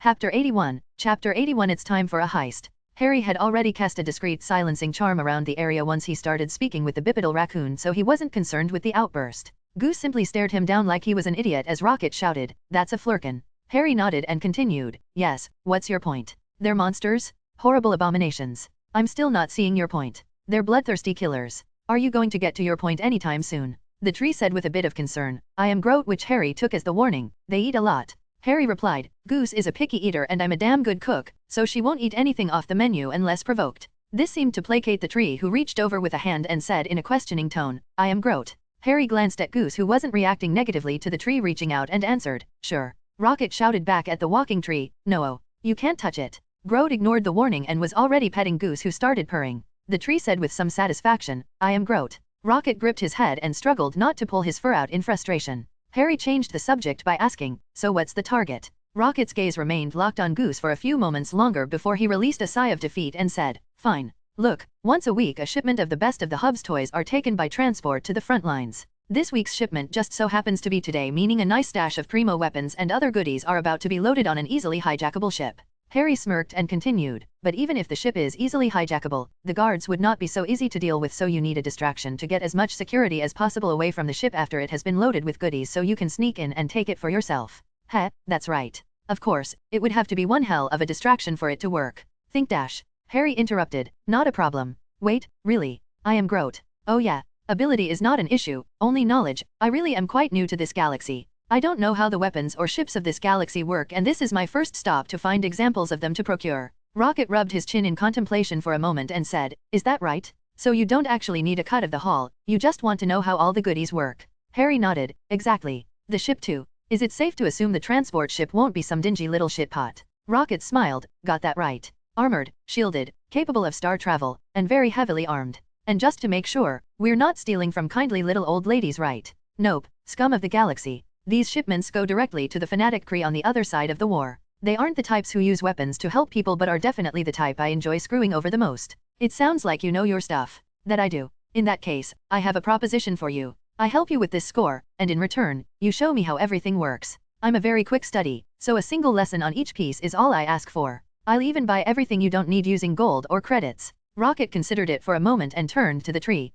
Chapter 81. It's time for a heist. Harry had already cast a discreet silencing charm around the area once he started speaking with the bipedal raccoon, so he wasn't concerned with the outburst. Goose simply stared him down like he was an idiot as Rocket shouted, "That's a flurkin." Harry nodded and continued, "Yes, what's your point? They're monsters? Horrible abominations. I'm still not seeing your point. They're bloodthirsty killers. Are you going to get to your point anytime soon?" The tree said with a bit of concern. "I am Groot," which Harry took as the warning. "They eat a lot." Harry replied, "Goose is a picky eater and I'm a damn good cook, so she won't eat anything off the menu unless provoked." This seemed to placate the tree, who reached over with a hand and said in a questioning tone, "I am Groot." Harry glanced at Goose, who wasn't reacting negatively to the tree reaching out, and answered, "Sure." Rocket shouted back at the walking tree, "No, you can't touch it." Groot ignored the warning and was already petting Goose, who started purring. The tree said with some satisfaction, "I am Groot." Rocket gripped his head and struggled not to pull his fur out in frustration. Harry changed the subject by asking, "So what's the target?" Rocket's gaze remained locked on Goose for a few moments longer before he released a sigh of defeat and said, "Fine. Look, once a week a shipment of the best of the hub's toys are taken by transport to the front lines. This week's shipment just so happens to be today, meaning a nice stash of primo weapons and other goodies are about to be loaded on an easily hijackable ship." Harry smirked and continued, "But even if the ship is easily hijackable, the guards would not be so easy to deal with, so you need a distraction to get as much security as possible away from the ship after it has been loaded with goodies so you can sneak in and take it for yourself." "Heh, that's right. Of course, it would have to be one hell of a distraction for it to work." "Think dash." Harry interrupted, "Not a problem. Wait, really? I am Groot. Oh yeah, ability is not an issue, only knowledge. I really am quite new to this galaxy. I don't know how the weapons or ships of this galaxy work, and this is my first stop to find examples of them to procure." Rocket rubbed his chin in contemplation for a moment and said, "Is that right? So you don't actually need a cut of the haul, you just want to know how all the goodies work?" Harry nodded, "Exactly. The ship too. Is it safe to assume the transport ship won't be some dingy little shitpot?" Rocket smiled, "Got that right. Armored, shielded, capable of star travel, and very heavily armed. And just to make sure, we're not stealing from kindly little old ladies, right? Nope, scum of the galaxy. These shipments go directly to the fanatic Kree on the other side of the war. They aren't the types who use weapons to help people, but are definitely the type I enjoy screwing over the most." "It sounds like you know your stuff." "That I do. In that case, I have a proposition for you. I help you with this score, and in return, you show me how everything works. I'm a very quick study, so a single lesson on each piece is all I ask for. I'll even buy everything you don't need using gold or credits." Rocket considered it for a moment and turned to the tree.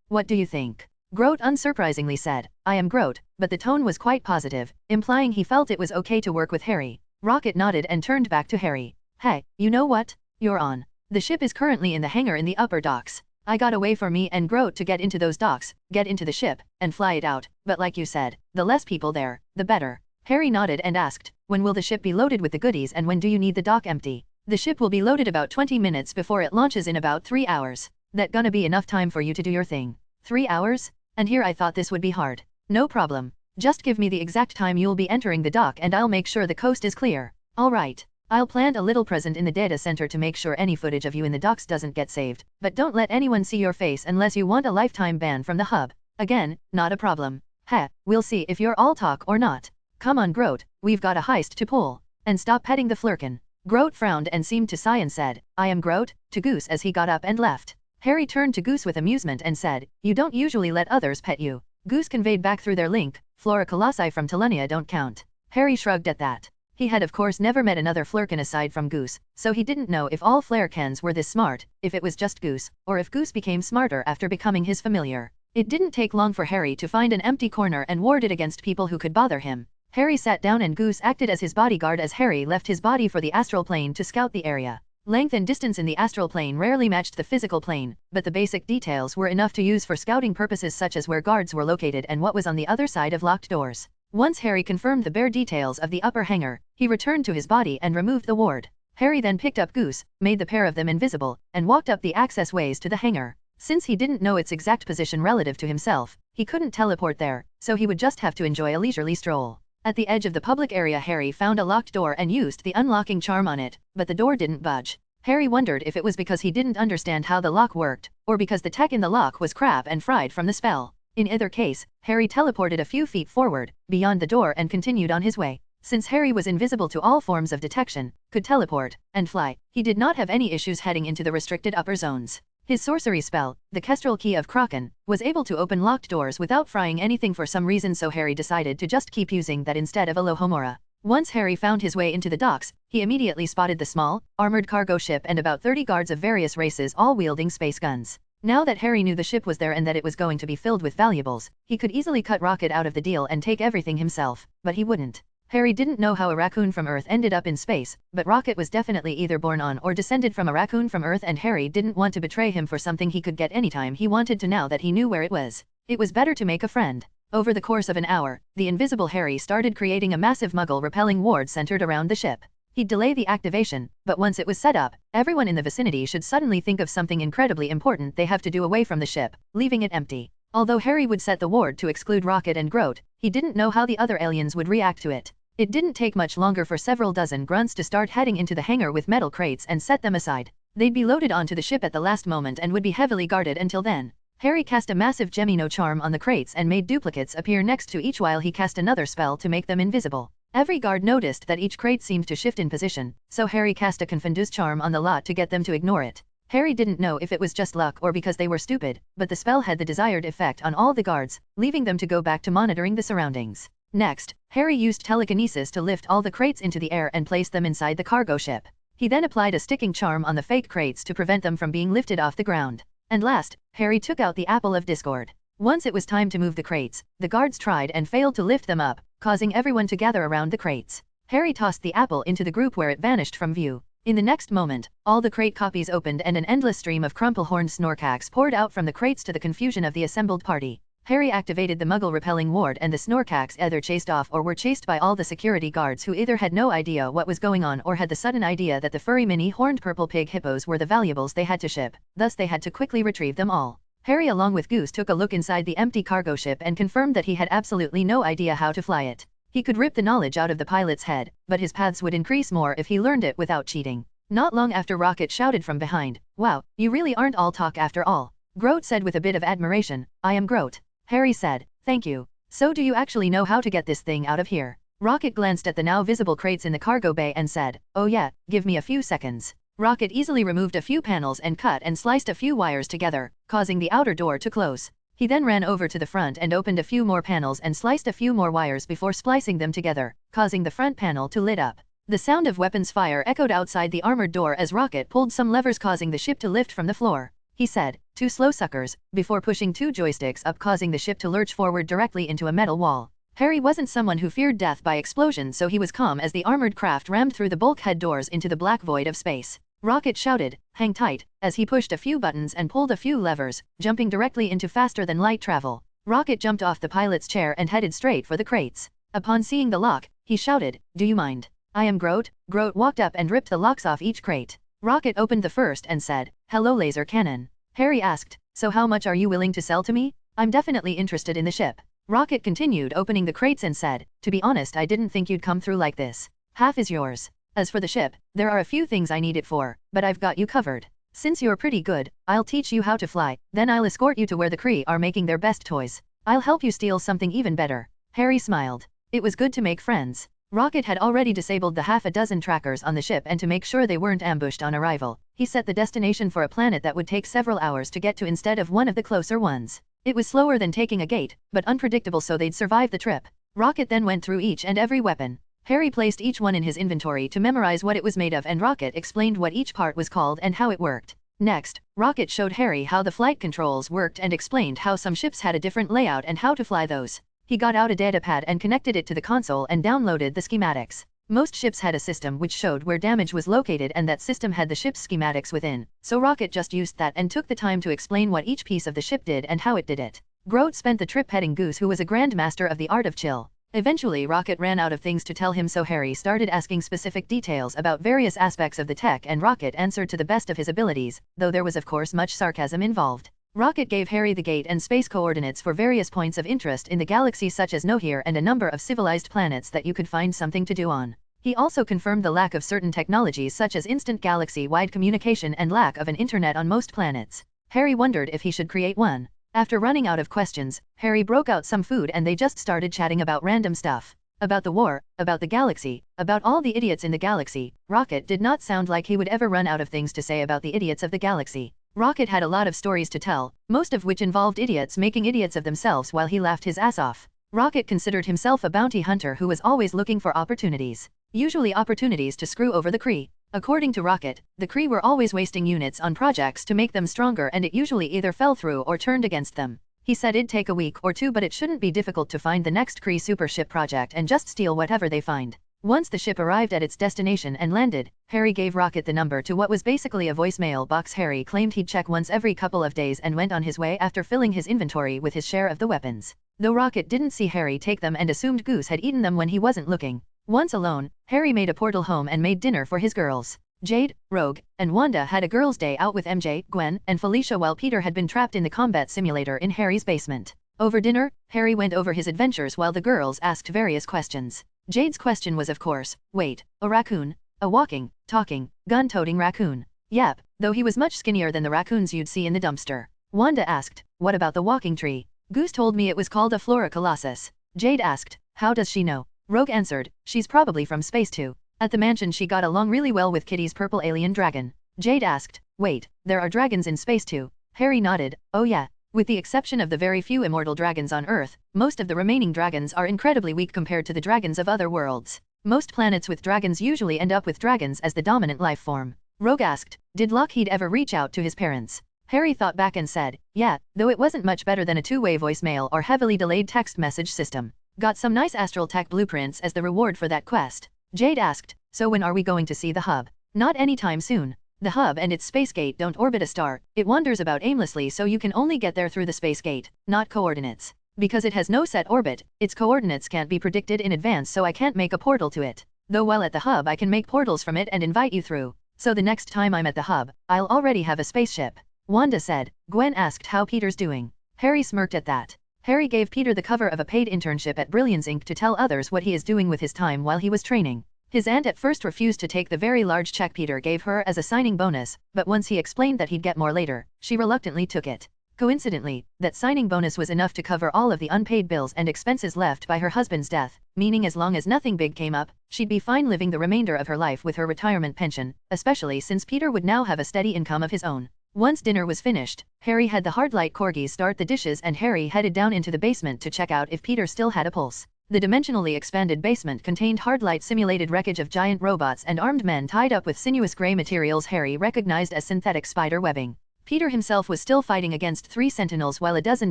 What do you think?" Groot unsurprisingly said, "I am Groot," but the tone was quite positive, implying he felt it was okay to work with Harry. Rocket nodded and turned back to Harry. "Hey, you know what? You're on. The ship is currently in the hangar in the upper docks. I got a way for me and Groot to get into those docks, get into the ship, and fly it out, but like you said, the less people there, the better." Harry nodded and asked, "When will the ship be loaded with the goodies and when do you need the dock empty?" "The ship will be loaded about 20 minutes before it launches in about 3 hours. That gonna be enough time for you to do your thing?" 3 hours? And here I thought this would be hard. "No problem. Just give me the exact time you'll be entering the dock and I'll make sure the coast is clear." "All right. I'll plant a little present in the data center to make sure any footage of you in the docks doesn't get saved, but don't let anyone see your face unless you want a lifetime ban from the hub." "Again, not a problem. Heh, we'll see if you're all talk or not. Come on Groot, we've got a heist to pull. And stop petting the flurkin." Groot frowned and seemed to sigh and said, "I am Groot," to Goose as he got up and left. Harry turned to Goose with amusement and said, "You don't usually let others pet you." Goose conveyed back through their link, "Flora Colossi from Telenia don't count." Harry shrugged at that. He had of course never met another flurkin aside from Goose, so he didn't know if all Flarekins were this smart, if it was just Goose, or if Goose became smarter after becoming his familiar. It didn't take long for Harry to find an empty corner and ward it against people who could bother him. Harry sat down and Goose acted as his bodyguard as Harry left his body for the astral plane to scout the area. Length and distance in the astral plane rarely matched the physical plane, but the basic details were enough to use for scouting purposes, such as where guards were located and what was on the other side of locked doors. Once Harry confirmed the bare details of the upper hangar, he returned to his body and removed the ward. Harry then picked up Goose, made the pair of them invisible, and walked up the access ways to the hangar. Since he didn't know its exact position relative to himself, he couldn't teleport there, so he would just have to enjoy a leisurely stroll. At the edge of the public area Harry found a locked door and used the unlocking charm on it, but the door didn't budge. Harry wondered if it was because he didn't understand how the lock worked, or because the tech in the lock was crap and fried from the spell. In either case, Harry teleported a few feet forward, beyond the door and continued on his way. Since Harry was invisible to all forms of detection, could teleport, and fly, he did not have any issues heading into the restricted upper zones. His sorcery spell, the Kestrel Key of Kraken, was able to open locked doors without frying anything for some reason, so Harry decided to just keep using that instead of Alohomora. Once Harry found his way into the docks, he immediately spotted the small, armored cargo ship and about 30 guards of various races all wielding space guns. Now that Harry knew the ship was there and that it was going to be filled with valuables, he could easily cut Rocket out of the deal and take everything himself, but he wouldn't. Harry didn't know how a raccoon from Earth ended up in space, but Rocket was definitely either born on or descended from a raccoon from Earth, and Harry didn't want to betray him for something he could get anytime he wanted to now that he knew where it was. It was better to make a friend. Over the course of an hour, the invisible Harry started creating a massive muggle-repelling ward centered around the ship. He'd delay the activation, but once it was set up, everyone in the vicinity should suddenly think of something incredibly important they have to do away from the ship, leaving it empty. Although Harry would set the ward to exclude Rocket and Groot, he didn't know how the other aliens would react to it. It didn't take much longer for several dozen grunts to start heading into the hangar with metal crates and set them aside. They'd be loaded onto the ship at the last moment and would be heavily guarded until then. Harry cast a massive Gemino charm on the crates and made duplicates appear next to each while he cast another spell to make them invisible. Every guard noticed that each crate seemed to shift in position, so Harry cast a Confundus charm on the lot to get them to ignore it. Harry didn't know if it was just luck or because they were stupid, but the spell had the desired effect on all the guards, leaving them to go back to monitoring the surroundings. Next, Harry used telekinesis to lift all the crates into the air and place them inside the cargo ship. He then applied a sticking charm on the fake crates to prevent them from being lifted off the ground. And last, Harry took out the Apple of Discord. Once it was time to move the crates, the guards tried and failed to lift them up, causing everyone to gather around the crates. Harry tossed the apple into the group where it vanished from view. In the next moment, all the crate copies opened and an endless stream of crumple-horned snorkax poured out from the crates to the confusion of the assembled party. Harry activated the muggle-repelling ward and the snorkax either chased off or were chased by all the security guards who either had no idea what was going on or had the sudden idea that the furry mini horned purple pig hippos were the valuables they had to ship, thus they had to quickly retrieve them all. Harry along with Goose took a look inside the empty cargo ship and confirmed that he had absolutely no idea how to fly it. He could rip the knowledge out of the pilot's head, but his paths would increase more if he learned it without cheating. Not long after, Rocket shouted from behind, "Wow, you really aren't all talk after all." Groot said with a bit of admiration, "I am Groot." Harry said, "Thank you. So do you actually know how to get this thing out of here?" Rocket glanced at the now visible crates in the cargo bay and said, "Oh yeah, give me a few seconds." Rocket easily removed a few panels and cut and sliced a few wires together, causing the outer door to close. He then ran over to the front and opened a few more panels and sliced a few more wires before splicing them together, causing the front panel to lit up. The sound of weapons fire echoed outside the armored door as Rocket pulled some levers causing the ship to lift from the floor. He said, "Two slow suckers," before pushing two joysticks up causing the ship to lurch forward directly into a metal wall. Harry wasn't someone who feared death by explosion, so he was calm as the armored craft rammed through the bulkhead doors into the black void of space. Rocket shouted, "Hang tight," as he pushed a few buttons and pulled a few levers, jumping directly into faster-than-light travel. Rocket jumped off the pilot's chair and headed straight for the crates. Upon seeing the lock, he shouted, "Do you mind? I am Groot." Groot walked up and ripped the locks off each crate. Rocket opened the first and said, "Hello laser cannon." Harry asked, "So how much are you willing to sell to me? I'm definitely interested in the ship." Rocket continued opening the crates and said, "To be honest, I didn't think you'd come through like this. Half is yours. As for the ship, there are a few things I need it for, but I've got you covered. Since you're pretty good, I'll teach you how to fly, then I'll escort you to where the Kree are making their best toys. I'll help you steal something even better." Harry smiled. It was good to make friends. Rocket had already disabled the half a dozen trackers on the ship, and to make sure they weren't ambushed on arrival, he set the destination for a planet that would take several hours to get to instead of one of the closer ones. It was slower than taking a gate, but unpredictable, so they'd survive the trip. Rocket then went through each and every weapon. Harry placed each one in his inventory to memorize what it was made of, and Rocket explained what each part was called and how it worked. Next, Rocket showed Harry how the flight controls worked and explained how some ships had a different layout and how to fly those. He got out a datapad and connected it to the console and downloaded the schematics. Most ships had a system which showed where damage was located, and that system had the ship's schematics within, so Rocket just used that and took the time to explain what each piece of the ship did and how it did it. Groot spent the trip petting Goose, who was a grandmaster of the art of chill. Eventually Rocket ran out of things to tell him, so Harry started asking specific details about various aspects of the tech, and Rocket answered to the best of his abilities, though there was of course much sarcasm involved. Rocket gave Harry the gate and space coordinates for various points of interest in the galaxy such as Nohir and a number of civilized planets that you could find something to do on. He also confirmed the lack of certain technologies such as instant galaxy-wide communication and lack of an internet on most planets. Harry wondered if he should create one. After running out of questions, Harry broke out some food and they just started chatting about random stuff. About the war, about the galaxy, about all the idiots in the galaxy. Rocket did not sound like he would ever run out of things to say about the idiots of the galaxy. Rocket had a lot of stories to tell, most of which involved idiots making idiots of themselves while he laughed his ass off. Rocket considered himself a bounty hunter who was always looking for opportunities. Usually opportunities to screw over the Kree. According to Rocket, the Kree were always wasting units on projects to make them stronger, and it usually either fell through or turned against them. He said it'd take a week or two, but it shouldn't be difficult to find the next Kree super ship project and just steal whatever they find. Once the ship arrived at its destination and landed, Harry gave Rocket the number to what was basically a voicemail box. Harry claimed he'd check once every couple of days and went on his way after filling his inventory with his share of the weapons. Though Rocket didn't see Harry take them and assumed Goose had eaten them when he wasn't looking. Once alone, Harry made a portal home and made dinner for his girls. Jade, Rogue, and Wanda had a girls' day out with MJ, Gwen, and Felicia, while Peter had been trapped in the combat simulator in Harry's basement. Over dinner, Harry went over his adventures while the girls asked various questions. Jade's question was, of course, wait, a raccoon? A walking, talking, gun-toting raccoon? Yep, though he was much skinnier than the raccoons you'd see in the dumpster. Wanda asked, what about the walking tree? Goose told me it was called a Flora Colossus. Jade asked, how does she know? Rogue answered, she's probably from space too. At the mansion she got along really well with Kitty's purple alien dragon. Jade asked, wait, there are dragons in space too? Harry nodded, oh yeah. With the exception of the very few immortal dragons on Earth, most of the remaining dragons are incredibly weak compared to the dragons of other worlds. Most planets with dragons usually end up with dragons as the dominant life form. Rogue asked, did Lockheed ever reach out to his parents? Harry thought back and said, yeah, though it wasn't much better than a two-way voicemail or heavily delayed text message system. Got some nice astral tech blueprints as the reward for that quest. Jade asked, so when are we going to see the hub? Not anytime soon. The hub and its space gate don't orbit a star, it wanders about aimlessly, so you can only get there through the space gate, not coordinates. Because it has no set orbit, its coordinates can't be predicted in advance, so I can't make a portal to it. Though while at the hub I can make portals from it and invite you through. So the next time I'm at the hub, I'll already have a spaceship. Wanda said. Gwen asked how Peter's doing. Harry smirked at that. Harry gave Peter the cover of a paid internship at Brilliance Inc. to tell others what he is doing with his time while he was training. His aunt at first refused to take the very large check Peter gave her as a signing bonus, but once he explained that he'd get more later, she reluctantly took it. Coincidentally, that signing bonus was enough to cover all of the unpaid bills and expenses left by her husband's death, meaning as long as nothing big came up, she'd be fine living the remainder of her life with her retirement pension, especially since Peter would now have a steady income of his own. Once dinner was finished, Harry had the Hardlight corgis start the dishes and Harry headed down into the basement to check out if Peter still had a pulse. The dimensionally expanded basement contained Hardlight simulated wreckage of giant robots and armed men tied up with sinuous gray materials Harry recognized as synthetic spider webbing. Peter himself was still fighting against 3 sentinels while a dozen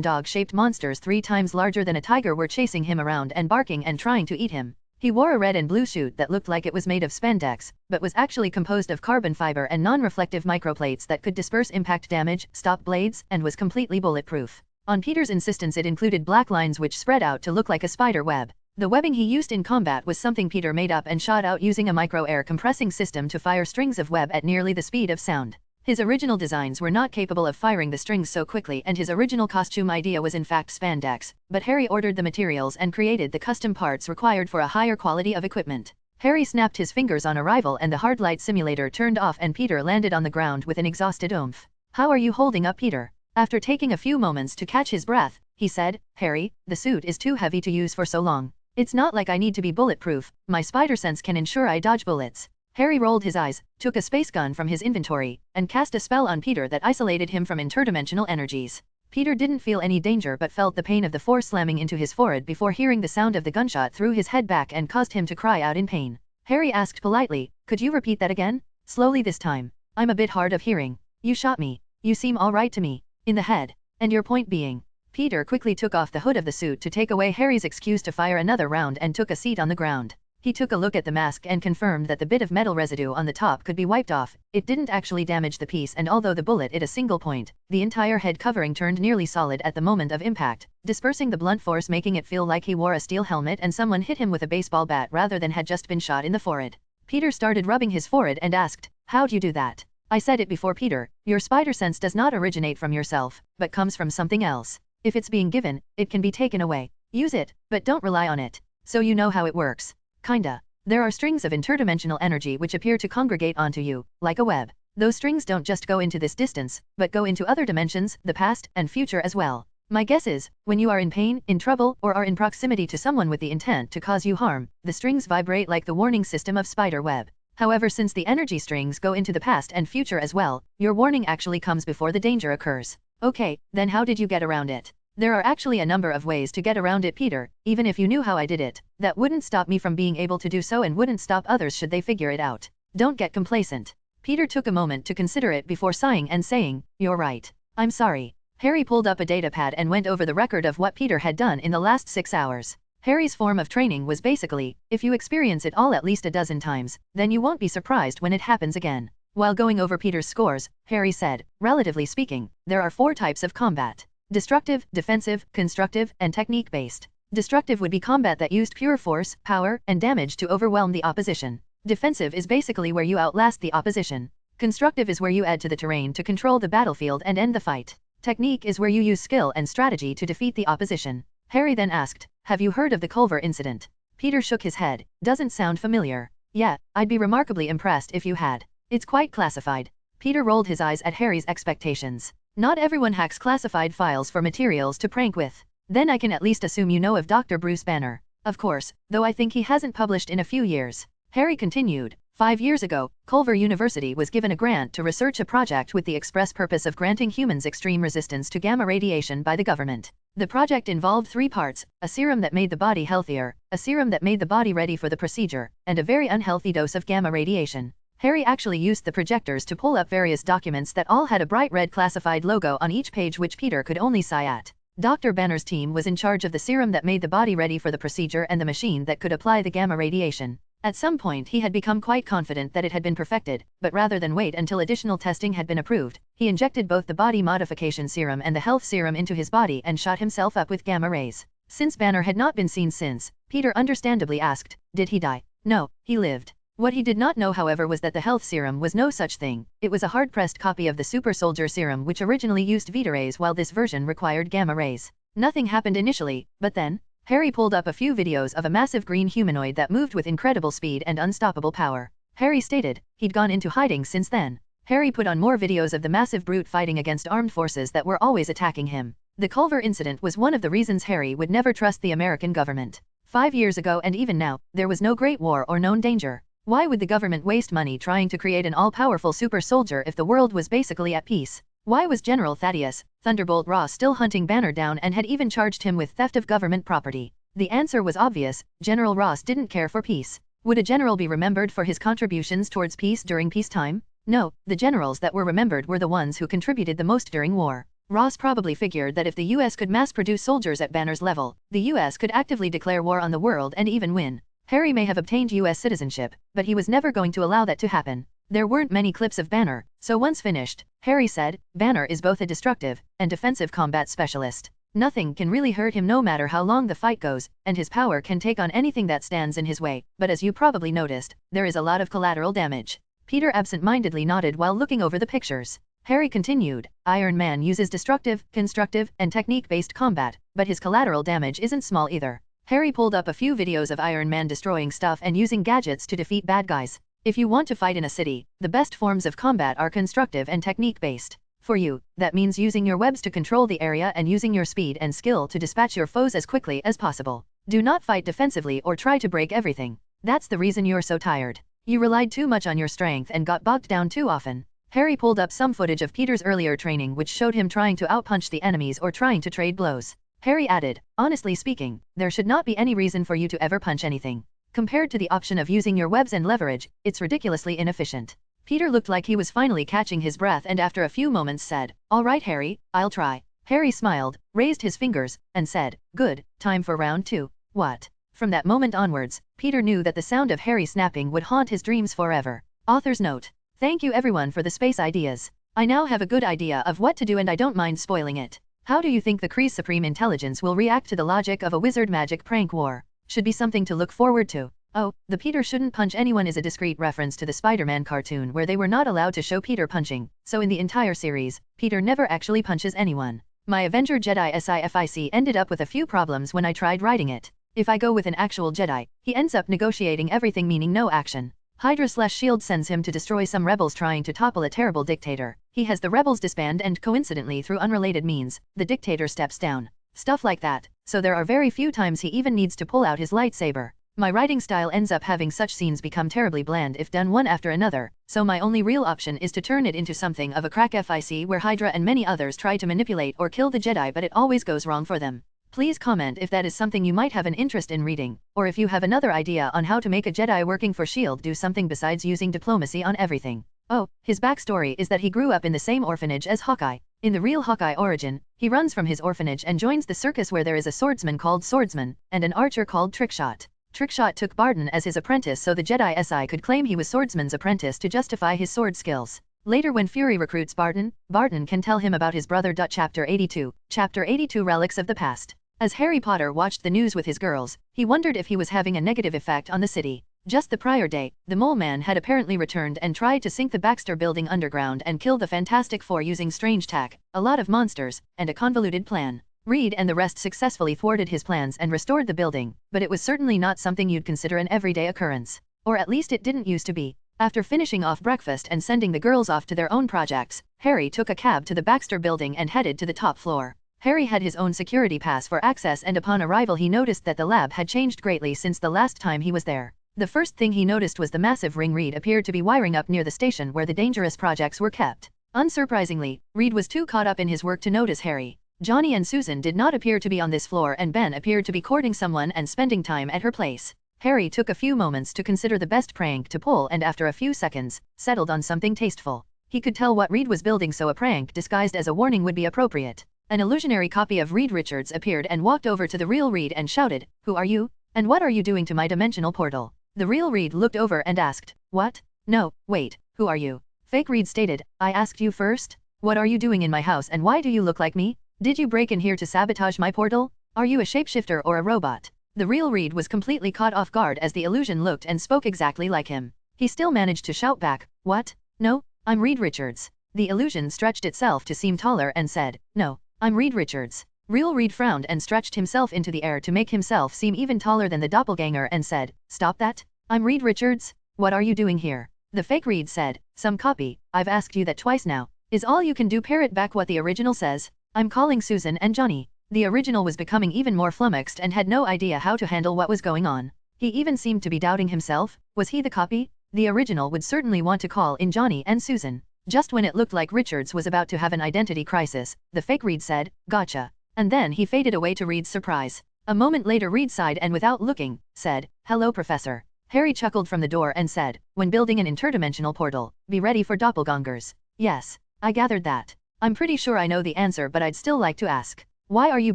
dog-shaped monsters 3 times larger than a tiger were chasing him around and barking and trying to eat him. He wore a red and blue suit that looked like it was made of spandex, but was actually composed of carbon fiber and non-reflective microplates that could disperse impact damage, stop blades, and was completely bulletproof. On Peter's insistence it included black lines which spread out to look like a spider web. The webbing he used in combat was something Peter made up and shot out using a micro-air compressing system to fire strings of web at nearly the speed of sound. His original designs were not capable of firing the strings so quickly, and his original costume idea was in fact spandex, but Harry ordered the materials and created the custom parts required for a higher quality of equipment. Harry snapped his fingers on arrival and the Hardlight simulator turned off and Peter landed on the ground with an exhausted oomph. How are you holding up, Peter? After taking a few moments to catch his breath, he said, Harry, the suit is too heavy to use for so long. It's not like I need to be bulletproof, my spider sense can ensure I dodge bullets. Harry rolled his eyes, took a space gun from his inventory, and cast a spell on Peter that isolated him from interdimensional energies. Peter didn't feel any danger but felt the pain of the force slamming into his forehead before hearing the sound of the gunshot threw his head back and caused him to cry out in pain. Harry asked politely, could you repeat that again? Slowly this time. I'm a bit hard of hearing. You shot me. You seem all right to me. In the head. And your point being? Peter quickly took off the hood of the suit to take away Harry's excuse to fire another round and took a seat on the ground. He took a look at the mask and confirmed that the bit of metal residue on the top could be wiped off. It didn't actually damage the piece, and although the bullet hit a single point, the entire head covering turned nearly solid at the moment of impact, dispersing the blunt force, making it feel like he wore a steel helmet and someone hit him with a baseball bat rather than had just been shot in the forehead. Peter started rubbing his forehead and asked, how'd you do that? I said it before, Peter, your spider sense does not originate from yourself, but comes from something else. If it's being given, it can be taken away. Use it, but don't rely on it. So you know how it works. Kinda. There are strings of interdimensional energy which appear to congregate onto you, like a web. Those strings don't just go into this distance, but go into other dimensions, the past, and future as well. My guess is, when you are in pain, in trouble, or are in proximity to someone with the intent to cause you harm, the strings vibrate like the warning system of spider web. However, since the energy strings go into the past and future as well, your warning actually comes before the danger occurs. Okay, then how did you get around it? There are actually a number of ways to get around it, Peter, even if you knew how I did it. That wouldn't stop me from being able to do so and wouldn't stop others should they figure it out. Don't get complacent. Peter took a moment to consider it before sighing and saying, "You're right. I'm sorry." Harry pulled up a datapad and went over the record of what Peter had done in the last 6 hours. Harry's form of training was basically, if you experience it all at least a dozen times, then you won't be surprised when it happens again. While going over Peter's scores, Harry said, "Relatively speaking, there are 4 types of combat. Destructive, defensive, constructive, and technique-based. Destructive would be combat that used pure force, power, and damage to overwhelm the opposition. Defensive is basically where you outlast the opposition. Constructive is where you add to the terrain to control the battlefield and end the fight. Technique is where you use skill and strategy to defeat the opposition." Harry then asked, "Have you heard of the Culver incident?" Peter shook his head. "Doesn't sound familiar." "Yeah, I'd be remarkably impressed if you had. It's quite classified." Peter rolled his eyes at Harry's expectations. "Not everyone hacks classified files for materials to prank with." "Then I can at least assume you know of Dr. Bruce Banner." "Of course, though I think he hasn't published in a few years." Harry continued, 5 years ago, Culver University was given a grant to research a project with the express purpose of granting humans extreme resistance to gamma radiation by the government. The project involved 3 parts, a serum that made the body healthier, a serum that made the body ready for the procedure, and a very unhealthy dose of gamma radiation. Harry actually used the projectors to pull up various documents that all had a bright red classified logo on each page which Peter could only sigh at. Dr. Banner's team was in charge of the serum that made the body ready for the procedure and the machine that could apply the gamma radiation. At some point he had become quite confident that it had been perfected, but rather than wait until additional testing had been approved, he injected both the body modification serum and the health serum into his body and shot himself up with gamma rays. Since Banner had not been seen since, Peter understandably asked, "Did he die?" "No, he lived." What he did not know however was that the health serum was no such thing. It was a hard-pressed copy of the super soldier serum which originally used Vita rays while this version required gamma rays. Nothing happened initially, but then, Harry pulled up a few videos of a massive green humanoid that moved with incredible speed and unstoppable power. Harry stated, he'd gone into hiding since then. Harry put on more videos of the massive brute fighting against armed forces that were always attacking him. The Culver incident was one of the reasons Harry would never trust the American government. 5 years ago and even now, there was no great war or known danger. Why would the government waste money trying to create an all-powerful super soldier if the world was basically at peace? Why was General Thaddeus, Thunderbolt Ross still hunting Banner down and had even charged him with theft of government property? The answer was obvious, General Ross didn't care for peace. Would a general be remembered for his contributions towards peace during peacetime? No, the generals that were remembered were the ones who contributed the most during war. Ross probably figured that if the US could mass-produce soldiers at Banner's level, the US could actively declare war on the world and even win. Harry may have obtained US citizenship, but he was never going to allow that to happen. There weren't many clips of Banner, so once finished, Harry said, "Banner is both a destructive and defensive combat specialist. Nothing can really hurt him no matter how long the fight goes, and his power can take on anything that stands in his way, but as you probably noticed, there is a lot of collateral damage." Peter absent-mindedly nodded while looking over the pictures. Harry continued, "Iron Man uses destructive, constructive, and technique-based combat, but his collateral damage isn't small either." Harry pulled up a few videos of Iron Man destroying stuff and using gadgets to defeat bad guys. If you want to fight in a city, the best forms of combat are constructive and technique-based. For you, that means using your webs to control the area and using your speed and skill to dispatch your foes as quickly as possible. Do not fight defensively or try to break everything. That's the reason you're so tired. You relied too much on your strength and got bogged down too often. Harry pulled up some footage of Peter's earlier training which showed him trying to outpunch the enemies or trying to trade blows. Harry added, "Honestly speaking, there should not be any reason for you to ever punch anything. Compared to the option of using your webs and leverage, it's ridiculously inefficient." Peter looked like he was finally catching his breath and after a few moments said, "All right Harry, I'll try." Harry smiled, raised his fingers, and said, "Good, time for round 2. What?" From that moment onwards, Peter knew that the sound of Harry snapping would haunt his dreams forever. Author's note. Thank you everyone for the space ideas. I now have a good idea of what to do and I don't mind spoiling it. How do you think the Kree's supreme intelligence will react to the logic of a wizard magic prank war? Should be something to look forward to. Oh, the Peter shouldn't punch anyone is a discreet reference to the Spider-Man cartoon where they were not allowed to show Peter punching, so in the entire series, Peter never actually punches anyone. My Avenger Jedi SIFIC ended up with a few problems when I tried writing it. If I go with an actual Jedi, he ends up negotiating everything meaning no action. Hydra/Shield sends him to destroy some rebels trying to topple a terrible dictator. He has the rebels disband and coincidentally through unrelated means, the dictator steps down. Stuff like that, so there are very few times he even needs to pull out his lightsaber. My writing style ends up having such scenes become terribly bland if done one after another, so my only real option is to turn it into something of a crack fic where Hydra and many others try to manipulate or kill the Jedi, but it always goes wrong for them. Please comment if that is something you might have an interest in reading, or if you have another idea on how to make a Jedi working for S.H.I.E.L.D. do something besides using diplomacy on everything. Oh, his backstory is that he grew up in the same orphanage as Hawkeye. In the real Hawkeye origin, he runs from his orphanage and joins the circus where there is a swordsman called Swordsman, and an archer called Trickshot. Trickshot took Barton as his apprentice so the Jedi SI could claim he was Swordsman's apprentice to justify his sword skills. Later when Fury recruits Barton, Barton can tell him about his brother. Chapter 82. Chapter 82 Relics of the Past. As Harry Potter watched the news with his girls, he wondered if he was having a negative effect on the city. Just the prior day, the Mole Man had apparently returned and tried to sink the Baxter building underground and kill the Fantastic Four using strange tech, a lot of monsters, and a convoluted plan. Reed and the rest successfully thwarted his plans and restored the building, but it was certainly not something you'd consider an everyday occurrence. Or at least it didn't used to be. After finishing off breakfast and sending the girls off to their own projects, Harry took a cab to the Baxter building and headed to the top floor. Harry had his own security pass for access, and upon arrival he noticed that the lab had changed greatly since the last time he was there. The first thing he noticed was the massive ring Reed appeared to be wiring up near the station where the dangerous projects were kept. Unsurprisingly, Reed was too caught up in his work to notice Harry. Johnny and Susan did not appear to be on this floor, and Ben appeared to be courting someone and spending time at her place. Harry took a few moments to consider the best prank to pull, and after a few seconds, settled on something tasteful. He could tell what Reed was building, so a prank disguised as a warning would be appropriate. An illusionary copy of Reed Richards appeared and walked over to the real Reed and shouted, "Who are you? And what are you doing to my dimensional portal?" The real Reed looked over and asked, "What? No, wait, who are you?" Fake Reed stated, "I asked you first? What are you doing in my house and why do you look like me? Did you break in here to sabotage my portal? Are you a shapeshifter or a robot?" The real Reed was completely caught off guard as the illusion looked and spoke exactly like him. He still managed to shout back, "What? No, I'm Reed Richards." The illusion stretched itself to seem taller and said, "No, I'm Reed Richards." Real Reed frowned and stretched himself into the air to make himself seem even taller than the doppelganger and said, "Stop that. I'm Reed Richards. What are you doing here?" The fake Reed said, "Some copy. I've asked you that twice now. Is all you can do parrot back what the original says? I'm calling Susan and Johnny." The original was becoming even more flummoxed and had no idea how to handle what was going on. He even seemed to be doubting himself. Was he the copy? The original would certainly want to call in Johnny and Susan. Just when it looked like Richards was about to have an identity crisis, the fake Reed said, "Gotcha." And then he faded away to Reed's surprise. A moment later Reed sighed and without looking, said, "Hello, Professor." Harry chuckled from the door and said, "When building an interdimensional portal, be ready for doppelgangers." "Yes, I gathered that. I'm pretty sure I know the answer, but I'd still like to ask. Why are you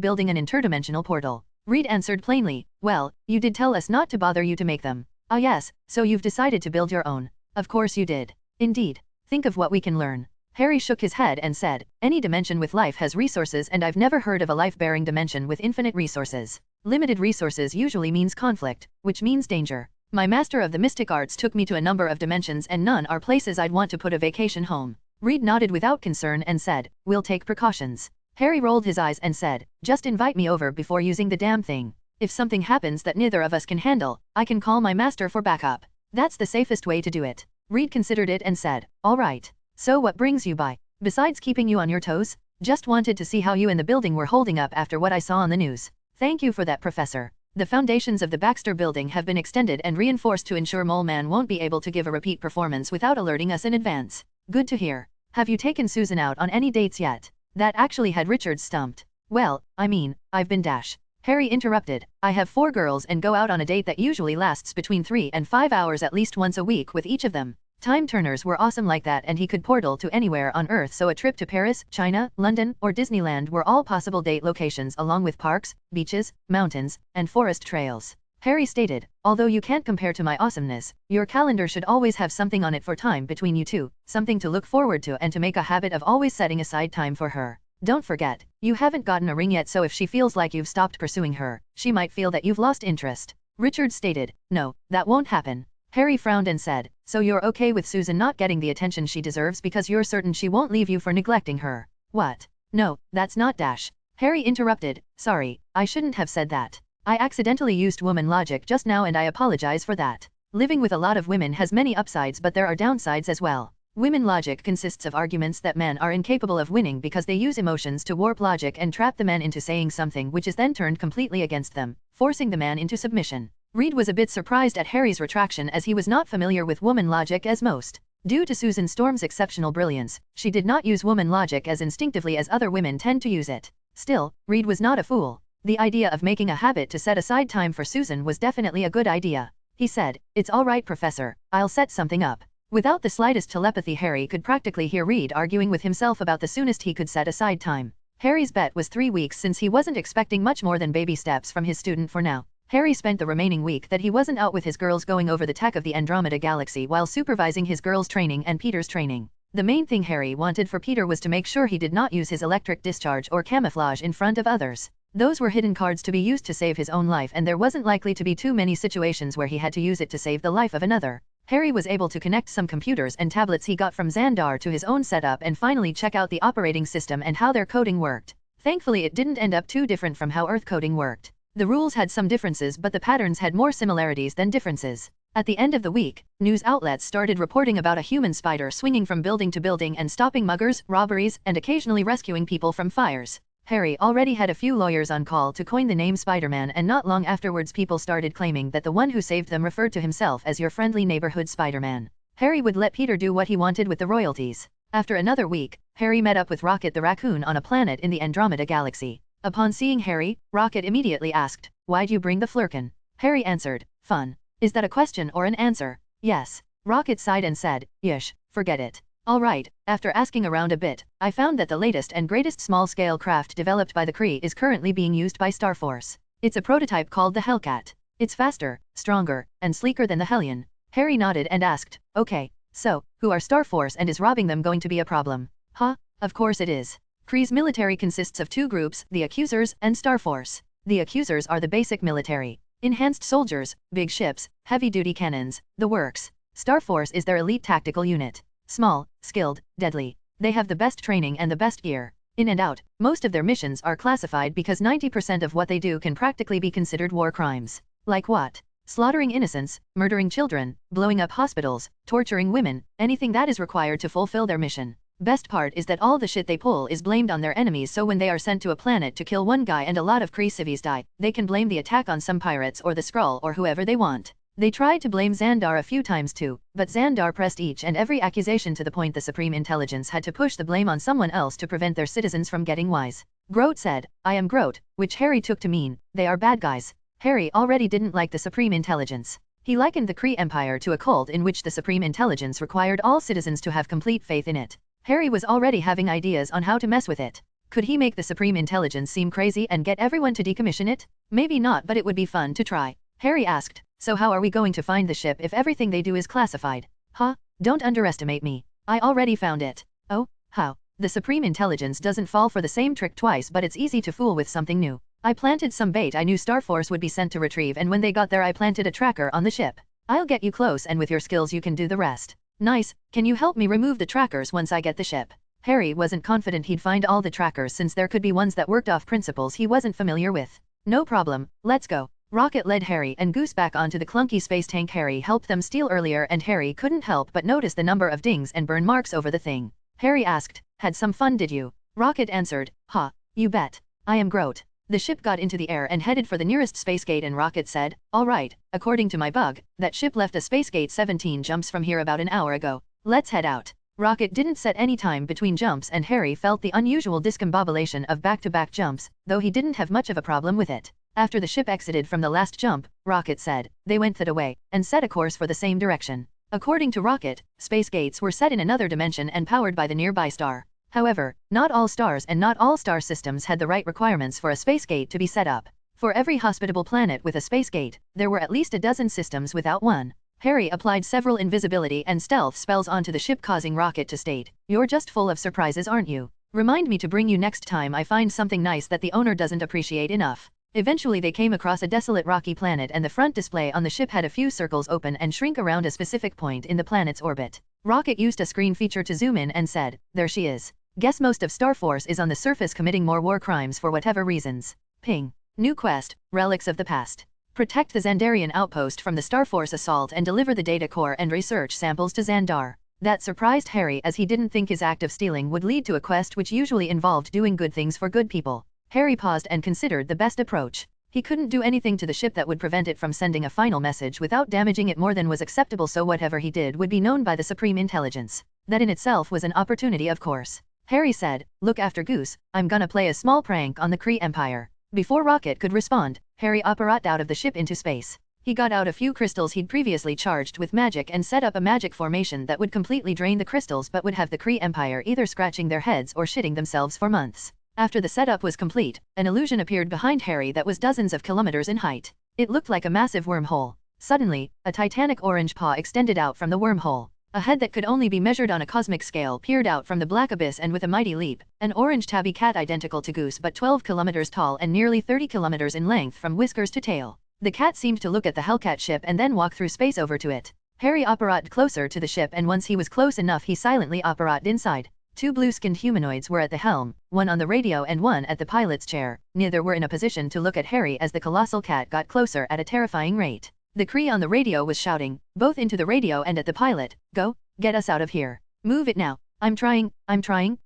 building an interdimensional portal?" Reed answered plainly, "Well, you did tell us not to bother you to make them." "Ah yes, so you've decided to build your own." "Of course you did." "Indeed. Think of what we can learn." Harry shook his head and said, "Any dimension with life has resources, and I've never heard of a life-bearing dimension with infinite resources. Limited resources usually means conflict, which means danger. My master of the mystic arts took me to a number of dimensions and none are places I'd want to put a vacation home." Reed nodded without concern and said, "We'll take precautions." Harry rolled his eyes and said, "Just invite me over before using the damn thing. If something happens that neither of us can handle, I can call my master for backup. That's the safest way to do it." Reed considered it and said, "All right. So what brings you by? Besides keeping you on your toes? Just wanted to see how you and the building were holding up after what I saw on the news." "Thank you for that, Professor. The foundations of the Baxter building have been extended and reinforced to ensure Mole Man won't be able to give a repeat performance without alerting us in advance." "Good to hear. Have you taken Susan out on any dates yet?" That actually had Richards stumped. "Well, I mean, I've been dash." Harry interrupted, "I have 4 girls and go out on a date that usually lasts between 3 and 5 hours at least once a week with each of them." Time turners were awesome like that, and he could portal to anywhere on Earth, so a trip to Paris, China, London, or Disneyland were all possible date locations, along with parks, beaches, mountains, and forest trails. Harry stated, "Although you can't compare to my awesomeness, your calendar should always have something on it for time between you two, something to look forward to and to make a habit of always setting aside time for her. Don't forget, you haven't gotten a ring yet, so if she feels like you've stopped pursuing her, she might feel that you've lost interest." Richard stated, "No, that won't happen." Harry frowned and said, "So you're okay with Susan not getting the attention she deserves because you're certain she won't leave you for neglecting her?" "What? No, that's not dash." Harry interrupted, "Sorry, I shouldn't have said that. I accidentally used woman logic just now and I apologize for that. Living with a lot of women has many upsides, but there are downsides as well. Women logic consists of arguments that men are incapable of winning because they use emotions to warp logic and trap the men into saying something which is then turned completely against them, forcing the man into submission. Reed was a bit surprised at Harry's retraction as he was not familiar with woman logic as most. Due to Susan Storm's exceptional brilliance, she did not use woman logic as instinctively as other women tend to use it. Still, Reed was not a fool. The idea of making a habit to set aside time for Susan was definitely a good idea. He said, "It's all right, Professor, I'll set something up." Without the slightest telepathy, Harry could practically hear Reed arguing with himself about the soonest he could set aside time. Harry's bet was 3 weeks since he wasn't expecting much more than baby steps from his student for now. Harry spent the remaining week that he wasn't out with his girls going over the tech of the Andromeda Galaxy while supervising his girls' training and Peter's training. The main thing Harry wanted for Peter was to make sure he did not use his electric discharge or camouflage in front of others. Those were hidden cards to be used to save his own life, and there wasn't likely to be too many situations where he had to use it to save the life of another. Harry was able to connect some computers and tablets he got from Xandar to his own setup and finally check out the operating system and how their coding worked. Thankfully, it didn't end up too different from how Earth coding worked. The rules had some differences, but the patterns had more similarities than differences. At the end of the week, news outlets started reporting about a human spider swinging from building to building and stopping muggers, robberies, and occasionally rescuing people from fires. Harry already had a few lawyers on call to coin the name Spider-Man, and not long afterwards people started claiming that the one who saved them referred to himself as your friendly neighborhood Spider-Man. Harry would let Peter do what he wanted with the royalties. After another week, Harry met up with Rocket the raccoon on a planet in the Andromeda Galaxy. Upon seeing Harry, Rocket immediately asked, "Why'd you bring the flurkin?" Harry answered, "Fun." "Is that a question or an answer?" "Yes." Rocket sighed and said, "Yesh, forget it." "All right, after asking around a bit, I found that the latest and greatest small-scale craft developed by the Kree is currently being used by StarForce. It's a prototype called the Hellcat. It's faster, stronger, and sleeker than the Hellion." Harry nodded and asked, "Okay, so, who are StarForce and is robbing them going to be a problem?" "Huh? Of course it is. Kree's military consists of 2 groups, the Accusers and StarForce. The Accusers are the basic military. Enhanced soldiers, big ships, heavy-duty cannons, the works. StarForce is their elite tactical unit. Small, skilled, deadly. They have the best training and the best gear. In and out, most of their missions are classified because 90% of what they do can practically be considered war crimes." "Like what?" "Slaughtering innocents, murdering children, blowing up hospitals, torturing women, anything that is required to fulfill their mission. Best part is that all the shit they pull is blamed on their enemies, so when they are sent to a planet to kill one guy and a lot of Kree civvies die, they can blame the attack on some pirates or the Skrull or whoever they want. They tried to blame Xandar a few times too, but Xandar pressed each and every accusation to the point the Supreme Intelligence had to push the blame on someone else to prevent their citizens from getting wise." Groot said, "I am Groot," which Harry took to mean, they are bad guys. Harry already didn't like the Supreme Intelligence. He likened the Kree Empire to a cult in which the Supreme Intelligence required all citizens to have complete faith in it. Harry was already having ideas on how to mess with it. Could he make the Supreme Intelligence seem crazy and get everyone to decommission it? Maybe not, but it would be fun to try. Harry asked, "So how are we going to find the ship if everything they do is classified?" "Huh? Don't underestimate me. I already found it." "Oh? How?" "The Supreme Intelligence doesn't fall for the same trick twice, but it's easy to fool with something new. I planted some bait I knew StarForce would be sent to retrieve, and when they got there I planted a tracker on the ship. I'll get you close, and with your skills you can do the rest." "Nice, can you help me remove the trackers once I get the ship?" Harry wasn't confident he'd find all the trackers since there could be ones that worked off principles he wasn't familiar with. "No problem, let's go." Rocket led Harry and Goose back onto the clunky space tank Harry helped them steal earlier, and Harry couldn't help but notice the number of dings and burn marks over the thing. Harry asked, "Had some fun, did you?" Rocket answered, "Ha, you bet. I am Groot." The ship got into the air and headed for the nearest space gate, and Rocket said, "All right, according to my bug, that ship left a space gate 17 jumps from here about an hour ago. Let's head out." Rocket didn't set any time between jumps, and Harry felt the unusual discombobulation of back-to-back jumps, though he didn't have much of a problem with it. After the ship exited from the last jump, Rocket said, "They went that way," and set a course for the same direction. According to Rocket, space gates were set in another dimension and powered by the nearby star. However, not all stars and not all star systems had the right requirements for a space gate to be set up. For every hospitable planet with a space gate, there were at least a dozen systems without one. Harry applied several invisibility and stealth spells onto the ship, causing Rocket to state, "You're just full of surprises, aren't you? Remind me to bring you next time I find something nice that the owner doesn't appreciate enough." Eventually they came across a desolate rocky planet, and the front display on the ship had a few circles open and shrink around a specific point in the planet's orbit. Rocket used a screen feature to zoom in and said, "There she is. Guess most of StarForce is on the surface committing more war crimes for whatever reasons." Ping. New quest, Relics of the Past. Protect the Xandarian outpost from the StarForce assault and deliver the data core and research samples to Xandar. That surprised Harry, as he didn't think his act of stealing would lead to a quest which usually involved doing good things for good people. Harry paused and considered the best approach. He couldn't do anything to the ship that would prevent it from sending a final message without damaging it more than was acceptable, so whatever he did would be known by the Supreme Intelligence. That in itself was an opportunity, of course. Harry said, "Look after Goose, I'm gonna play a small prank on the Kree Empire." Before Rocket could respond, Harry operated out of the ship into space. He got out a few crystals he'd previously charged with magic and set up a magic formation that would completely drain the crystals but would have the Kree Empire either scratching their heads or shitting themselves for months. After the setup was complete, an illusion appeared behind Harry that was dozens of kilometers in height. It looked like a massive wormhole. Suddenly, a titanic orange paw extended out from the wormhole. A head that could only be measured on a cosmic scale peered out from the black abyss, and with a mighty leap, an orange tabby cat identical to Goose but 12 kilometers tall and nearly 30 kilometers in length from whiskers to tail. The cat seemed to look at the Hellcat ship and then walk through space over to it. Harry operated closer to the ship, and once he was close enough he silently operated inside. Two blue-skinned humanoids were at the helm, one on the radio and one at the pilot's chair. Neither were in a position to look at Harry as the colossal cat got closer at a terrifying rate. The Kree on the radio was shouting, both into the radio and at the pilot, "Go, get us out of here. Move it now." I'm trying,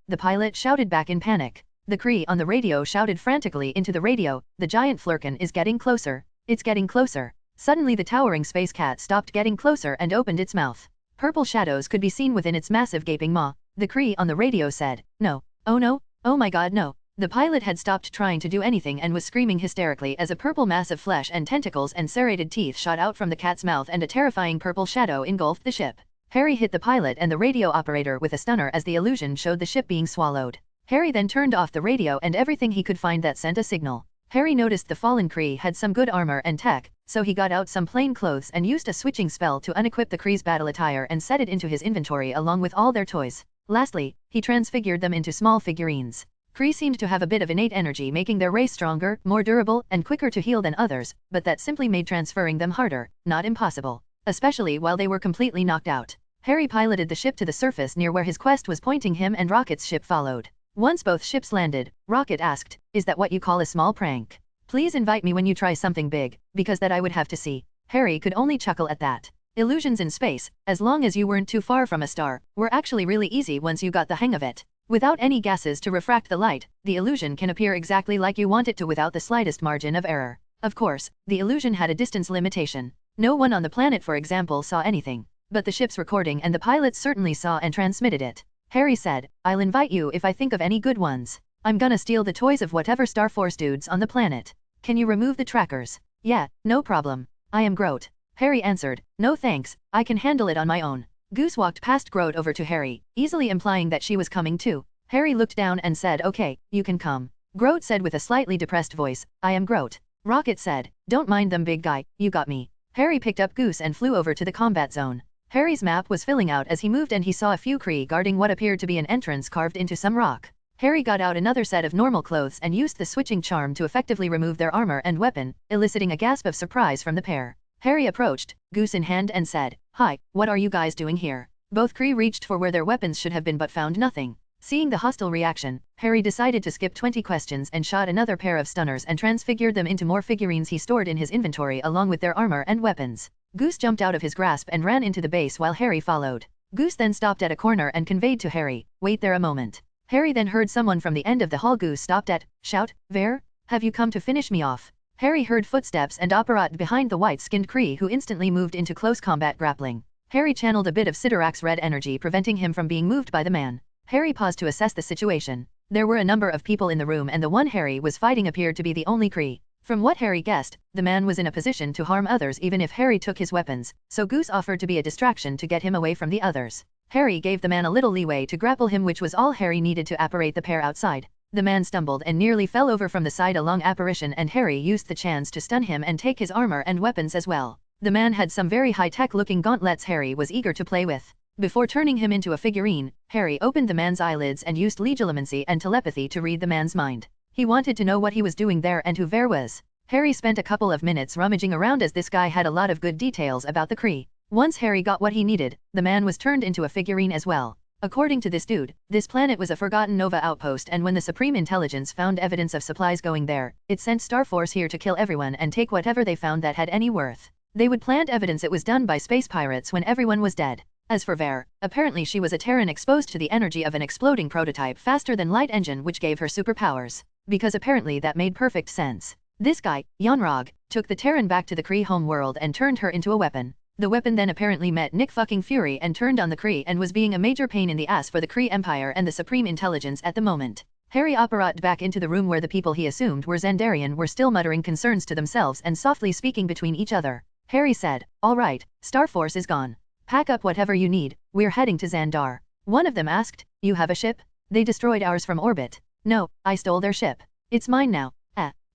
the pilot shouted back in panic. The Kree on the radio shouted frantically into the radio, "The giant Flurkin is getting closer. It's getting closer." Suddenly the towering space cat stopped getting closer and opened its mouth. Purple shadows could be seen within its massive gaping maw. The Kree on the radio said, "No. Oh no, oh my god no." The pilot had stopped trying to do anything and was screaming hysterically as a purple mass of flesh and tentacles and serrated teeth shot out from the cat's mouth and a terrifying purple shadow engulfed the ship. Harry hit the pilot and the radio operator with a stunner as the illusion showed the ship being swallowed. Harry then turned off the radio and everything he could find that sent a signal. Harry noticed the fallen Kree had some good armor and tech, so he got out some plain clothes and used a switching spell to unequip the Kree's battle attire and set it into his inventory along with all their toys. Lastly, he transfigured them into small figurines. Kree seemed to have a bit of innate energy, making their race stronger, more durable, and quicker to heal than others, but that simply made transferring them harder, not impossible. Especially while they were completely knocked out. Harry piloted the ship to the surface near where his quest was pointing him, and Rocket's ship followed. Once both ships landed, Rocket asked, "Is that what you call a small prank? Please invite me when you try something big, because that I would have to see." Harry could only chuckle at that. Illusions in space, as long as you weren't too far from a star, were actually really easy once you got the hang of it. Without any gases to refract the light, the illusion can appear exactly like you want it to without the slightest margin of error. Of course, the illusion had a distance limitation. No one on the planet, for example, saw anything. But the ship's recording and the pilots certainly saw and transmitted it. Harry said, "I'll invite you if I think of any good ones. I'm gonna steal the toys of whatever StarForce dudes on the planet. Can you remove the trackers?" "Yeah, no problem. I am Groot." Harry answered, "No thanks, I can handle it on my own." Goose walked past Groot over to Harry, easily implying that she was coming too. Harry looked down and said, "Okay, you can come." Groot said with a slightly depressed voice, "I am Groot." Rocket said, "Don't mind them, big guy, you got me." Harry picked up Goose and flew over to the combat zone. Harry's map was filling out as he moved and he saw a few Kree guarding what appeared to be an entrance carved into some rock. Harry got out another set of normal clothes and used the switching charm to effectively remove their armor and weapon, eliciting a gasp of surprise from the pair. Harry approached, Goose in hand, and said, "Hi, what are you guys doing here?" Both Kree reached for where their weapons should have been but found nothing. Seeing the hostile reaction, Harry decided to skip 20 questions and shot another pair of stunners and transfigured them into more figurines he stored in his inventory along with their armor and weapons. Goose jumped out of his grasp and ran into the base while Harry followed. Goose then stopped at a corner and conveyed to Harry, "Wait there a moment." Harry then heard someone from the end of the hall Goose stopped at, shout, "Ver? Have you come to finish me off?" Harry heard footsteps and operated behind the white-skinned Kree, who instantly moved into close combat grappling. Harry channeled a bit of Sidorak's red energy, preventing him from being moved by the man. Harry paused to assess the situation. There were a number of people in the room and the one Harry was fighting appeared to be the only Kree. From what Harry guessed, the man was in a position to harm others even if Harry took his weapons, so Goose offered to be a distraction to get him away from the others. Harry gave the man a little leeway to grapple him, which was all Harry needed to apparate the pair outside. The man stumbled and nearly fell over from the side along apparition, and Harry used the chance to stun him and take his armor and weapons as well. The man had some very high-tech looking gauntlets Harry was eager to play with. Before turning him into a figurine, Harry opened the man's eyelids and used legilimency and telepathy to read the man's mind. He wanted to know what he was doing there and who Ver was. Harry spent a couple of minutes rummaging around as this guy had a lot of good details about the Kree. Once Harry got what he needed, the man was turned into a figurine as well. According to this dude, this planet was a forgotten Nova outpost, and when the Supreme Intelligence found evidence of supplies going there, it sent StarForce here to kill everyone and take whatever they found that had any worth. They would plant evidence it was done by space pirates when everyone was dead. As for Ver, apparently she was a Terran exposed to the energy of an exploding prototype faster than light engine which gave her superpowers. Because apparently that made perfect sense. This guy, Yanrog, took the Terran back to the Kree home world and turned her into a weapon. The weapon then apparently met Nick fucking Fury and turned on the Kree and was being a major pain in the ass for the Kree Empire and the Supreme Intelligence at the moment. Harry operated back into the room where the people he assumed were Xandarian were still muttering concerns to themselves and softly speaking between each other. Harry said, "All right, StarForce is gone. Pack up whatever you need, we're heading to Xandar." One of them asked, "You have a ship? They destroyed ours from orbit." "No, I stole their ship. It's mine now."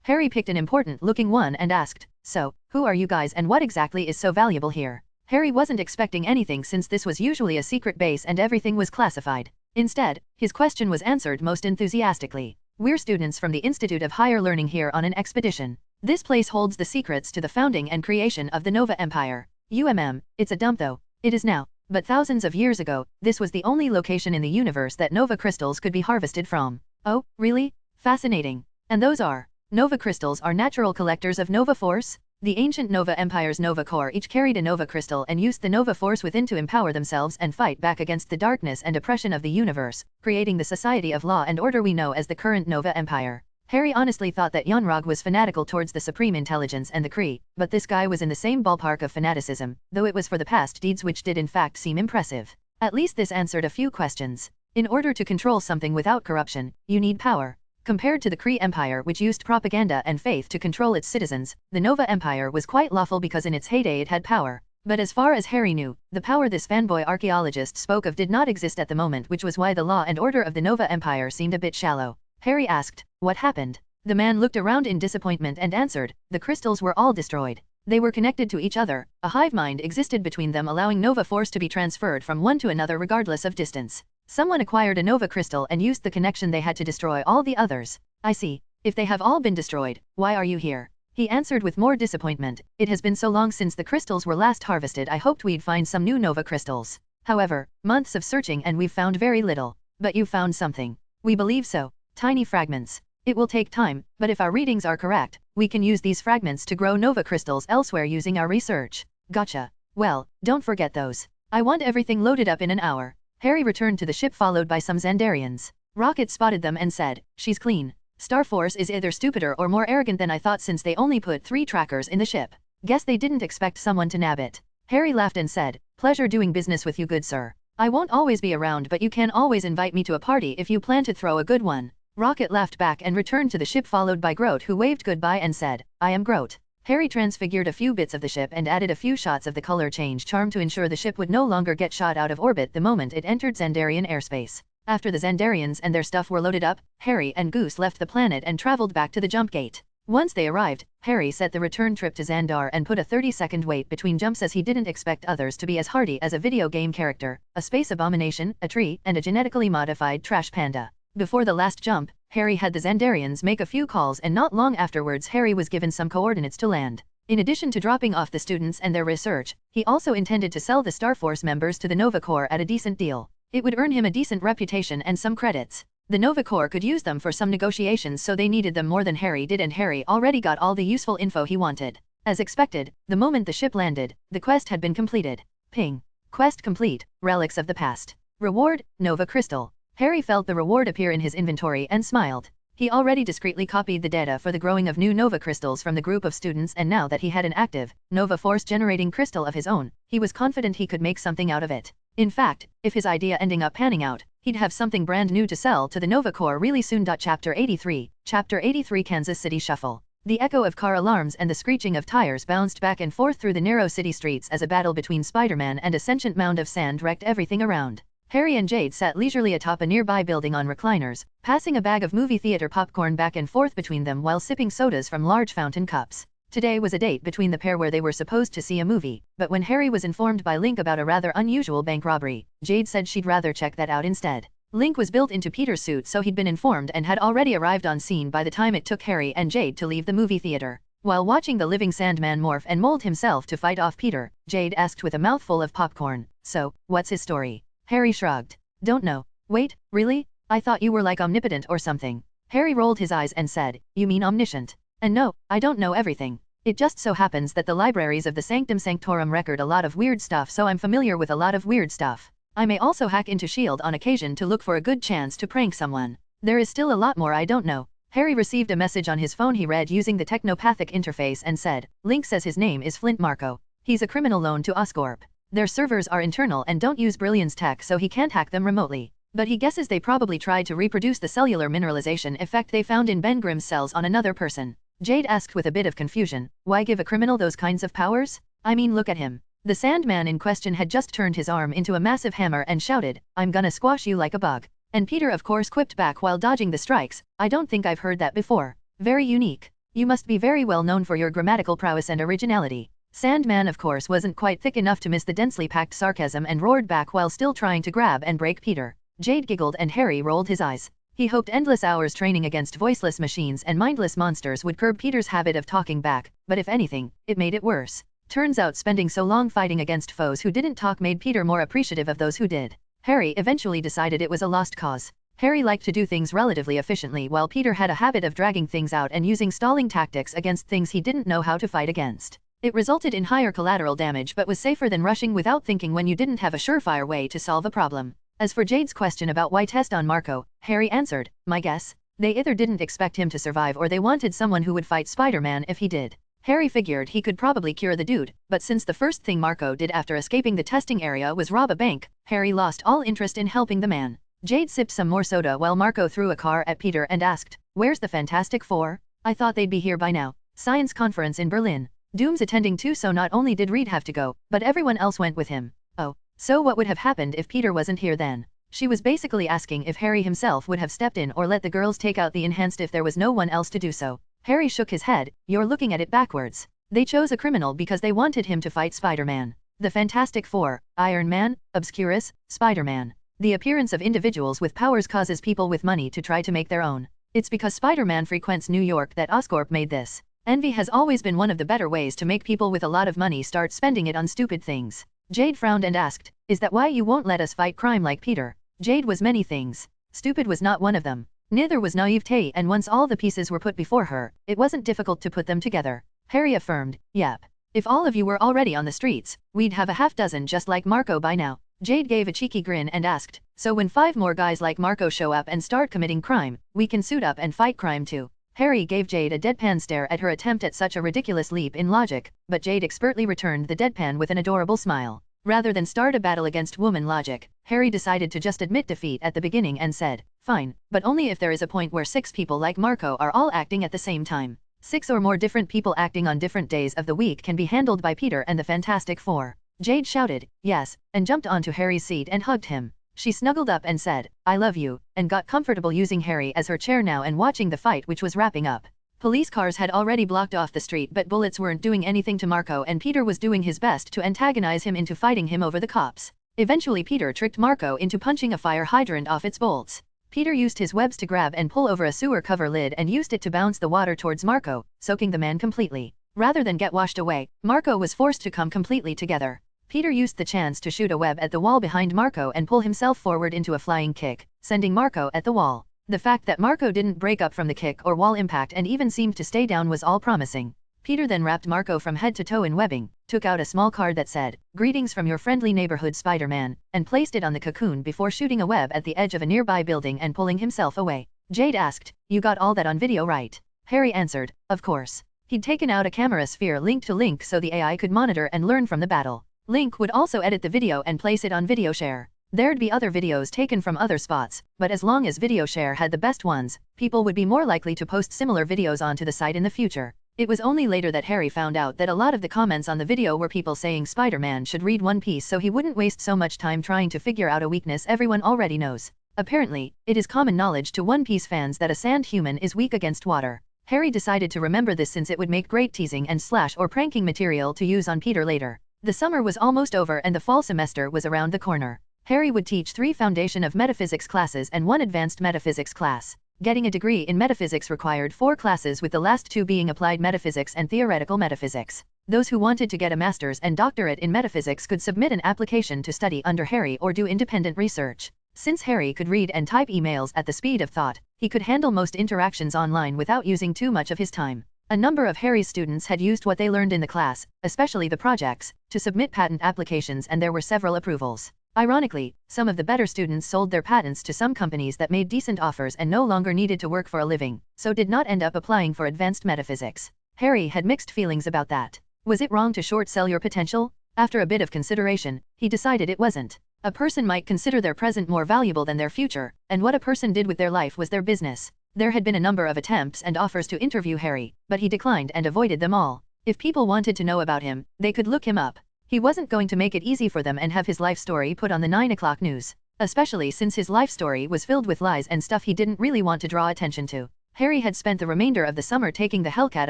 Harry picked an important-looking one and asked, "So, who are you guys and what exactly is so valuable here?" Harry wasn't expecting anything since this was usually a secret base and everything was classified. Instead, his question was answered most enthusiastically. "We're students from the Institute of Higher Learning here on an expedition. This place holds the secrets to the founding and creation of the Nova Empire. It's a dump though. It is now. But thousands of years ago, this was the only location in the universe that Nova crystals could be harvested from." "Oh, really? Fascinating. And those are?" "Nova crystals are natural collectors of Nova Force. The ancient Nova Empire's Nova Core each carried a Nova crystal and used the Nova Force within to empower themselves and fight back against the darkness and oppression of the universe, creating the society of law and order we know as the current Nova Empire." Harry honestly thought that Yanrog was fanatical towards the Supreme Intelligence and the Kree, but this guy was in the same ballpark of fanaticism, though it was for the past deeds which did in fact seem impressive. At least this answered a few questions. In order to control something without corruption, you need power. Compared to the Kree Empire which used propaganda and faith to control its citizens, the Nova Empire was quite lawful because in its heyday it had power. But as far as Harry knew, the power this fanboy archaeologist spoke of did not exist at the moment, which was why the law and order of the Nova Empire seemed a bit shallow. Harry asked, "What happened?" The man looked around in disappointment and answered, "The crystals were all destroyed. They were connected to each other, a hive mind existed between them allowing Nova Force to be transferred from one to another regardless of distance. Someone acquired a Nova crystal and used the connection they had to destroy all the others." "I see. If they have all been destroyed, why are you here?" He answered with more disappointment, "It has been so long since the crystals were last harvested, I hoped we'd find some new Nova crystals. However, months of searching and we've found very little." "But you found something." "We believe so. Tiny fragments. It will take time, but if our readings are correct, we can use these fragments to grow Nova crystals elsewhere using our research." "Gotcha. Well, don't forget those. I want everything loaded up in an hour." Harry returned to the ship followed by some Xandarians. Rocket spotted them and said, "She's clean. StarForce is either stupider or more arrogant than I thought since they only put 3 trackers in the ship. Guess they didn't expect someone to nab it." Harry laughed and said, "Pleasure doing business with you, good sir. I won't always be around, but you can always invite me to a party if you plan to throw a good one." Rocket laughed back and returned to the ship followed by Groot, who waved goodbye and said, "I am Groot." Harry transfigured a few bits of the ship and added a few shots of the color change charm to ensure the ship would no longer get shot out of orbit the moment it entered Xandarian airspace. After the Xandarians and their stuff were loaded up, Harry and Goose left the planet and traveled back to the jump gate. Once they arrived, Harry set the return trip to Xandar and put a 30-second wait between jumps as he didn't expect others to be as hardy as a video game character, a space abomination, a tree, and a genetically modified trash panda. Before the last jump, Harry had the Xandarians make a few calls and not long afterwards Harry was given some coordinates to land. In addition to dropping off the students and their research, he also intended to sell the StarForce members to the Nova Corps at a decent deal. It would earn him a decent reputation and some credits. The Nova Corps could use them for some negotiations, so they needed them more than Harry did, and Harry already got all the useful info he wanted. As expected, the moment the ship landed, the quest had been completed. Ping. Quest complete, Relics of the Past. Reward, Nova Crystal. Harry felt the reward appear in his inventory and smiled. He already discreetly copied the data for the growing of new Nova crystals from the group of students, and now that he had an active, Nova Force generating crystal of his own, he was confident he could make something out of it. In fact, if his idea ending up panning out, he'd have something brand new to sell to the Nova Corps really soon. Chapter 83, Chapter 83 Kansas City Shuffle. The echo of car alarms and the screeching of tires bounced back and forth through the narrow city streets as a battle between Spider-Man and a sentient mound of sand wrecked everything around. Harry and Jade sat leisurely atop a nearby building on recliners, passing a bag of movie theater popcorn back and forth between them while sipping sodas from large fountain cups. Today was a date between the pair where they were supposed to see a movie, but when Harry was informed by Link about a rather unusual bank robbery, Jade said she'd rather check that out instead. Link was built into Peter's suit, so he'd been informed and had already arrived on scene by the time it took Harry and Jade to leave the movie theater. While watching the living Sandman morph and mold himself to fight off Peter, Jade asked with a mouthful of popcorn, "So, what's his story?" Harry shrugged. "Don't know." "Wait, really? I thought you were like omnipotent or something." Harry rolled his eyes and said, "You mean omniscient?" "And no, I don't know everything. It just so happens that the libraries of the Sanctum Sanctorum record a lot of weird stuff, so I'm familiar with a lot of weird stuff. I may also hack into S.H.I.E.L.D. on occasion to look for a good chance to prank someone. There is still a lot more I don't know." Harry received a message on his phone he read using the technopathic interface and said, Link says his name is Flint Marco. He's a criminal loaned to Oscorp. Their servers are internal and don't use Brilliance tech so he can't hack them remotely. But he guesses they probably tried to reproduce the cellular mineralization effect they found in Ben Grimm's cells on another person. Jade asked with a bit of confusion, why give a criminal those kinds of powers? I mean, look at him. The Sandman in question had just turned his arm into a massive hammer and shouted, I'm gonna squash you like a bug. And Peter of course quipped back while dodging the strikes, I don't think I've heard that before. Very unique. You must be very well known for your grammatical prowess and originality. Sandman of course wasn't quite thick enough to miss the densely packed sarcasm and roared back while still trying to grab and break Peter. Jade giggled and Harry rolled his eyes. He hoped endless hours training against voiceless machines and mindless monsters would curb Peter's habit of talking back, but if anything, it made it worse. Turns out spending so long fighting against foes who didn't talk made Peter more appreciative of those who did. Harry eventually decided it was a lost cause. Harry liked to do things relatively efficiently while Peter had a habit of dragging things out and using stalling tactics against things he didn't know how to fight against. It resulted in higher collateral damage but was safer than rushing without thinking when you didn't have a surefire way to solve a problem. As for Jade's question about why test on Marco, Harry answered, my guess? They either didn't expect him to survive or they wanted someone who would fight Spider-Man if he did. Harry figured he could probably cure the dude, but since the first thing Marco did after escaping the testing area was rob a bank, Harry lost all interest in helping the man. Jade sipped some more soda while Marco threw a car at Peter and asked, where's the Fantastic Four? I thought they'd be here by now. Science conference in Berlin. Doom's attending too, so not only did Reed have to go, but everyone else went with him. Oh, so what would have happened if Peter wasn't here then? She was basically asking if Harry himself would have stepped in or let the girls take out the enhanced if there was no one else to do so. Harry shook his head, you're looking at it backwards. They chose a criminal because they wanted him to fight Spider-Man. The Fantastic Four, Iron Man, Obscurus, Spider-Man. The appearance of individuals with powers causes people with money to try to make their own. It's because Spider-Man frequents New York that Oscorp made this. Envy has always been one of the better ways to make people with a lot of money start spending it on stupid things. Jade frowned and asked, is that why you won't let us fight crime like Peter? Jade was many things. Stupid was not one of them. Neither was naivete, and once all the pieces were put before her, it wasn't difficult to put them together. Harry affirmed, yep. If all of you were already on the streets, we'd have a half dozen just like Marco by now. Jade gave a cheeky grin and asked, so when 5 more guys like Marco show up and start committing crime, we can suit up and fight crime too. Harry gave Jade a deadpan stare at her attempt at such a ridiculous leap in logic, but Jade expertly returned the deadpan with an adorable smile. Rather than start a battle against woman logic, Harry decided to just admit defeat at the beginning and said, fine, but only if there is a point where 6 people like Marco are all acting at the same time. 6 or more different people acting on different days of the week can be handled by Peter and the Fantastic Four. Jade shouted, yes, and jumped onto Harry's seat and hugged him. She snuggled up and said, I love you, and got comfortable using Harry as her chair now and watching the fight which was wrapping up. Police cars had already blocked off the street but bullets weren't doing anything to Marco and Peter was doing his best to antagonize him into fighting him over the cops. Eventually Peter tricked Marco into punching a fire hydrant off its bolts. Peter used his webs to grab and pull over a sewer cover lid and used it to bounce the water towards Marco, soaking the man completely. Rather than get washed away, Marco was forced to come completely together. Peter used the chance to shoot a web at the wall behind Marco and pull himself forward into a flying kick, sending Marco at the wall. The fact that Marco didn't break up from the kick or wall impact and even seemed to stay down was all promising. Peter then wrapped Marco from head to toe in webbing, took out a small card that said, "Greetings from your friendly neighborhood Spider-Man," and placed it on the cocoon before shooting a web at the edge of a nearby building and pulling himself away. Jade asked, "You got all that on video, right?" Harry answered, "Of course." He'd taken out a camera sphere linked to Link so the AI could monitor and learn from the battle. Link would also edit the video and place it on video share. There'd be other videos taken from other spots, but as long as video share had the best ones, people would be more likely to post similar videos onto the site in the future. It was only later that Harry found out that a lot of the comments on the video were people saying Spider-Man should read One Piece so he wouldn't waste so much time trying to figure out a weakness everyone already knows. Apparently, it is common knowledge to One Piece fans that a sand human is weak against water. Harry decided to remember this since it would make great teasing and slash or pranking material to use on Peter later. The summer was almost over and the fall semester was around the corner. Harry would teach 3 Foundation of Metaphysics classes and 1 Advanced Metaphysics class. Getting a degree in metaphysics required 4 classes, with the last 2 being applied metaphysics and theoretical metaphysics. Those who wanted to get a master's and doctorate in metaphysics could submit an application to study under Harry or do independent research. Since Harry could read and type emails at the speed of thought, he could handle most interactions online without using too much of his time. A number of Harry's students had used what they learned in the class, especially the projects, to submit patent applications, and there were several approvals. Ironically, some of the better students sold their patents to some companies that made decent offers and no longer needed to work for a living, so did not end up applying for advanced metaphysics. Harry had mixed feelings about that. Was it wrong to short sell your potential? After a bit of consideration, he decided it wasn't. A person might consider their present more valuable than their future, and what a person did with their life was their business. There had been a number of attempts and offers to interview Harry, but he declined and avoided them all. If people wanted to know about him, they could look him up. He wasn't going to make it easy for them and have his life story put on the 9 o'clock news, especially since his life story was filled with lies and stuff he didn't really want to draw attention to. Harry had spent the remainder of the summer taking the Hellcat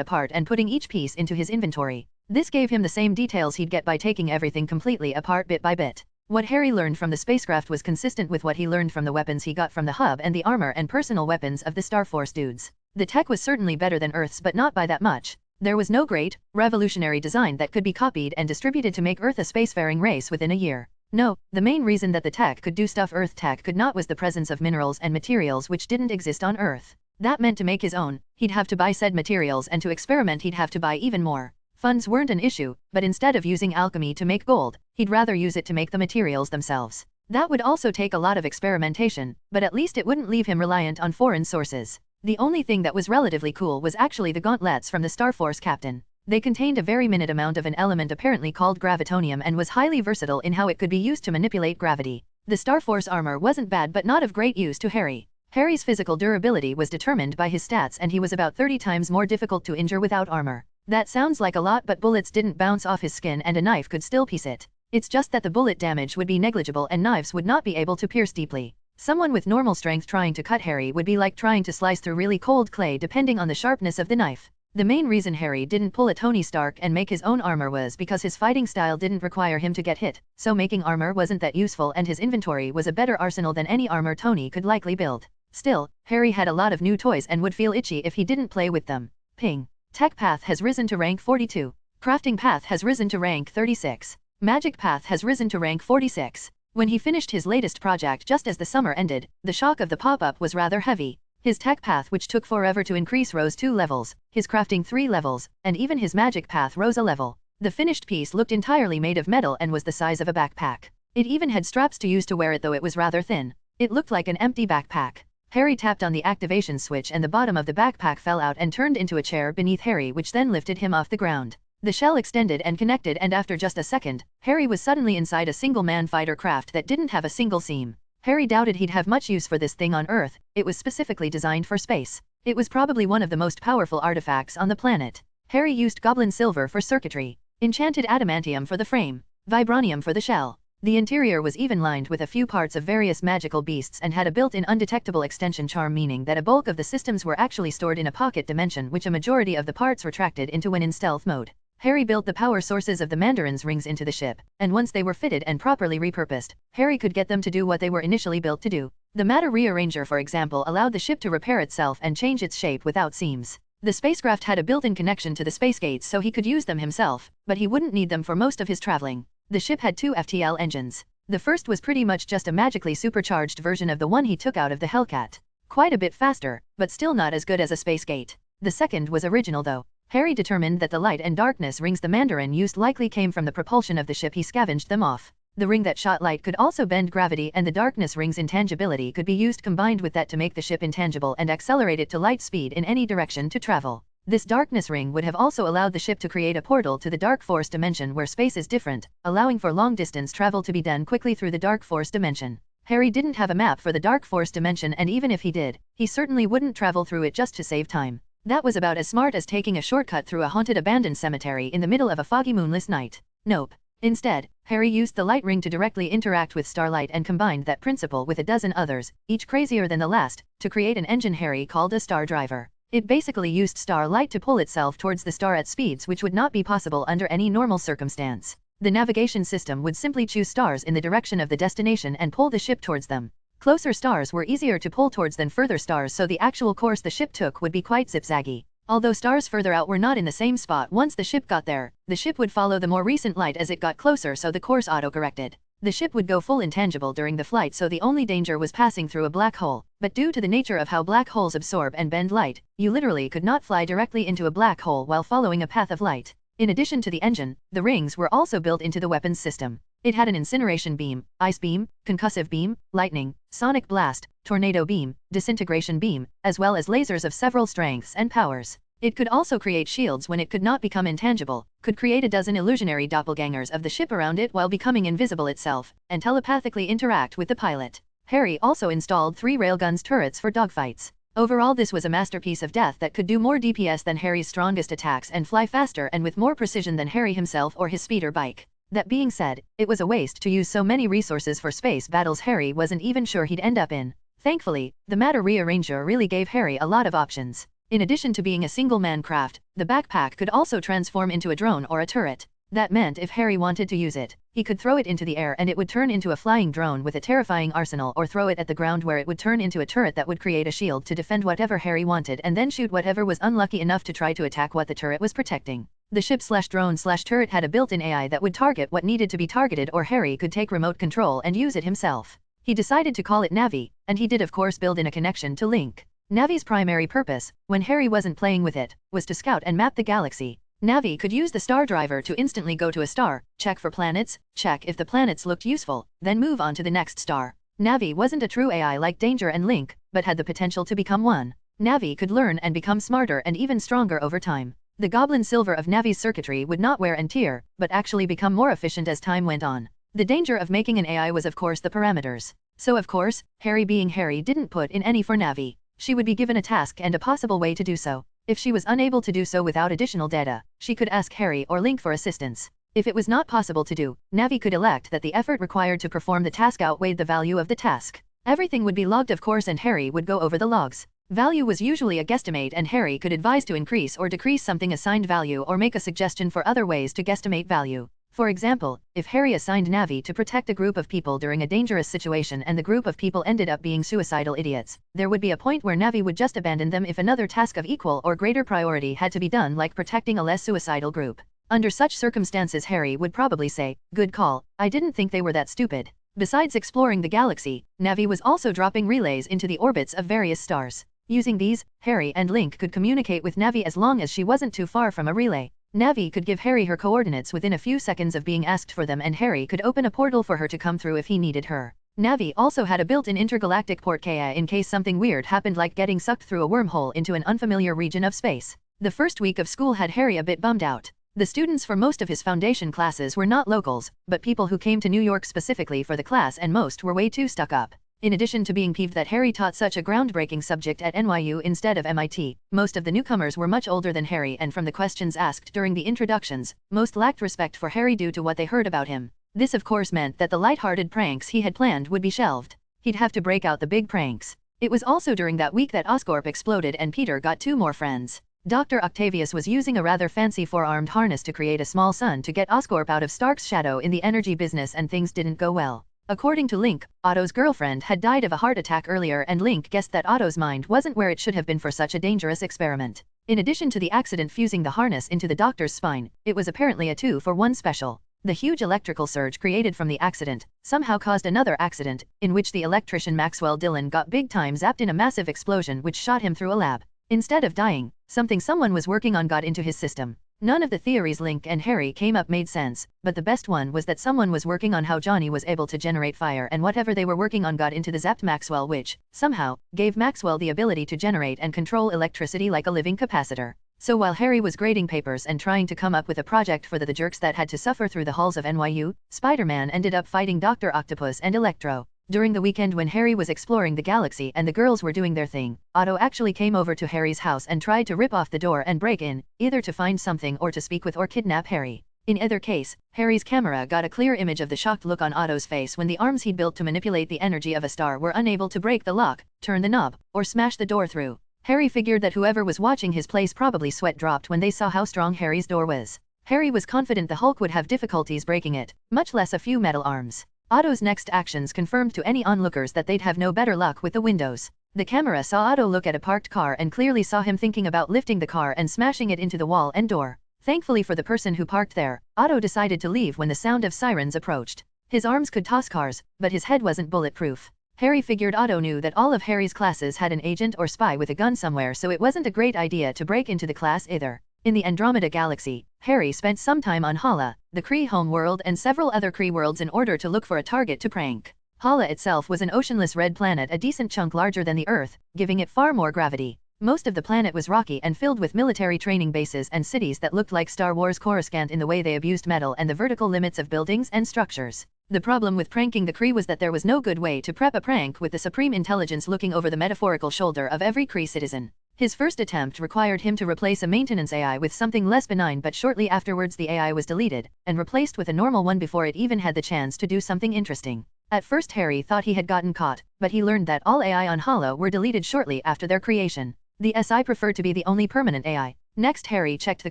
apart and putting each piece into his inventory. This gave him the same details he'd get by taking everything completely apart bit by bit. What Harry learned from the spacecraft was consistent with what he learned from the weapons he got from the hub and the armor and personal weapons of the StarForce dudes. The tech was certainly better than Earth's, but not by that much. There was no great, revolutionary design that could be copied and distributed to make Earth a spacefaring race within a year. No, the main reason that the tech could do stuff Earth tech could not was the presence of minerals and materials which didn't exist on Earth. That meant to make his own, he'd have to buy said materials, and to experiment he'd have to buy even more. Funds weren't an issue, but instead of using alchemy to make gold, he'd rather use it to make the materials themselves. That would also take a lot of experimentation, but at least it wouldn't leave him reliant on foreign sources. The only thing that was relatively cool was actually the gauntlets from the StarForce captain. They contained a very minute amount of an element apparently called gravitonium and was highly versatile in how it could be used to manipulate gravity. The StarForce armor wasn't bad, but not of great use to Harry. Harry's physical durability was determined by his stats, and he was about 30 times more difficult to injure without armor. That sounds like a lot, but bullets didn't bounce off his skin and a knife could still piece it. It's just that the bullet damage would be negligible and knives would not be able to pierce deeply. Someone with normal strength trying to cut Harry would be like trying to slice through really cold clay depending on the sharpness of the knife. The main reason Harry didn't pull a Tony Stark and make his own armor was because his fighting style didn't require him to get hit, so making armor wasn't that useful, and his inventory was a better arsenal than any armor Tony could likely build. Still, Harry had a lot of new toys and would feel itchy if he didn't play with them. Ping. Tech path has risen to rank 42. Crafting path has risen to rank 36. Magic path has risen to rank 46. When he finished his latest project just as the summer ended, the shock of the pop-up was rather heavy. His tech path, which took forever to increase, rose 2 levels, his crafting 3 levels, and even his magic path rose a level. The finished piece looked entirely made of metal and was the size of a backpack. It even had straps to use to wear it, though it was rather thin. It looked like an empty backpack. Harry tapped on the activation switch and the bottom of the backpack fell out and turned into a chair beneath Harry, which then lifted him off the ground. The shell extended and connected, and after just a second, Harry was suddenly inside a single-man fighter craft that didn't have a single seam. Harry doubted he'd have much use for this thing on Earth. It was specifically designed for space. It was probably one of the most powerful artifacts on the planet. Harry used goblin silver for circuitry, enchanted adamantium for the frame, vibranium for the shell. The interior was even lined with a few parts of various magical beasts and had a built-in undetectable extension charm, meaning that a bulk of the systems were actually stored in a pocket dimension, which a majority of the parts retracted into when in stealth mode. Harry built the power sources of the Mandarin's rings into the ship, and once they were fitted and properly repurposed, Harry could get them to do what they were initially built to do. The matter rearranger, for example, allowed the ship to repair itself and change its shape without seams. The spacecraft had a built-in connection to the space gates, so he could use them himself, but he wouldn't need them for most of his traveling. The ship had 2 FTL engines. The first was pretty much just a magically supercharged version of the one he took out of the Hellcat. Quite a bit faster, but still not as good as a space gate. The second was original, though. Harry determined that the light and darkness rings the Mandarin used likely came from the propulsion of the ship he scavenged them off. The ring that shot light could also bend gravity, and the darkness ring's intangibility could be used combined with that to make the ship intangible and accelerate it to light speed in any direction to travel. This darkness ring would have also allowed the ship to create a portal to the Dark Force dimension where space is different, allowing for long-distance travel to be done quickly through the Dark Force dimension. Harry didn't have a map for the Dark Force dimension, and even if he did, he certainly wouldn't travel through it just to save time. That was about as smart as taking a shortcut through a haunted abandoned cemetery in the middle of a foggy moonless night. Nope. Instead, Harry used the light ring to directly interact with starlight and combined that principle with a dozen others, each crazier than the last, to create an engine Harry called a star driver. It basically used starlight to pull itself towards the star at speeds which would not be possible under any normal circumstance. The navigation system would simply choose stars in the direction of the destination and pull the ship towards them. Closer stars were easier to pull towards than further stars, so the actual course the ship took would be quite zigzaggy. Although stars further out were not in the same spot once the ship got there, the ship would follow the more recent light as it got closer, so the course auto-corrected. The ship would go full intangible during the flight, so the only danger was passing through a black hole, but due to the nature of how black holes absorb and bend light, you literally could not fly directly into a black hole while following a path of light. In addition to the engine, the rings were also built into the weapons system. It had an incineration beam, ice beam, concussive beam, lightning, sonic blast, tornado beam, disintegration beam, as well as lasers of several strengths and powers. It could also create shields when it could not become intangible, could create a dozen illusionary doppelgangers of the ship around it while becoming invisible itself, and telepathically interact with the pilot. Harry also installed 3 railguns turrets for dogfights. Overall, this was a masterpiece of death that could do more DPS than Harry's strongest attacks and fly faster and with more precision than Harry himself or his speeder bike. That being said, it was a waste to use so many resources for space battles Harry wasn't even sure he'd end up in. Thankfully, the matter rearranger really gave Harry a lot of options. In addition to being a single-man craft, the backpack could also transform into a drone or a turret. That meant if Harry wanted to use it, he could throw it into the air and it would turn into a flying drone with a terrifying arsenal, or throw it at the ground where it would turn into a turret that would create a shield to defend whatever Harry wanted and then shoot whatever was unlucky enough to try to attack what the turret was protecting. The ship/drone/turret had a built-in AI that would target what needed to be targeted, or Harry could take remote control and use it himself. He decided to call it Navi, and he did of course build in a connection to Link. Navi's primary purpose, when Harry wasn't playing with it, was to scout and map the galaxy. Navi could use the star driver to instantly go to a star, check for planets, check if the planets looked useful, then move on to the next star. Navi wasn't a true AI like Danger and Link, but had the potential to become one. Navi could learn and become smarter and even stronger over time. The goblin silver of Navi's circuitry would not wear and tear, but actually become more efficient as time went on. The danger of making an AI was of course the parameters. So of course, Harry being Harry didn't put in any for Navi. She would be given a task and a possible way to do so. If she was unable to do so without additional data, she could ask Harry or Link for assistance. If it was not possible to do, Navi could elect that the effort required to perform the task outweighed the value of the task. Everything would be logged of course, and Harry would go over the logs. Value was usually a guesstimate, and Harry could advise to increase or decrease something assigned value or make a suggestion for other ways to guesstimate value. For example, if Harry assigned Navi to protect a group of people during a dangerous situation and the group of people ended up being suicidal idiots, there would be a point where Navi would just abandon them if another task of equal or greater priority had to be done, like protecting a less suicidal group. Under such circumstances, Harry would probably say, "Good call, I didn't think they were that stupid." Besides exploring the galaxy, Navi was also dropping relays into the orbits of various stars. Using these, Harry and Link could communicate with Navi as long as she wasn't too far from a relay. Navi could give Harry her coordinates within a few seconds of being asked for them, and Harry could open a portal for her to come through if he needed her. Navi also had a built-in intergalactic port key in case something weird happened, like getting sucked through a wormhole into an unfamiliar region of space. The first week of school had Harry a bit bummed out. The students for most of his foundation classes were not locals, but people who came to New York specifically for the class, and most were way too stuck up. In addition to being peeved that Harry taught such a groundbreaking subject at NYU instead of MIT, most of the newcomers were much older than Harry, and from the questions asked during the introductions, most lacked respect for Harry due to what they heard about him. This of course meant that the light-hearted pranks he had planned would be shelved. He'd have to break out the big pranks. It was also during that week that Oscorp exploded and Peter got 2 more friends. Dr. Octavius was using a rather fancy 4-armed harness to create a small sun to get Oscorp out of Stark's shadow in the energy business, and things didn't go well. According to Link, Otto's girlfriend had died of a heart attack earlier, and Link guessed that Otto's mind wasn't where it should have been for such a dangerous experiment. In addition to the accident fusing the harness into the doctor's spine, it was apparently a 2-for-1 special. The huge electrical surge created from the accident somehow caused another accident, in which the electrician Maxwell Dillon got big time zapped in a massive explosion which shot him through a lab. Instead of dying, something someone was working on got into his system. None of the theories Link and Harry came up made sense, but the best one was that someone was working on how Johnny was able to generate fire, and whatever they were working on got into the zapped Maxwell, which, somehow, gave Maxwell the ability to generate and control electricity like a living capacitor. So while Harry was grading papers and trying to come up with a project for the jerks that had to suffer through the halls of NYU, Spider-Man ended up fighting Dr. Octopus and Electro. During the weekend when Harry was exploring the galaxy and the girls were doing their thing, Otto actually came over to Harry's house and tried to rip off the door and break in, either to find something or to speak with or kidnap Harry. In either case, Harry's camera got a clear image of the shocked look on Otto's face when the arms he'd built to manipulate the energy of a star were unable to break the lock, turn the knob, or smash the door through. Harry figured that whoever was watching his place probably sweat dropped when they saw how strong Harry's door was. Harry was confident the Hulk would have difficulties breaking it, much less a few metal arms. Otto's next actions confirmed to any onlookers that they'd have no better luck with the windows. The camera saw Otto look at a parked car and clearly saw him thinking about lifting the car and smashing it into the wall and door. Thankfully for the person who parked there, Otto decided to leave when the sound of sirens approached. His arms could toss cars, but his head wasn't bulletproof. Harry figured Otto knew that all of Harry's classes had an agent or spy with a gun somewhere, so it wasn't a great idea to break into the class either. In the Andromeda Galaxy, Harry spent some time on Hala, the Kree home world and several other Kree worlds in order to look for a target to prank. Hala itself was an oceanless red planet a decent chunk larger than the Earth, giving it far more gravity. Most of the planet was rocky and filled with military training bases and cities that looked like Star Wars Coruscant in the way they abused metal and the vertical limits of buildings and structures. The problem with pranking the Kree was that there was no good way to prep a prank with the Supreme Intelligence looking over the metaphorical shoulder of every Kree citizen. His first attempt required him to replace a maintenance AI with something less benign, but shortly afterwards the AI was deleted and replaced with a normal one before it even had the chance to do something interesting. At first Harry thought he had gotten caught, but he learned that all AI on Hala were deleted shortly after their creation. The SI preferred to be the only permanent AI. Next Harry checked the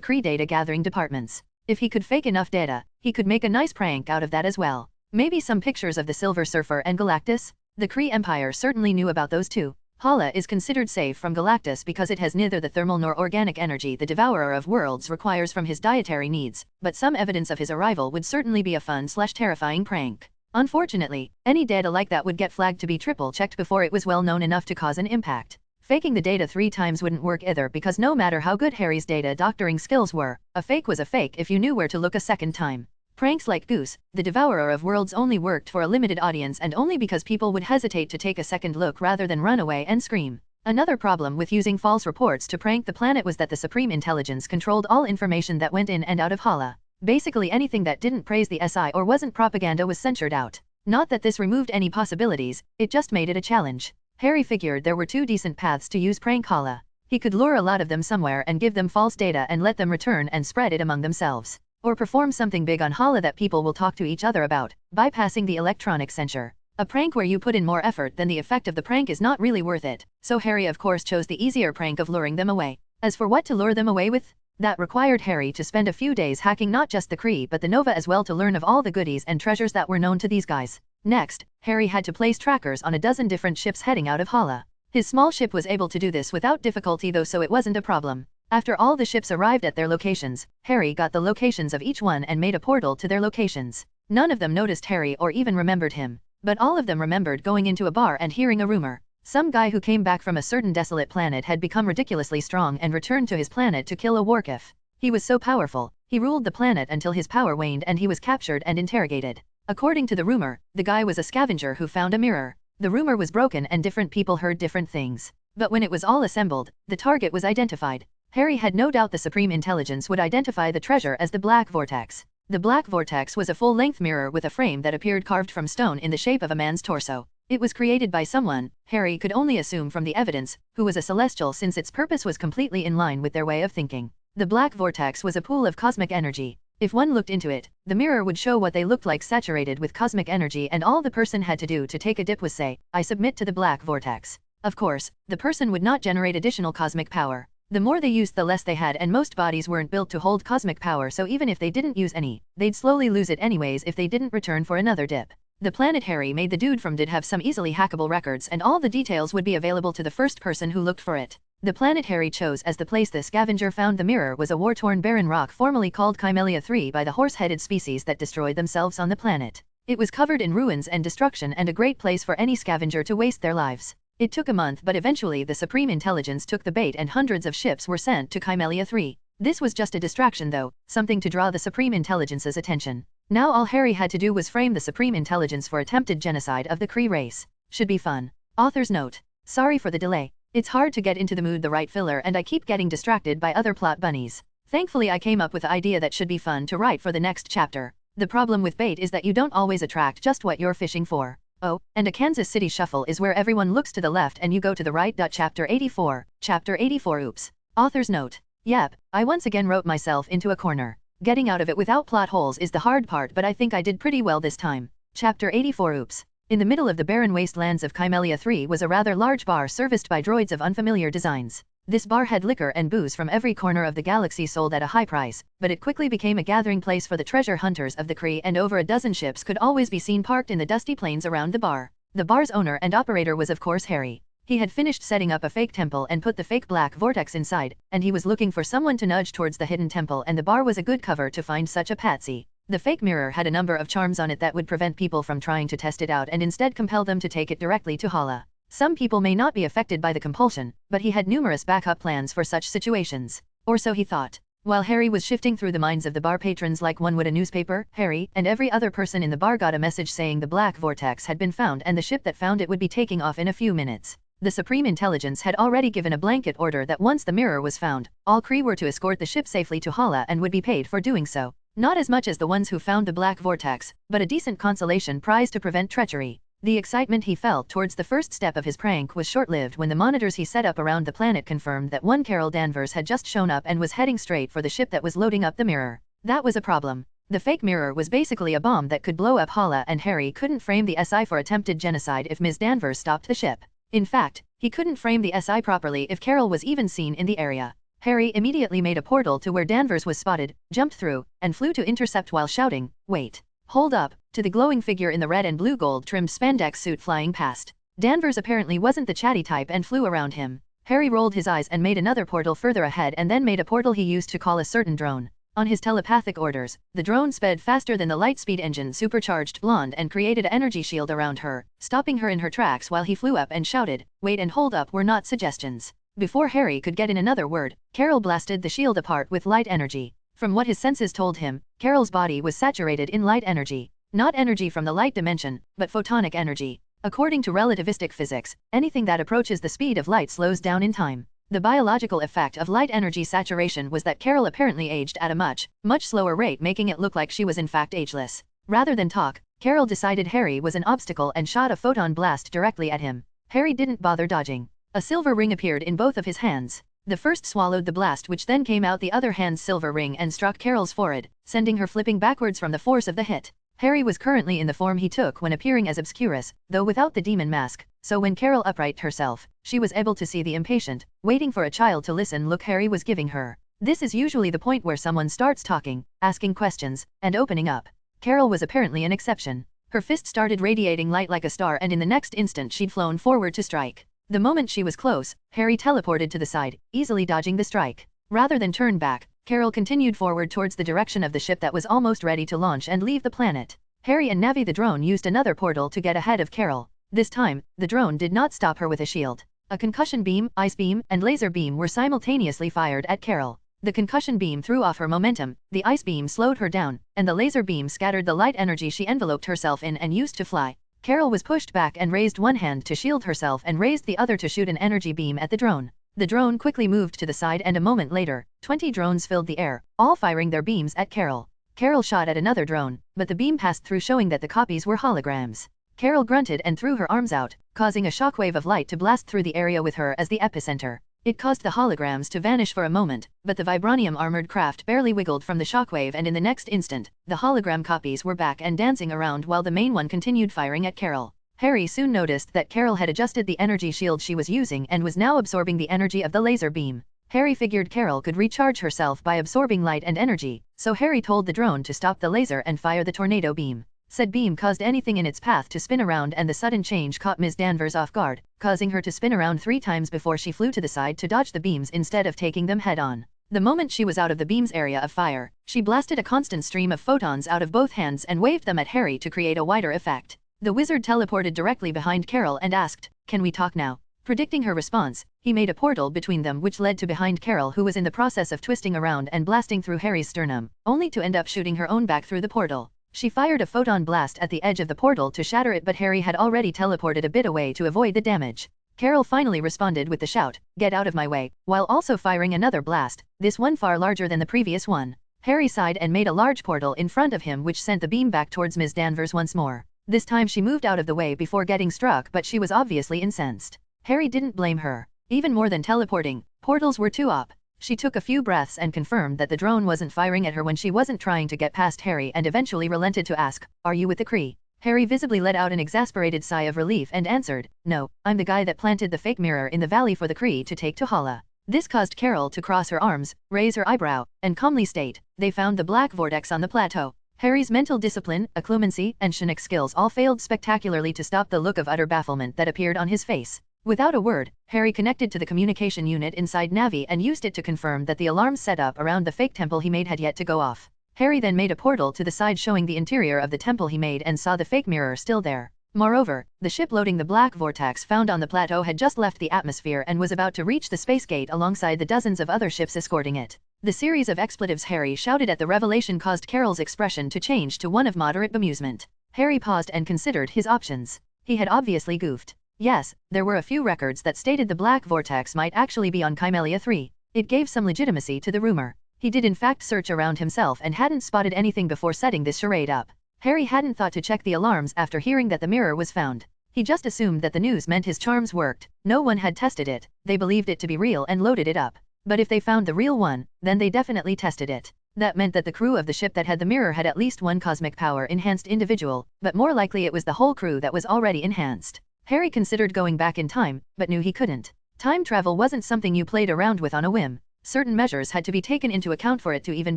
Kree data gathering departments. If he could fake enough data, he could make a nice prank out of that as well. Maybe some pictures of the Silver Surfer and Galactus? The Kree Empire certainly knew about those too. Hala is considered safe from Galactus because it has neither the thermal nor organic energy the Devourer of Worlds requires from his dietary needs, but some evidence of his arrival would certainly be a fun/terrifying prank. Unfortunately, any data like that would get flagged to be triple-checked before it was well known enough to cause an impact. Faking the data 3 times wouldn't work either because no matter how good Harry's data doctoring skills were, a fake was a fake if you knew where to look a second time. Pranks like Goose, the Devourer of Worlds, only worked for a limited audience and only because people would hesitate to take a second look rather than run away and scream. Another problem with using false reports to prank the planet was that the Supreme Intelligence controlled all information that went in and out of Hala. Basically anything that didn't praise the SI or wasn't propaganda was censored out. Not that this removed any possibilities, it just made it a challenge. Harry figured there were 2 decent paths to use prank Hala. He could lure a lot of them somewhere and give them false data and let them return and spread it among themselves. Or perform something big on Hala that people will talk to each other about, bypassing the electronic censure. A prank where you put in more effort than the effect of the prank is not really worth it, so Harry of course chose the easier prank of luring them away. As for what to lure them away with, that required Harry to spend a few days hacking not just the Kree but the Nova as well to learn of all the goodies and treasures that were known to these guys. Next, Harry had to place trackers on a dozen different ships heading out of Hala. His small ship was able to do this without difficulty though, so it wasn't a problem. After all the ships arrived at their locations, Harry got the locations of each one and made a portal to their locations. None of them noticed Harry or even remembered him, but all of them remembered going into a bar and hearing a rumor. Some guy who came back from a certain desolate planet had become ridiculously strong and returned to his planet to kill a Warkif. He was so powerful, he ruled the planet until his power waned and he was captured and interrogated. According to the rumor, the guy was a scavenger who found a mirror. The rumor was broken and different people heard different things. But when it was all assembled, the target was identified. Harry had no doubt the Supreme Intelligence would identify the treasure as the Black Vortex. The Black Vortex was a full-length mirror with a frame that appeared carved from stone in the shape of a man's torso. It was created by someone, Harry could only assume from the evidence, who was a celestial since its purpose was completely in line with their way of thinking. The Black Vortex was a pool of cosmic energy. If one looked into it, the mirror would show what they looked like saturated with cosmic energy, and all the person had to do to take a dip was say, "I submit to the Black Vortex." Of course, the person would not generate additional cosmic power. The more they used the less they had, and most bodies weren't built to hold cosmic power, so even if they didn't use any, they'd slowly lose it anyways if they didn't return for another dip. The planet Harry made the dude from did have some easily hackable records, and all the details would be available to the first person who looked for it. The planet Harry chose as the place the scavenger found the mirror was a war-torn barren rock formerly called Kymelia 3 by the horse-headed species that destroyed themselves on the planet. It was covered in ruins and destruction and a great place for any scavenger to waste their lives. It took a month, but eventually the Supreme Intelligence took the bait and hundreds of ships were sent to Kymelia 3. This was just a distraction though, something to draw the Supreme Intelligence's attention. Now all Harry had to do was frame the Supreme Intelligence for attempted genocide of the Kree race. Should be fun. Author's note. Sorry for the delay. It's hard to get into the mood the right filler and I keep getting distracted by other plot bunnies. Thankfully I came up with an idea that should be fun to write for the next chapter. The problem with bait is that you don't always attract just what you're fishing for. Oh, and a Kansas City shuffle is where everyone looks to the left and you go to the right. Chapter 84. Chapter 84. Oops. Author's note. Yep, I once again wrote myself into a corner. Getting out of it without plot holes is the hard part, but I think I did pretty well this time. Chapter 84. Oops. In the middle of the barren wastelands of Kymelia 3 was a rather large bar serviced by droids of unfamiliar designs. This bar had liquor and booze from every corner of the galaxy sold at a high price, but it quickly became a gathering place for the treasure hunters of the Kree, and over a dozen ships could always be seen parked in the dusty plains around the bar. The bar's owner and operator was of course Harry. He had finished setting up a fake temple and put the fake Black Vortex inside, and he was looking for someone to nudge towards the hidden temple, and the bar was a good cover to find such a patsy. The fake mirror had a number of charms on it that would prevent people from trying to test it out and instead compel them to take it directly to Hala. Some people may not be affected by the compulsion, but he had numerous backup plans for such situations. Or so he thought. While Harry was shifting through the minds of the bar patrons like one would a newspaper, Harry and every other person in the bar got a message saying the black vortex had been found and the ship that found it would be taking off in a few minutes. The Supreme Intelligence had already given a blanket order that once the mirror was found, all Kree were to escort the ship safely to Hala and would be paid for doing so. Not as much as the ones who found the black vortex, but a decent consolation prize to prevent treachery. The excitement he felt towards the first step of his prank was short-lived when the monitors he set up around the planet confirmed that one Carol Danvers had just shown up and was heading straight for the ship that was loading up the mirror. That was a problem. The fake mirror was basically a bomb that could blow up Hala, and Harry couldn't frame the SI for attempted genocide if Ms. Danvers stopped the ship. In fact, he couldn't frame the SI properly if Carol was even seen in the area. Harry immediately made a portal to where Danvers was spotted, jumped through, and flew to intercept while shouting, "Wait! Hold up!" to the glowing figure in the red and blue gold-trimmed spandex suit flying past. Danvers apparently wasn't the chatty type and flew around him. Harry rolled his eyes and made another portal further ahead and then made a portal he used to call a certain drone. On his telepathic orders, the drone sped faster than the light-speed engine supercharged blonde and created an energy shield around her, stopping her in her tracks while he flew up and shouted, "Wait and hold up" were not suggestions. Before Harry could get in another word, Carol blasted the shield apart with light energy. From what his senses told him, Carol's body was saturated in light energy. Not energy from the light dimension, but photonic energy. According to relativistic physics, anything that approaches the speed of light slows down in time. The biological effect of light energy saturation was that Carol apparently aged at a much slower rate, making it look like she was in fact ageless. Rather than talk, Carol decided Harry was an obstacle and shot a photon blast directly at him. Harry didn't bother dodging. A silver ring appeared in both of his hands. The first swallowed the blast, which then came out the other hand's silver ring and struck Carol's forehead, sending her flipping backwards from the force of the hit. Harry was currently in the form he took when appearing as Obscurus, though without the demon mask, so when Carol uprighted herself, she was able to see the impatient, waiting for a child to listen look Harry was giving her. This is usually the point where someone starts talking, asking questions, and opening up. Carol was apparently an exception. Her fist started radiating light like a star, and in the next instant she'd flown forward to strike. The moment she was close, Harry teleported to the side, easily dodging the strike. Rather than turn back, Carol continued forward towards the direction of the ship that was almost ready to launch and leave the planet. Harry and Navi the drone used another portal to get ahead of Carol. This time, the drone did not stop her with a shield. A concussion beam, ice beam, and laser beam were simultaneously fired at Carol. The concussion beam threw off her momentum, the ice beam slowed her down, and the laser beam scattered the light energy she enveloped herself in and used to fly. Carol was pushed back and raised one hand to shield herself and raised the other to shoot an energy beam at the drone. The drone quickly moved to the side, and a moment later, 20 drones filled the air, all firing their beams at Carol. Carol shot at another drone, but the beam passed through, showing that the copies were holograms. Carol grunted and threw her arms out, causing a shockwave of light to blast through the area with her as the epicenter. It caused the holograms to vanish for a moment, but the vibranium-armored craft barely wiggled from the shockwave, and in the next instant, the hologram copies were back and dancing around while the main one continued firing at Carol. Harry soon noticed that Carol had adjusted the energy shield she was using and was now absorbing the energy of the laser beam. Harry figured Carol could recharge herself by absorbing light and energy, so Harry told the drone to stop the laser and fire the tornado beam. Said beam caused anything in its path to spin around, and the sudden change caught Ms. Danvers off guard, causing her to spin around 3 times before she flew to the side to dodge the beams instead of taking them head-on. The moment she was out of the beam's area of fire, she blasted a constant stream of photons out of both hands and waved them at Harry to create a wider effect. The wizard teleported directly behind Carol and asked, "Can we talk now?" Predicting her response, he made a portal between them which led to behind Carol, who was in the process of twisting around and blasting through Harry's sternum, only to end up shooting her own back through the portal. She fired a photon blast at the edge of the portal to shatter it, but Harry had already teleported a bit away to avoid the damage. Carol finally responded with the shout, "Get out of my way," while also firing another blast, this one far larger than the previous one. Harry sighed and made a large portal in front of him which sent the beam back towards Ms. Danvers once more. This time she moved out of the way before getting struck, but she was obviously incensed. Harry didn't blame her. Even more than teleporting, portals were too OP. She took a few breaths and confirmed that the drone wasn't firing at her when she wasn't trying to get past Harry, and eventually relented to ask, "Are you with the Kree?" Harry visibly let out an exasperated sigh of relief and answered, "No, I'm the guy that planted the fake mirror in the valley for the Kree to take to Hala." This caused Carol to cross her arms, raise her eyebrow, and calmly state, "They found the black vortex on the plateau." Harry's mental discipline, occlumency, and Chinook skills all failed spectacularly to stop the look of utter bafflement that appeared on his face. Without a word, Harry connected to the communication unit inside Navi and used it to confirm that the alarms set up around the fake temple he made had yet to go off. Harry then made a portal to the side showing the interior of the temple he made and saw the fake mirror still there. Moreover, the ship loading the black vortex found on the plateau had just left the atmosphere and was about to reach the space gate alongside the dozens of other ships escorting it. The series of expletives Harry shouted at the revelation caused Carol's expression to change to one of moderate bemusement. Harry paused and considered his options. He had obviously goofed. Yes, there were a few records that stated the Black Vortex might actually be on Kymelia 3. It gave some legitimacy to the rumor. He did in fact search around himself and hadn't spotted anything before setting this charade up. Harry hadn't thought to check the alarms after hearing that the mirror was found. He just assumed that the news meant his charms worked. No one had tested it, they believed it to be real and loaded it up. But if they found the real one, then they definitely tested it. That meant that the crew of the ship that had the mirror had at least one cosmic power-enhanced individual, but more likely it was the whole crew that was already enhanced. Harry considered going back in time, but knew he couldn't. Time travel wasn't something you played around with on a whim. Certain measures had to be taken into account for it to even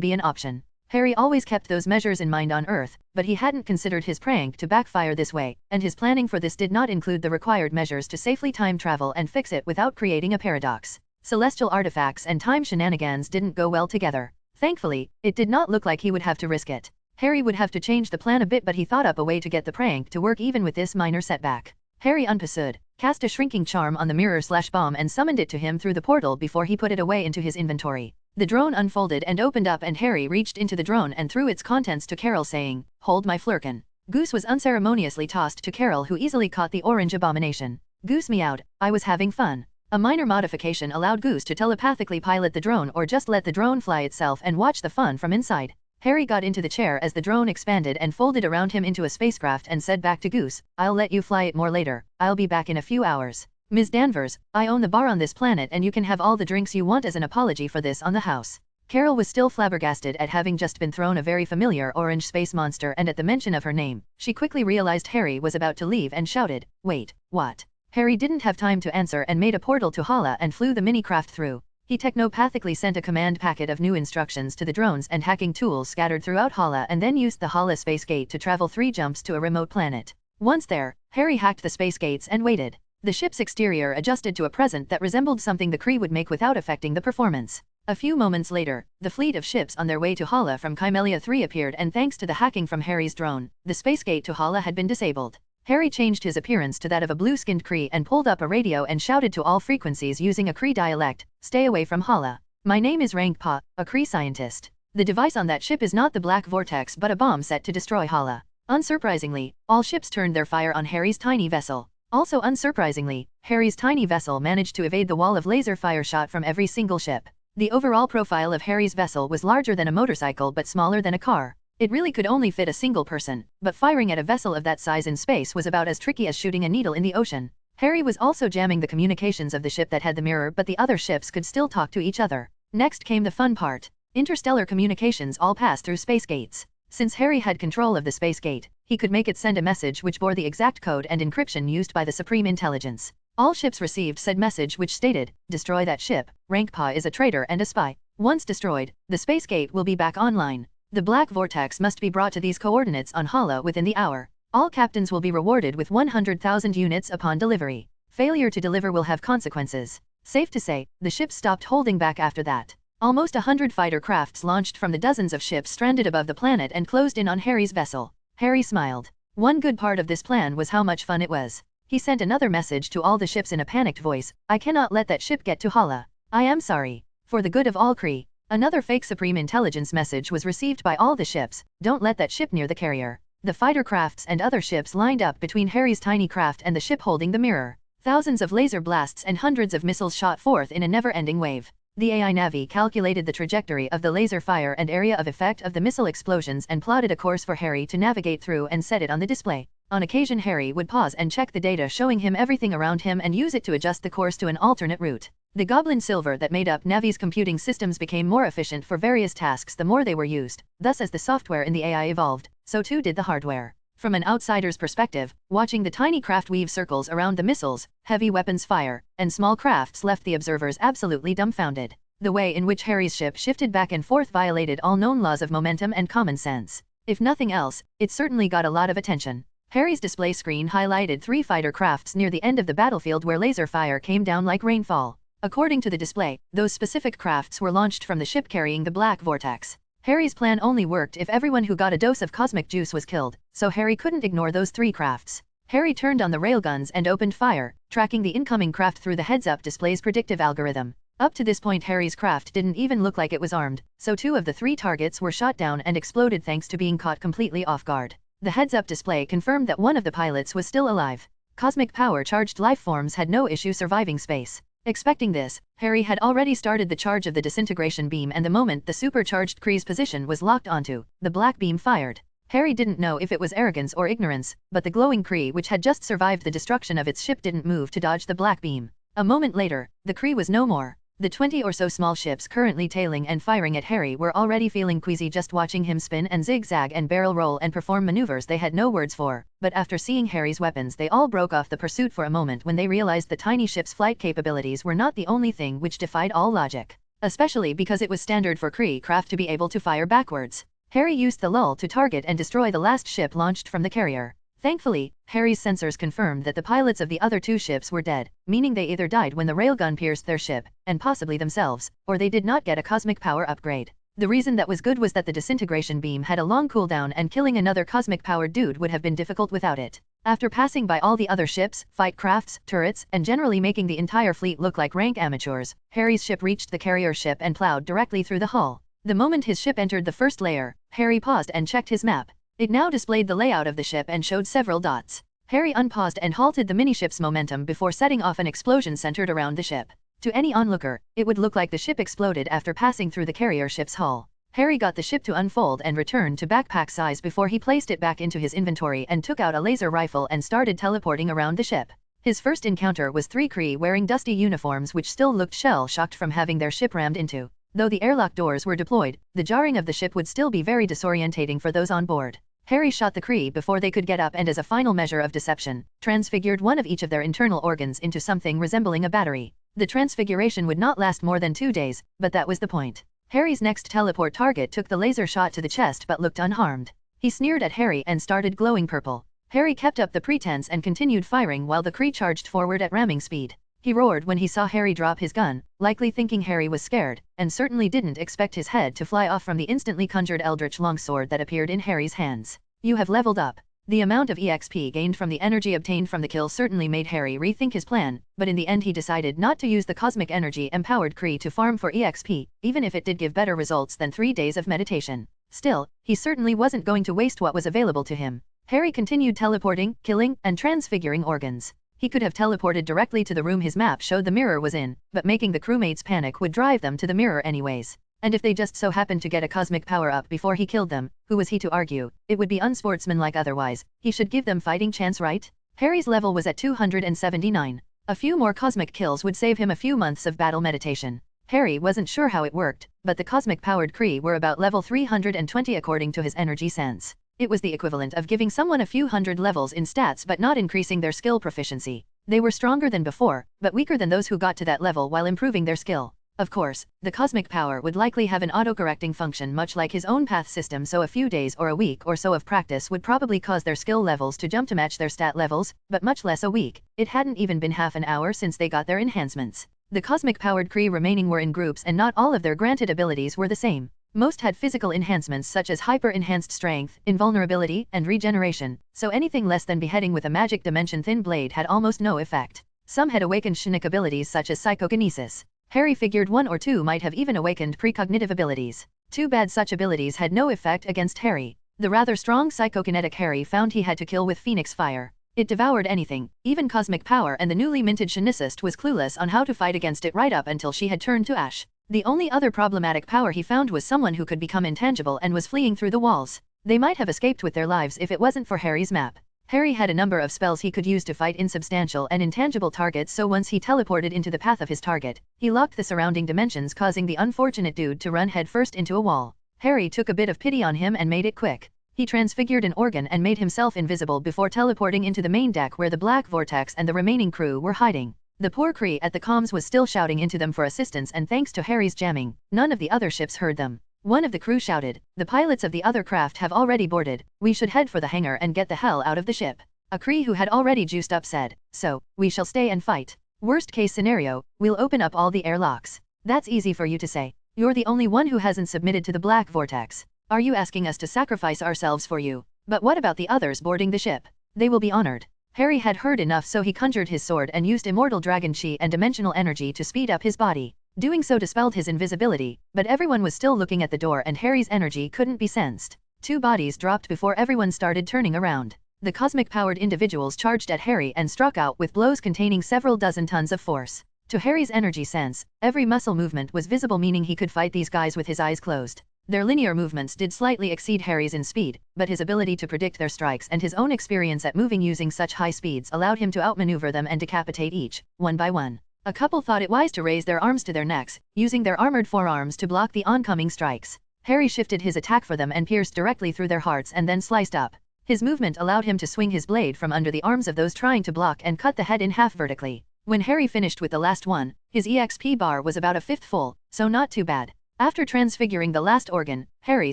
be an option. Harry always kept those measures in mind on Earth, but he hadn't considered his prank to backfire this way, and his planning for this did not include the required measures to safely time travel and fix it without creating a paradox. Celestial artifacts and time shenanigans didn't go well together. Thankfully, it did not look like he would have to risk it. Harry would have to change the plan a bit, but he thought up a way to get the prank to work even with this minor setback. Harry unpursued, cast a shrinking charm on the mirror/bomb and summoned it to him through the portal before he put it away into his inventory. The drone unfolded and opened up, and Harry reached into the drone and threw its contents to Carol, saying, "Hold my flurkin." Goose was unceremoniously tossed to Carol, who easily caught the orange abomination. Goose meowed, "I was having fun." A minor modification allowed Goose to telepathically pilot the drone or just let the drone fly itself and watch the fun from inside. Harry got into the chair as the drone expanded and folded around him into a spacecraft and said back to Goose, "I'll let you fly it more later, I'll be back in a few hours. Ms. Danvers, I own the bar on this planet and you can have all the drinks you want as an apology for this on the house." Carol was still flabbergasted at having just been thrown a very familiar orange space monster, and at the mention of her name, she quickly realized Harry was about to leave and shouted, "Wait, what?" Harry didn't have time to answer and made a portal to Hala and flew the mini-craft through. He technopathically sent a command packet of new instructions to the drones and hacking tools scattered throughout Hala, and then used the Hala space gate to travel 3 jumps to a remote planet. Once there, Harry hacked the space gates and waited. The ship's exterior adjusted to a present that resembled something the Kree would make without affecting the performance. A few moments later, the fleet of ships on their way to Hala from Kymelia 3 appeared, and thanks to the hacking from Harry's drone, the space gate to Hala had been disabled. Harry changed his appearance to that of a blue-skinned Kree and pulled up a radio and shouted to all frequencies using a Kree dialect, "Stay away from Hala. My name is Rangpa, a Kree scientist. The device on that ship is not the Black Vortex but a bomb set to destroy Hala." Unsurprisingly, all ships turned their fire on Harry's tiny vessel. Also unsurprisingly, Harry's tiny vessel managed to evade the wall of laser fire shot from every single ship. The overall profile of Harry's vessel was larger than a motorcycle but smaller than a car. It really could only fit a single person, but firing at a vessel of that size in space was about as tricky as shooting a needle in the ocean. Harry was also jamming the communications of the ship that had the mirror, but the other ships could still talk to each other. Next came the fun part. Interstellar communications all passed through space gates. Since Harry had control of the space gate, he could make it send a message which bore the exact code and encryption used by the Supreme Intelligence. All ships received said message, which stated, "Destroy that ship, Rangpa is a traitor and a spy. Once destroyed, the space gate will be back online. The Black Vortex must be brought to these coordinates on Hala within the hour. All captains will be rewarded with 100,000 units upon delivery. Failure to deliver will have consequences." Safe to say, the ships stopped holding back after that. Almost 100 fighter crafts launched from the dozens of ships stranded above the planet and closed in on Harry's vessel. Harry smiled. One good part of this plan was how much fun it was. He sent another message to all the ships in a panicked voice, "I cannot let that ship get to Hala. I am sorry. For the good of all Kree." Another fake Supreme Intelligence message was received by all the ships, "Don't let that ship near the carrier." The fighter crafts and other ships lined up between Harry's tiny craft and the ship holding the mirror. Thousands of laser blasts and hundreds of missiles shot forth in a never-ending wave. The AI Navi calculated the trajectory of the laser fire and area of effect of the missile explosions and plotted a course for Harry to navigate through and set it on the display. On occasion Harry would pause and check the data showing him everything around him and use it to adjust the course to an alternate route. The goblin silver that made up Navi's computing systems became more efficient for various tasks the more they were used. Thus, as the software in the AI evolved, so too did the hardware. From an outsider's perspective, watching the tiny craft weave circles around the missiles, heavy weapons fire, and small crafts left the observers absolutely dumbfounded. The way in which Harry's ship shifted back and forth violated all known laws of momentum and common sense. If nothing else, it certainly got a lot of attention. Harry's display screen highlighted 3 fighter crafts near the end of the battlefield where laser fire came down like rainfall. According to the display, those specific crafts were launched from the ship carrying the Black Vortex. Harry's plan only worked if everyone who got a dose of cosmic juice was killed, so Harry couldn't ignore those 3 crafts. Harry turned on the railguns and opened fire, tracking the incoming craft through the heads-up display's predictive algorithm. Up to this point Harry's craft didn't even look like it was armed, so 2 of the 3 targets were shot down and exploded thanks to being caught completely off guard. The heads-up display confirmed that one of the pilots was still alive. Cosmic power-charged lifeforms had no issue surviving space. Expecting this, Harry had already started the charge of the disintegration beam, and the moment the supercharged Kree's position was locked onto, the black beam fired. Harry didn't know if it was arrogance or ignorance, but the glowing Kree which had just survived the destruction of its ship didn't move to dodge the black beam. A moment later, the Kree was no more. The 20 or so small ships currently tailing and firing at Harry were already feeling queasy just watching him spin and zigzag and barrel roll and perform maneuvers they had no words for, but after seeing Harry's weapons they all broke off the pursuit for a moment when they realized the tiny ship's flight capabilities were not the only thing which defied all logic. Especially because it was standard for Kree craft to be able to fire backwards. Harry used the lull to target and destroy the last ship launched from the carrier. Thankfully, Harry's sensors confirmed that the pilots of the other 2 ships were dead, meaning they either died when the railgun pierced their ship, and possibly themselves, or they did not get a cosmic power upgrade. The reason that was good was that the disintegration beam had a long cooldown and killing another cosmic powered dude would have been difficult without it. After passing by all the other ships, fight crafts, turrets, and generally making the entire fleet look like rank amateurs, Harry's ship reached the carrier ship and plowed directly through the hull. The moment his ship entered the first layer, Harry paused and checked his map. It now displayed the layout of the ship and showed several dots. Harry unpaused and halted the miniship's momentum before setting off an explosion centered around the ship. To any onlooker, it would look like the ship exploded after passing through the carrier ship's hull. Harry got the ship to unfold and return to backpack size before he placed it back into his inventory and took out a laser rifle and started teleporting around the ship. His first encounter was 3 Kree wearing dusty uniforms which still looked shell-shocked from having their ship rammed into. Though the airlock doors were deployed, the jarring of the ship would still be very disorientating for those on board. Harry shot the Kree before they could get up and as a final measure of deception, transfigured one of each of their internal organs into something resembling a battery. The transfiguration would not last more than 2 days, but that was the point. Harry's next teleport target took the laser shot to the chest but looked unharmed. He sneered at Harry and started glowing purple. Harry kept up the pretense and continued firing while the Kree charged forward at ramming speed. He roared when he saw Harry drop his gun, likely thinking Harry was scared, and certainly didn't expect his head to fly off from the instantly conjured eldritch longsword that appeared in Harry's hands. You have leveled up. The amount of EXP gained from the energy obtained from the kill certainly made Harry rethink his plan, but in the end he decided not to use the cosmic energy-empowered Kree to farm for EXP, even if it did give better results than 3 days of meditation. Still, he certainly wasn't going to waste what was available to him. Harry continued teleporting, killing, and transfiguring organs. He could have teleported directly to the room his map showed the mirror was in, but making the crewmates panic would drive them to the mirror anyways. And if they just so happened to get a cosmic power-up before he killed them, who was he to argue? It would be unsportsmanlike otherwise. He should give them fighting chance, right? Harry's level was at 279. A few more cosmic kills would save him a few months of battle meditation. Harry wasn't sure how it worked, but the cosmic-powered Kree were about level 320 according to his energy sense. It was the equivalent of giving someone a few hundred levels in stats but not increasing their skill proficiency. They were stronger than before, but weaker than those who got to that level while improving their skill. Of course, the cosmic power would likely have an auto-correcting function much like his own path system, so a few days or a week or so of practice would probably cause their skill levels to jump to match their stat levels, but much less a week. It hadn't even been half an hour since they got their enhancements. The cosmic-powered Kree remaining were in groups and not all of their granted abilities were the same. Most had physical enhancements such as hyper-enhanced strength, invulnerability, and regeneration, so anything less than beheading with a magic dimension thin blade had almost no effect. Some had awakened Shinnik abilities such as psychokinesis. Harry figured 1 or 2 might have even awakened precognitive abilities. Too bad such abilities had no effect against Harry. The rather strong psychokinetic Harry found he had to kill with Phoenix Fire. It devoured anything, even cosmic power, and the newly minted Shinicist was clueless on how to fight against it right up until she had turned to ash. The only other problematic power he found was someone who could become intangible and was fleeing through the walls. They might have escaped with their lives if it wasn't for Harry's map. Harry had a number of spells he could use to fight insubstantial and intangible targets, so once he teleported into the path of his target, he locked the surrounding dimensions, causing the unfortunate dude to run headfirst into a wall. Harry took a bit of pity on him and made it quick. He transfigured an organ and made himself invisible before teleporting into the main deck where the Black Vortex and the remaining crew were hiding. The poor Kree at the comms was still shouting into them for assistance, and thanks to Harry's jamming, none of the other ships heard them. One of the crew shouted, "The pilots of the other craft have already boarded. We should head for the hangar and get the hell out of the ship." A Kree who had already juiced up said, "So, we shall stay and fight. Worst case scenario, we'll open up all the airlocks." That's easy for you to say. You're the only one who hasn't submitted to the Black Vortex. Are you asking us to sacrifice ourselves for you? But what about the others boarding the ship? They will be honored. Harry had heard enough, so he conjured his sword and used immortal dragon chi and dimensional energy to speed up his body. Doing so dispelled his invisibility, but everyone was still looking at the door and Harry's energy couldn't be sensed. 2 bodies dropped before everyone started turning around. The cosmic-powered individuals charged at Harry and struck out with blows containing several dozen tons of force. To Harry's energy sense, every muscle movement was visible, meaning he could fight these guys with his eyes closed. Their linear movements did slightly exceed Harry's in speed, but his ability to predict their strikes and his own experience at moving using such high speeds allowed him to outmaneuver them and decapitate each, one by one. A couple thought it wise to raise their arms to their necks, using their armored forearms to block the oncoming strikes. Harry shifted his attack for them and pierced directly through their hearts and then sliced up. His movement allowed him to swing his blade from under the arms of those trying to block and cut the head in half vertically. When Harry finished with the last one, his EXP bar was about a fifth full, so not too bad. After transfiguring the last organ, Harry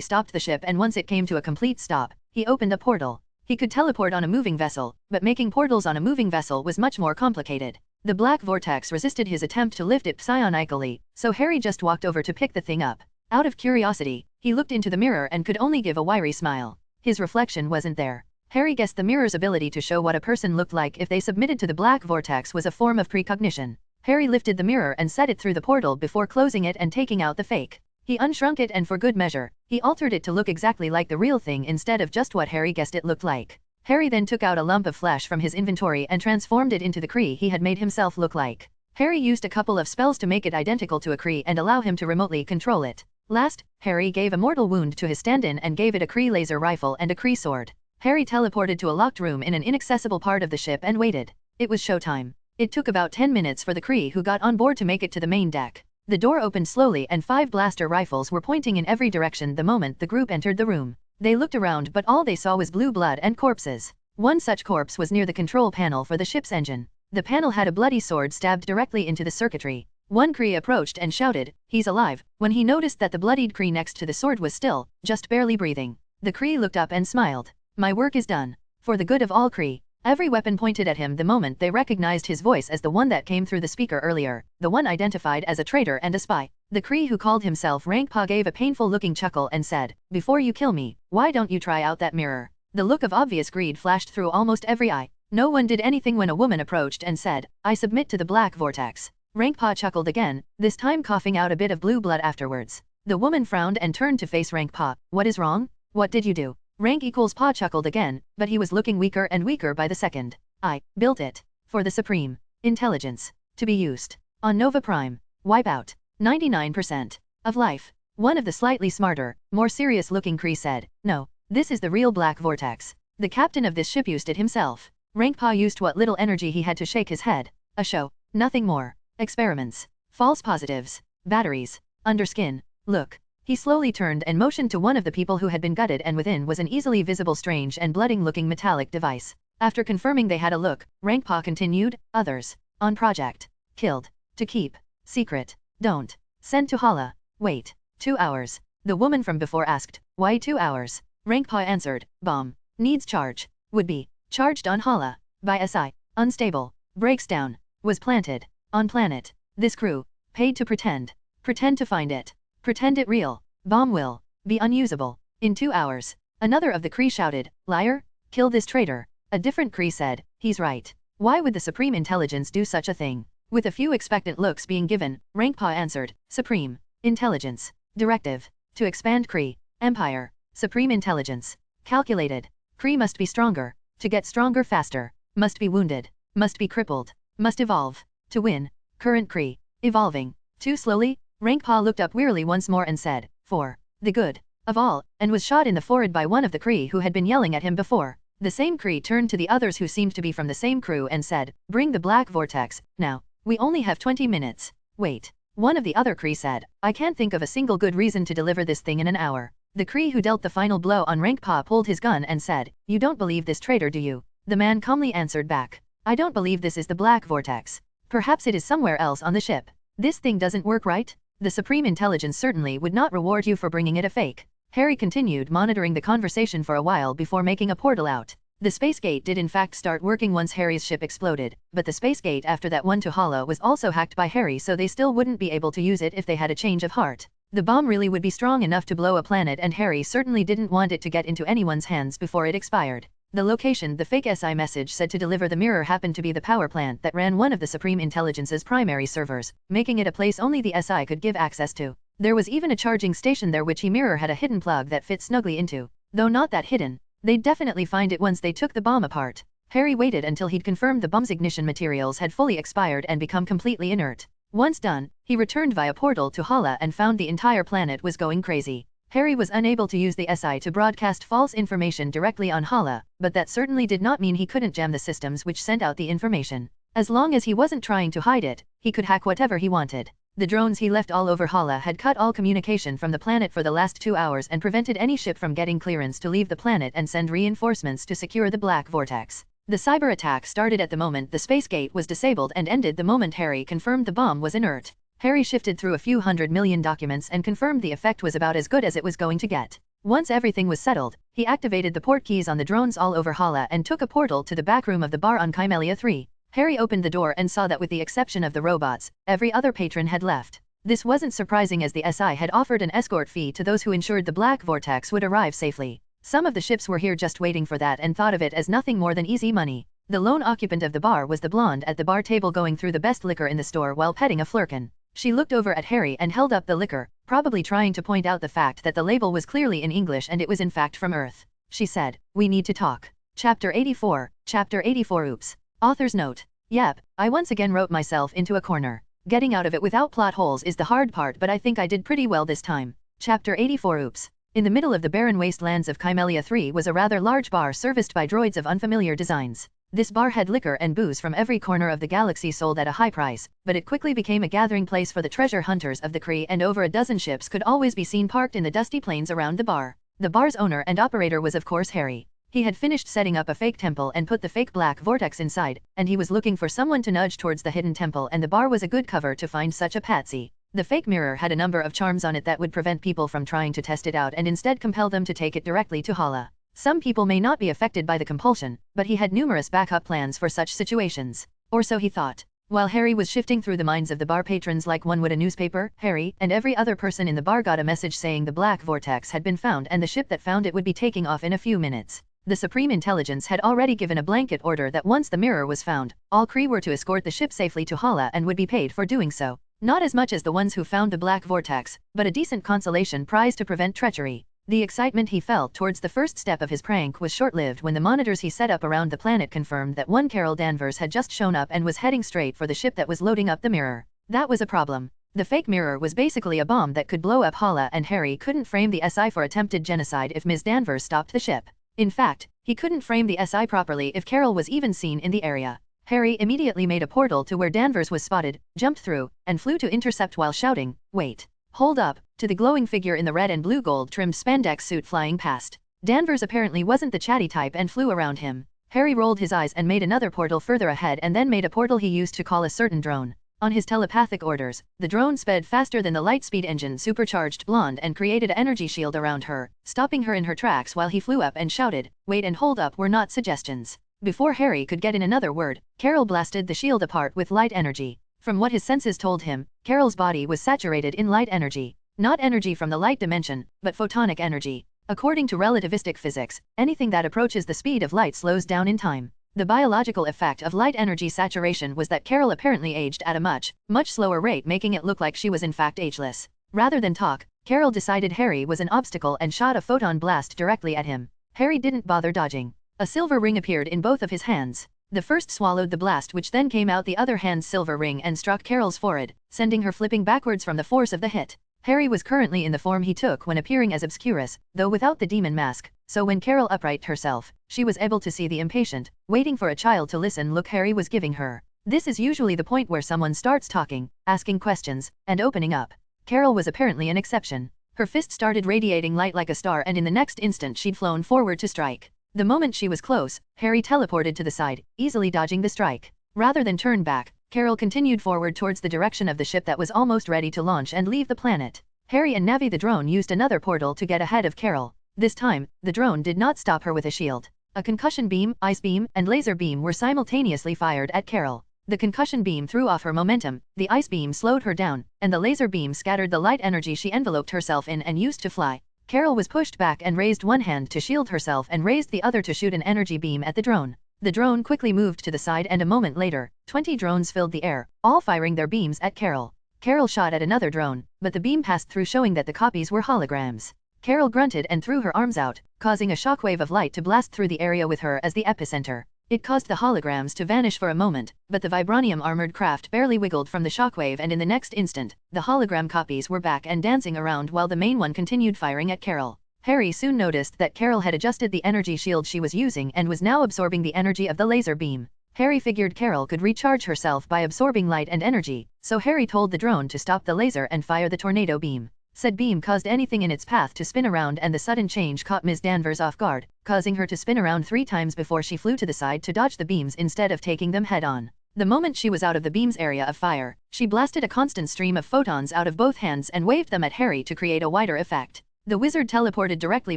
stopped the ship, and once it came to a complete stop, he opened a portal. He could teleport on a moving vessel, but making portals on a moving vessel was much more complicated. The black vortex resisted his attempt to lift it psionically, so Harry just walked over to pick the thing up. Out of curiosity, he looked into the mirror and could only give a wiry smile. His reflection wasn't there. Harry guessed the mirror's ability to show what a person looked like if they submitted to the black vortex was a form of precognition. Harry lifted the mirror and set it through the portal before closing it and taking out the fake. He unshrunk it, and for good measure, he altered it to look exactly like the real thing instead of just what Harry guessed it looked like. Harry then took out a lump of flesh from his inventory and transformed it into the Kree he had made himself look like. Harry used a couple of spells to make it identical to a Kree and allow him to remotely control it. Last, Harry gave a mortal wound to his stand-in and gave it a Kree laser rifle and a Kree sword. Harry teleported to a locked room in an inaccessible part of the ship and waited. It was showtime. It took about 10 minutes for the Kree who got on board to make it to the main deck. The door opened slowly and 5 blaster rifles were pointing in every direction the moment the group entered the room. They looked around, but all they saw was blue blood and corpses. One such corpse was near the control panel for the ship's engine. The panel had a bloody sword stabbed directly into the circuitry. One Kree approached and shouted, "He's alive," when he noticed that the bloodied Kree next to the sword was still, just barely breathing. The Kree looked up and smiled. "My work is done. For the good of all Kree." Every weapon pointed at him the moment they recognized his voice as the one that came through the speaker earlier, the one identified as a traitor and a spy. The Kree who called himself Rankpa gave a painful-looking chuckle and said, "Before you kill me, why don't you try out that mirror?" The look of obvious greed flashed through almost every eye. No one did anything when a woman approached and said, "I submit to the black vortex." Rankpa chuckled again, this time coughing out a bit of blue blood afterwards. The woman frowned and turned to face Rankpa. "What is wrong? What did you do?" Rank=Pa chuckled again, but he was looking weaker and weaker by the second. "I built it. For the Supreme Intelligence. To be used on Nova Prime. Wipeout 99% of life." One of the slightly smarter, more serious-looking Kree said, "No, this is the real black vortex. The captain of this ship used it himself." Rankpa used what little energy he had to shake his head. "A show. Nothing more. Experiments. False positives. Batteries. Underskin. Look." He slowly turned and motioned to one of the people who had been gutted, and within was an easily visible strange and blooding-looking metallic device. After confirming they had a look, Rankpa continued, "Others. On project. Killed. To keep. Secret. Don't. Send to Hala. Wait. 2 hours." The woman from before asked, "Why 2 hours?" Rankpa answered, "Bomb. Needs charge. Would be charged on Hala. By SI. Unstable. Breaks down. Was planted. On planet. This crew. Paid to pretend. Pretend to find it. Pretend it real. Bomb will be unusable in 2 hours." Another of the Kree shouted, "Liar. Kill this traitor." A different Kree said, "He's right. Why would the Supreme Intelligence do such a thing?" With a few expectant looks being given, Rankpa answered, "Supreme Intelligence. Directive. To expand Kree Empire. Supreme Intelligence. Calculated. Kree must be stronger. To get stronger faster. Must be wounded. Must be crippled. Must evolve. To win. Current Kree. Evolving. Too slowly." Rankpa looked up wearily once more and said, "For the good of all," and was shot in the forehead by one of the Kree who had been yelling at him before. The same Kree turned to the others who seemed to be from the same crew and said, "Bring the black vortex, now. We only have 20 minutes. Wait." One of the other Kree said, "I can't think of a single good reason to deliver this thing in an hour." The Kree who dealt the final blow on Rankpa pulled his gun and said, "You don't believe this traitor, do you?" The man calmly answered back, "I don't believe this is the black vortex. Perhaps it is somewhere else on the ship. This thing doesn't work right? The Supreme Intelligence certainly would not reward you for bringing it a fake." Harry continued monitoring the conversation for a while before making a portal out. The space gate did in fact start working once Harry's ship exploded, but the space gate after that one to Hala was also hacked by Harry, so they still wouldn't be able to use it if they had a change of heart. The bomb really would be strong enough to blow a planet, and Harry certainly didn't want it to get into anyone's hands before it expired. The location the fake SI message said to deliver the mirror happened to be the power plant that ran one of the Supreme Intelligence's primary servers, making it a place only the SI could give access to. There was even a charging station there which mirror had a hidden plug that fit snugly into. Though not that hidden, they'd definitely find it once they took the bomb apart. Harry waited until he'd confirmed the bomb's ignition materials had fully expired and become completely inert. Once done, he returned via portal to Hala and found the entire planet was going crazy. Harry was unable to use the SI to broadcast false information directly on Hala, but that certainly did not mean he couldn't jam the systems which sent out the information. As long as he wasn't trying to hide it, he could hack whatever he wanted. The drones he left all over Hala had cut all communication from the planet for the last 2 hours and prevented any ship from getting clearance to leave the planet and send reinforcements to secure the Black Vortex. The cyber attack started at the moment the space gate was disabled and ended the moment Harry confirmed the bomb was inert. Harry shifted through a few 100 million documents and confirmed the effect was about as good as it was going to get. Once everything was settled, he activated the port keys on the drones all over Hala and took a portal to the back room of the bar on Kymelia 3. Harry opened the door and saw that with the exception of the robots, every other patron had left. This wasn't surprising as the SI had offered an escort fee to those who ensured the Black Vortex would arrive safely. Some of the ships were here just waiting for that and thought of it as nothing more than easy money. The lone occupant of the bar was the blonde at the bar table going through the best liquor in the store while petting a flurkin. She looked over at Harry and held up the liquor, probably trying to point out the fact that the label was clearly in English and it was in fact from Earth. She said, "We need to talk." Chapter 84, Chapter 84 Oops. Author's note. Yep, I once again wrote myself into a corner. Getting out of it without plot holes is the hard part, but I think I did pretty well this time. Chapter 84 Oops. In the middle of the barren wastelands of Kymelia 3 was a rather large bar serviced by droids of unfamiliar designs. This bar had liquor and booze from every corner of the galaxy sold at a high price, but it quickly became a gathering place for the treasure hunters of the Kree, and over a dozen ships could always be seen parked in the dusty plains around the bar. The bar's owner and operator was of course Harry. He had finished setting up a fake temple and put the fake Black Vortex inside, and he was looking for someone to nudge towards the hidden temple, and the bar was a good cover to find such a patsy. The fake mirror had a number of charms on it that would prevent people from trying to test it out and instead compel them to take it directly to Hala. Some people may not be affected by the compulsion, but he had numerous backup plans for such situations. Or so he thought. While Harry was shifting through the minds of the bar patrons like one would a newspaper, Harry and every other person in the bar got a message saying the Black Vortex had been found and the ship that found it would be taking off in a few minutes. The Supreme Intelligence had already given a blanket order that once the mirror was found, all Kree were to escort the ship safely to Hala and would be paid for doing so. Not as much as the ones who found the Black Vortex, but a decent consolation prize to prevent treachery. The excitement he felt towards the first step of his prank was short-lived when the monitors he set up around the planet confirmed that one Carol Danvers had just shown up and was heading straight for the ship that was loading up the mirror. That was a problem. The fake mirror was basically a bomb that could blow up Hala, and Harry couldn't frame the SI for attempted genocide if Ms. Danvers stopped the ship. In fact, he couldn't frame the SI properly if Carol was even seen in the area. Harry immediately made a portal to where Danvers was spotted, jumped through, and flew to intercept while shouting, "Wait! Hold up!" to the glowing figure in the red and blue gold-trimmed spandex suit flying past. Danvers apparently wasn't the chatty type and flew around him. Harry rolled his eyes and made another portal further ahead and then made a portal he used to call a certain drone. On his telepathic orders, the drone sped faster than the light-speed engine supercharged blonde and created an energy shield around her, stopping her in her tracks while he flew up and shouted, "Wait and hold up" were not suggestions. Before Harry could get in another word, Carol blasted the shield apart with light energy. From what his senses told him, Carol's body was saturated in light energy. Not energy from the light dimension, but photonic energy. According to relativistic physics, anything that approaches the speed of light slows down in time. The biological effect of light energy saturation was that Carol apparently aged at a much slower rate, making it look like she was in fact ageless. Rather than talk, Carol decided Harry was an obstacle and shot a photon blast directly at him. Harry didn't bother dodging. A silver ring appeared in both of his hands. The first swallowed the blast, which then came out the other hand's silver ring and struck Carol's forehead, sending her flipping backwards from the force of the hit. Harry was currently in the form he took when appearing as Obscurus, though without the demon mask, so when Carol uprighted herself, she was able to see the impatient, waiting for a child to listen look Harry was giving her. This is usually the point where someone starts talking, asking questions, and opening up. Carol was apparently an exception. Her fist started radiating light like a star, and in the next instant she'd flown forward to strike. The moment she was close, Harry teleported to the side, easily dodging the strike. Rather than turn back, Carol continued forward towards the direction of the ship that was almost ready to launch and leave the planet. Harry and Navi the drone used another portal to get ahead of Carol. This time, the drone did not stop her with a shield. A concussion beam, ice beam, and laser beam were simultaneously fired at Carol. The concussion beam threw off her momentum, the ice beam slowed her down, and the laser beam scattered the light energy she enveloped herself in and used to fly. Carol was pushed back and raised one hand to shield herself and raised the other to shoot an energy beam at the drone. The drone quickly moved to the side and a moment later, 20 drones filled the air, all firing their beams at Carol. Carol shot at another drone, but the beam passed through showing that the copies were holograms. Carol grunted and threw her arms out, causing a shockwave of light to blast through the area with her as the epicenter. It caused the holograms to vanish for a moment, but the vibranium-armored craft barely wiggled from the shockwave and in the next instant, the hologram copies were back and dancing around while the main one continued firing at Carol. Harry soon noticed that Carol had adjusted the energy shield she was using and was now absorbing the energy of the laser beam. Harry figured Carol could recharge herself by absorbing light and energy, so Harry told the drone to stop the laser and fire the tornado beam. Said beam caused anything in its path to spin around and the sudden change caught Ms. Danvers off guard, causing her to spin around 3 times before she flew to the side to dodge the beams instead of taking them head-on. The moment she was out of the beam's area of fire, she blasted a constant stream of photons out of both hands and waved them at Harry to create a wider effect. The wizard teleported directly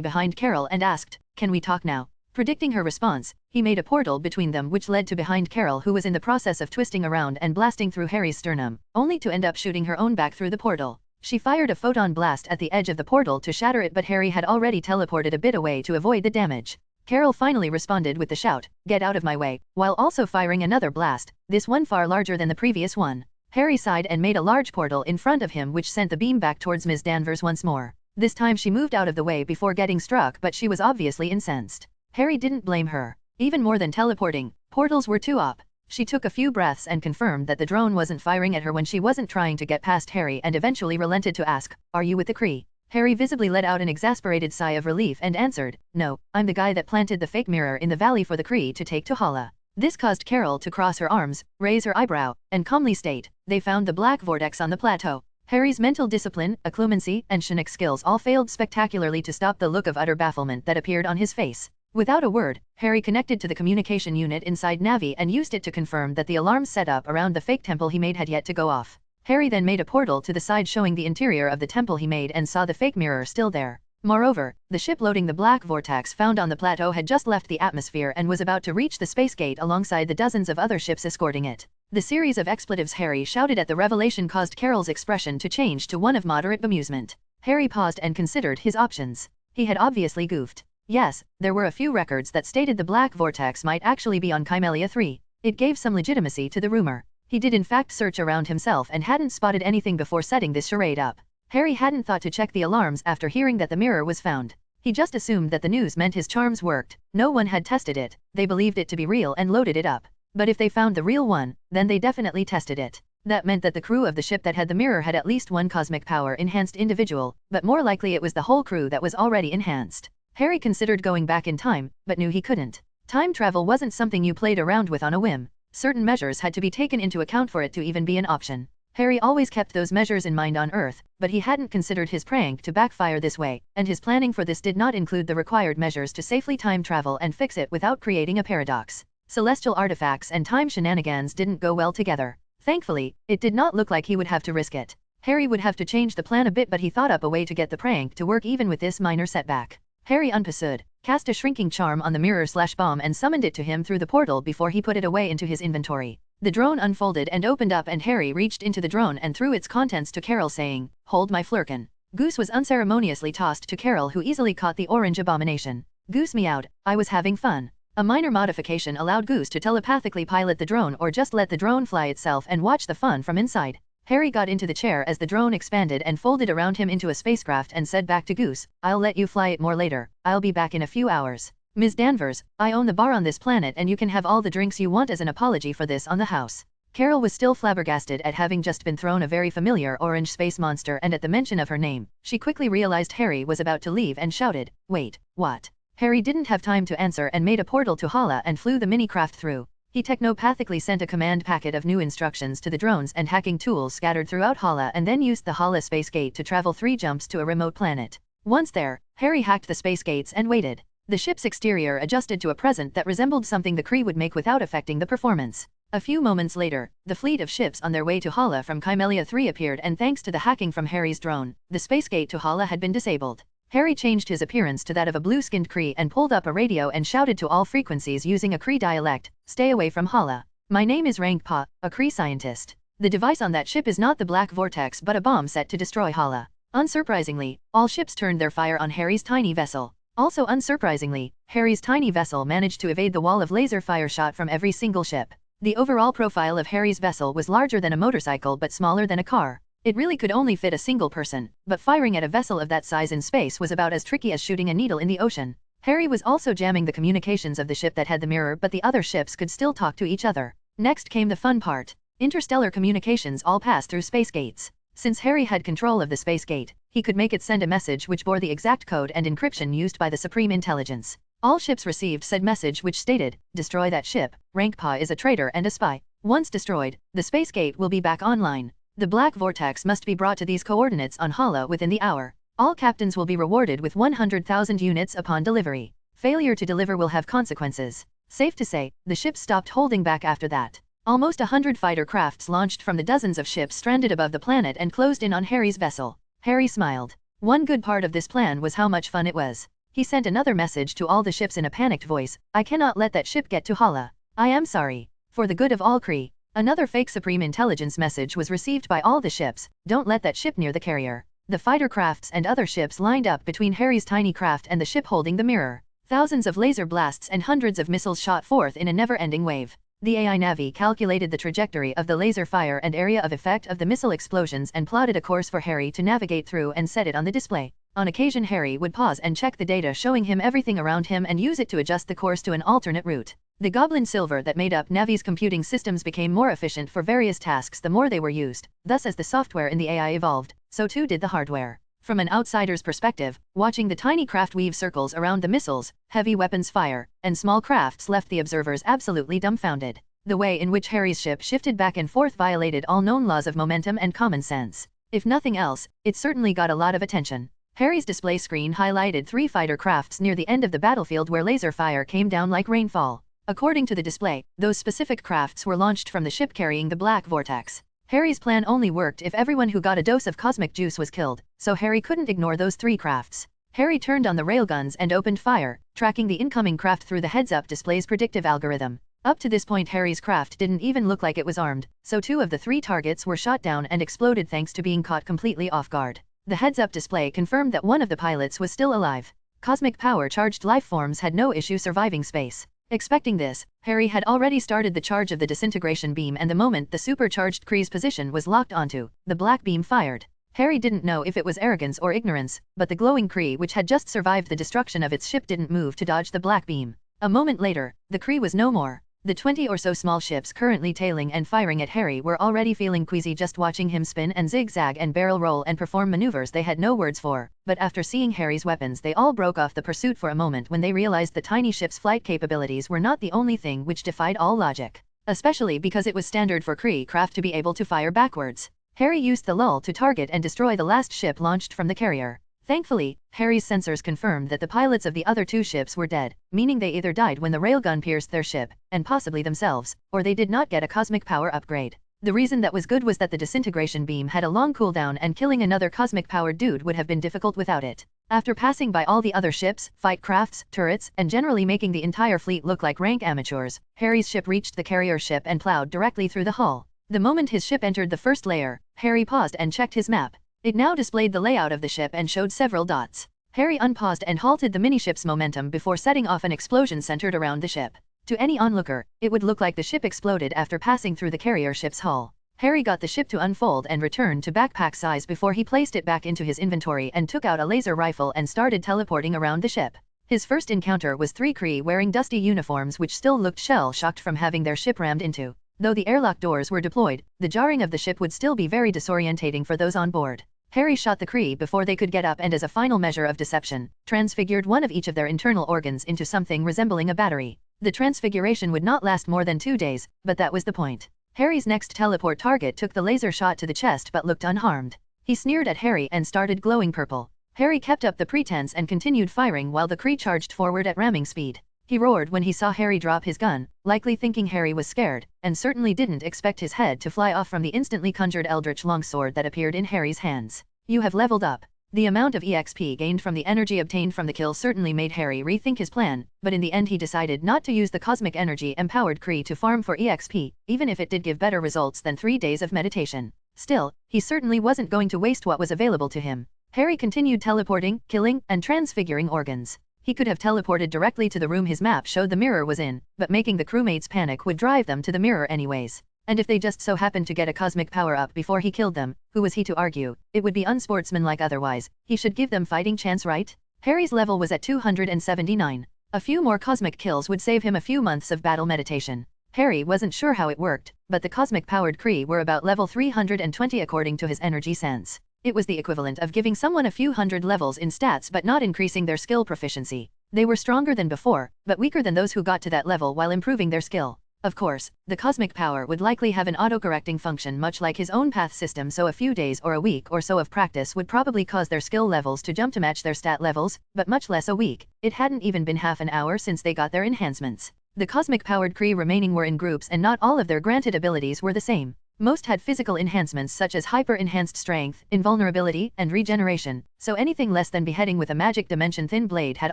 behind Carol and asked, "Can we talk now?" Predicting her response, he made a portal between them which led to behind Carol who was in the process of twisting around and blasting through Harry's sternum, only to end up shooting her own back through the portal. She fired a photon blast at the edge of the portal to shatter it but Harry had already teleported a bit away to avoid the damage. Carol finally responded with the shout, "Get out of my way," while also firing another blast, this one far larger than the previous one. Harry sighed and made a large portal in front of him which sent the beam back towards Ms. Danvers once more. This time she moved out of the way before getting struck but she was obviously incensed. Harry didn't blame her. Even more than teleporting, portals were too OP. She took a few breaths and confirmed that the drone wasn't firing at her when she wasn't trying to get past Harry and eventually relented to ask, "Are you with the Kree?" Harry visibly let out an exasperated sigh of relief and answered, "No, I'm the guy that planted the fake mirror in the valley for the Kree to take to Hala." This caused Carol to cross her arms, raise her eyebrow, and calmly state, "They found the black vortex on the plateau." Harry's mental discipline, occlumency, and Chinook skills all failed spectacularly to stop the look of utter bafflement that appeared on his face. Without a word, Harry connected to the communication unit inside Navi and used it to confirm that the alarms set up around the fake temple he made had yet to go off. Harry then made a portal to the side showing the interior of the temple he made and saw the fake mirror still there. Moreover, the ship loading the black vortex found on the plateau had just left the atmosphere and was about to reach the space gate alongside the dozens of other ships escorting it. The series of expletives Harry shouted at the revelation caused Carol's expression to change to one of moderate bemusement. Harry paused and considered his options. He had obviously goofed. Yes, there were a few records that stated the black vortex might actually be on Kymelia 3. It gave some legitimacy to the rumor. He did in fact search around himself and hadn't spotted anything before setting this charade up. Harry hadn't thought to check the alarms after hearing that the mirror was found. He just assumed that the news meant his charms worked. No one had tested it, they believed it to be real and loaded it up. But if they found the real one, then they definitely tested it. That meant that the crew of the ship that had the mirror had at least one cosmic power-enhanced individual, but more likely it was the whole crew that was already enhanced. Harry considered going back in time, but knew he couldn't. Time travel wasn't something you played around with on a whim. Certain measures had to be taken into account for it to even be an option. Harry always kept those measures in mind on Earth, but he hadn't considered his prank to backfire this way, and his planning for this did not include the required measures to safely time travel and fix it without creating a paradox. Celestial artifacts and time shenanigans didn't go well together. Thankfully, it did not look like he would have to risk it. Harry would have to change the plan a bit but he thought up a way to get the prank to work even with this minor setback. Harry unpursued, cast a shrinking charm on the mirror/bomb and summoned it to him through the portal before he put it away into his inventory. The drone unfolded and opened up and Harry reached into the drone and threw its contents to Carol saying, "Hold my flurkin." Goose was unceremoniously tossed to Carol who easily caught the orange abomination. Goose meowed, "I was having fun." A minor modification allowed Goose to telepathically pilot the drone or just let the drone fly itself and watch the fun from inside. Harry got into the chair as the drone expanded and folded around him into a spacecraft and said back to Goose, "I'll let you fly it more later, I'll be back in a few hours. Ms. Danvers, I own the bar on this planet and you can have all the drinks you want as an apology for this on the house." Carol was still flabbergasted at having just been thrown a very familiar orange space monster and at the mention of her name, she quickly realized Harry was about to leave and shouted, "Wait, what?" Harry didn't have time to answer and made a portal to Hala and flew the mini-craft through. He technopathically sent a command packet of new instructions to the drones and hacking tools scattered throughout Hala and then used the Hala space gate to travel 3 jumps to a remote planet. Once there, Harry hacked the space gates and waited. The ship's exterior adjusted to a present that resembled something the Kree would make without affecting the performance. A few moments later, the fleet of ships on their way to Hala from Kymelia 3 appeared and thanks to the hacking from Harry's drone, the space gate to Hala had been disabled. Harry changed his appearance to that of a blue-skinned Kree and pulled up a radio and shouted to all frequencies using a Kree dialect, "Stay away from Hala. My name is Rangpa, a Kree scientist. The device on that ship is not the Black Vortex but a bomb set to destroy Hala. Unsurprisingly, all ships turned their fire on Harry's tiny vessel. Also unsurprisingly, Harry's tiny vessel managed to evade the wall of laser fire shot from every single ship. The overall profile of Harry's vessel was larger than a motorcycle but smaller than a car. It really could only fit a single person, but firing at a vessel of that size in space was about as tricky as shooting a needle in the ocean. Harry was also jamming the communications of the ship that had the mirror, but the other ships could still talk to each other. Next came the fun part. Interstellar communications all passed through space gates. Since Harry had control of the space gate, he could make it send a message which bore the exact code and encryption used by the Supreme Intelligence. All ships received said message which stated, "Destroy that ship, Rankpa is a traitor and a spy." Once destroyed, the space gate will be back online. The black vortex must be brought to these coordinates on Hala within the hour. All captains will be rewarded with 100,000 units upon delivery. Failure to deliver will have consequences. Safe to say, the ships stopped holding back after that. Almost 100 fighter crafts launched from the dozens of ships stranded above the planet and closed in on Harry's vessel. Harry smiled. One good part of this plan was how much fun it was. He sent another message to all the ships in a panicked voice, "I cannot let that ship get to Hala. I am sorry. For the good of all Kree." Another fake Supreme Intelligence message was received by all the ships, "Don't let that ship near the carrier." The fighter crafts and other ships lined up between Harry's tiny craft and the ship holding the mirror. Thousands of laser blasts and hundreds of missiles shot forth in a never-ending wave. The AI Navi calculated the trajectory of the laser fire and area of effect of the missile explosions and plotted a course for Harry to navigate through and set it on the display. On occasion Harry would pause and check the data showing him everything around him and use it to adjust the course to an alternate route. The goblin silver that made up Navi's computing systems became more efficient for various tasks the more they were used. Thus as the software in the AI evolved, so too did the hardware. From an outsider's perspective, watching the tiny craft weave circles around the missiles, heavy weapons fire, and small crafts left the observers absolutely dumbfounded. The way in which Harry's ship shifted back and forth violated all known laws of momentum and common sense. If nothing else, it certainly got a lot of attention. Harry's display screen highlighted 3 fighter crafts near the end of the battlefield where laser fire came down like rainfall. According to the display, those specific crafts were launched from the ship carrying the black vortex. Harry's plan only worked if everyone who got a dose of cosmic juice was killed, so Harry couldn't ignore those 3 crafts. Harry turned on the railguns and opened fire, tracking the incoming craft through the heads-up display's predictive algorithm. Up to this point Harry's craft didn't even look like it was armed, so 2 of the 3 targets were shot down and exploded thanks to being caught completely off guard. The heads-up display confirmed that one of the pilots was still alive. Cosmic power-charged lifeforms had no issue surviving space. Expecting this, Harry had already started the charge of the disintegration beam, and the moment the supercharged Kree's position was locked onto, the black beam fired. Harry didn't know if it was arrogance or ignorance, but the glowing Kree which had just survived the destruction of its ship didn't move to dodge the black beam. A moment later, the Kree was no more. The 20 or so small ships currently tailing and firing at Harry were already feeling queasy just watching him spin and zigzag and barrel roll and perform maneuvers they had no words for, but after seeing Harry's weapons they all broke off the pursuit for a moment when they realized the tiny ship's flight capabilities were not the only thing which defied all logic. Especially because it was standard for Kree craft to be able to fire backwards. Harry used the lull to target and destroy the last ship launched from the carrier. Thankfully, Harry's sensors confirmed that the pilots of the other 2 ships were dead, meaning they either died when the railgun pierced their ship, and possibly themselves, or they did not get a cosmic power upgrade. The reason that was good was that the disintegration beam had a long cooldown and killing another cosmic powered dude would have been difficult without it. After passing by all the other ships, fight crafts, turrets, and generally making the entire fleet look like rank amateurs, Harry's ship reached the carrier ship and plowed directly through the hull. The moment his ship entered the first layer, Harry paused and checked his map. It now displayed the layout of the ship and showed several dots. Harry unpaused and halted the mini-ship's momentum before setting off an explosion centered around the ship. To any onlooker, it would look like the ship exploded after passing through the carrier ship's hull. Harry got the ship to unfold and return to backpack size before he placed it back into his inventory and took out a laser rifle and started teleporting around the ship. His first encounter was 3 Kree wearing dusty uniforms which still looked shell-shocked from having their ship rammed into. Though the airlock doors were deployed, the jarring of the ship would still be very disorientating for those on board. Harry shot the Kree before they could get up and as a final measure of deception, transfigured one of each of their internal organs into something resembling a battery. The transfiguration would not last more than 2 days, but that was the point. Harry's next teleport target took the laser shot to the chest but looked unharmed. He sneered at Harry and started glowing purple. Harry kept up the pretense and continued firing while the Kree charged forward at ramming speed. He roared when he saw Harry drop his gun, likely thinking Harry was scared, and certainly didn't expect his head to fly off from the instantly conjured eldritch longsword that appeared in Harry's hands. You have leveled up. The amount of EXP gained from the energy obtained from the kill certainly made Harry rethink his plan, but in the end he decided not to use the cosmic energy-empowered Kree to farm for EXP, even if it did give better results than 3 days of meditation. Still, he certainly wasn't going to waste what was available to him. Harry continued teleporting, killing, and transfiguring organs. He could have teleported directly to the room his map showed the mirror was in, but making the crewmates panic would drive them to the mirror anyways. And if they just so happened to get a cosmic power-up before he killed them, who was he to argue? It would be unsportsmanlike otherwise. He should give them fighting chance, right? Harry's level was at 279. A few more cosmic kills would save him a few months of battle meditation. Harry wasn't sure how it worked, but the cosmic-powered Kree were about level 320 according to his energy sense. It was the equivalent of giving someone a few hundred levels in stats but not increasing their skill proficiency. They were stronger than before, but weaker than those who got to that level while improving their skill. Of course, the cosmic power would likely have an auto-correcting function much like his own path system, so a few days or a week or so of practice would probably cause their skill levels to jump to match their stat levels, but much less a week. It hadn't even been half an hour since they got their enhancements. The cosmic-powered Kree remaining were in groups and not all of their granted abilities were the same. Most had physical enhancements such as hyper-enhanced strength, invulnerability, and regeneration, so anything less than beheading with a magic dimension thin blade had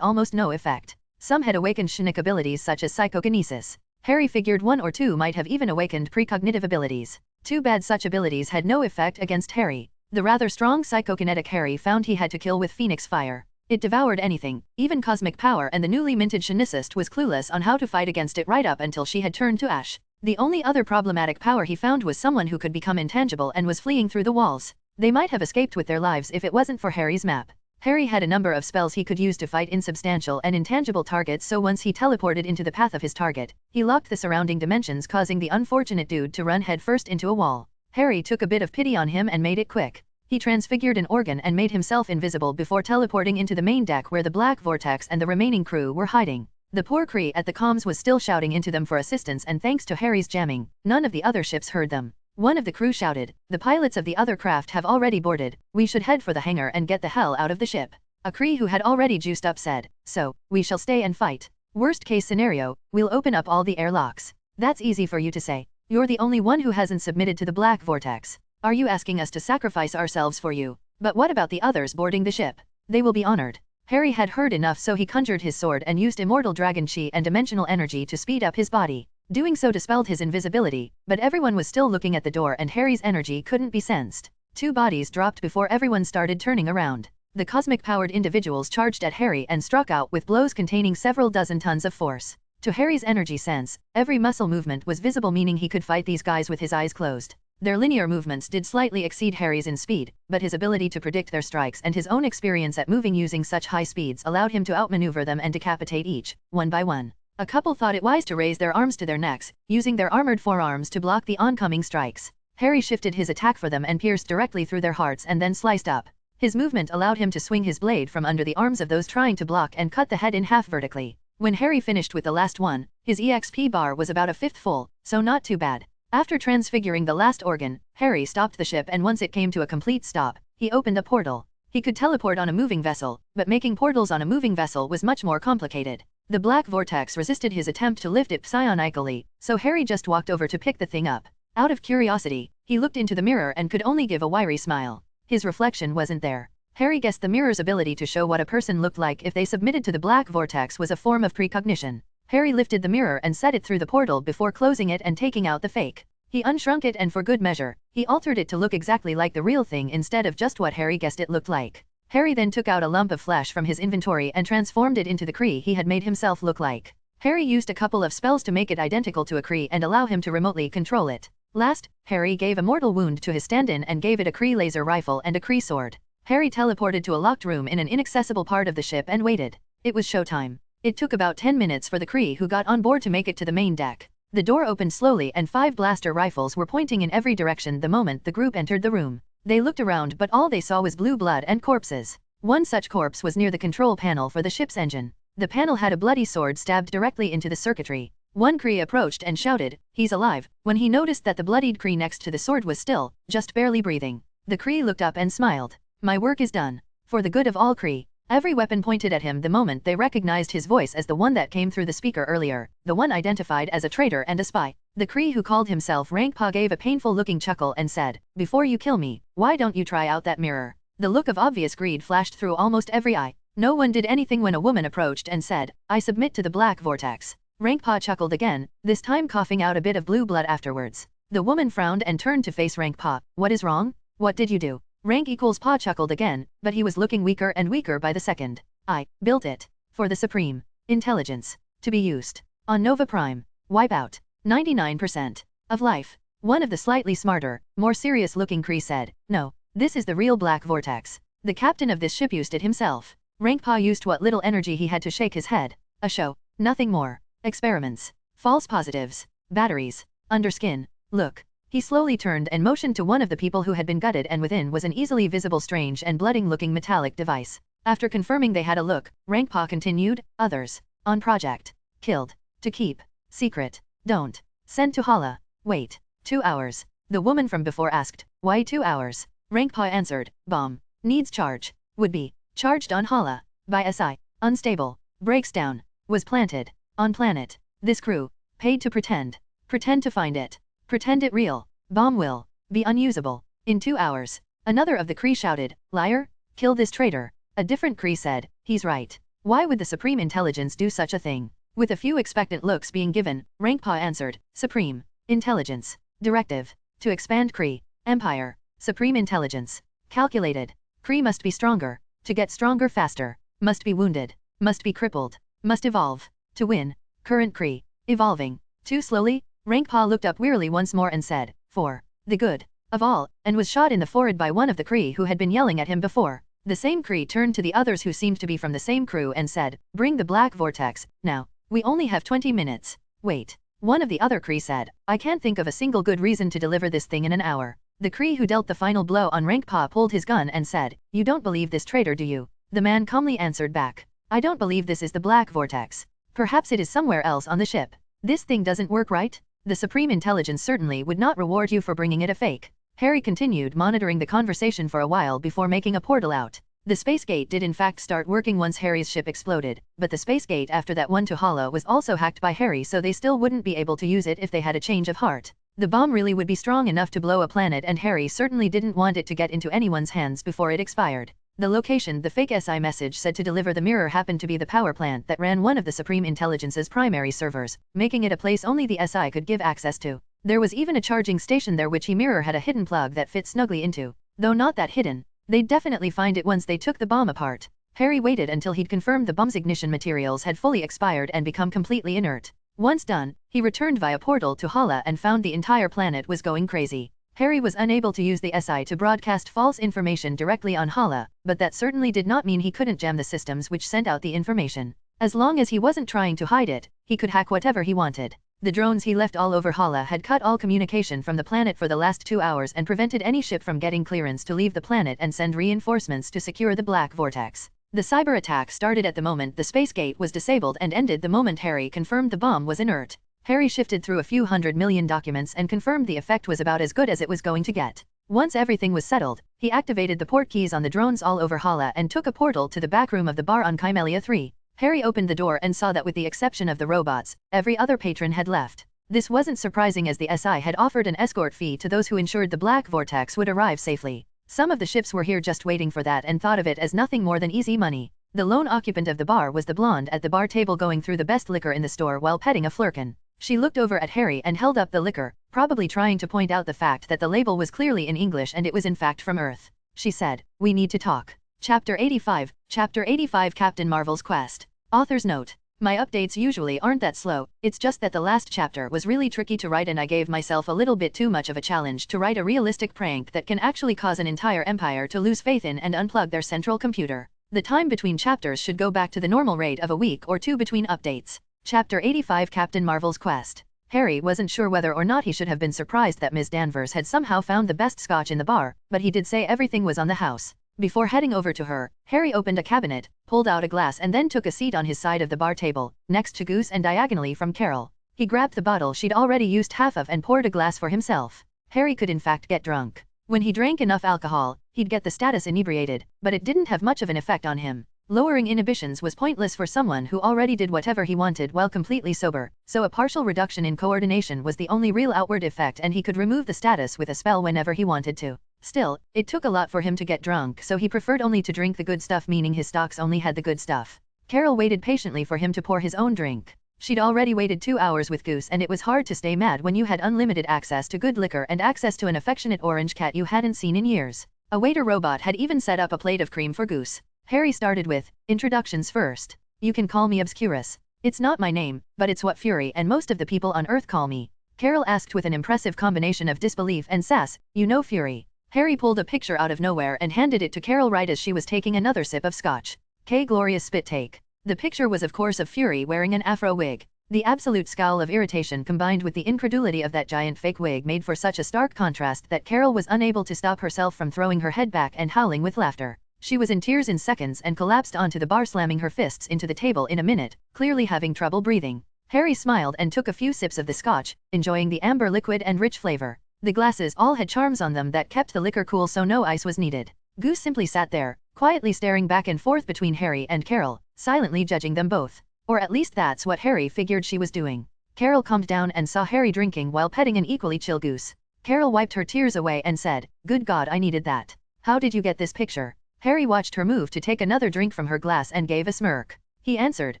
almost no effect. Some had awakened psionic abilities such as psychokinesis. Harry figured one or two might have even awakened precognitive abilities. Too bad such abilities had no effect against Harry. The rather strong psychokinetic Harry found he had to kill with Phoenix Fire. It devoured anything, even cosmic power, and the newly minted psionicist was clueless on how to fight against it right up until she had turned to ash. The only other problematic power he found was someone who could become intangible and was fleeing through the walls. They might have escaped with their lives if it wasn't for Harry's map. Harry had a number of spells he could use to fight insubstantial and intangible targets, so once he teleported into the path of his target, he locked the surrounding dimensions, causing the unfortunate dude to run headfirst into a wall. Harry took a bit of pity on him and made it quick. He transfigured an organ and made himself invisible before teleporting into the main deck where the Black Vortex and the remaining crew were hiding. The poor Kree at the comms was still shouting into them for assistance, and thanks to Harry's jamming, none of the other ships heard them. One of the crew shouted, "The pilots of the other craft have already boarded, we should head for the hangar and get the hell out of the ship." A Kree who had already juiced up said, "So, we shall stay and fight. Worst case scenario, we'll open up all the airlocks." That's easy for you to say. You're the only one who hasn't submitted to the Black Vortex. Are you asking us to sacrifice ourselves for you? But what about the others boarding the ship? They will be honored. Harry had heard enough, so he conjured his sword and used immortal dragon chi and dimensional energy to speed up his body. Doing so dispelled his invisibility, but everyone was still looking at the door and Harry's energy couldn't be sensed. Two bodies dropped before everyone started turning around. The cosmic-powered individuals charged at Harry and struck out with blows containing several dozen tons of force. To Harry's energy sense, every muscle movement was visible, meaning he could fight these guys with his eyes closed. Their linear movements did slightly exceed Harry's in speed, but his ability to predict their strikes and his own experience at moving using such high speeds allowed him to outmaneuver them and decapitate each, one by one. A couple thought it wise to raise their arms to their necks, using their armored forearms to block the oncoming strikes. Harry shifted his attack for them and pierced directly through their hearts and then sliced up. His movement allowed him to swing his blade from under the arms of those trying to block and cut the head in half vertically. When Harry finished with the last one, his EXP bar was about a fifth full, so not too bad. After transfiguring the last organ, Harry stopped the ship, and once it came to a complete stop, he opened a portal. He could teleport on a moving vessel, but making portals on a moving vessel was much more complicated. The Black Vortex resisted his attempt to lift it psionically, so Harry just walked over to pick the thing up. Out of curiosity, he looked into the mirror and could only give a wiry smile. His reflection wasn't there. Harry guessed the mirror's ability to show what a person looked like if they submitted to the Black Vortex was a form of precognition. Harry lifted the mirror and set it through the portal before closing it and taking out the fake. He unshrunk it, and for good measure, he altered it to look exactly like the real thing instead of just what Harry guessed it looked like. Harry then took out a lump of flesh from his inventory and transformed it into the Kree he had made himself look like. Harry used a couple of spells to make it identical to a Kree and allow him to remotely control it. Last, Harry gave a mortal wound to his stand-in and gave it a Kree laser rifle and a Kree sword. Harry teleported to a locked room in an inaccessible part of the ship and waited. It was showtime. It took about 10 minutes for the Kree who got on board to make it to the main deck. The door opened slowly and 5 blaster rifles were pointing in every direction the moment the group entered the room. They looked around, but all they saw was blue blood and corpses. One such corpse was near the control panel for the ship's engine. The panel had a bloody sword stabbed directly into the circuitry. One Kree approached and shouted, "He's alive," when he noticed that the bloodied Kree next to the sword was still, just barely breathing. The Kree looked up and smiled. "My work is done. For the good of all Kree." Every weapon pointed at him the moment they recognized his voice as the one that came through the speaker earlier, the one identified as a traitor and a spy. The Kree who called himself Rankpa gave a painful-looking chuckle and said, "Before you kill me, why don't you try out that mirror?" The look of obvious greed flashed through almost every eye. No one did anything when a woman approached and said, "I submit to the Black Vortex." Rankpa chuckled again, this time coughing out a bit of blue blood afterwards. The woman frowned and turned to face Rankpa. "What is wrong? What did you do?" Rank equals Pa chuckled again, but he was looking weaker and weaker by the second. I built it for the supreme intelligence to be used on Nova Prime. Wipe out 99% of life. One of the slightly smarter, more serious-looking Kree said, no, this is the real black vortex. The captain of this ship used it himself. Rank Pa used what little energy he had to shake his head. A show, nothing more. Experiments, false positives, batteries, underskin. Look. He slowly turned and motioned to one of the people who had been gutted, and within was an easily visible strange and blooding-looking metallic device. After confirming they had a look, Rank Pa continued, others. On project. Killed. To keep. Secret. Don't. Send to Hala. Wait. 2 hours. The woman from before asked, why 2 hours? Rank Pa answered, bomb. Needs charge. Would be. Charged on Hala. By SI. Unstable. Breaks down. Was planted. On planet. This crew. Paid to pretend. Pretend to find it. Pretend it real. Bomb will. Be unusable. In 2 hours. Another of the Kree shouted, liar? Kill this traitor. A different Kree said, he's right. Why would the Supreme Intelligence do such a thing? With a few expectant looks being given, Rank Pa answered, Supreme Intelligence. Directive. To expand Kree. Empire. Supreme Intelligence. Calculated. Kree must be stronger. To get stronger faster. Must be wounded. Must be crippled. Must evolve. To win. Current Kree. Evolving. Too slowly? Rank Pa looked up wearily once more and said, for the good of all, and was shot in the forehead by one of the Kree who had been yelling at him before. The same Kree turned to the others who seemed to be from the same crew and said, bring the black vortex, now. We only have 20 minutes. Wait. One of the other Kree said, I can't think of a single good reason to deliver this thing in an hour. The Kree who dealt the final blow on Rank Pa pulled his gun and said, you don't believe this traitor, do you? The man calmly answered back, I don't believe this is the black vortex. Perhaps it is somewhere else on the ship. This thing doesn't work, right? The Supreme Intelligence certainly would not reward you for bringing it a fake. Harry continued monitoring the conversation for a while before making a portal out. The space gate did in fact start working once Harry's ship exploded, but the space gate after that one to Hala was also hacked by Harry, so they still wouldn't be able to use it if they had a change of heart. The bomb really would be strong enough to blow a planet, and Harry certainly didn't want it to get into anyone's hands before it expired. The location the fake SI message said to deliver the mirror happened to be the power plant that ran one of the Supreme Intelligence's primary servers, making it a place only the SI could give access to. There was even a charging station there which mirror had a hidden plug that fit snugly into. Though not that hidden. They'd definitely find it once they took the bomb apart. Harry waited until he'd confirmed the bomb's ignition materials had fully expired and become completely inert. Once done, he returned via portal to Hala and found the entire planet was going crazy. Harry was unable to use the SI to broadcast false information directly on Hala, but that certainly did not mean he couldn't jam the systems which sent out the information. As long as he wasn't trying to hide it, he could hack whatever he wanted. The drones he left all over Hala had cut all communication from the planet for the last 2 hours and prevented any ship from getting clearance to leave the planet and send reinforcements to secure the black vortex. The cyber attack started at the moment the space gate was disabled and ended the moment Harry confirmed the bomb was inert. Harry shifted through a few 100 million documents and confirmed the effect was about as good as it was going to get. Once everything was settled, he activated the port keys on the drones all over Hala and took a portal to the back room of the bar on Kymelia 3. Harry opened the door and saw that with the exception of the robots, every other patron had left. This wasn't surprising as the SI had offered an escort fee to those who ensured the black vortex would arrive safely. Some of the ships were here just waiting for that and thought of it as nothing more than easy money. The lone occupant of the bar was the blonde at the bar table going through the best liquor in the store while petting a flurkin. She looked over at Harry and held up the liquor, probably trying to point out the fact that the label was clearly in English and it was in fact from Earth. She said, we need to talk. Chapter 85, Chapter 85 Captain Marvel's Quest. Author's note. My updates usually aren't that slow, it's just that the last chapter was really tricky to write and I gave myself a little bit too much of a challenge to write a realistic prank that can actually cause an entire empire to lose faith in and unplug their central computer. The time between chapters should go back to the normal rate of a week or two between updates. Chapter 85 Captain Marvel's Quest. Harry wasn't sure whether or not he should have been surprised that Ms. Danvers had somehow found the best scotch in the bar, but he did say everything was on the house. Before heading over to her, Harry opened a cabinet, pulled out a glass and then took a seat on his side of the bar table, next to Goose and diagonally from Carol. He grabbed the bottle she'd already used half of and poured a glass for himself. Harry could in fact get drunk. When he drank enough alcohol, he'd get the status inebriated, but it didn't have much of an effect on him. Lowering inhibitions was pointless for someone who already did whatever he wanted while completely sober, so a partial reduction in coordination was the only real outward effect and he could remove the status with a spell whenever he wanted to. Still, it took a lot for him to get drunk, so he preferred only to drink the good stuff, meaning his stocks only had the good stuff. Carol waited patiently for him to pour his own drink. She'd already waited 2 hours with Goose and it was hard to stay mad when you had unlimited access to good liquor and access to an affectionate orange cat you hadn't seen in years. A waiter robot had even set up a plate of cream for Goose. Harry started with, introductions first. You can call me Obscurus. It's not my name, but it's what Fury and most of the people on Earth call me. Carol asked with an impressive combination of disbelief and sass, you know Fury. Harry pulled a picture out of nowhere and handed it to Carol right as she was taking another sip of scotch. Glorious spit take. The picture was of course of Fury wearing an afro wig. The absolute scowl of irritation combined with the incredulity of that giant fake wig made for such a stark contrast that Carol was unable to stop herself from throwing her head back and howling with laughter. She was in tears in seconds and collapsed onto the bar, slamming her fists into the table in a minute, clearly having trouble breathing. Harry smiled and took a few sips of the scotch, enjoying the amber liquid and rich flavor. The glasses all had charms on them that kept the liquor cool so no ice was needed. Goose simply sat there, quietly staring back and forth between Harry and Carol, silently judging them both. Or at least that's what Harry figured she was doing. Carol calmed down and saw Harry drinking while petting an equally chill Goose. Carol wiped her tears away and said, "Good God, I needed that. How did you get this picture?" Harry watched her move to take another drink from her glass and gave a smirk. He answered,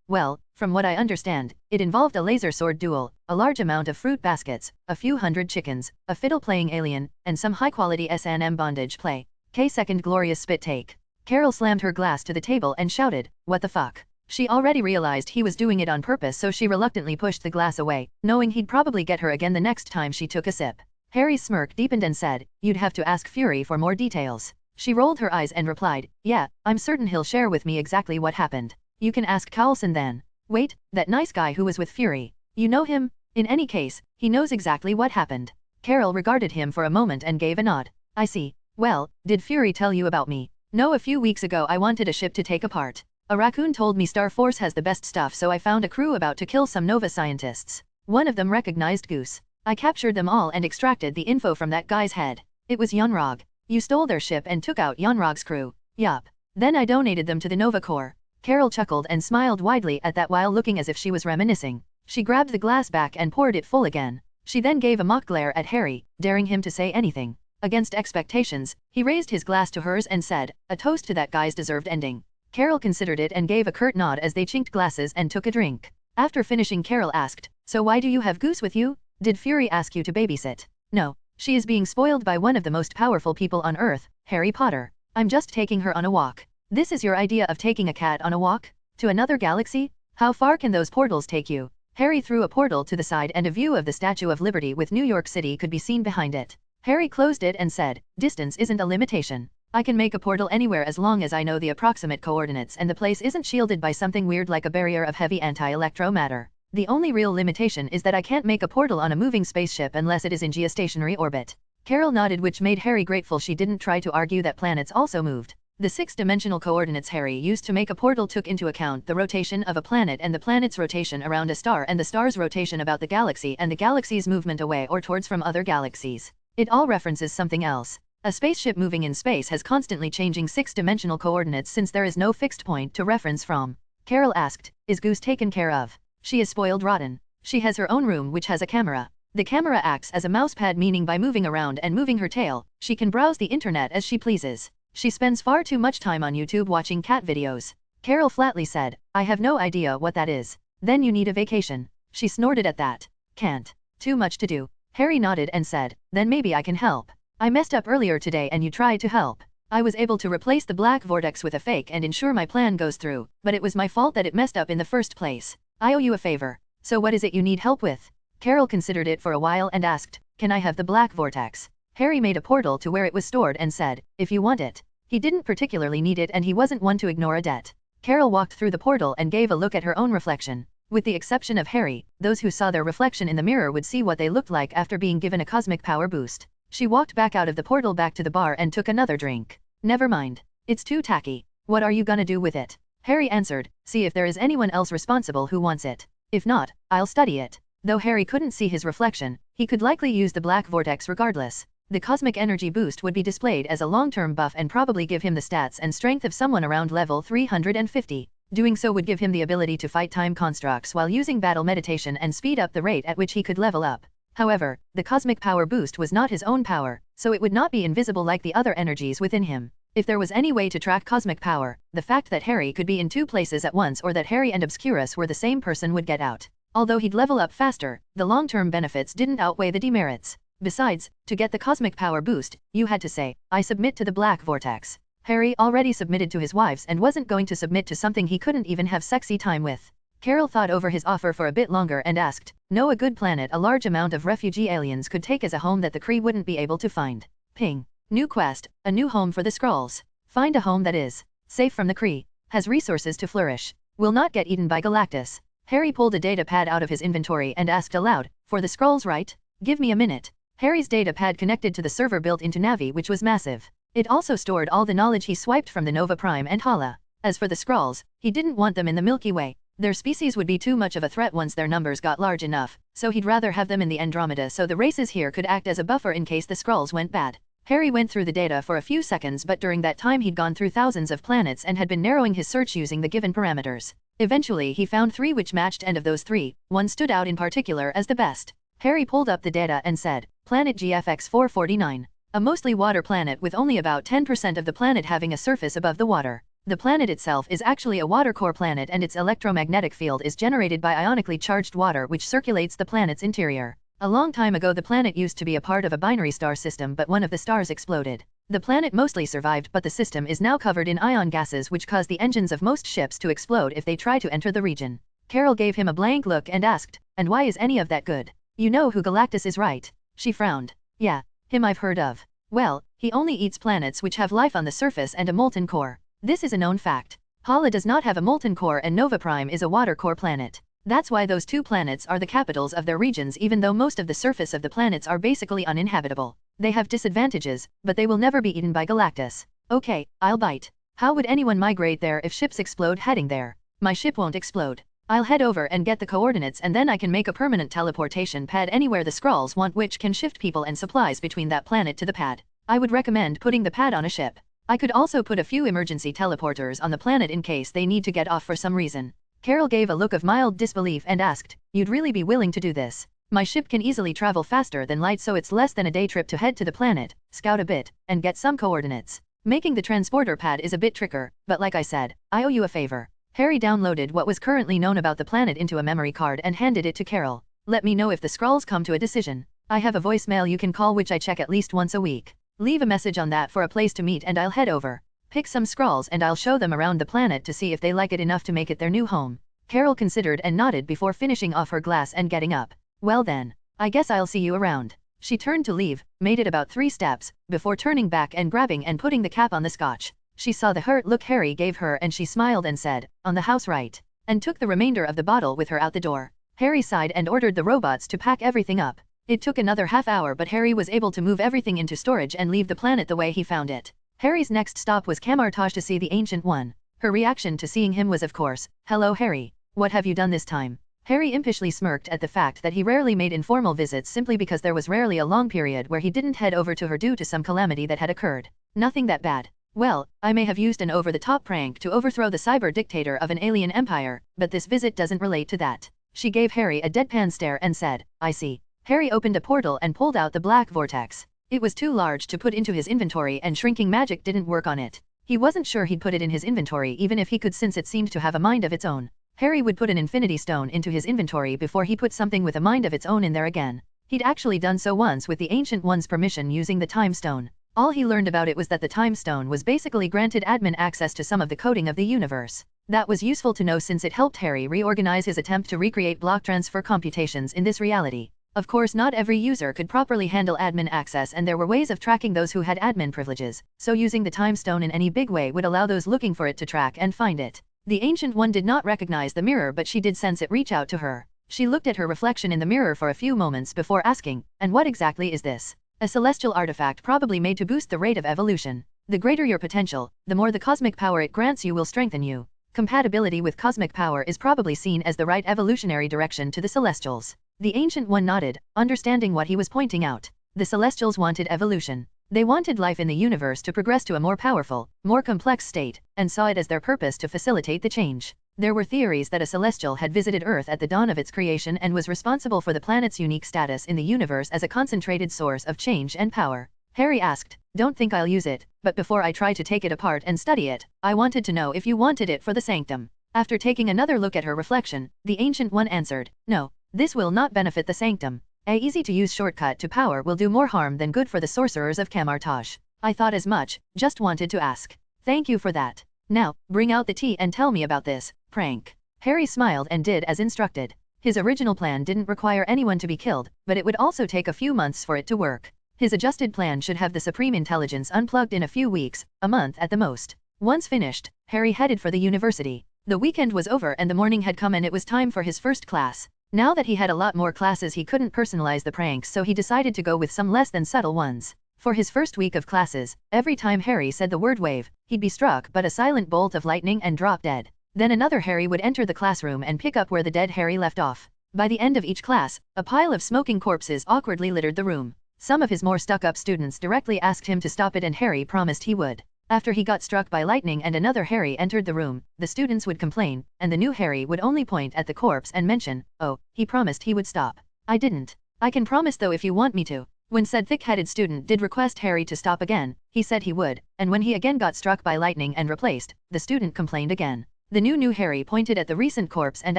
"Well, from what I understand, it involved a laser sword duel, a large amount of fruit baskets, a few hundred chickens, a fiddle-playing alien, and some high-quality S&M bondage play." Second glorious spit take. Carol slammed her glass to the table and shouted, "What the fuck?" She already realized he was doing it on purpose, so she reluctantly pushed the glass away, knowing he'd probably get her again the next time she took a sip. Harry's smirk deepened and said, "You'd have to ask Fury for more details." She rolled her eyes and replied, "Yeah, I'm certain he'll share with me exactly what happened. You can ask Coulson then." "Wait, that nice guy who was with Fury. You know him?" "In any case, he knows exactly what happened." Carol regarded him for a moment and gave a nod. "I see. Well, did Fury tell you about me?" "No, a few weeks ago I wanted a ship to take apart. A raccoon told me StarForce has the best stuff, so I found a crew about to kill some Nova scientists. One of them recognized Goose. I captured them all and extracted the info from that guy's head. It was Yonrog. You stole their ship and took out Yonrog's crew." "Yup. Then I donated them to the Nova Corps." Carol chuckled and smiled widely at that while looking as if she was reminiscing. She grabbed the glass back and poured it full again. She then gave a mock glare at Harry, daring him to say anything. Against expectations, he raised his glass to hers and said, "A toast to that guy's deserved ending." Carol considered it and gave a curt nod as they chinked glasses and took a drink. After finishing, Carol asked, "So why do you have Goose with you? Did Fury ask you to babysit?" "No. She is being spoiled by one of the most powerful people on Earth, Harry Potter. I'm just taking her on a walk." "This is your idea of taking a cat on a walk? To another galaxy? How far can those portals take you?" Harry threw a portal to the side and a view of the Statue of Liberty with New York City could be seen behind it. Harry closed it and said, "Distance isn't a limitation. I can make a portal anywhere as long as I know the approximate coordinates and the place isn't shielded by something weird like a barrier of heavy anti-electro matter. The only real limitation is that I can't make a portal on a moving spaceship unless it is in geostationary orbit." Carol nodded, which made Harry grateful she didn't try to argue that planets also moved. The six-dimensional coordinates Harry used to make a portal took into account the rotation of a planet and the planet's rotation around a star and the star's rotation about the galaxy and the galaxy's movement away or towards from other galaxies. It all references something else. A spaceship moving in space has constantly changing six-dimensional coordinates since there is no fixed point to reference from. Carol asked, "Is Goose taken care of?" "She is spoiled rotten. She has her own room which has a camera. The camera acts as a mousepad, meaning by moving around and moving her tail, she can browse the internet as she pleases. She spends far too much time on YouTube watching cat videos." Carol flatly said, "I have no idea what that is." "Then you need a vacation." She snorted at that. "Can't. Too much to do." Harry nodded and said, "Then maybe I can help. I messed up earlier today and you tried to help. I was able to replace the black vortex with a fake and ensure my plan goes through, but it was my fault that it messed up in the first place. I owe you a favor. So what is it you need help with?" Carol considered it for a while and asked, "Can I have the black vortex?" Harry made a portal to where it was stored and said, "If you want it." He didn't particularly need it and he wasn't one to ignore a debt. Carol walked through the portal and gave a look at her own reflection. With the exception of Harry, those who saw their reflection in the mirror would see what they looked like after being given a cosmic power boost. She walked back out of the portal back to the bar and took another drink. "Never mind. It's too tacky. What are you gonna do with it?" Harry answered, "See if there is anyone else responsible who wants it. If not, I'll study it." Though Harry couldn't see his reflection, he could likely use the black vortex regardless. The cosmic energy boost would be displayed as a long-term buff and probably give him the stats and strength of someone around level 350. Doing so would give him the ability to fight time constructs while using battle meditation and speed up the rate at which he could level up. However, the cosmic power boost was not his own power, so it would not be invisible like the other energies within him. If there was any way to track cosmic power, the fact that Harry could be in two places at once or that Harry and Obscurus were the same person would get out. Although he'd level up faster, the long-term benefits didn't outweigh the demerits. Besides, to get the cosmic power boost, you had to say, I submit to the black vortex. Harry already submitted to his wives and wasn't going to submit to something he couldn't even have sexy time with. Carol thought over his offer for a bit longer and asked, know a good planet a large amount of refugee aliens could take as a home that the Kree wouldn't be able to find. Ping. New quest, a new home for the Skrulls. Find a home that is safe from the Kree, has resources to flourish, will not get eaten by Galactus. Harry pulled a data pad out of his inventory and asked aloud, for the Skrulls, right? Give me a minute. Harry's data pad connected to the server built into Navi, which was massive. It also stored all the knowledge he swiped from the Nova Prime and Hala. As for the Skrulls, he didn't want them in the Milky Way. Their species would be too much of a threat once their numbers got large enough, so he'd rather have them in the Andromeda so the races here could act as a buffer in case the Skrulls went bad. Harry went through the data for a few seconds, but during that time he'd gone through thousands of planets and had been narrowing his search using the given parameters. Eventually he found 3 which matched, and of those 3, one stood out in particular as the best. Harry pulled up the data and said, Planet GFX 449. A mostly water planet with only about 10% of the planet having a surface above the water. The planet itself is actually a water core planet, and its electromagnetic field is generated by ionically charged water which circulates the planet's interior. A long time ago the planet used to be a part of a binary star system, but one of the stars exploded. The planet mostly survived, but the system is now covered in ion gases which cause the engines of most ships to explode if they try to enter the region. Carol gave him a blank look and asked, and why is any of that good? You know who Galactus is, right? She frowned. Yeah, him I've heard of. Well, he only eats planets which have life on the surface and a molten core. This is a known fact. Hala does not have a molten core and Nova Prime is a water core planet. That's why those 2 planets are the capitals of their regions, even though most of the surface of the planets are basically uninhabitable. They have disadvantages, but they will never be eaten by Galactus. Okay, I'll bite. How would anyone migrate there if ships explode heading there? My ship won't explode. I'll head over and get the coordinates, and then I can make a permanent teleportation pad anywhere the Skrulls want, which can shift people and supplies between that planet to the pad. I would recommend putting the pad on a ship. I could also put a few emergency teleporters on the planet in case they need to get off for some reason. Carol gave a look of mild disbelief and asked, you'd really be willing to do this? My ship can easily travel faster than light, so it's less than a day trip to head to the planet, scout a bit, and get some coordinates. Making the transporter pad is a bit trickier, but like I said, I owe you a favor. Harry downloaded what was currently known about the planet into a memory card and handed it to Carol. Let me know if the Skrulls come to a decision. I have a voicemail you can call which I check at least once a week. Leave a message on that for a place to meet and I'll head over. Pick some Skrulls and I'll show them around the planet to see if they like it enough to make it their new home. Carol considered and nodded before finishing off her glass and getting up. Well then, I guess I'll see you around. She turned to leave, made it about 3 steps, before turning back and grabbing and putting the cap on the scotch. She saw the hurt look Harry gave her and she smiled and said, on the house right, and took the remainder of the bottle with her out the door. Harry sighed and ordered the robots to pack everything up. It took another half-hour, but Harry was able to move everything into storage and leave the planet the way he found it. Harry's next stop was Camartage to see the Ancient One. Her reaction to seeing him was of course, hello Harry, what have you done this time? Harry impishly smirked at the fact that he rarely made informal visits simply because there was rarely a long period where he didn't head over to her due to some calamity that had occurred. Nothing that bad. Well, I may have used an over-the-top prank to overthrow the cyber dictator of an alien empire, but this visit doesn't relate to that. She gave Harry a deadpan stare and said, I see. Harry opened a portal and pulled out the black vortex. It was too large to put into his inventory and shrinking magic didn't work on it. He wasn't sure he'd put it in his inventory even if he could, since it seemed to have a mind of its own. Harry would put an infinity stone into his inventory before he put something with a mind of its own in there again. He'd actually done so once with the Ancient One's permission using the Time Stone. All he learned about it was that the Time Stone was basically granted admin access to some of the coding of the universe. That was useful to know since it helped Harry reorganize his attempt to recreate block transfer computations in this reality. Of course, not every user could properly handle admin access, and there were ways of tracking those who had admin privileges, so using the Time Stone in any big way would allow those looking for it to track and find it. The Ancient One did not recognize the mirror, but she did sense it reach out to her. She looked at her reflection in the mirror for a few moments before asking, and what exactly is this? A celestial artifact probably made to boost the rate of evolution. The greater your potential, the more the cosmic power it grants you will strengthen you. Compatibility with cosmic power is probably seen as the right evolutionary direction to the Celestials. The Ancient One nodded, understanding what he was pointing out. The Celestials wanted evolution. They wanted life in the universe to progress to a more powerful, more complex state, and saw it as their purpose to facilitate the change. There were theories that a Celestial had visited Earth at the dawn of its creation and was responsible for the planet's unique status in the universe as a concentrated source of change and power. Harry asked, "Don't think I'll use it, but before I try to take it apart and study it, I wanted to know if you wanted it for the sanctum." After taking another look at her reflection, the Ancient One answered, "No, this will not benefit the sanctum. A easy-to-use shortcut to power will do more harm than good for the sorcerers of Camartage. I thought as much, just wanted to ask. Thank you for that. Now, bring out the tea and tell me about this prank. Harry smiled and did as instructed. His original plan didn't require anyone to be killed, but it would also take a few months for it to work. His adjusted plan should have the Supreme Intelligence unplugged in a few weeks, a month at the most. Once finished, Harry headed for the university. The weekend was over and the morning had come and it was time for his first class. Now that he had a lot more classes, he couldn't personalize the pranks, so he decided to go with some less than subtle ones. For his first week of classes, every time Harry said the word wave, he'd be struck by a silent bolt of lightning and drop dead. Then another Harry would enter the classroom and pick up where the dead Harry left off. By the end of each class, a pile of smoking corpses awkwardly littered the room. Some of his more stuck-up students directly asked him to stop it and Harry promised he would. After he got struck by lightning and another Harry entered the room, the students would complain, and the new Harry would only point at the corpse and mention, "Oh, he promised he would stop. I didn't. I can promise though if you want me to." When said thick-headed student did request Harry to stop again, he said he would, and when he again got struck by lightning and replaced, the student complained again. The new Harry pointed at the recent corpse and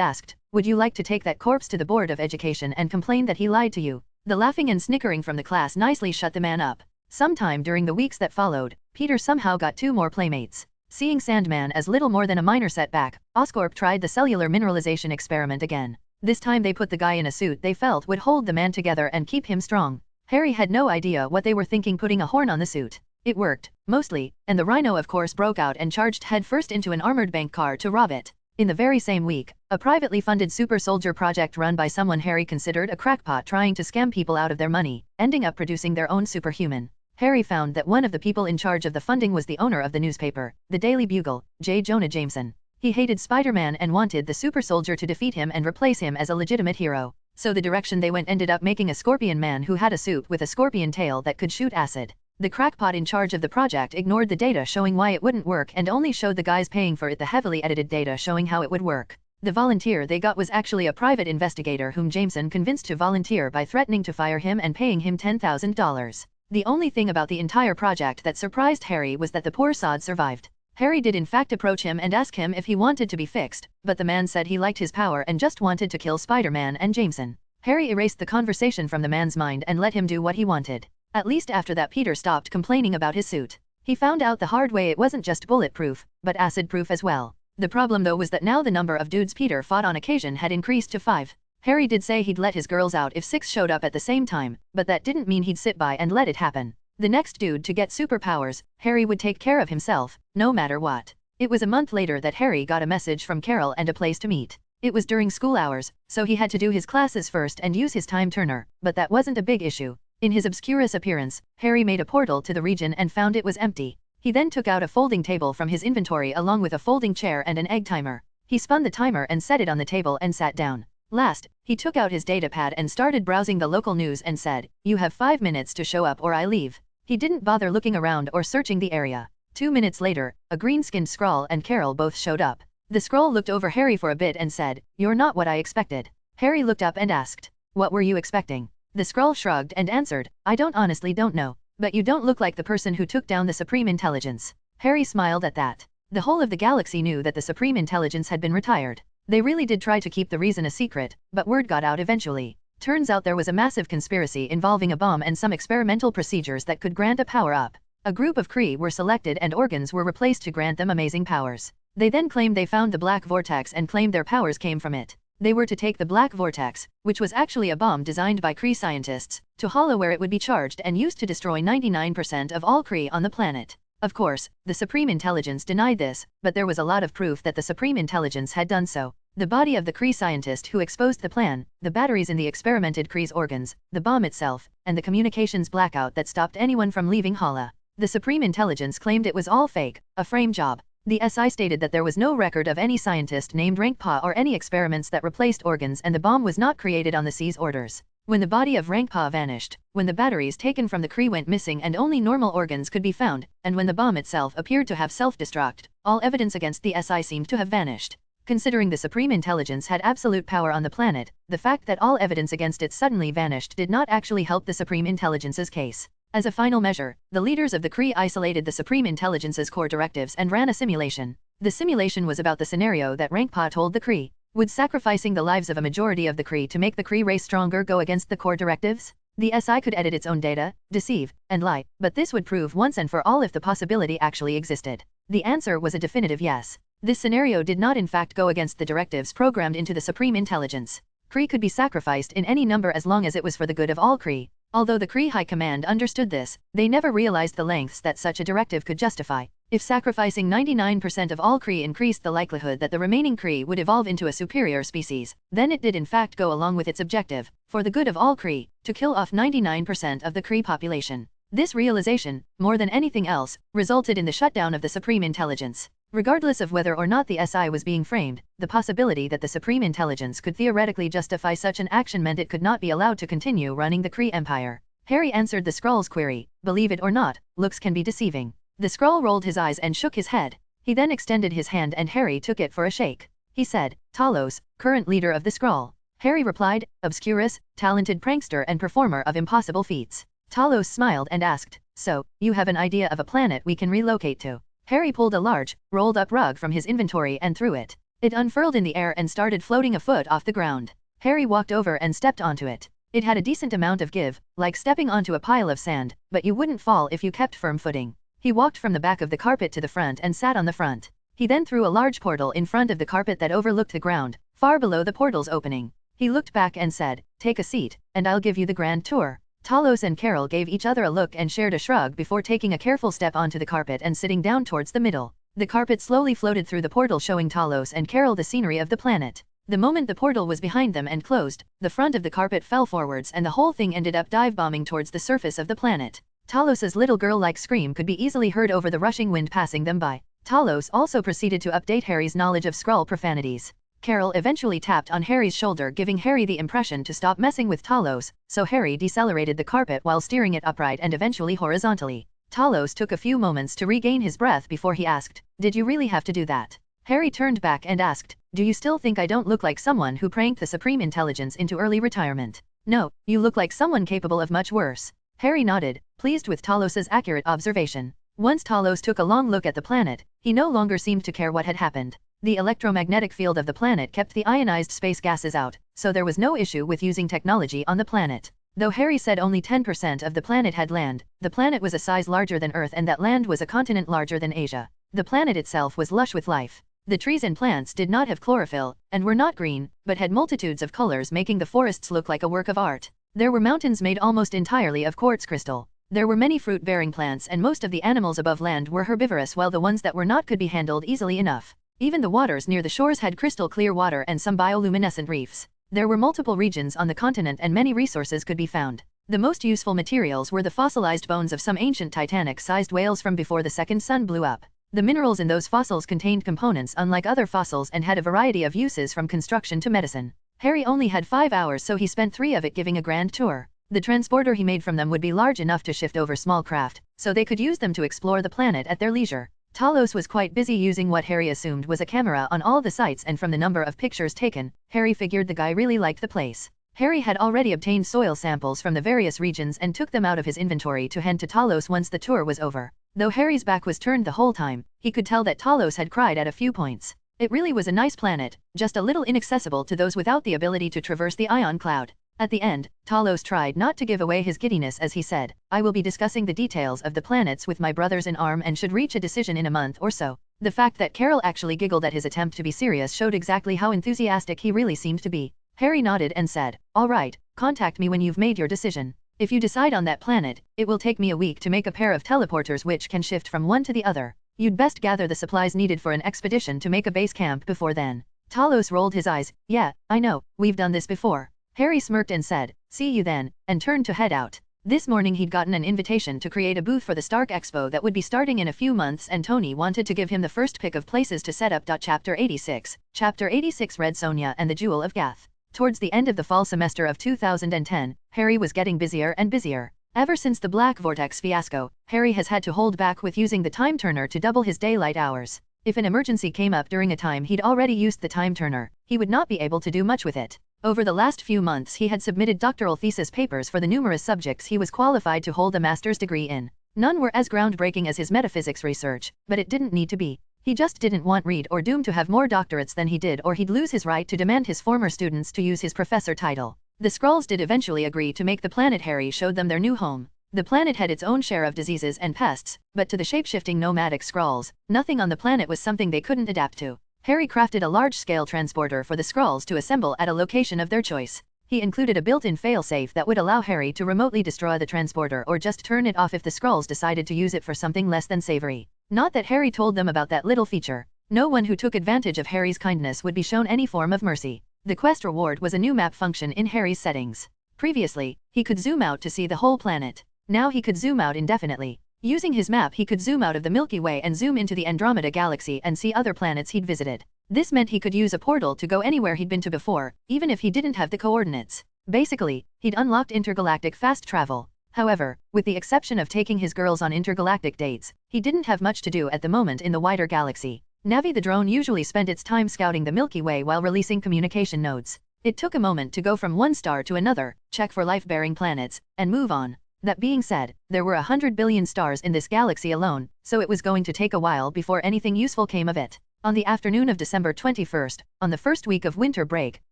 asked, "Would you like to take that corpse to the Board of Education and complain that he lied to you?" The laughing and snickering from the class nicely shut the man up. Sometime during the weeks that followed, Peter somehow got 2 more playmates. Seeing Sandman as little more than a minor setback, Oscorp tried the cellular mineralization experiment again. This time they put the guy in a suit they felt would hold the man together and keep him strong. Harry had no idea what they were thinking putting a horn on the suit. It worked, mostly, and the Rhino of course broke out and charged headfirst into an armored bank car to rob it. In the very same week, a privately funded super soldier project run by someone Harry considered a crackpot trying to scam people out of their money, ending up producing their own superhuman. Harry found that one of the people in charge of the funding was the owner of the newspaper, the Daily Bugle, J. Jonah Jameson. He hated Spider-Man and wanted the super soldier to defeat him and replace him as a legitimate hero. So the direction they went ended up making a scorpion man who had a suit with a scorpion tail that could shoot acid. The crackpot in charge of the project ignored the data showing why it wouldn't work and only showed the guys paying for it the heavily edited data showing how it would work. The volunteer they got was actually a private investigator whom Jameson convinced to volunteer by threatening to fire him and paying him $10,000. The only thing about the entire project that surprised Harry was that the poor sod survived. Harry did in fact approach him and ask him if he wanted to be fixed, but the man said he liked his power and just wanted to kill Spider-Man and Jameson. Harry erased the conversation from the man's mind and let him do what he wanted. At least after that Peter stopped complaining about his suit. He found out the hard way it wasn't just bulletproof, but acid-proof as well. The problem though was that now the number of dudes Peter fought on occasion had increased to 5. Harry did say he'd let his girls out if 6 showed up at the same time, but that didn't mean he'd sit by and let it happen. The next dude to get superpowers, Harry would take care of himself, no matter what. It was a month later that Harry got a message from Carol and a place to meet. It was during school hours, so he had to do his classes first and use his time turner, but that wasn't a big issue. In his Obscurus appearance, Harry made a portal to the region and found it was empty. He then took out a folding table from his inventory along with a folding chair and an egg timer. He spun the timer and set it on the table and sat down. Last, he took out his datapad and started browsing the local news and said, "You have 5 minutes to show up or I leave." He didn't bother looking around or searching the area. 2 minutes later, a green-skinned Skrull and Carol both showed up. The Skrull looked over Harry for a bit and said, "You're not what I expected." Harry looked up and asked, "What were you expecting?" The Skrull shrugged and answered, "I honestly don't know. But you don't look like the person who took down the Supreme Intelligence." Harry smiled at that. The whole of the galaxy knew that the Supreme Intelligence had been retired. They really did try to keep the reason a secret, but word got out eventually. Turns out there was a massive conspiracy involving a bomb and some experimental procedures that could grant a power-up. A group of Kree were selected and organs were replaced to grant them amazing powers. They then claimed they found the Black Vortex and claimed their powers came from it. They were to take the Black Vortex, which was actually a bomb designed by Kree scientists, to Hollow where it would be charged and used to destroy 99% of all Kree on the planet. Of course, the Supreme Intelligence denied this, but there was a lot of proof that the Supreme Intelligence had done so. The body of the Kree scientist who exposed the plan, the batteries in the experimented Kree's organs, the bomb itself, and the communications blackout that stopped anyone from leaving Hala. The Supreme Intelligence claimed it was all fake, a frame job. The SI stated that there was no record of any scientist named Rankpa or any experiments that replaced organs and the bomb was not created on the C's orders. When the body of Rankpa vanished, when the batteries taken from the Kree went missing and only normal organs could be found, and when the bomb itself appeared to have self-destruct, all evidence against the SI seemed to have vanished. Considering the Supreme Intelligence had absolute power on the planet, the fact that all evidence against it suddenly vanished did not actually help the Supreme Intelligence's case. As a final measure, the leaders of the Kree isolated the Supreme Intelligence's core directives and ran a simulation. The simulation was about the scenario that Rankpa told the Kree. Would sacrificing the lives of a majority of the Kree to make the Kree race stronger go against the core directives? The SI could edit its own data, deceive, and lie, but this would prove once and for all if the possibility actually existed. The answer was a definitive yes. This scenario did not in fact go against the directives programmed into the Supreme Intelligence. Kree could be sacrificed in any number as long as it was for the good of all Kree. Although the Kree High Command understood this, they never realized the lengths that such a directive could justify. If sacrificing 99% of all Kree increased the likelihood that the remaining Kree would evolve into a superior species, then it did in fact go along with its objective, for the good of all Kree, to kill off 99% of the Kree population. This realization, more than anything else, resulted in the shutdown of the Supreme Intelligence. Regardless of whether or not the SI was being framed, the possibility that the Supreme Intelligence could theoretically justify such an action meant it could not be allowed to continue running the Kree Empire. Harry answered the Skrull's query. Believe it or not, looks can be deceiving. The Skrull rolled his eyes and shook his head. He then extended his hand and Harry took it for a shake. He said, Talos, current leader of the Skrull. Harry replied, Obscurus, talented prankster and performer of impossible feats. Talos smiled and asked, so, you have an idea of a planet we can relocate to? Harry pulled a large, rolled-up rug from his inventory and threw it. It unfurled in the air and started floating a foot off the ground. Harry walked over and stepped onto it. It had a decent amount of give, like stepping onto a pile of sand, but you wouldn't fall if you kept firm footing. He walked from the back of the carpet to the front and sat on the front. He then threw a large portal in front of the carpet that overlooked the ground, far below the portal's opening. He looked back and said, take a seat, and I'll give you the grand tour. Talos and Carol gave each other a look and shared a shrug before taking a careful step onto the carpet and sitting down towards the middle. The carpet slowly floated through the portal showing Talos and Carol the scenery of the planet. The moment the portal was behind them and closed, the front of the carpet fell forwards and the whole thing ended up dive-bombing towards the surface of the planet. Talos's little girl-like scream could be easily heard over the rushing wind passing them by. Talos also proceeded to update Harry's knowledge of Skrull profanities. Carol eventually tapped on Harry's shoulder giving Harry the impression to stop messing with Talos, so Harry decelerated the carpet while steering it upright and eventually horizontally. Talos took a few moments to regain his breath before he asked, did you really have to do that? Harry turned back and asked, do you still think I don't look like someone who pranked the Supreme Intelligence into early retirement? No, you look like someone capable of much worse. Harry nodded, pleased with Talos's accurate observation. Once Talos took a long look at the planet, he no longer seemed to care what had happened. The electromagnetic field of the planet kept the ionized space gases out, so there was no issue with using technology on the planet. Though Harry said only 10% of the planet had land, the planet was a size larger than Earth and that land was a continent larger than Asia. The planet itself was lush with life. The trees and plants did not have chlorophyll, and were not green, but had multitudes of colors making the forests look like a work of art. There were mountains made almost entirely of quartz crystal. There were many fruit-bearing plants and most of the animals above land were herbivorous while the ones that were not could be handled easily enough. Even the waters near the shores had crystal clear water and some bioluminescent reefs. There were multiple regions on the continent and many resources could be found. The most useful materials were the fossilized bones of some ancient Titanic-sized whales from before the second sun blew up. The minerals in those fossils contained components unlike other fossils and had a variety of uses from construction to medicine. Harry only had 5 hours so he spent 3 of it giving a grand tour. The transporter he made from them would be large enough to shift over small craft, so they could use them to explore the planet at their leisure. Talos was quite busy using what Harry assumed was a camera on all the sites and from the number of pictures taken, Harry figured the guy really liked the place. Harry had already obtained soil samples from the various regions and took them out of his inventory to hand to Talos once the tour was over. Though Harry's back was turned the whole time, he could tell that Talos had cried at a few points. It really was a nice planet, just a little inaccessible to those without the ability to traverse the ion cloud. At the end, Talos tried not to give away his giddiness as he said, I will be discussing the details of the planets with my brothers in arm and should reach a decision in a month or so. The fact that Carol actually giggled at his attempt to be serious showed exactly how enthusiastic he really seemed to be. Harry nodded and said, all right, contact me when you've made your decision. If you decide on that planet, it will take me a week to make a pair of teleporters which can shift from one to the other. You'd best gather the supplies needed for an expedition to make a base camp before then. Talos rolled his eyes, yeah, I know, we've done this before. Harry smirked and said, see you then, and turned to head out. This morning he'd gotten an invitation to create a booth for the Stark Expo that would be starting in a few months and Tony wanted to give him the first pick of places to set up. Chapter 86. Chapter 86 Red Sonja and the Jewel of Gath. Towards the end of the fall semester of 2010, Harry was getting busier and busier. Ever since the Black Vortex fiasco, Harry has had to hold back with using the time turner to double his daylight hours. If an emergency came up during a time he'd already used the time turner, he would not be able to do much with it. Over the last few months he had submitted doctoral thesis papers for the numerous subjects he was qualified to hold a master's degree in. None were as groundbreaking as his metaphysics research, but it didn't need to be. He just didn't want Reed or Doom to have more doctorates than he did, or he'd lose his right to demand his former students to use his professor title. The Skrulls did eventually agree to make the planet Harry showed them their new home. The planet had its own share of diseases and pests, but to the shape-shifting nomadic Skrulls, nothing on the planet was something they couldn't adapt to. Harry crafted a large-scale transporter for the Skrulls to assemble at a location of their choice. He included a built-in fail-safe that would allow Harry to remotely destroy the transporter or just turn it off if the Skrulls decided to use it for something less than savory. Not that Harry told them about that little feature. No one who took advantage of Harry's kindness would be shown any form of mercy. The quest reward was a new map function in Harry's settings. Previously, he could zoom out to see the whole planet. Now he could zoom out indefinitely. Using his map, he could zoom out of the Milky Way and zoom into the Andromeda galaxy and see other planets he'd visited. This meant he could use a portal to go anywhere he'd been to before, even if he didn't have the coordinates. Basically, he'd unlocked intergalactic fast travel. However, with the exception of taking his girls on intergalactic dates, he didn't have much to do at the moment in the wider galaxy. Navi the drone usually spent its time scouting the Milky Way while releasing communication nodes. It took a moment to go from one star to another, check for life-bearing planets, and move on. That being said, there were 100 billion stars in this galaxy alone, so it was going to take a while before anything useful came of it. On the afternoon of December 21st, on the first week of winter break,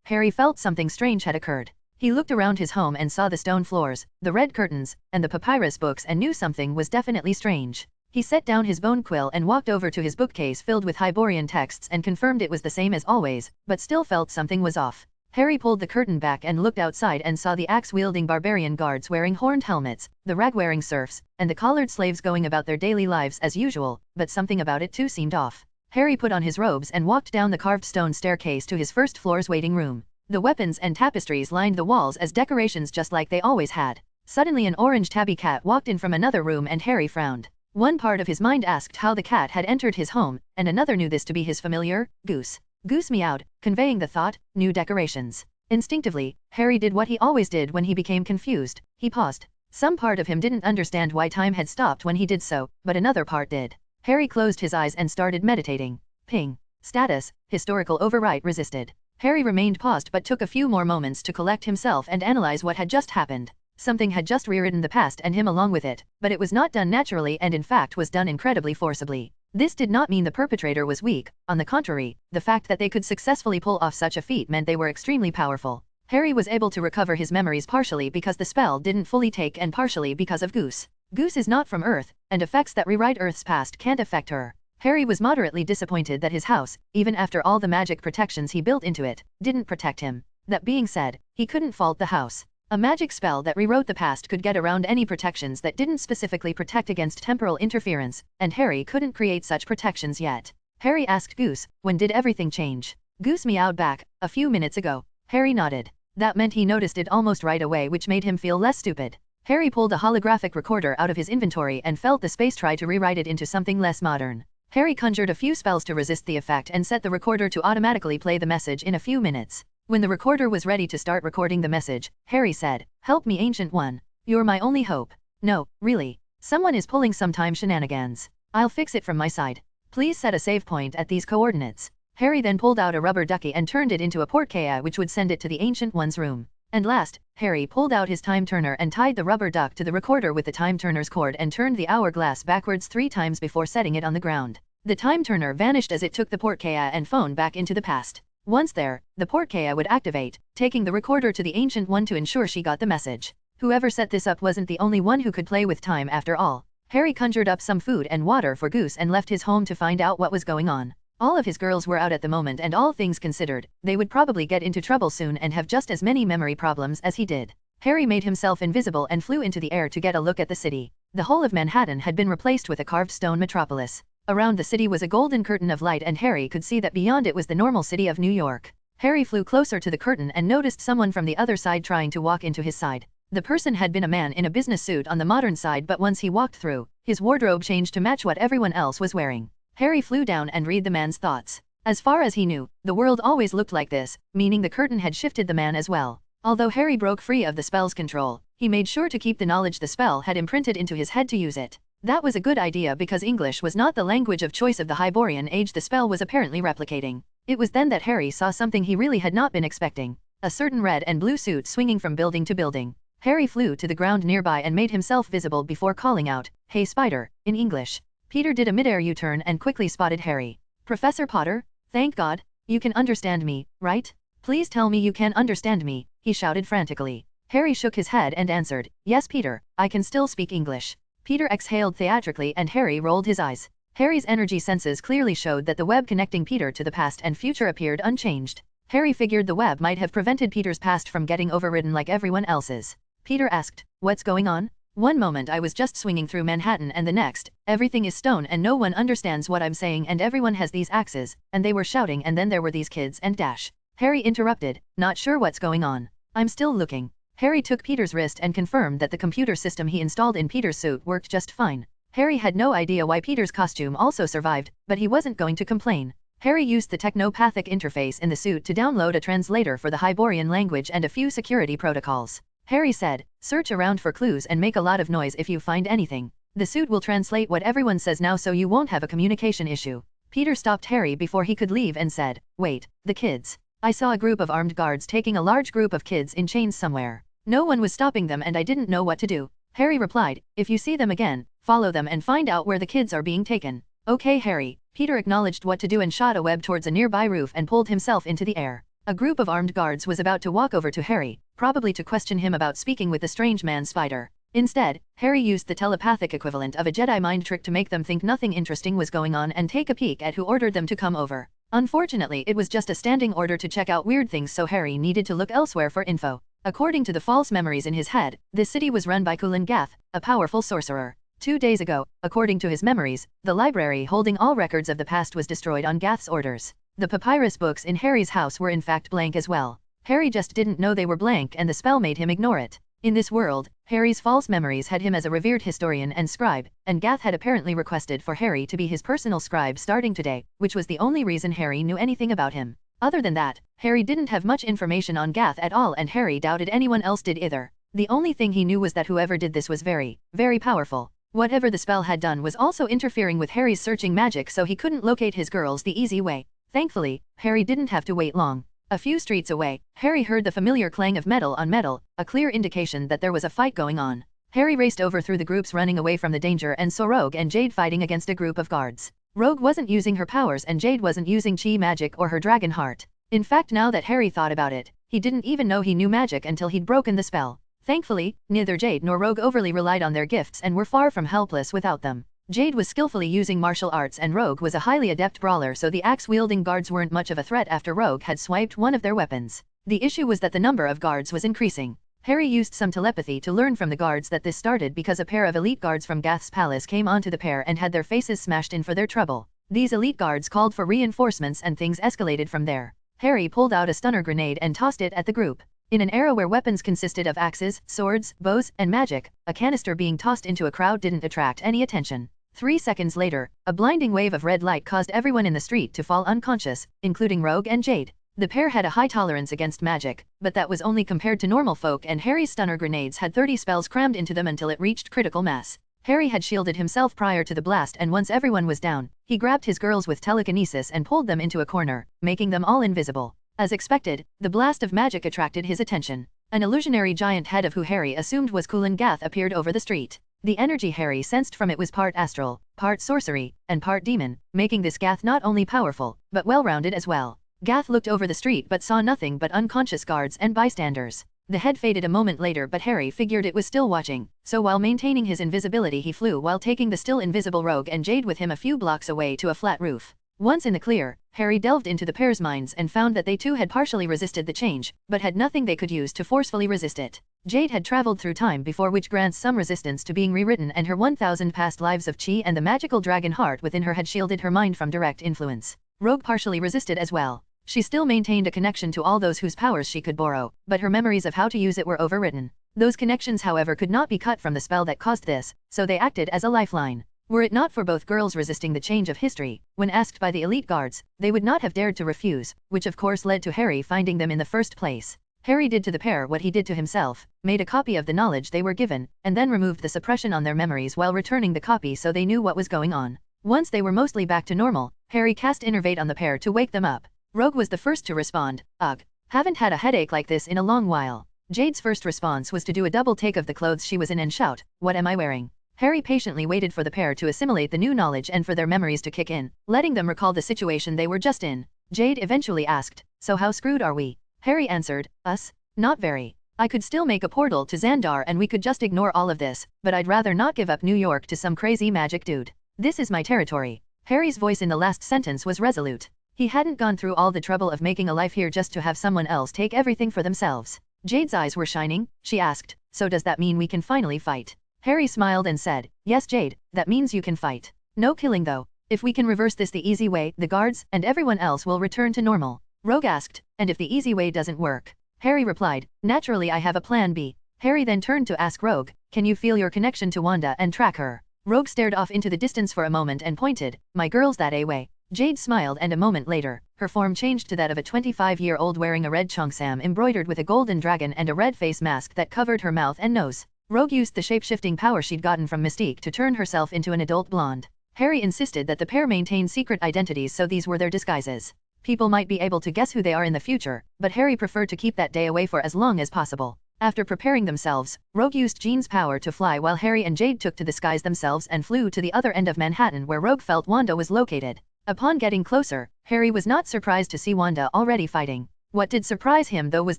Harry felt something strange had occurred. He looked around his home and saw the stone floors, the red curtains, and the papyrus books and knew something was definitely strange. He set down his bone quill and walked over to his bookcase filled with Hyborian texts and confirmed it was the same as always, but still felt something was off. Harry pulled the curtain back and looked outside and saw the axe-wielding barbarian guards wearing horned helmets, the rag-wearing serfs, and the collared slaves going about their daily lives as usual, but something about it too seemed off. Harry put on his robes and walked down the carved stone staircase to his first floor's waiting room. The weapons and tapestries lined the walls as decorations just like they always had. Suddenly an orange tabby cat walked in from another room and Harry frowned. One part of his mind asked how the cat had entered his home, and another knew this to be his familiar, Goose. Goose meowed, conveying the thought, new decorations. Instinctively, Harry did what he always did when he became confused. He paused. Some part of him didn't understand why time had stopped when he did so, but another part did. Harry closed his eyes and started meditating. Ping. Status, historical overwrite resisted. Harry remained paused but took a few more moments to collect himself and analyze what had just happened. Something had just rewritten the past and him along with it, but it was not done naturally and in fact was done incredibly forcibly. This did not mean the perpetrator was weak, on the contrary, the fact that they could successfully pull off such a feat meant they were extremely powerful. Harry was able to recover his memories partially because the spell didn't fully take and partially because of Goose. Goose is not from Earth, and effects that rewrite Earth's past can't affect her. Harry was moderately disappointed that his house, even after all the magic protections he built into it, didn't protect him. That being said, he couldn't fault the house. A magic spell that rewrote the past could get around any protections that didn't specifically protect against temporal interference, and Harry couldn't create such protections yet. Harry asked Goose, when did everything change? Goose meowed back, a few minutes ago. Harry nodded. That meant he noticed it almost right away, which made him feel less stupid. Harry pulled a holographic recorder out of his inventory and felt the space try to rewrite it into something less modern. Harry conjured a few spells to resist the effect and set the recorder to automatically play the message in a few minutes. When the recorder was ready to start recording the message, Harry said, "Help me, Ancient One. You're my only hope." "No, really. Someone is pulling some time shenanigans. I'll fix it from my side. Please set a save point at these coordinates." Harry then pulled out a rubber ducky and turned it into a portkey which would send it to the Ancient One's room. And last, Harry pulled out his time turner and tied the rubber duck to the recorder with the time turner's cord and turned the hourglass backwards 3 times before setting it on the ground. The time turner vanished as it took the portkey and phone back into the past. Once there, the portkey would activate, taking the recorder to the Ancient One to ensure she got the message. Whoever set this up wasn't the only one who could play with time after all. Harry conjured up some food and water for Goose and left his home to find out what was going on. All of his girls were out at the moment, and all things considered, they would probably get into trouble soon and have just as many memory problems as he did. Harry made himself invisible and flew into the air to get a look at the city. The whole of Manhattan had been replaced with a carved stone metropolis. Around the city was a golden curtain of light, and Harry could see that beyond it was the normal city of New York. Harry flew closer to the curtain and noticed someone from the other side trying to walk into his side. The person had been a man in a business suit on the modern side, but once he walked through, his wardrobe changed to match what everyone else was wearing. Harry flew down and read the man's thoughts. As far as he knew, the world always looked like this, meaning the curtain had shifted the man as well. Although Harry broke free of the spell's control, he made sure to keep the knowledge the spell had imprinted into his head to use it. That was a good idea because English was not the language of choice of the Hyborian age the spell was apparently replicating. It was then that Harry saw something he really had not been expecting. A certain red and blue suit swinging from building to building. Harry flew to the ground nearby and made himself visible before calling out, "Hey Spider," in English. Peter did a mid-air U-turn and quickly spotted Harry. Professor Potter, thank God, you can understand me, right? Please tell me you can understand me, he shouted frantically. Harry shook his head and answered, yes Peter, I can still speak English. Peter exhaled theatrically and Harry rolled his eyes. Harry's energy senses clearly showed that the web connecting Peter to the past and future appeared unchanged. Harry figured the web might have prevented Peter's past from getting overridden like everyone else's. Peter asked, what's going on? One moment I was just swinging through Manhattan and the next, everything is stone and no one understands what I'm saying and everyone has these axes, and they were shouting and then there were these kids and dash. Harry interrupted, not sure what's going on. I'm still looking. Harry took Peter's wrist and confirmed that the computer system he installed in Peter's suit worked just fine. Harry had no idea why Peter's costume also survived, but he wasn't going to complain. Harry used the technopathic interface in the suit to download a translator for the Hyborian language and a few security protocols. Harry said, search around for clues and make a lot of noise if you find anything. The suit will translate what everyone says now so you won't have a communication issue. Peter stopped Harry before he could leave and said, wait, the kids. I saw a group of armed guards taking a large group of kids in chains somewhere. No one was stopping them and I didn't know what to do. Harry replied, if you see them again, follow them and find out where the kids are being taken. Okay Harry. Peter acknowledged what to do and shot a web towards a nearby roof and pulled himself into the air. A group of armed guards was about to walk over to Harry, probably to question him about speaking with the strange man Spider. Instead, Harry used the telepathic equivalent of a Jedi mind trick to make them think nothing interesting was going on and take a peek at who ordered them to come over. Unfortunately, it was just a standing order to check out weird things, so Harry needed to look elsewhere for info. According to the false memories in his head, this city was run by Kulan Gath, a powerful sorcerer. 2 days ago, according to his memories, the library holding all records of the past was destroyed on Gath's orders. The papyrus books in Harry's house were in fact blank as well. Harry just didn't know they were blank and the spell made him ignore it. In this world, Harry's false memories had him as a revered historian and scribe, and Gath had apparently requested for Harry to be his personal scribe starting today, which was the only reason Harry knew anything about him. Other than that, Harry didn't have much information on Gath at all and Harry doubted anyone else did either. The only thing he knew was that whoever did this was very, very powerful. Whatever the spell had done was also interfering with Harry's searching magic so he couldn't locate his girls the easy way. Thankfully, Harry didn't have to wait long. A few streets away, Harry heard the familiar clang of metal on metal, a clear indication that there was a fight going on. Harry raced over through the groups running away from the danger and saw Rogue and Jade fighting against a group of guards. Rogue wasn't using her powers and Jade wasn't using chi magic or her dragon heart. In fact, now that Harry thought about it, he didn't even know he knew magic until he'd broken the spell. Thankfully, neither Jade nor Rogue overly relied on their gifts and were far from helpless without them. Jade was skillfully using martial arts and Rogue was a highly adept brawler, so the axe-wielding guards weren't much of a threat after Rogue had swiped one of their weapons. The issue was that the number of guards was increasing. Harry used some telepathy to learn from the guards that this started because a pair of elite guards from Gath's palace came onto the pair and had their faces smashed in for their trouble. These elite guards called for reinforcements and things escalated from there. Harry pulled out a stunner grenade and tossed it at the group. In an era where weapons consisted of axes, swords, bows, and magic, a canister being tossed into a crowd didn't attract any attention. 3 seconds later, a blinding wave of red light caused everyone in the street to fall unconscious, including Rogue and Jade. The pair had a high tolerance against magic, but that was only compared to normal folk, and Harry's stunner grenades had 30 spells crammed into them until it reached critical mass. Harry had shielded himself prior to the blast, and once everyone was down, he grabbed his girls with telekinesis and pulled them into a corner, making them all invisible. As expected, the blast of magic attracted his attention. An illusionary giant head of who Harry assumed was Kulan Gath appeared over the street. The energy Harry sensed from it was part astral, part sorcery, and part demon, making this Gath not only powerful, but well-rounded as well. Gath looked over the street but saw nothing but unconscious guards and bystanders. The head faded a moment later, but Harry figured it was still watching, so while maintaining his invisibility he flew while taking the still invisible Rogue and Jade with him a few blocks away to a flat roof. Once in the clear, Harry delved into the pair's minds and found that they too had partially resisted the change, but had nothing they could use to forcefully resist it. Jade had traveled through time before, which grants some resistance to being rewritten, and her 1,000 past lives of chi and the magical dragon heart within her had shielded her mind from direct influence. Rogue partially resisted as well. She still maintained a connection to all those whose powers she could borrow, but her memories of how to use it were overwritten. Those connections, however, could not be cut from the spell that caused this, so they acted as a lifeline. Were it not for both girls resisting the change of history, when asked by the elite guards, they would not have dared to refuse, which of course led to Harry finding them in the first place. Harry did to the pair what he did to himself, made a copy of the knowledge they were given, and then removed the suppression on their memories while returning the copy so they knew what was going on. Once they were mostly back to normal, Harry cast Innervate on the pair to wake them up. Rogue was the first to respond. Ugh. Haven't had a headache like this in a long while. Jade's first response was to do a double take of the clothes she was in and shout, "What am I wearing?" Harry patiently waited for the pair to assimilate the new knowledge and for their memories to kick in, letting them recall the situation they were just in. Jade eventually asked, "So how screwed are we?" Harry answered, "Us? Not very. I could still make a portal to Xandar and we could just ignore all of this, but I'd rather not give up New York to some crazy magic dude. This is my territory." Harry's voice in the last sentence was resolute. He hadn't gone through all the trouble of making a life here just to have someone else take everything for themselves. Jade's eyes were shining. She asked, "So does that mean we can finally fight?" Harry smiled and said, "Yes Jade, that means you can fight. No killing though. If we can reverse this the easy way, the guards and everyone else will return to normal." Rogue asked, "And if the easy way doesn't work?" Harry replied, "Naturally I have a plan B." Harry then turned to ask Rogue, "Can you feel your connection to Wanda and track her?" Rogue stared off into the distance for a moment and pointed, "My girl's that way." Jade smiled and a moment later, her form changed to that of a 25-year-old wearing a red cheongsam embroidered with a golden dragon and a red face mask that covered her mouth and nose. Rogue used the shape-shifting power she'd gotten from Mystique to turn herself into an adult blonde. Harry insisted that the pair maintain secret identities so these were their disguises. People might be able to guess who they are in the future, but Harry preferred to keep that day away for as long as possible. After preparing themselves, Rogue used Jean's power to fly while Harry and Jade took to disguise themselves and flew to the other end of Manhattan where Rogue felt Wanda was located. Upon getting closer, Harry was not surprised to see Wanda already fighting. What did surprise him though was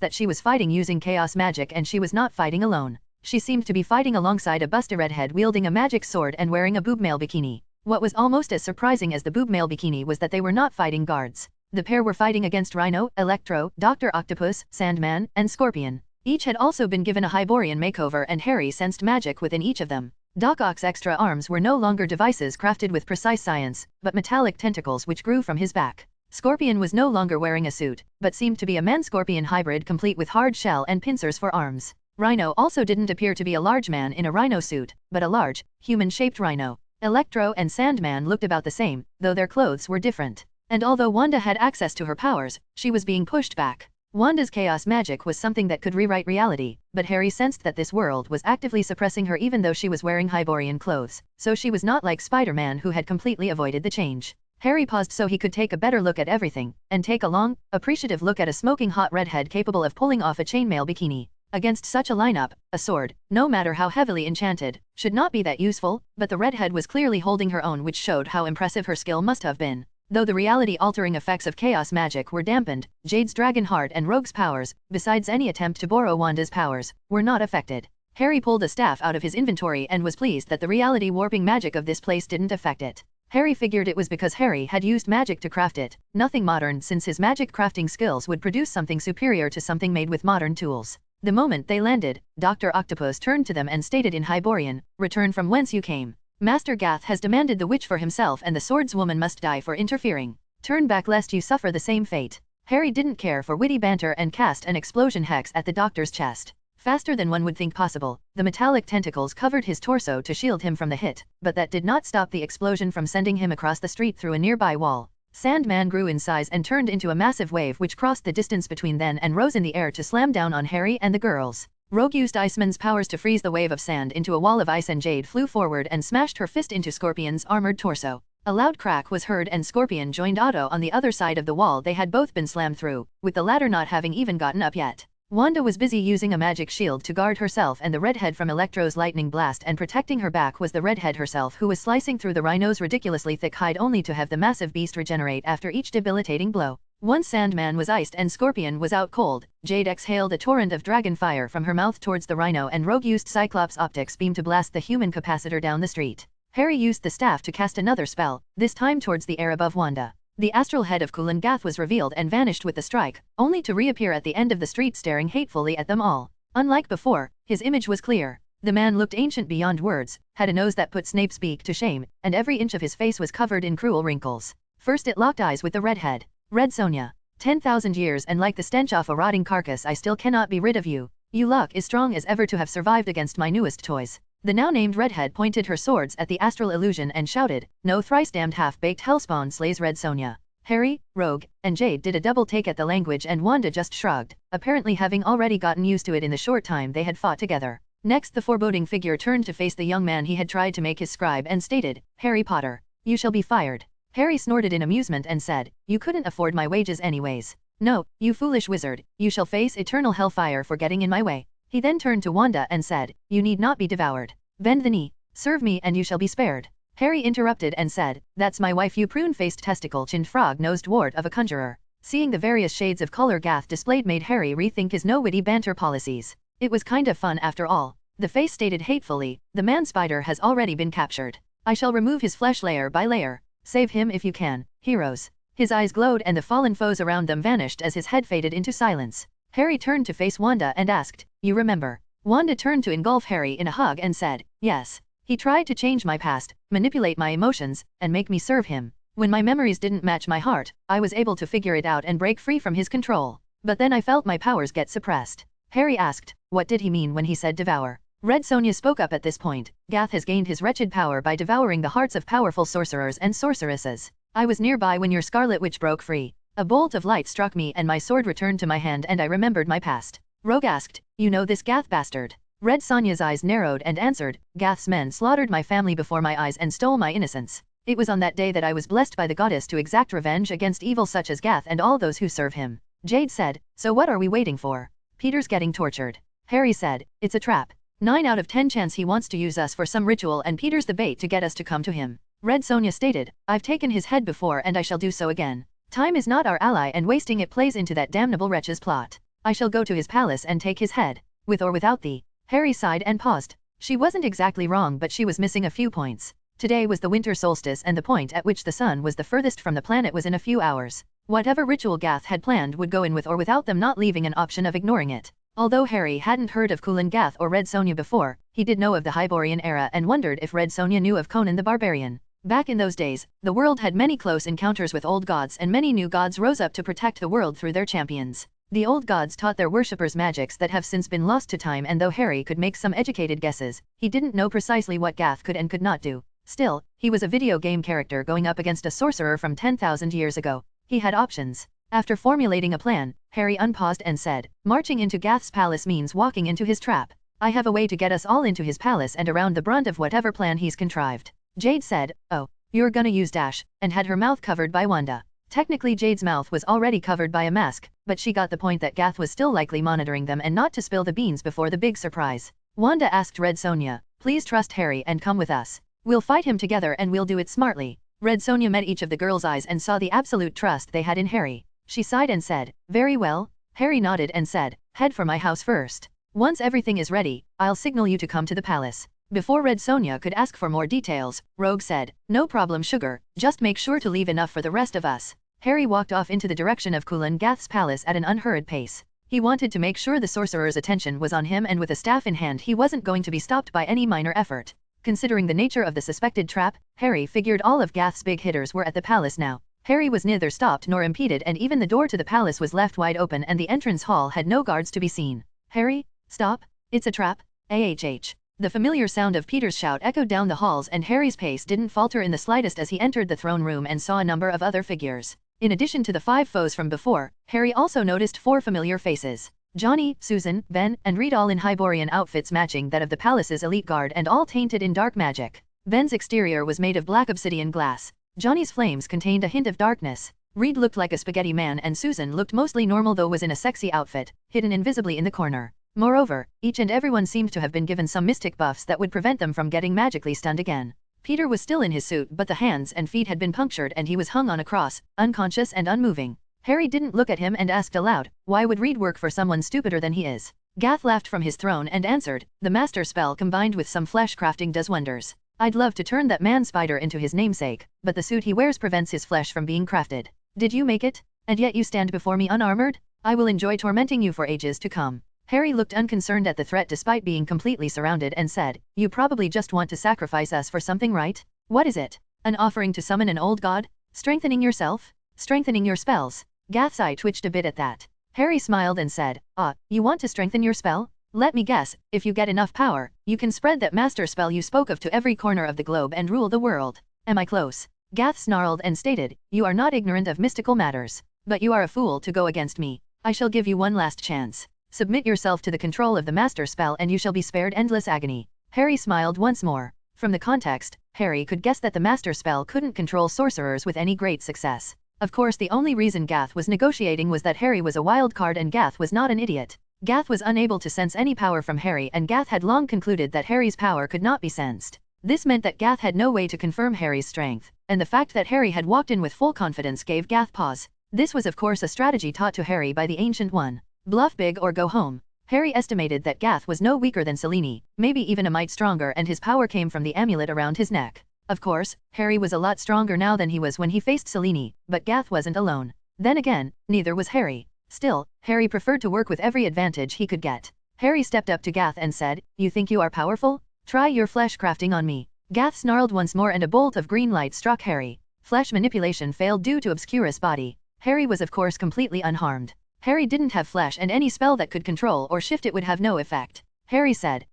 that she was fighting using chaos magic and she was not fighting alone. She seemed to be fighting alongside a busty redhead wielding a magic sword and wearing a boob male bikini. What was almost as surprising as the boob male bikini was that they were not fighting guards. The pair were fighting against Rhino, Electro, Dr. Octopus, Sandman, and Scorpion. Each had also been given a Hyborian makeover and Harry sensed magic within each of them. Doc Ock's extra arms were no longer devices crafted with precise science, but metallic tentacles which grew from his back. Scorpion was no longer wearing a suit, but seemed to be a man-scorpion hybrid complete with hard shell and pincers for arms. Rhino also didn't appear to be a large man in a rhino suit, but a large, human-shaped rhino. Electro and Sandman looked about the same, though their clothes were different. And although Wanda had access to her powers, she was being pushed back. Wanda's chaos magic was something that could rewrite reality, but Harry sensed that this world was actively suppressing her even though she was wearing Hyborian clothes, so she was not like Spider-Man who had completely avoided the change. Harry paused so he could take a better look at everything, and take a long, appreciative look at a smoking hot redhead capable of pulling off a chainmail bikini. Against such a lineup, a sword, no matter how heavily enchanted, should not be that useful, but the redhead was clearly holding her own which showed how impressive her skill must have been. Though the reality-altering effects of chaos magic were dampened, Jade's dragon heart and Rogue's powers, besides any attempt to borrow Wanda's powers, were not affected. Harry pulled a staff out of his inventory and was pleased that the reality-warping magic of this place didn't affect it. Harry figured it was because Harry had used magic to craft it, nothing modern since his magic crafting skills would produce something superior to something made with modern tools. The moment they landed, Dr. Octopus turned to them and stated in Hyborian, "Return from whence you came. Master Gath has demanded the witch for himself and the swordswoman must die for interfering. Turn back lest you suffer the same fate." Harry didn't care for witty banter and cast an explosion hex at the doctor's chest. Faster than one would think possible, the metallic tentacles covered his torso to shield him from the hit, but that did not stop the explosion from sending him across the street through a nearby wall. Sandman grew in size and turned into a massive wave which crossed the distance between them and rose in the air to slam down on Harry and the girls. Rogue used Iceman's powers to freeze the wave of sand into a wall of ice and Jade flew forward and smashed her fist into Scorpion's armored torso. A loud crack was heard and Scorpion joined Otto on the other side of the wall they had both been slammed through, with the latter not having even gotten up yet. Wanda was busy using a magic shield to guard herself and the redhead from Electro's lightning blast, and protecting her back was the redhead herself who was slicing through the rhino's ridiculously thick hide only to have the massive beast regenerate after each debilitating blow. Once Sandman was iced and Scorpion was out cold, Jade exhaled a torrent of dragon fire from her mouth towards the rhino and Rogue used Cyclops' optics beam to blast the human capacitor down the street. Harry used the staff to cast another spell, this time towards the air above Wanda. The astral head of Kulan Gath was revealed and vanished with the strike, only to reappear at the end of the street staring hatefully at them all. Unlike before, his image was clear. The man looked ancient beyond words, had a nose that put Snape's beak to shame, and every inch of his face was covered in cruel wrinkles. First it locked eyes with the redhead. "Red Sonja. 10,000 years and like the stench off a rotting carcass I still cannot be rid of you. You luck is strong as ever to have survived against my newest toys." The now named redhead pointed her swords at the astral illusion and shouted, "No thrice damned half-baked hellspawn slays Red Sonja." Harry, Rogue, and Jade did a double take at the language and Wanda just shrugged, apparently having already gotten used to it in the short time they had fought together. Next the foreboding figure turned to face the young man he had tried to make his scribe and stated, "Harry Potter, you shall be fired." Harry snorted in amusement and said, "You couldn't afford my wages anyways. No, you foolish wizard, you shall face eternal hellfire for getting in my way." He then turned to Wanda and said, "You need not be devoured. Bend the knee." Serve me and you shall be spared. Harry interrupted and said, that's my wife, you prune-faced testicle-chinned frog-nosed ward of a conjurer. Seeing the various shades of color Gath displayed made Harry rethink his no-witty banter policies. It was kind of fun after all. The face stated hatefully, the man-spider has already been captured. I shall remove his flesh layer by layer. Save him if you can, heroes. His eyes glowed and the fallen foes around them vanished as his head faded into silence. Harry turned to face Wanda and asked, you remember? Wanda turned to engulf Harry in a hug and said, yes. He tried to change my past, manipulate my emotions, and make me serve him. When my memories didn't match my heart, I was able to figure it out and break free from his control. But then I felt my powers get suppressed. Harry asked, what did he mean when he said devour? Red Sonja spoke up at this point. Gath has gained his wretched power by devouring the hearts of powerful sorcerers and sorceresses. I was nearby when your Scarlet Witch broke free. A bolt of light struck me and my sword returned to my hand and I remembered my past. Rogue asked, you know this Gath bastard? Red Sonja's eyes narrowed and answered, Gath's men slaughtered my family before my eyes and stole my innocence. It was on that day that I was blessed by the goddess to exact revenge against evil such as Gath and all those who serve him. Jade said, so what are we waiting for? Peter's getting tortured. Harry said, it's a trap. 9 out of 10 chance he wants to use us for some ritual and Peter's the bait to get us to come to him. Red Sonja stated, I've taken his head before and I shall do so again. Time is not our ally and wasting it plays into that damnable wretch's plot. I shall go to his palace and take his head. With or without thee. Harry sighed and paused. She wasn't exactly wrong but she was missing a few points. Today was the winter solstice and the point at which the sun was the furthest from the planet was in a few hours. Whatever ritual Gath had planned would go in with or without them, not leaving an option of ignoring it. Although Harry hadn't heard of Kulan Gath or Red Sonja before, he did know of the Hyborian era and wondered if Red Sonja knew of Conan the Barbarian. Back in those days, the world had many close encounters with old gods and many new gods rose up to protect the world through their champions. The old gods taught their worshippers magics that have since been lost to time, and though Harry could make some educated guesses, he didn't know precisely what Gath could and could not do. Still, he was a video game character going up against a sorcerer from 10,000 years ago. He had options. After formulating a plan, Harry unpaused and said, marching into Gath's palace means walking into his trap. I have a way to get us all into his palace and around the brunt of whatever plan he's contrived. Jade said, oh, you're gonna use dash, and had her mouth covered by Wanda. Technically Jade's mouth was already covered by a mask, but she got the point that Gath was still likely monitoring them and not to spill the beans before the big surprise. Wanda asked Red Sonja, please trust Harry and come with us. We'll fight him together and we'll do it smartly. Red Sonja met each of the girls' eyes and saw the absolute trust they had in Harry. She sighed and said, very well. Harry nodded and said, head for my house first. Once everything is ready, I'll signal you to come to the palace. Before Red Sonja could ask for more details, Rogue said, no problem sugar, just make sure to leave enough for the rest of us. Harry walked off into the direction of Kulan Gath's palace at an unhurried pace. He wanted to make sure the sorcerer's attention was on him, and with a staff in hand he wasn't going to be stopped by any minor effort. Considering the nature of the suspected trap, Harry figured all of Gath's big hitters were at the palace now. Harry was neither stopped nor impeded, and even the door to the palace was left wide open and the entrance hall had no guards to be seen. Harry, stop, it's a trap, AHH. The familiar sound of Peter's shout echoed down the halls and Harry's pace didn't falter in the slightest as he entered the throne room and saw a number of other figures. In addition to the 5 foes from before, Harry also noticed 4 familiar faces. Johnny, Susan, Ben, and Reed, all in Hyborian outfits matching that of the palace's elite guard and all tainted in dark magic. Ben's exterior was made of black obsidian glass. Johnny's flames contained a hint of darkness. Reed looked like a spaghetti man and Susan looked mostly normal, though was in a sexy outfit, hidden invisibly in the corner. Moreover, each and everyone seemed to have been given some mystic buffs that would prevent them from getting magically stunned again. Peter was still in his suit, but the hands and feet had been punctured and he was hung on a cross, unconscious and unmoving. Harry didn't look at him and asked aloud, why would Reed work for someone stupider than he is? Gath laughed from his throne and answered, the master spell combined with some flesh crafting does wonders. I'd love to turn that man spider into his namesake, but the suit he wears prevents his flesh from being crafted. Did you make it? And yet you stand before me unarmored? I will enjoy tormenting you for ages to come. Harry looked unconcerned at the threat despite being completely surrounded and said, you probably just want to sacrifice us for something, right? What is it? An offering to summon an old god? Strengthening yourself? Strengthening your spells? Gath's eye twitched a bit at that. Harry smiled and said, you want to strengthen your spell? Let me guess, if you get enough power, you can spread that master spell you spoke of to every corner of the globe and rule the world. Am I close? Gath snarled and stated, you are not ignorant of mystical matters. But you are a fool to go against me. I shall give you one last chance. Submit yourself to the control of the master spell and you shall be spared endless agony. Harry smiled once more. From the context, Harry could guess that the master spell couldn't control sorcerers with any great success. Of course, the only reason Gath was negotiating was that Harry was a wild card and Gath was not an idiot. Gath was unable to sense any power from Harry and Gath had long concluded that Harry's power could not be sensed. This meant that Gath had no way to confirm Harry's strength, and the fact that Harry had walked in with full confidence gave Gath pause. This was of course a strategy taught to Harry by the Ancient One. Bluff big or go home. Harry estimated that Gath was no weaker than Selene, maybe even a mite stronger, and his power came from the amulet around his neck. Of course, Harry was a lot stronger now than he was when he faced Selene, but Gath wasn't alone. Then again, neither was Harry. Still, Harry preferred to work with every advantage he could get. Harry stepped up to Gath and said, "You think you are powerful? Try your flesh crafting on me." Gath snarled once more and a bolt of green light struck Harry. Flesh manipulation failed due to Obscurus' body. Harry was of course completely unharmed. Harry didn't have flesh and any spell that could control or shift it would have no effect. Harry said,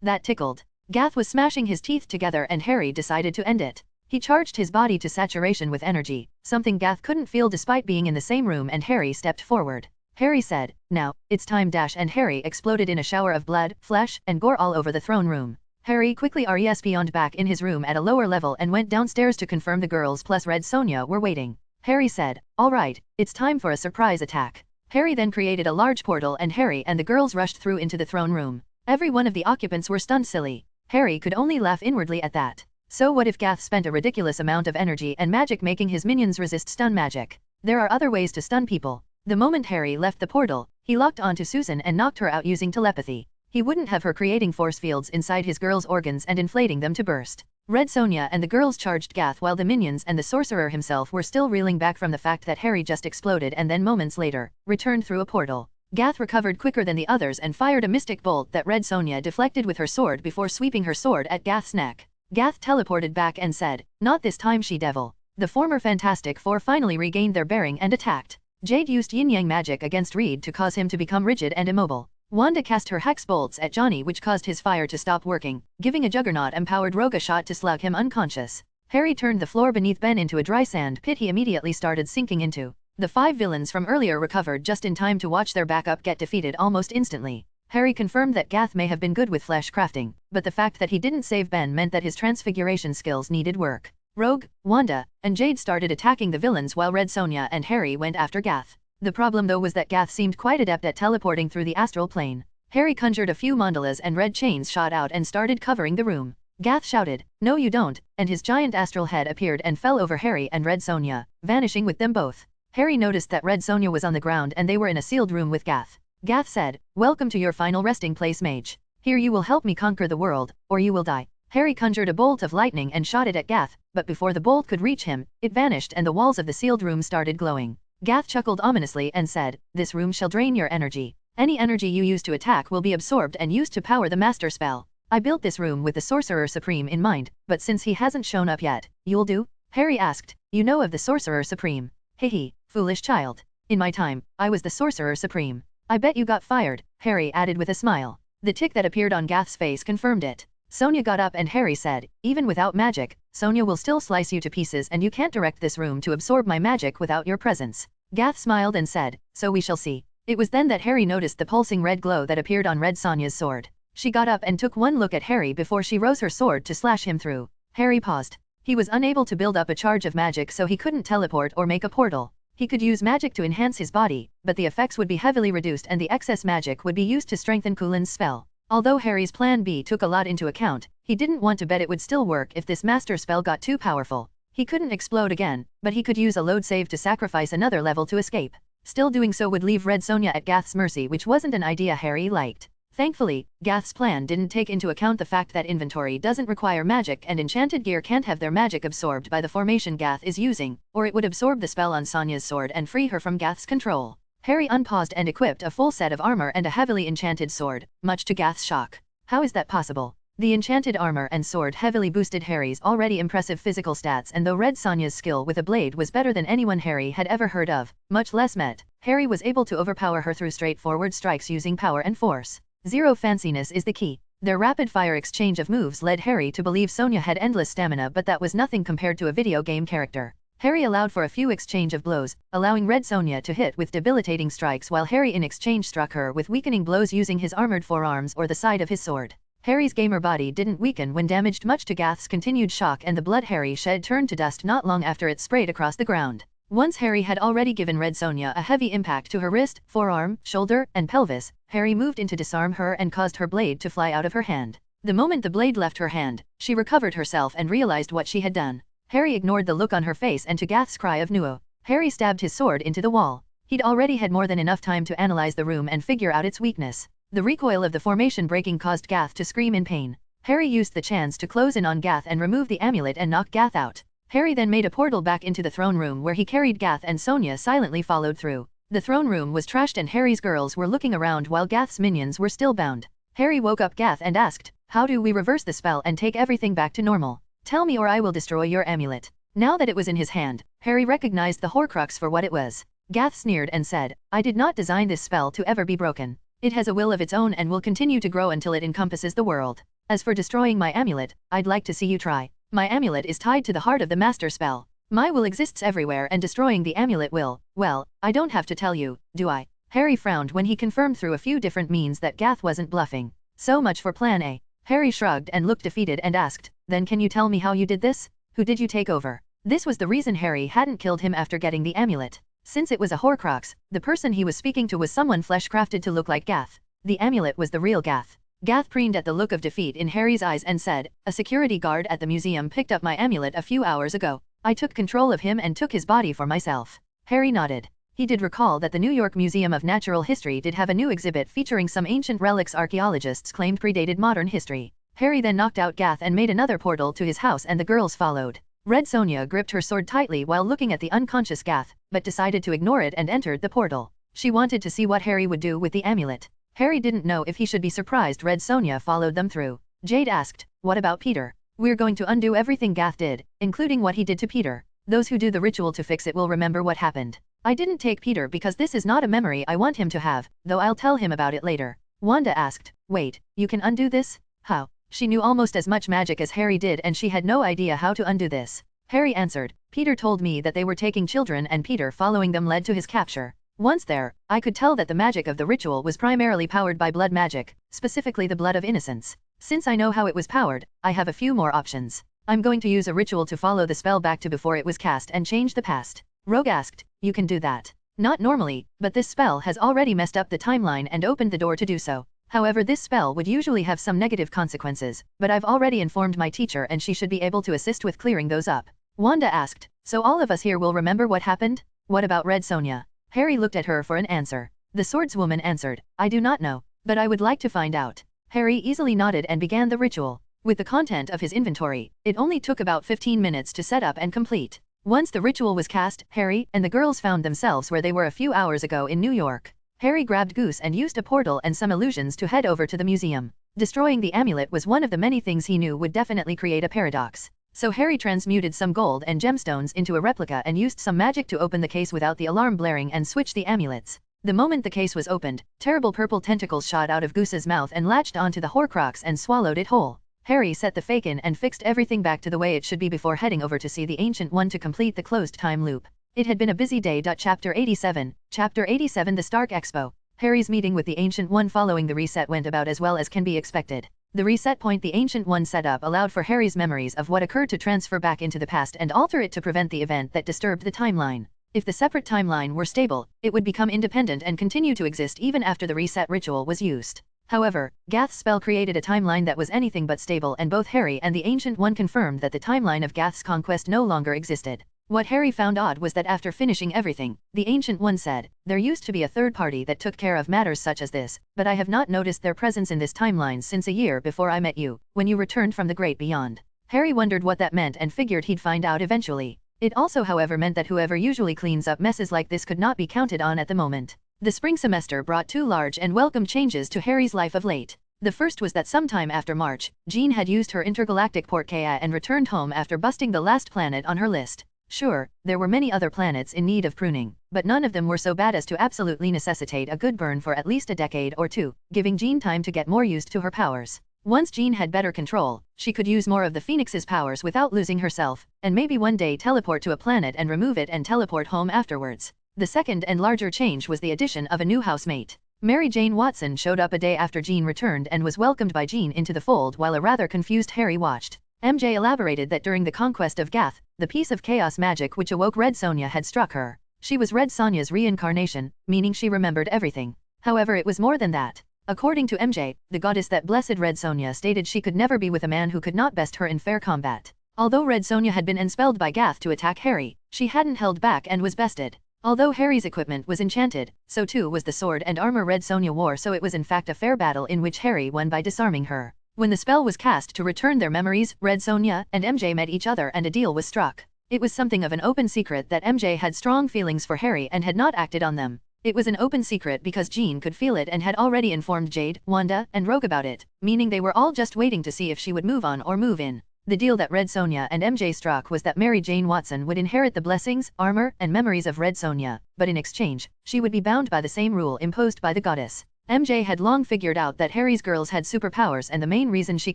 that tickled. Gath was smashing his teeth together and Harry decided to end it. He charged his body to saturation with energy, something Gath couldn't feel despite being in the same room, and Harry stepped forward. Harry said, "Now, it's time dash," and Harry exploded in a shower of blood, flesh, and gore all over the throne room. Harry quickly respawned back in his room at a lower level and went downstairs to confirm the girls plus Red Sonja were waiting. Harry said, "All right, it's time for a surprise attack." Harry then created a large portal and Harry and the girls rushed through into the throne room. Every one of the occupants were stunned silly. Harry could only laugh inwardly at that. So what if Gath spent a ridiculous amount of energy and magic making his minions resist stun magic? There are other ways to stun people. The moment Harry left the portal, he locked onto Susan and knocked her out using telepathy. He wouldn't have her creating force fields inside his girls' organs and inflating them to burst. Red Sonja and the girls charged Gath while the minions and the sorcerer himself were still reeling back from the fact that Harry just exploded and then moments later, returned through a portal. Gath recovered quicker than the others and fired a mystic bolt that Red Sonja deflected with her sword before sweeping her sword at Gath's neck. Gath teleported back and said, "Not this time, she-devil." The former Fantastic Four finally regained their bearing and attacked. Jade used yin-yang magic against Reed to cause him to become rigid and immobile. Wanda cast her hex bolts at Johnny, which caused his fire to stop working, giving a Juggernaut-empowered rogue a shot to slug him unconscious. Harry turned the floor beneath Ben into a dry sand pit he immediately started sinking into. The 5 villains from earlier recovered just in time to watch their backup get defeated almost instantly. Harry confirmed that Gath may have been good with flesh crafting, but the fact that he didn't save Ben meant that his transfiguration skills needed work. Rogue, Wanda, and Jade started attacking the villains while Red Sonja and Harry went after Gath. The problem though was that Gath seemed quite adept at teleporting through the astral plane. Harry conjured a few mandalas and red chains shot out and started covering the room. Gath shouted, "No you don't," and his giant astral head appeared and fell over Harry and Red Sonja, vanishing with them both. Harry noticed that Red Sonja was on the ground and they were in a sealed room with Gath. Gath said, "Welcome to your final resting place, mage. Here you will help me conquer the world, or you will die." Harry conjured a bolt of lightning and shot it at Gath, but before the bolt could reach him, it vanished and the walls of the sealed room started glowing. Gath chuckled ominously and said, "This room shall drain your energy. Any energy you use to attack will be absorbed and used to power the master spell. I built this room with the Sorcerer Supreme in mind, but since he hasn't shown up yet, you'll do?" Harry asked, "You know of the Sorcerer Supreme?" "Hehe, foolish child. In my time, I was the Sorcerer Supreme. I bet you got fired," Harry added with a smile. The tick that appeared on Gath's face confirmed it. Sonja got up and Harry said, "Even without magic, Sonja will still slice you to pieces and you can't direct this room to absorb my magic without your presence." Gath smiled and said, "So we shall see." It was then that Harry noticed the pulsing red glow that appeared on Red Sonja's sword. She got up and took one look at Harry before she rose her sword to slash him through. Harry paused. He was unable to build up a charge of magic, so he couldn't teleport or make a portal. He could use magic to enhance his body, but the effects would be heavily reduced and the excess magic would be used to strengthen Kulin's spell. Although Harry's plan B took a lot into account, he didn't want to bet it would still work if this master spell got too powerful. He couldn't explode again, but he could use a load save to sacrifice another level to escape. Still doing so would leave Red Sonja at Gath's mercy, which wasn't an idea Harry liked. Thankfully, Gath's plan didn't take into account the fact that inventory doesn't require magic and enchanted gear can't have their magic absorbed by the formation Gath is using, or it would absorb the spell on Sonja's sword and free her from Gath's control. Harry unpaused and equipped a full set of armor and a heavily enchanted sword, much to Gath's shock. How is that possible? The enchanted armor and sword heavily boosted Harry's already impressive physical stats, and though Red Sonja's skill with a blade was better than anyone Harry had ever heard of, much less met, Harry was able to overpower her through straightforward strikes using power and force. Zero fanciness is the key. Their rapid-fire exchange of moves led Harry to believe Sonja had endless stamina, but that was nothing compared to a video game character. Harry allowed for a few exchange of blows, allowing Red Sonja to hit with debilitating strikes while Harry in exchange struck her with weakening blows using his armored forearms or the side of his sword. Harry's gamer body didn't weaken when damaged, much to Gath's continued shock, and the blood Harry shed turned to dust not long after it sprayed across the ground. Once Harry had already given Red Sonja a heavy impact to her wrist, forearm, shoulder, and pelvis, Harry moved in to disarm her and caused her blade to fly out of her hand. The moment the blade left her hand, she recovered herself and realized what she had done. Harry ignored the look on her face and to Gath's cry of "Nuo," Harry stabbed his sword into the wall. He'd already had more than enough time to analyze the room and figure out its weakness. The recoil of the formation breaking caused Gath to scream in pain. Harry used the chance to close in on Gath and remove the amulet and knock Gath out. Harry then made a portal back into the throne room where he carried Gath and Sonia silently followed through. The throne room was trashed and Harry's girls were looking around while Gath's minions were still bound. Harry woke up Gath and asked, "How do we reverse the spell and take everything back to normal? Tell me or I will destroy your amulet." Now that it was in his hand, Harry recognized the Horcrux for what it was. Gath sneered and said, "I did not design this spell to ever be broken. It has a will of its own and will continue to grow until it encompasses the world. As for destroying my amulet, I'd like to see you try. My amulet is tied to the heart of the master spell. My will exists everywhere and destroying the amulet will, well, I don't have to tell you, do I?" Harry frowned when he confirmed through a few different means that Gath wasn't bluffing. So much for plan A. Harry shrugged and looked defeated and asked, "Then can you tell me how you did this? Who did you take over?" This was the reason Harry hadn't killed him after getting the amulet. Since it was a Horcrux, the person he was speaking to was someone flesh-crafted to look like Gath. The amulet was the real Gath. Gath preened at the look of defeat in Harry's eyes and said, "A security guard at the museum picked up my amulet a few hours ago. I took control of him and took his body for myself." Harry nodded. He did recall that the New York Museum of Natural History did have a new exhibit featuring some ancient relics archaeologists claimed predated modern history. Harry then knocked out Gath and made another portal to his house and the girls followed. Red Sonja gripped her sword tightly while looking at the unconscious Gath, but decided to ignore it and entered the portal. She wanted to see what Harry would do with the amulet. Harry didn't know if he should be surprised Red Sonja followed them through. Jade asked, "What about Peter?" "We're going to undo everything Gath did, including what he did to Peter. Those who do the ritual to fix it will remember what happened. I didn't take Peter because this is not a memory I want him to have, though I'll tell him about it later." Wanda asked, "Wait, you can undo this? How?" She knew almost as much magic as Harry did and she had no idea how to undo this. Harry answered, "Peter told me that they were taking children and Peter following them led to his capture. Once there, I could tell that the magic of the ritual was primarily powered by blood magic, specifically the blood of innocence. Since I know how it was powered, I have a few more options. I'm going to use a ritual to follow the spell back to before it was cast and change the past." Rogue asked, "You can do that?" "Not normally, but this spell has already messed up the timeline and opened the door to do so. However, this spell would usually have some negative consequences, but I've already informed my teacher and she should be able to assist with clearing those up." Wanda asked, "So all of us here will remember what happened? What about Red Sonja?" Harry looked at her for an answer. The swordswoman answered, "I do not know, but I would like to find out." Harry easily nodded and began the ritual. With the content of his inventory, it only took about 15 minutes to set up and complete. Once the ritual was cast, Harry and the girls found themselves where they were a few hours ago in New York. Harry grabbed Goose and used a portal and some illusions to head over to the museum. Destroying the amulet was one of the many things he knew would definitely create a paradox. So Harry transmuted some gold and gemstones into a replica and used some magic to open the case without the alarm blaring and switch the amulets. The moment the case was opened, terrible purple tentacles shot out of Goose's mouth and latched onto the Horcrux and swallowed it whole. Harry set the fake in and fixed everything back to the way it should be before heading over to see the Ancient One to complete the closed time loop. It had been a busy day. Chapter 87, The Stark Expo. Harry's meeting with the Ancient One following the reset went about as well as can be expected. The reset point the Ancient One set up allowed for Harry's memories of what occurred to transfer back into the past and alter it to prevent the event that disturbed the timeline. If the separate timeline were stable, it would become independent and continue to exist even after the reset ritual was used. However, Gath's spell created a timeline that was anything but stable and both Harry and the Ancient One confirmed that the timeline of Gath's conquest no longer existed. What Harry found odd was that after finishing everything, the Ancient One said, "There used to be a third party that took care of matters such as this, but I have not noticed their presence in this timeline since a year before I met you, when you returned from the Great Beyond." Harry wondered what that meant and figured he'd find out eventually. It also however meant that whoever usually cleans up messes like this could not be counted on at the moment. The spring semester brought two large and welcome changes to Harry's life of late. The first was that sometime after March, Jean had used her intergalactic portkaya and returned home after busting the last planet on her list. Sure, there were many other planets in need of pruning, but none of them were so bad as to absolutely necessitate a good burn for at least a decade or two, giving Jean time to get more used to her powers. Once Jean had better control, she could use more of the Phoenix's powers without losing herself, and maybe one day teleport to a planet and remove it and teleport home afterwards. The second and larger change was the addition of a new housemate. Mary Jane Watson showed up a day after Jean returned and was welcomed by Jean into the fold while a rather confused Harry watched. MJ elaborated that during the conquest of Gath, the piece of chaos magic which awoke Red Sonja had struck her. She was Red Sonja's reincarnation, meaning she remembered everything. However, it was more than that. According to MJ, the goddess that blessed Red Sonja stated she could never be with a man who could not best her in fair combat. Although Red Sonja had been enspelled by Gath to attack Harry, she hadn't held back and was bested. Although Harry's equipment was enchanted, so too was the sword and armor Red Sonja wore, so it was in fact a fair battle in which Harry won by disarming her. When the spell was cast to return their memories, Red Sonja and MJ met each other and a deal was struck. It was something of an open secret that MJ had strong feelings for Harry and had not acted on them. It was an open secret because Jean could feel it and had already informed Jade, Wanda, and Rogue about it, meaning they were all just waiting to see if she would move on or move in. The deal that Red Sonja and MJ struck was that Mary Jane Watson would inherit the blessings, armor, and memories of Red Sonja, but in exchange, she would be bound by the same rule imposed by the goddess. MJ had long figured out that Harry's girls had superpowers, and the main reason she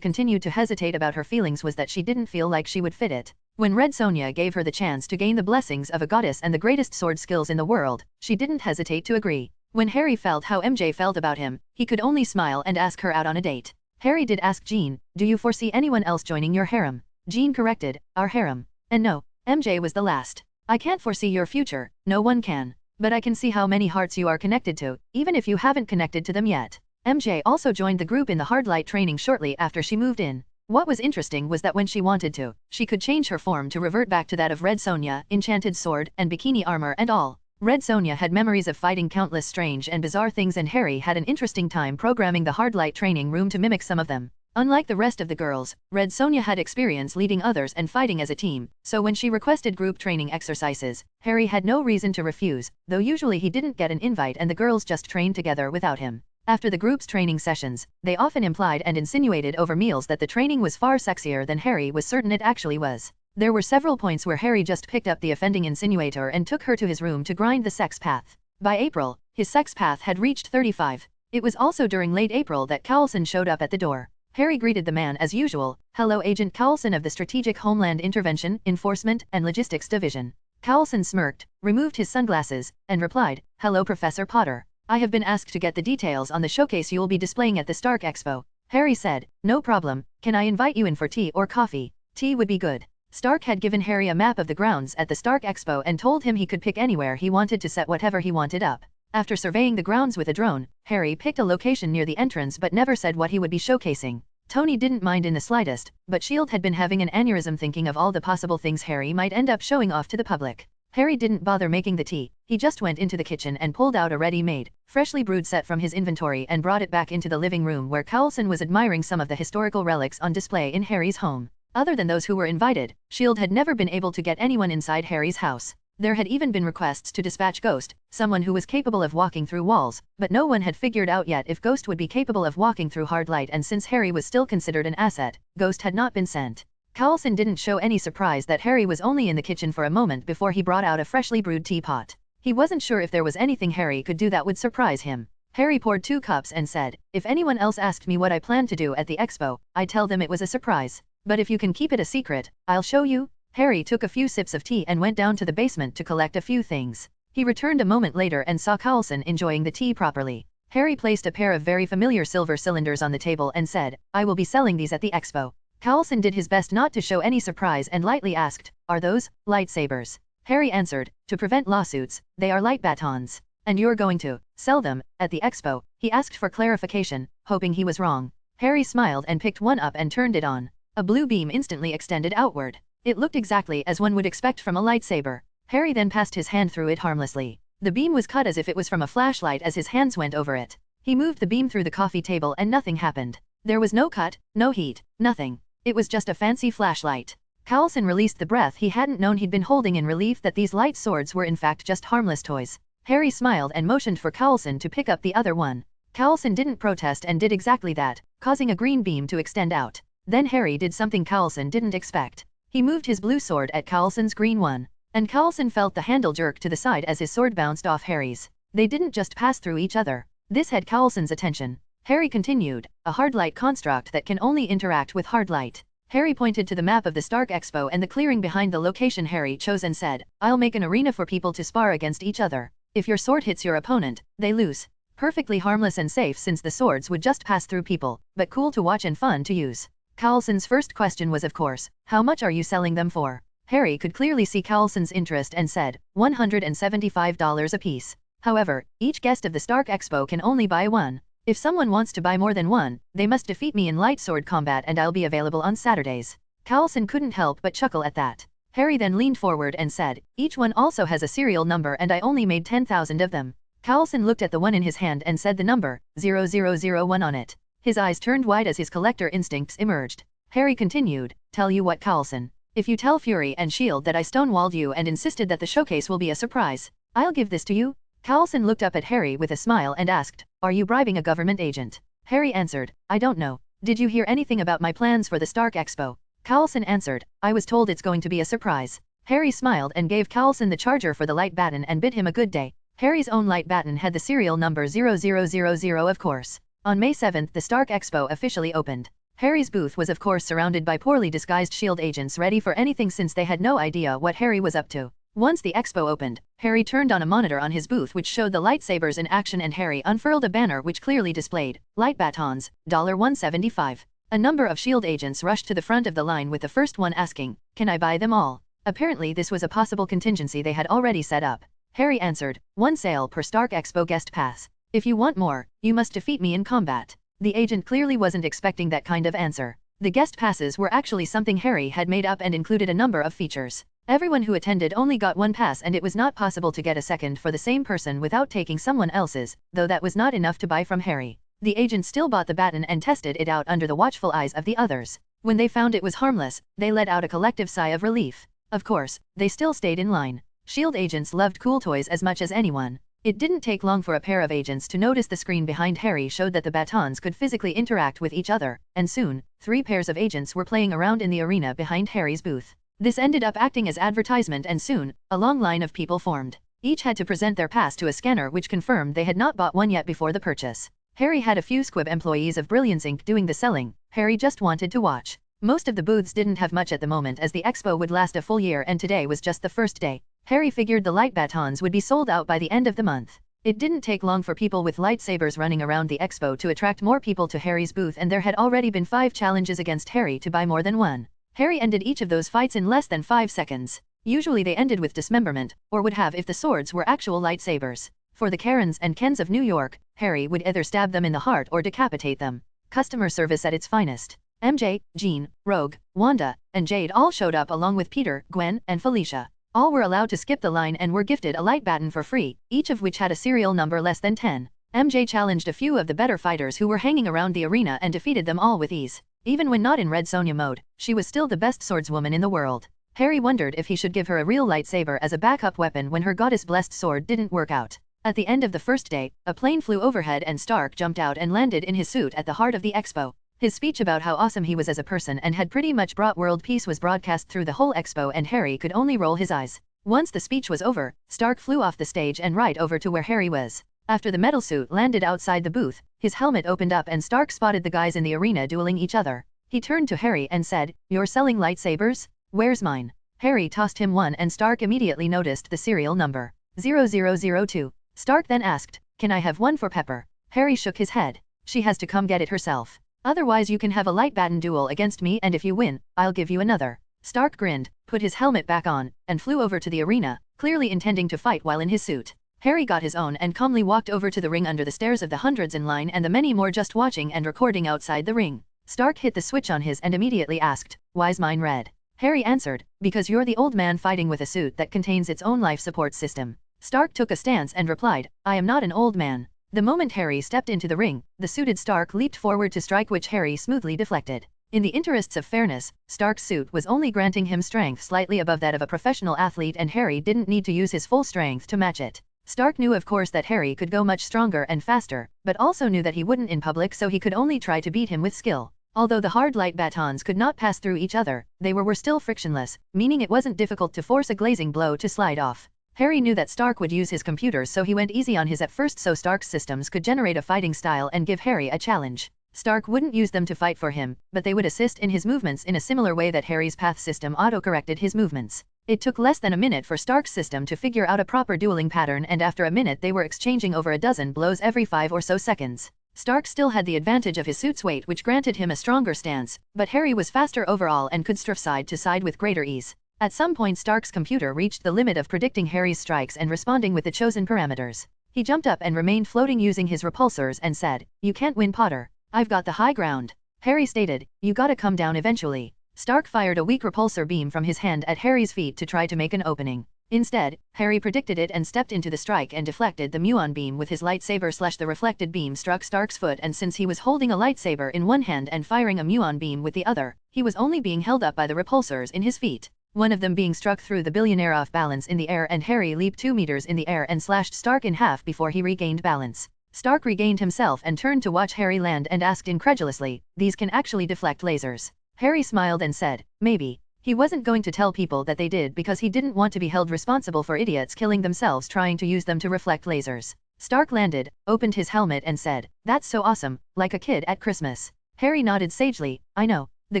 continued to hesitate about her feelings was that she didn't feel like she would fit it. When Red Sonja gave her the chance to gain the blessings of a goddess and the greatest sword skills in the world, she didn't hesitate to agree. When Harry felt how MJ felt about him, he could only smile and ask her out on a date. Harry did ask Jean, "Do you foresee anyone else joining your harem?" Jean corrected, "Our harem." And no, MJ was the last. "I can't foresee your future, no one can. But I can see how many hearts you are connected to, even if you haven't connected to them yet." MJ also joined the group in the hard light training shortly after she moved in. What was interesting was that when she wanted to, she could change her form to revert back to that of Red Sonja, enchanted sword, and bikini armor and all. Red Sonja had memories of fighting countless strange and bizarre things, and Harry had an interesting time programming the hard light training room to mimic some of them. Unlike the rest of the girls, Red Sonja had experience leading others and fighting as a team, so when she requested group training exercises, Harry had no reason to refuse, though usually he didn't get an invite and the girls just trained together without him. After the group's training sessions, they often implied and insinuated over meals that the training was far sexier than Harry was certain it actually was. There were several points where Harry just picked up the offending insinuator and took her to his room to grind the sex path. By April, his sex path had reached 35. It was also during late April that Coulson showed up at the door. Harry greeted the man as usual, "Hello, Agent Coulson of the Strategic Homeland Intervention, Enforcement, and Logistics Division." Coulson smirked, removed his sunglasses, and replied, "Hello, Professor Potter. I have been asked to get the details on the showcase you'll be displaying at the Stark Expo." Harry said, "No problem, can I invite you in for tea or coffee?" Tea would be good. Stark had given Harry a map of the grounds at the Stark Expo and told him he could pick anywhere he wanted to set whatever he wanted up. After surveying the grounds with a drone, Harry picked a location near the entrance but never said what he would be showcasing. Tony didn't mind in the slightest, but S.H.I.E.L.D. had been having an aneurysm thinking of all the possible things Harry might end up showing off to the public. Harry didn't bother making the tea, he just went into the kitchen and pulled out a ready-made, freshly brewed set from his inventory and brought it back into the living room where Coulson was admiring some of the historical relics on display in Harry's home. Other than those who were invited, S.H.I.E.L.D. had never been able to get anyone inside Harry's house. There had even been requests to dispatch Ghost, someone who was capable of walking through walls, but no one had figured out yet if Ghost would be capable of walking through hard light, and since Harry was still considered an asset, Ghost had not been sent. Coulson didn't show any surprise that Harry was only in the kitchen for a moment before he brought out a freshly brewed teapot. He wasn't sure if there was anything Harry could do that would surprise him. Harry poured 2 cups and said, "If anyone else asked me what I planned to do at the expo, I'd tell them it was a surprise. But if you can keep it a secret, I'll show you." Harry took a few sips of tea and went down to the basement to collect a few things. He returned a moment later and saw Coulson enjoying the tea properly. Harry placed a pair of very familiar silver cylinders on the table and said, "I will be selling these at the expo." Coulson did his best not to show any surprise and lightly asked, "Are those lightsabers?" Harry answered, "To prevent lawsuits, they are light batons." "And you're going to sell them at the expo?" He asked for clarification, hoping he was wrong. Harry smiled and picked one up and turned it on. A blue beam instantly extended outward. It looked exactly as one would expect from a lightsaber. Harry then passed his hand through it harmlessly. The beam was cut as if it was from a flashlight as his hands went over it. He moved the beam through the coffee table and nothing happened. There was no cut, no heat, nothing. It was just a fancy flashlight. Coulson released the breath he hadn't known he'd been holding in relief that these light swords were in fact just harmless toys. Harry smiled and motioned for Coulson to pick up the other one. Coulson didn't protest and did exactly that, causing a green beam to extend out. Then Harry did something Coulson didn't expect. He moved his blue sword at Coulson's green one, and Coulson felt the handle jerk to the side as his sword bounced off Harry's. They didn't just pass through each other. This had Coulson's attention. Harry continued, "A hard light construct that can only interact with hard light." Harry pointed to the map of the Stark Expo and the clearing behind the location Harry chose and said, "I'll make an arena for people to spar against each other. If your sword hits your opponent, they lose." Perfectly harmless and safe since the swords would just pass through people, but cool to watch and fun to use. Coulson's first question was of course, "How much are you selling them for?" Harry could clearly see Coulson's interest and said, $175 apiece. However, each guest of the Stark Expo can only buy one. If someone wants to buy more than one, they must defeat me in light sword combat and I'll be available on Saturdays. Coulson couldn't help but chuckle at that. Harry then leaned forward and said, each one also has a serial number and I only made 10,000 of them. Coulson looked at the one in his hand and said the number, 0001 on it. His eyes turned wide as his collector instincts emerged. Harry continued, tell you what Coulson. If you tell Fury and S.H.I.E.L.D. that I stonewalled you and insisted that the showcase will be a surprise, I'll give this to you. Coulson looked up at Harry with a smile and asked, are you bribing a government agent? Harry answered, I don't know. Did you hear anything about my plans for the Stark Expo? Coulson answered, I was told it's going to be a surprise. Harry smiled and gave Coulson the charger for the light baton and bid him a good day. Harry's own light baton had the serial number 0000 of course. On May 7th the Stark Expo officially opened. Harry's booth was of course surrounded by poorly disguised S.H.I.E.L.D. agents ready for anything since they had no idea what Harry was up to. Once the expo opened, Harry turned on a monitor on his booth which showed the lightsabers in action and Harry unfurled a banner which clearly displayed, light batons, $175. A number of S.H.I.E.L.D. agents rushed to the front of the line with the first one asking, can I buy them all? Apparently this was a possible contingency they had already set up. Harry answered, one sale per Stark Expo guest pass. If you want more, you must defeat me in combat. The agent clearly wasn't expecting that kind of answer. The guest passes were actually something Harry had made up and included a number of features. Everyone who attended only got one pass and it was not possible to get a second for the same person without taking someone else's, though that was not enough to buy from Harry. The agent still bought the baton and tested it out under the watchful eyes of the others. When they found it was harmless, they let out a collective sigh of relief. Of course, they still stayed in line. S.H.I.E.L.D. agents loved cool toys as much as anyone. It didn't take long for a pair of agents to notice the screen behind Harry showed that the batons could physically interact with each other, and soon, 3 pairs of agents were playing around in the arena behind Harry's booth. This ended up acting as advertisement and soon, a long line of people formed. Each had to present their pass to a scanner which confirmed they had not bought one yet before the purchase. Harry had a few squib employees of Brilliance Inc. doing the selling. Harry just wanted to watch. Most of the booths didn't have much at the moment as the expo would last a full year and today was just the first day. Harry figured the light batons would be sold out by the end of the month. It didn't take long for people with lightsabers running around the expo to attract more people to Harry's booth and there had already been 5 challenges against Harry to buy more than one. Harry ended each of those fights in less than 5 seconds. Usually they ended with dismemberment, or would have if the swords were actual lightsabers. For the Karens and Kens of New York, Harry would either stab them in the heart or decapitate them. Customer service at its finest. MJ, Jean, Rogue, Wanda, and Jade all showed up along with Peter, Gwen, and Felicia. All were allowed to skip the line and were gifted a light baton for free, each of which had a serial number less than 10. MJ challenged a few of the better fighters who were hanging around the arena and defeated them all with ease. Even when not in Red Sonja mode, she was still the best swordswoman in the world. Harry wondered if he should give her a real lightsaber as a backup weapon when her goddess-blessed sword didn't work out. At the end of the first day, a plane flew overhead and Stark jumped out and landed in his suit at the heart of the expo. His speech about how awesome he was as a person and had pretty much brought world peace was broadcast through the whole expo and Harry could only roll his eyes. Once the speech was over, Stark flew off the stage and right over to where Harry was. After the metal suit landed outside the booth, his helmet opened up and Stark spotted the guys in the arena dueling each other. He turned to Harry and said, "You're selling lightsabers? Where's mine?" Harry tossed him one and Stark immediately noticed the serial number, 0002. Stark then asked, "Can I have one for Pepper?" Harry shook his head. "She has to come get it herself. Otherwise you can have a light baton duel against me and if you win, I'll give you another." Stark grinned, put his helmet back on, and flew over to the arena, clearly intending to fight while in his suit. Harry got his own and calmly walked over to the ring under the stares of the hundreds in line and the many more just watching and recording outside the ring. Stark hit the switch on his and immediately asked, "Why's mine red?" Harry answered, "Because you're the old man fighting with a suit that contains its own life support system." Stark took a stance and replied, "I am not an old man." The moment Harry stepped into the ring, the suited Stark leaped forward to strike which Harry smoothly deflected. In the interests of fairness, Stark's suit was only granting him strength slightly above that of a professional athlete and Harry didn't need to use his full strength to match it. Stark knew of course that Harry could go much stronger and faster, but also knew that he wouldn't in public so he could only try to beat him with skill. Although the hard light batons could not pass through each other, they were still frictionless, meaning it wasn't difficult to force a glazing blow to slide off. Harry knew that Stark would use his computers so he went easy on his at first so Stark's systems could generate a fighting style and give Harry a challenge. Stark wouldn't use them to fight for him, but they would assist in his movements in a similar way that Harry's path system auto-corrected his movements. It took less than a minute for Stark's system to figure out a proper dueling pattern and after a minute they were exchanging over a dozen blows every 5 or so seconds. Stark still had the advantage of his suit's weight which granted him a stronger stance, but Harry was faster overall and could strafe side to side with greater ease. At some point Stark's computer reached the limit of predicting Harry's strikes and responding with the chosen parameters. He jumped up and remained floating using his repulsors and said, "You can't win, Potter. I've got the high ground." Harry stated, "You gotta come down eventually." Stark fired a weak repulsor beam from his hand at Harry's feet to try to make an opening. Instead, Harry predicted it and stepped into the strike and deflected the muon beam with his lightsaber. The reflected beam struck Stark's foot, and since he was holding a lightsaber in one hand and firing a muon beam with the other, he was only being held up by the repulsors in his feet. One of them being struck through the billionaire off balance in the air, and Harry leaped 2 meters in the air and slashed Stark in half before he regained balance. Stark regained himself and turned to watch Harry land and asked incredulously, "These can actually deflect lasers?" Harry smiled and said, "Maybe." He wasn't going to tell people that they did because he didn't want to be held responsible for idiots killing themselves trying to use them to reflect lasers. Stark landed, opened his helmet and said, "That's so awesome, like a kid at Christmas." Harry nodded sagely, "I know." The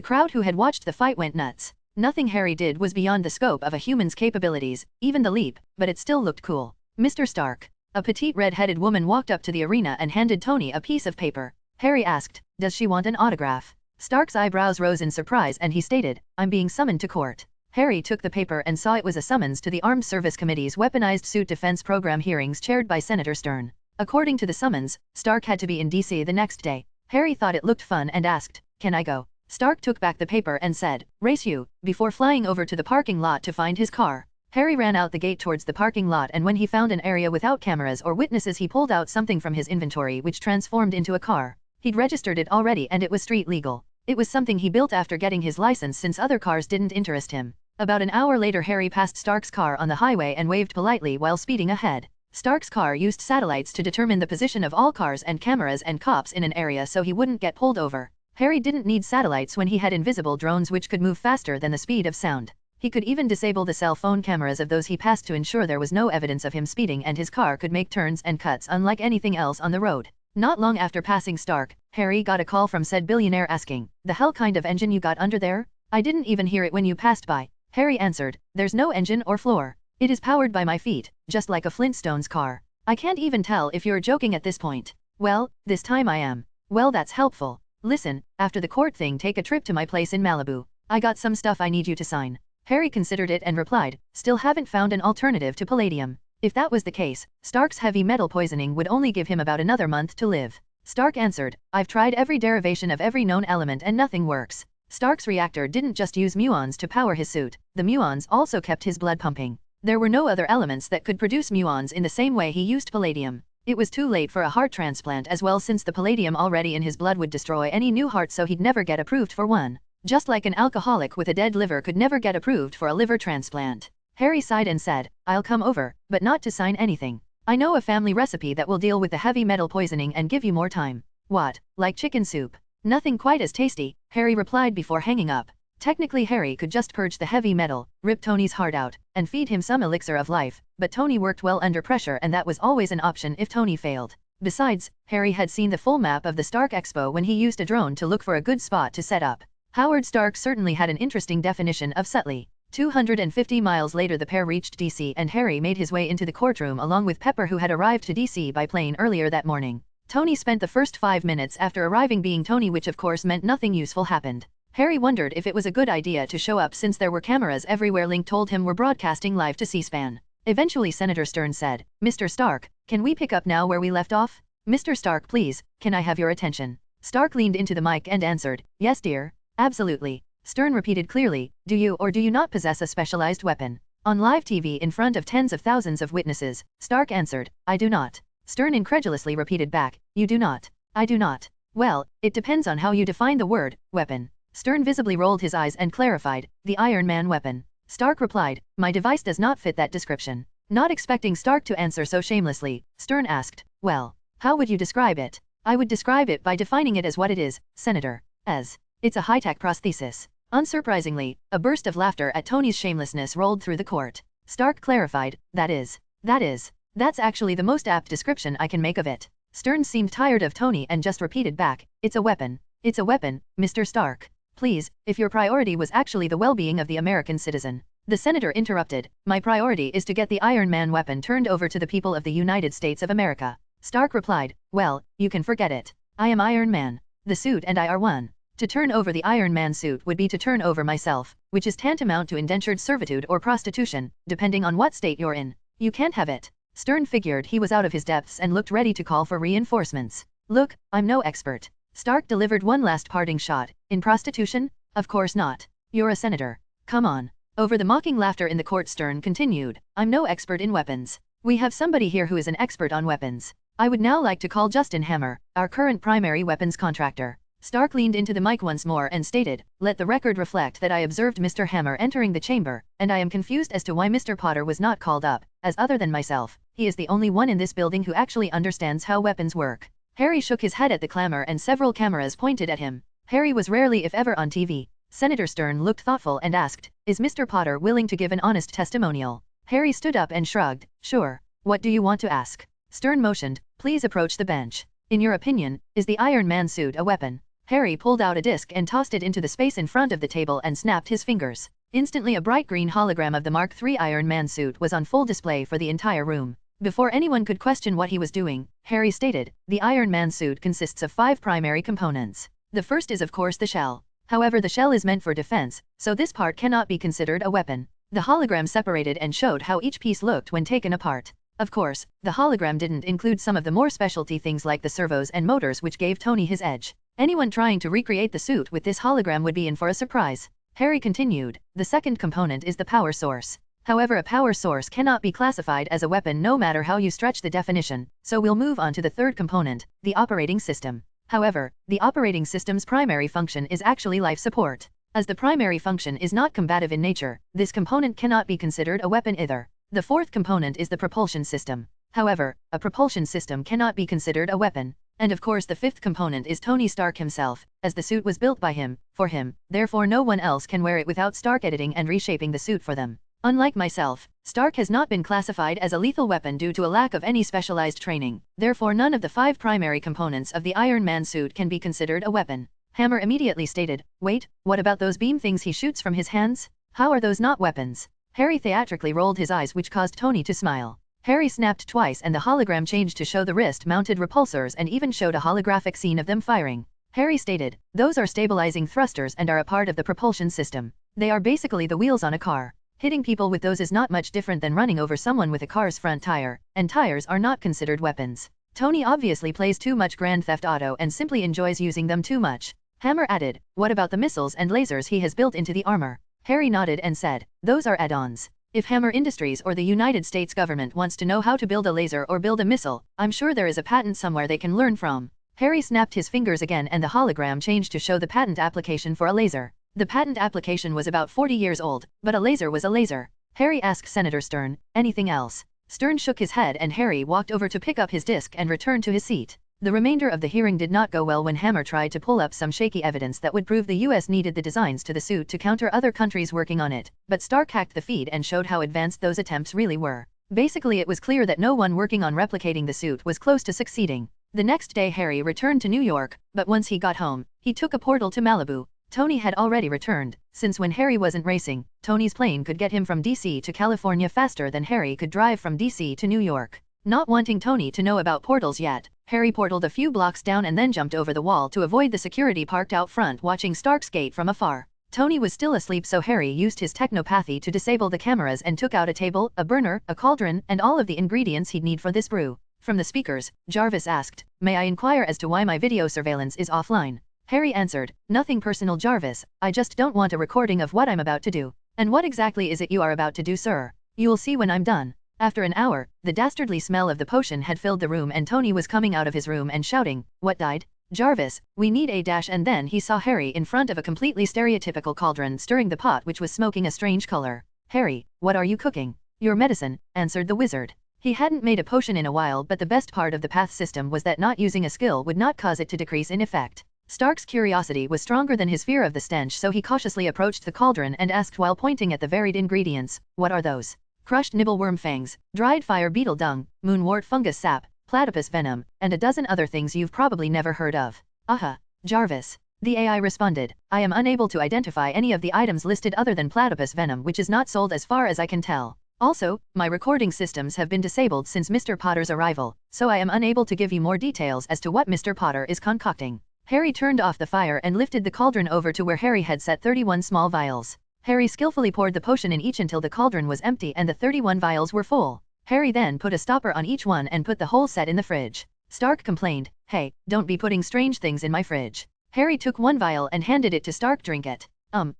crowd who had watched the fight went nuts. Nothing Harry did was beyond the scope of a human's capabilities, even the leap, but it still looked cool. "Mr. Stark." A petite red-headed woman walked up to the arena and handed Tony a piece of paper. Harry asked, "Does she want an autograph?" Stark's eyebrows rose in surprise and he stated, "I'm being summoned to court." Harry took the paper and saw it was a summons to the Armed Service Committee's Weaponized Suit Defense Program hearings chaired by Senator Stern. According to the summons, Stark had to be in DC the next day. Harry thought it looked fun and asked, "Can I go?" Stark took back the paper and said, "Race you," before flying over to the parking lot to find his car. Harry ran out the gate towards the parking lot, and when he found an area without cameras or witnesses, he pulled out something from his inventory which transformed into a car. He'd registered it already and it was street legal. It was something he built after getting his license since other cars didn't interest him. About an hour later, Harry passed Stark's car on the highway and waved politely while speeding ahead. Stark's car used satellites to determine the position of all cars and cameras and cops in an area so he wouldn't get pulled over. Harry didn't need satellites when he had invisible drones which could move faster than the speed of sound. He could even disable the cell phone cameras of those he passed to ensure there was no evidence of him speeding, and his car could make turns and cuts unlike anything else on the road. Not long after passing Stark, Harry got a call from said billionaire asking, "The hell kind of engine you got under there? I didn't even hear it when you passed by." Harry answered, "There's no engine or floor. It is powered by my feet, just like a Flintstones car. I can't even tell if you're joking at this point." "Well, this time I am." "Well, that's helpful. Listen, after the court thing, take a trip to my place in Malibu. I got some stuff I need you to sign." Harry considered it and replied, "Still haven't found an alternative to palladium." If that was the case, Stark's heavy metal poisoning would only give him about another month to live. Stark answered, "I've tried every derivation of every known element and nothing works." Stark's reactor didn't just use muons to power his suit, the muons also kept his blood pumping. There were no other elements that could produce muons in the same way he used palladium. It was too late for a heart transplant as well, since the palladium already in his blood would destroy any new heart, so he'd never get approved for one. Just like an alcoholic with a dead liver could never get approved for a liver transplant. Harry sighed and said, "I'll come over, but not to sign anything. I know a family recipe that will deal with the heavy metal poisoning and give you more time." "What, like chicken soup?" "Nothing quite as tasty," Harry replied before hanging up. Technically Harry could just purge the heavy metal, rip Tony's heart out, and feed him some elixir of life, but Tony worked well under pressure and that was always an option if Tony failed. Besides, Harry had seen the full map of the Stark Expo when he used a drone to look for a good spot to set up. Howard Stark certainly had an interesting definition of subtly. 250 miles later the pair reached DC and Harry made his way into the courtroom along with Pepper, who had arrived to DC by plane earlier that morning. Tony spent the first 5 minutes after arriving being Tony, which of course meant nothing useful happened. Harry wondered if it was a good idea to show up since there were cameras everywhere. Link told him we're broadcasting live to C-SPAN. Eventually Senator Stern said, "Mr. Stark, can we pick up now where we left off?" "Mr. Stark, please, can I have your attention?" Stark leaned into the mic and answered, "Yes dear. Absolutely." Stern repeated clearly, "Do you or do you not possess a specialized weapon?" On live TV in front of tens of thousands of witnesses, Stark answered, "I do not." Stern incredulously repeated back, "You do not." "I do not." "Well, it depends on how you define the word weapon." Stern visibly rolled his eyes and clarified, "The Iron Man weapon." Stark replied, "My device does not fit that description." Not expecting Stark to answer so shamelessly, Stern asked, "Well, how would you describe it?" "I would describe it by defining it as what it is, Senator. As. It's a high-tech prosthesis." Unsurprisingly, a burst of laughter at Tony's shamelessness rolled through the court. Stark clarified, That's actually the most apt description I can make of it." Stern seemed tired of Tony and just repeated back, "It's a weapon. It's a weapon, Mr. Stark. Please, if your priority was actually the well-being of the American citizen." The senator interrupted, "My priority is to get the Iron Man weapon turned over to the people of the United States of America." Stark replied, "Well, you can forget it. I am Iron Man. The suit and I are one. To turn over the Iron Man suit would be to turn over myself, which is tantamount to indentured servitude or prostitution, depending on what state you're in. You can't have it." Stern figured he was out of his depths and looked ready to call for reinforcements. Look, I'm no expert. Stark delivered one last parting shot. In prostitution? Of course not. You're a senator. Come on. Over the mocking laughter in the court, Stern continued, I'm no expert in weapons. We have somebody here who is an expert on weapons. I would now like to call Justin Hammer, our current primary weapons contractor. Stark leaned into the mic once more and stated, let the record reflect that I observed Mr. Hammer entering the chamber, and I am confused as to why Mr. Potter was not called up, as other than myself, he is the only one in this building who actually understands how weapons work. Harry shook his head at the clamor and several cameras pointed at him. Harry was rarely if ever on TV. Senator Stern looked thoughtful and asked, is Mr. Potter willing to give an honest testimonial? Harry stood up and shrugged, sure. What do you want to ask? Stern motioned, please approach the bench. In your opinion, is the Iron Man suit a weapon? Harry pulled out a disc and tossed it into the space in front of the table and snapped his fingers. Instantly a bright green hologram of the Mark III Iron Man suit was on full display for the entire room. Before anyone could question what he was doing, Harry stated, the Iron Man suit consists of 5 primary components. The first is of course the shell. However, the shell is meant for defense, so this part cannot be considered a weapon. The hologram separated and showed how each piece looked when taken apart. Of course, the hologram didn't include some of the more specialty things like the servos and motors which gave Tony his edge. Anyone trying to recreate the suit with this hologram would be in for a surprise. Harry continued, the second component is the power source. However, a power source cannot be classified as a weapon no matter how you stretch the definition, so we'll move on to the third component, the operating system. However, the operating system's primary function is actually life support. As the primary function is not combative in nature, this component cannot be considered a weapon either. The fourth component is the propulsion system. However, a propulsion system cannot be considered a weapon. And of course the fifth component is Tony Stark himself, as the suit was built by him, for him, therefore no one else can wear it without Stark editing and reshaping the suit for them. Unlike myself, Stark has not been classified as a lethal weapon due to a lack of any specialized training, therefore none of the 5 primary components of the Iron Man suit can be considered a weapon. Hammer immediately stated, wait, what about those beam things he shoots from his hands? How are those not weapons? Harry theatrically rolled his eyes, which caused Tony to smile. Harry snapped twice and the hologram changed to show the wrist-mounted repulsors and even showed a holographic scene of them firing. Harry stated, those are stabilizing thrusters and are a part of the propulsion system. They are basically the wheels on a car. Hitting people with those is not much different than running over someone with a car's front tire, and tires are not considered weapons. Tony obviously plays too much Grand Theft Auto and simply enjoys using them too much. Hammer added, what about the missiles and lasers he has built into the armor? Harry nodded and said, those are add-ons. If Hammer Industries or the United States government wants to know how to build a laser or build a missile, I'm sure there is a patent somewhere they can learn from. Harry snapped his fingers again and the hologram changed to show the patent application for a laser. The patent application was about 40 years old, but a laser was a laser. Harry asked Senator Stern, anything else? Stern shook his head and Harry walked over to pick up his disc and returned to his seat. The remainder of the hearing did not go well when Hammer tried to pull up some shaky evidence that would prove the US needed the designs to the suit to counter other countries working on it, but Stark hacked the feed and showed how advanced those attempts really were. Basically it was clear that no one working on replicating the suit was close to succeeding. The next day Harry returned to New York, but once he got home, he took a portal to Malibu. Tony had already returned, since when Harry wasn't racing, Tony's plane could get him from DC to California faster than Harry could drive from DC to New York. Not wanting Tony to know about portals yet, Harry portaled a few blocks down and then jumped over the wall to avoid the security parked out front watching Stark's gate from afar. Tony was still asleep, so Harry used his technopathy to disable the cameras and took out a table, a burner, a cauldron, and all of the ingredients he'd need for this brew. From the speakers, Jarvis asked, may I inquire as to why my video surveillance is offline? Harry answered, nothing personal, Jarvis, I just don't want a recording of what I'm about to do. And what exactly is it you are about to do, sir? You'll see when I'm done. After an hour, the dastardly smell of the potion had filled the room and Tony was coming out of his room and shouting, what died? Jarvis, we need a dash, and then he saw Harry in front of a completely stereotypical cauldron stirring the pot which was smoking a strange color. Harry, what are you cooking? Your medicine, answered the wizard. He hadn't made a potion in a while, but the best part of the path system was that not using a skill would not cause it to decrease in effect. Stark's curiosity was stronger than his fear of the stench, so he cautiously approached the cauldron and asked while pointing at the varied ingredients, what are those? Crushed nibbleworm fangs, dried fire beetle dung, moonwort fungus sap, platypus venom, and a dozen other things you've probably never heard of. Aha, Jarvis. The AI responded, I am unable to identify any of the items listed other than platypus venom, which is not sold as far as I can tell. Also, my recording systems have been disabled since Mr. Potter's arrival, so I am unable to give you more details as to what Mr. Potter is concocting. Harry turned off the fire and lifted the cauldron over to where Harry had set 31 small vials. Harry skillfully poured the potion in each until the cauldron was empty and the 31 vials were full. Harry then put a stopper on each one and put the whole set in the fridge. Stark complained, "Hey, don't be putting strange things in my fridge." Harry took one vial and handed it to Stark. "Drink it."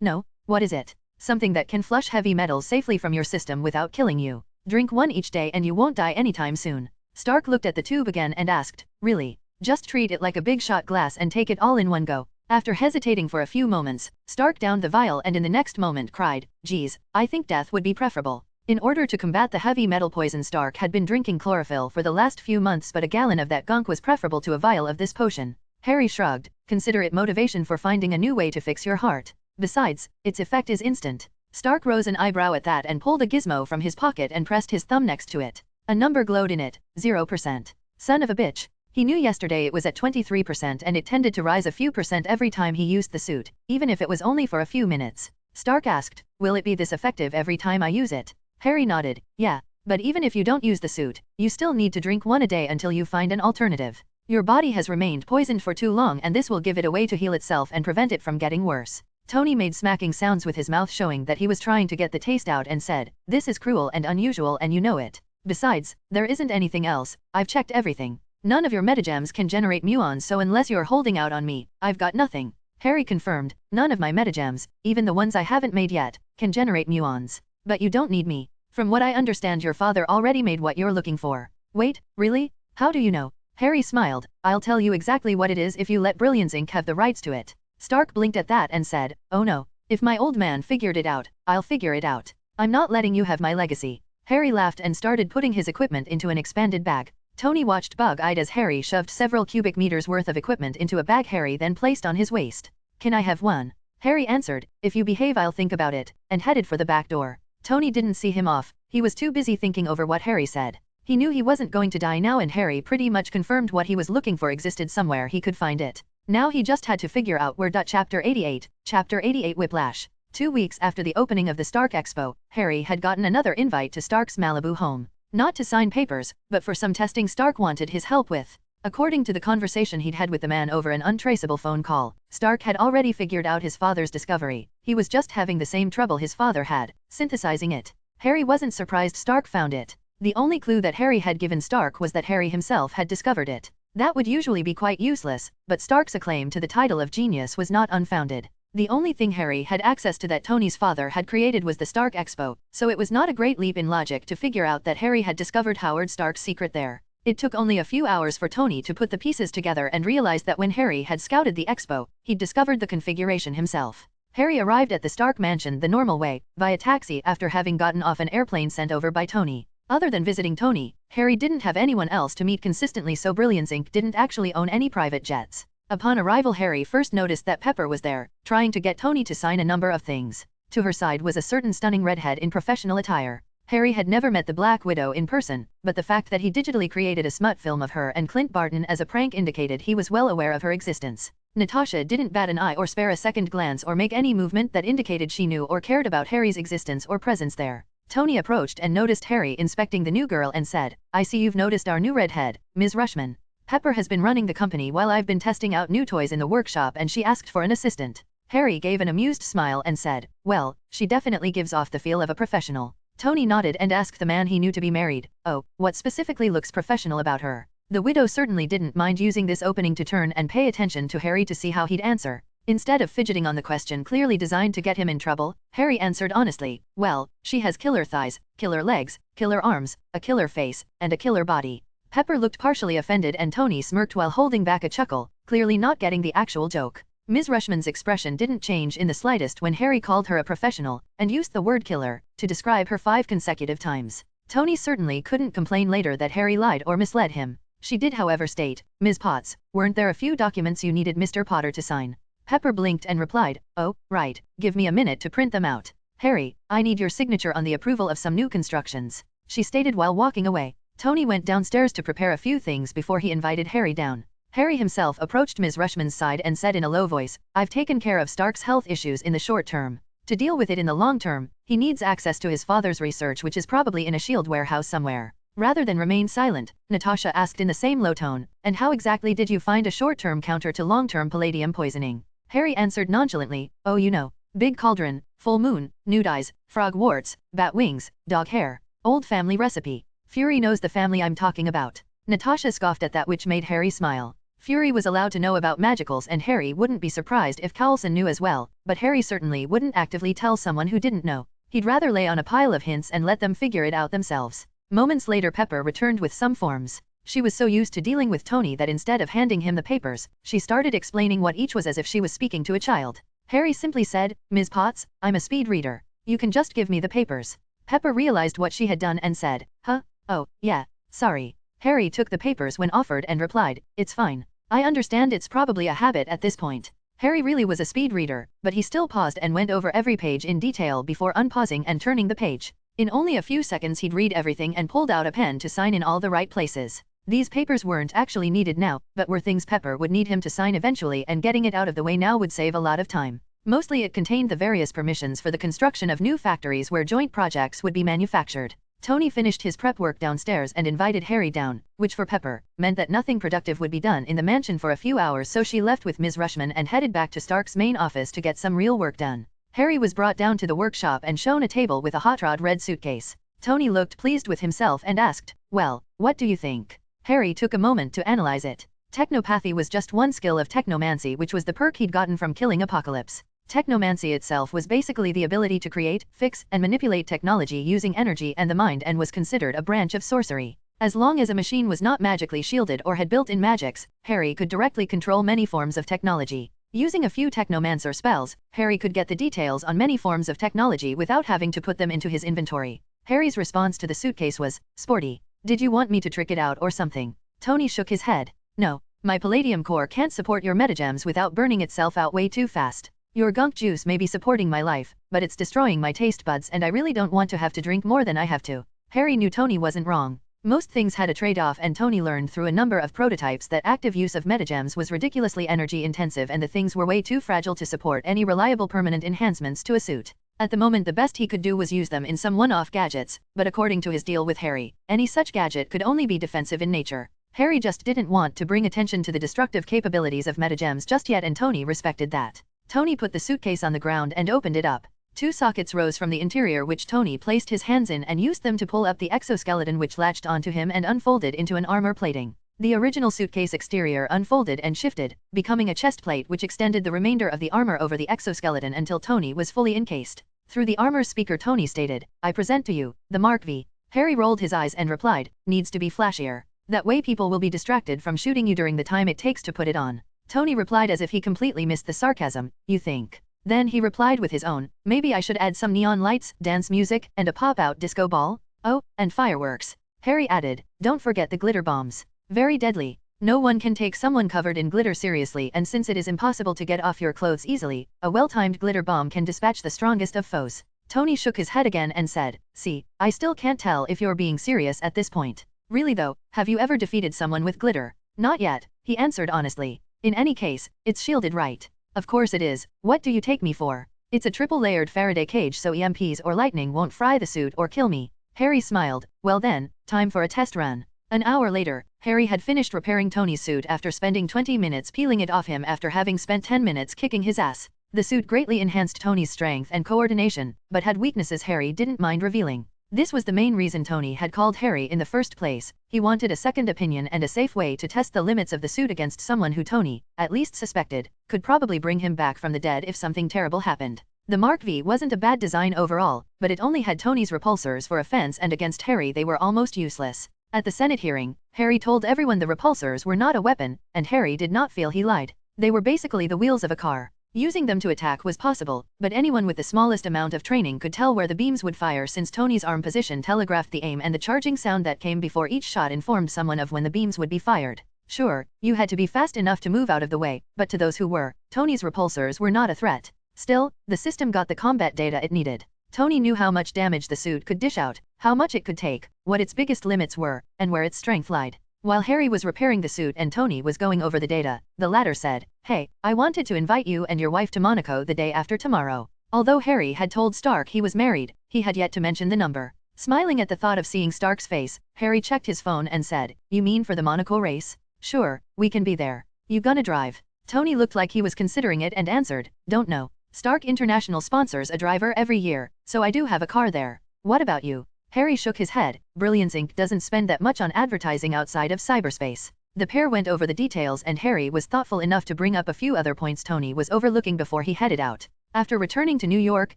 No, what is it?" "Something that can flush heavy metals safely from your system without killing you. Drink one each day and you won't die anytime soon." Stark looked at the tube again and asked, "Really? Just treat it like a big shot glass and take it all in one go." After hesitating for a few moments, Stark downed the vial and in the next moment cried, "Geez, I think death would be preferable." In order to combat the heavy metal poison, Stark had been drinking chlorophyll for the last few months, but a gallon of that gunk was preferable to a vial of this potion. Harry shrugged. "Consider it motivation for finding a new way to fix your heart. Besides, its effect is instant." Stark rose an eyebrow at that and pulled a gizmo from his pocket and pressed his thumb next to it. A number glowed in it, 0%. Son of a bitch. He knew yesterday it was at 23% and it tended to rise a few percent every time he used the suit, even if it was only for a few minutes. Stark asked, "Will it be this effective every time I use it?" Harry nodded, "Yeah, but even if you don't use the suit, you still need to drink one a day until you find an alternative. Your body has remained poisoned for too long and this will give it a way to heal itself and prevent it from getting worse." Tony made smacking sounds with his mouth showing that he was trying to get the taste out and said, "This is cruel and unusual and you know it. Besides, there isn't anything else, I've checked everything. None of your metagems can generate muons, so unless you're holding out on me, I've got nothing." Harry confirmed, "None of my metagems, even the ones I haven't made yet, can generate muons. But you don't need me. From what I understand your father already made what you're looking for." "Wait, really? How do you know?" Harry smiled, "I'll tell you exactly what it is if you let Brilliance Inc. have the rights to it." Stark blinked at that and said, "Oh no. If my old man figured it out, I'll figure it out. I'm not letting you have my legacy." Harry laughed and started putting his equipment into an expanded bag. Tony watched bug-eyed as Harry shoved several cubic meters worth of equipment into a bag Harry then placed on his waist. "Can I have one?" Harry answered, "If you behave I'll think about it," and headed for the back door. Tony didn't see him off, he was too busy thinking over what Harry said. He knew he wasn't going to die now and Harry pretty much confirmed what he was looking for existed somewhere he could find it. Now he just had to figure out where. Chapter 88 Whiplash. 2 weeks after the opening of the Stark Expo, Harry had gotten another invite to Stark's Malibu home. Not to sign papers, but for some testing Stark wanted his help with. According to the conversation he'd had with the man over an untraceable phone call, Stark had already figured out his father's discovery. He was just having the same trouble his father had, synthesizing it. Harry wasn't surprised Stark found it. The only clue that Harry had given Stark was that Harry himself had discovered it. That would usually be quite useless, but Stark's acclaim to the title of genius was not unfounded. The only thing Harry had access to that Tony's father had created was the Stark Expo, so it was not a great leap in logic to figure out that Harry had discovered Howard Stark's secret there. It took only a few hours for Tony to put the pieces together and realize that when Harry had scouted the expo, he'd discovered the configuration himself. Harry arrived at the Stark mansion the normal way, via taxi after having gotten off an airplane sent over by Tony. Other than visiting Tony, Harry didn't have anyone else to meet consistently, so Brilliance Inc. didn't actually own any private jets. Upon arrival, Harry first noticed that Pepper was there, trying to get Tony to sign a number of things. To her side was a certain stunning redhead in professional attire. Harry had never met the Black Widow in person, but the fact that he digitally created a smut film of her and Clint Barton as a prank indicated he was well aware of her existence. Natasha didn't bat an eye or spare a second glance or make any movement that indicated she knew or cared about Harry's existence or presence there. Tony approached and noticed Harry inspecting the new girl and said, "I see you've noticed our new redhead, Ms. Rushman. Pepper has been running the company while I've been testing out new toys in the workshop and she asked for an assistant." Harry gave an amused smile and said, "Well, she definitely gives off the feel of a professional." Tony nodded and asked the man he knew to be married, "Oh, what specifically looks professional about her?" The widow certainly didn't mind using this opening to turn and pay attention to Harry to see how he'd answer. Instead of fidgeting on the question clearly designed to get him in trouble, Harry answered honestly, "Well, she has killer thighs, killer legs, killer arms, a killer face, and a killer body." Pepper looked partially offended and Tony smirked while holding back a chuckle, clearly not getting the actual joke. Ms. Rushman's expression didn't change in the slightest when Harry called her a professional, and used the word killer, to describe her 5 consecutive times. Tony certainly couldn't complain later that Harry lied or misled him. She did however state, "Ms. Potts, weren't there a few documents you needed Mr. Potter to sign?" Pepper blinked and replied, "Oh, right, give me a minute to print them out. Harry, I need your signature on the approval of some new constructions," she stated while walking away. Tony went downstairs to prepare a few things before he invited Harry down. Harry himself approached Ms. Rushman's side and said in a low voice, "I've taken care of Stark's health issues in the short term. To deal with it in the long term, he needs access to his father's research, which is probably in a shield warehouse somewhere." Rather than remain silent, Natasha asked in the same low tone, "And how exactly did you find a short-term counter to long-term palladium poisoning?" Harry answered nonchalantly, "Oh, you know, big cauldron, full moon, nude eyes, frog warts, bat wings, dog hair, old family recipe." Fury knows the family I'm talking about. Natasha scoffed at that, which made Harry smile. Fury was allowed to know about magicals and Harry wouldn't be surprised if Coulson knew as well, but Harry certainly wouldn't actively tell someone who didn't know. He'd rather lay on a pile of hints and let them figure it out themselves. Moments later Pepper returned with some forms. She was so used to dealing with Tony that instead of handing him the papers, she started explaining what each was as if she was speaking to a child. Harry simply said, "Ms. Potts, I'm a speed reader. You can just give me the papers." Pepper realized what she had done and said, "Huh? Oh, yeah, sorry." Harry took the papers when offered and replied, "It's fine. I understand it's probably a habit at this point." Harry really was a speed reader, but he still paused and went over every page in detail before unpausing and turning the page. In only a few seconds he'd read everything and pulled out a pen to sign in all the right places. These papers weren't actually needed now, but were things Pepper would need him to sign eventually, and getting it out of the way now would save a lot of time. Mostly it contained the various permissions for the construction of new factories where joint projects would be manufactured. Tony finished his prep work downstairs and invited Harry down, which for Pepper meant that nothing productive would be done in the mansion for a few hours, so she left with Ms. Rushman and headed back to Stark's main office to get some real work done. Harry was brought down to the workshop and shown a table with a hot rod red suitcase. Tony looked pleased with himself and asked, "Well, what do you think?" Harry took a moment to analyze it. Technopathy was just one skill of technomancy, which was the perk he'd gotten from killing Apocalypse. Technomancy itself was basically the ability to create, fix, and manipulate technology using energy and the mind, and was considered a branch of sorcery. As long as a machine was not magically shielded or had built-in magics, Harry could directly control many forms of technology. Using a few technomancer spells, Harry could get the details on many forms of technology without having to put them into his inventory. Harry's response to the suitcase was, "Sporty. Did you want me to trick it out or something?" Tony shook his head. "No. My palladium core can't support your metagems without burning itself out way too fast. Your gunk juice may be supporting my life, but it's destroying my taste buds, and I really don't want to have to drink more than I have to." Harry knew Tony wasn't wrong. Most things had a trade-off, and Tony learned through a number of prototypes that active use of metagems was ridiculously energy-intensive, and the things were way too fragile to support any reliable permanent enhancements to a suit. At the moment the best he could do was use them in some one-off gadgets, but according to his deal with Harry, any such gadget could only be defensive in nature. Harry just didn't want to bring attention to the destructive capabilities of metagems just yet, and Tony respected that. Tony put the suitcase on the ground and opened it up. Two sockets rose from the interior, which Tony placed his hands in and used them to pull up the exoskeleton, which latched onto him and unfolded into an armor plating. The original suitcase exterior unfolded and shifted, becoming a chest plate which extended the remainder of the armor over the exoskeleton until Tony was fully encased. Through the armor speaker Tony stated, "I present to you, the Mark V." Harry rolled his eyes and replied, "Needs to be flashier. That way people will be distracted from shooting you during the time it takes to put it on." Tony replied as if he completely missed the sarcasm, "You think?" Then he replied with his own, "Maybe I should add some neon lights, dance music, and a pop-out disco ball? Oh, and fireworks." Harry added, "Don't forget the glitter bombs. Very deadly. No one can take someone covered in glitter seriously, and since it is impossible to get off your clothes easily, a well-timed glitter bomb can dispatch the strongest of foes." Tony shook his head again and said, "See, I still can't tell if you're being serious at this point. Really though, have you ever defeated someone with glitter?" "Not yet," he answered honestly. "In any case, it's shielded, right?" "Of course it is. What do you take me for?" "It's a triple-layered Faraday cage so EMPs or lightning won't fry the suit or kill me." Harry smiled. "Well then, time for a test run." An hour later, Harry had finished repairing Tony's suit after spending 20 minutes peeling it off him after having spent 10 minutes kicking his ass. The suit greatly enhanced Tony's strength and coordination, but had weaknesses Harry didn't mind revealing. This was the main reason Tony had called Harry in the first place. He wanted a second opinion and a safe way to test the limits of the suit against someone who Tony, at least suspected, could probably bring him back from the dead if something terrible happened. The Mark V wasn't a bad design overall, but it only had Tony's repulsors for offense, and against Harry they were almost useless. At the Senate hearing, Harry told everyone the repulsors were not a weapon, and Harry did not feel he lied. They were basically the wheels of a car. Using them to attack was possible, but anyone with the smallest amount of training could tell where the beams would fire, since Tony's arm position telegraphed the aim, and the charging sound that came before each shot informed someone of when the beams would be fired. Sure, you had to be fast enough to move out of the way, but to those who were, Tony's repulsors were not a threat. Still, the system got the combat data it needed. Tony knew how much damage the suit could dish out, how much it could take, what its biggest limits were, and where its strength lied. While Harry was repairing the suit and Tony was going over the data, the latter said, "Hey, I wanted to invite you and your wife to Monaco the day after tomorrow." Although Harry had told Stark he was married, he had yet to mention the number. Smiling at the thought of seeing Stark's face, Harry checked his phone and said, "You mean for the Monaco race?" "Sure, we can be there. You gonna drive?" Tony looked like he was considering it and answered, "Don't know. Stark International sponsors a driver every year, so I do have a car there." "What about you?" Harry shook his head. Brilliance Inc. doesn't spend that much on advertising outside of cyberspace. The pair went over the details and Harry was thoughtful enough to bring up a few other points Tony was overlooking before he headed out. After returning to New York,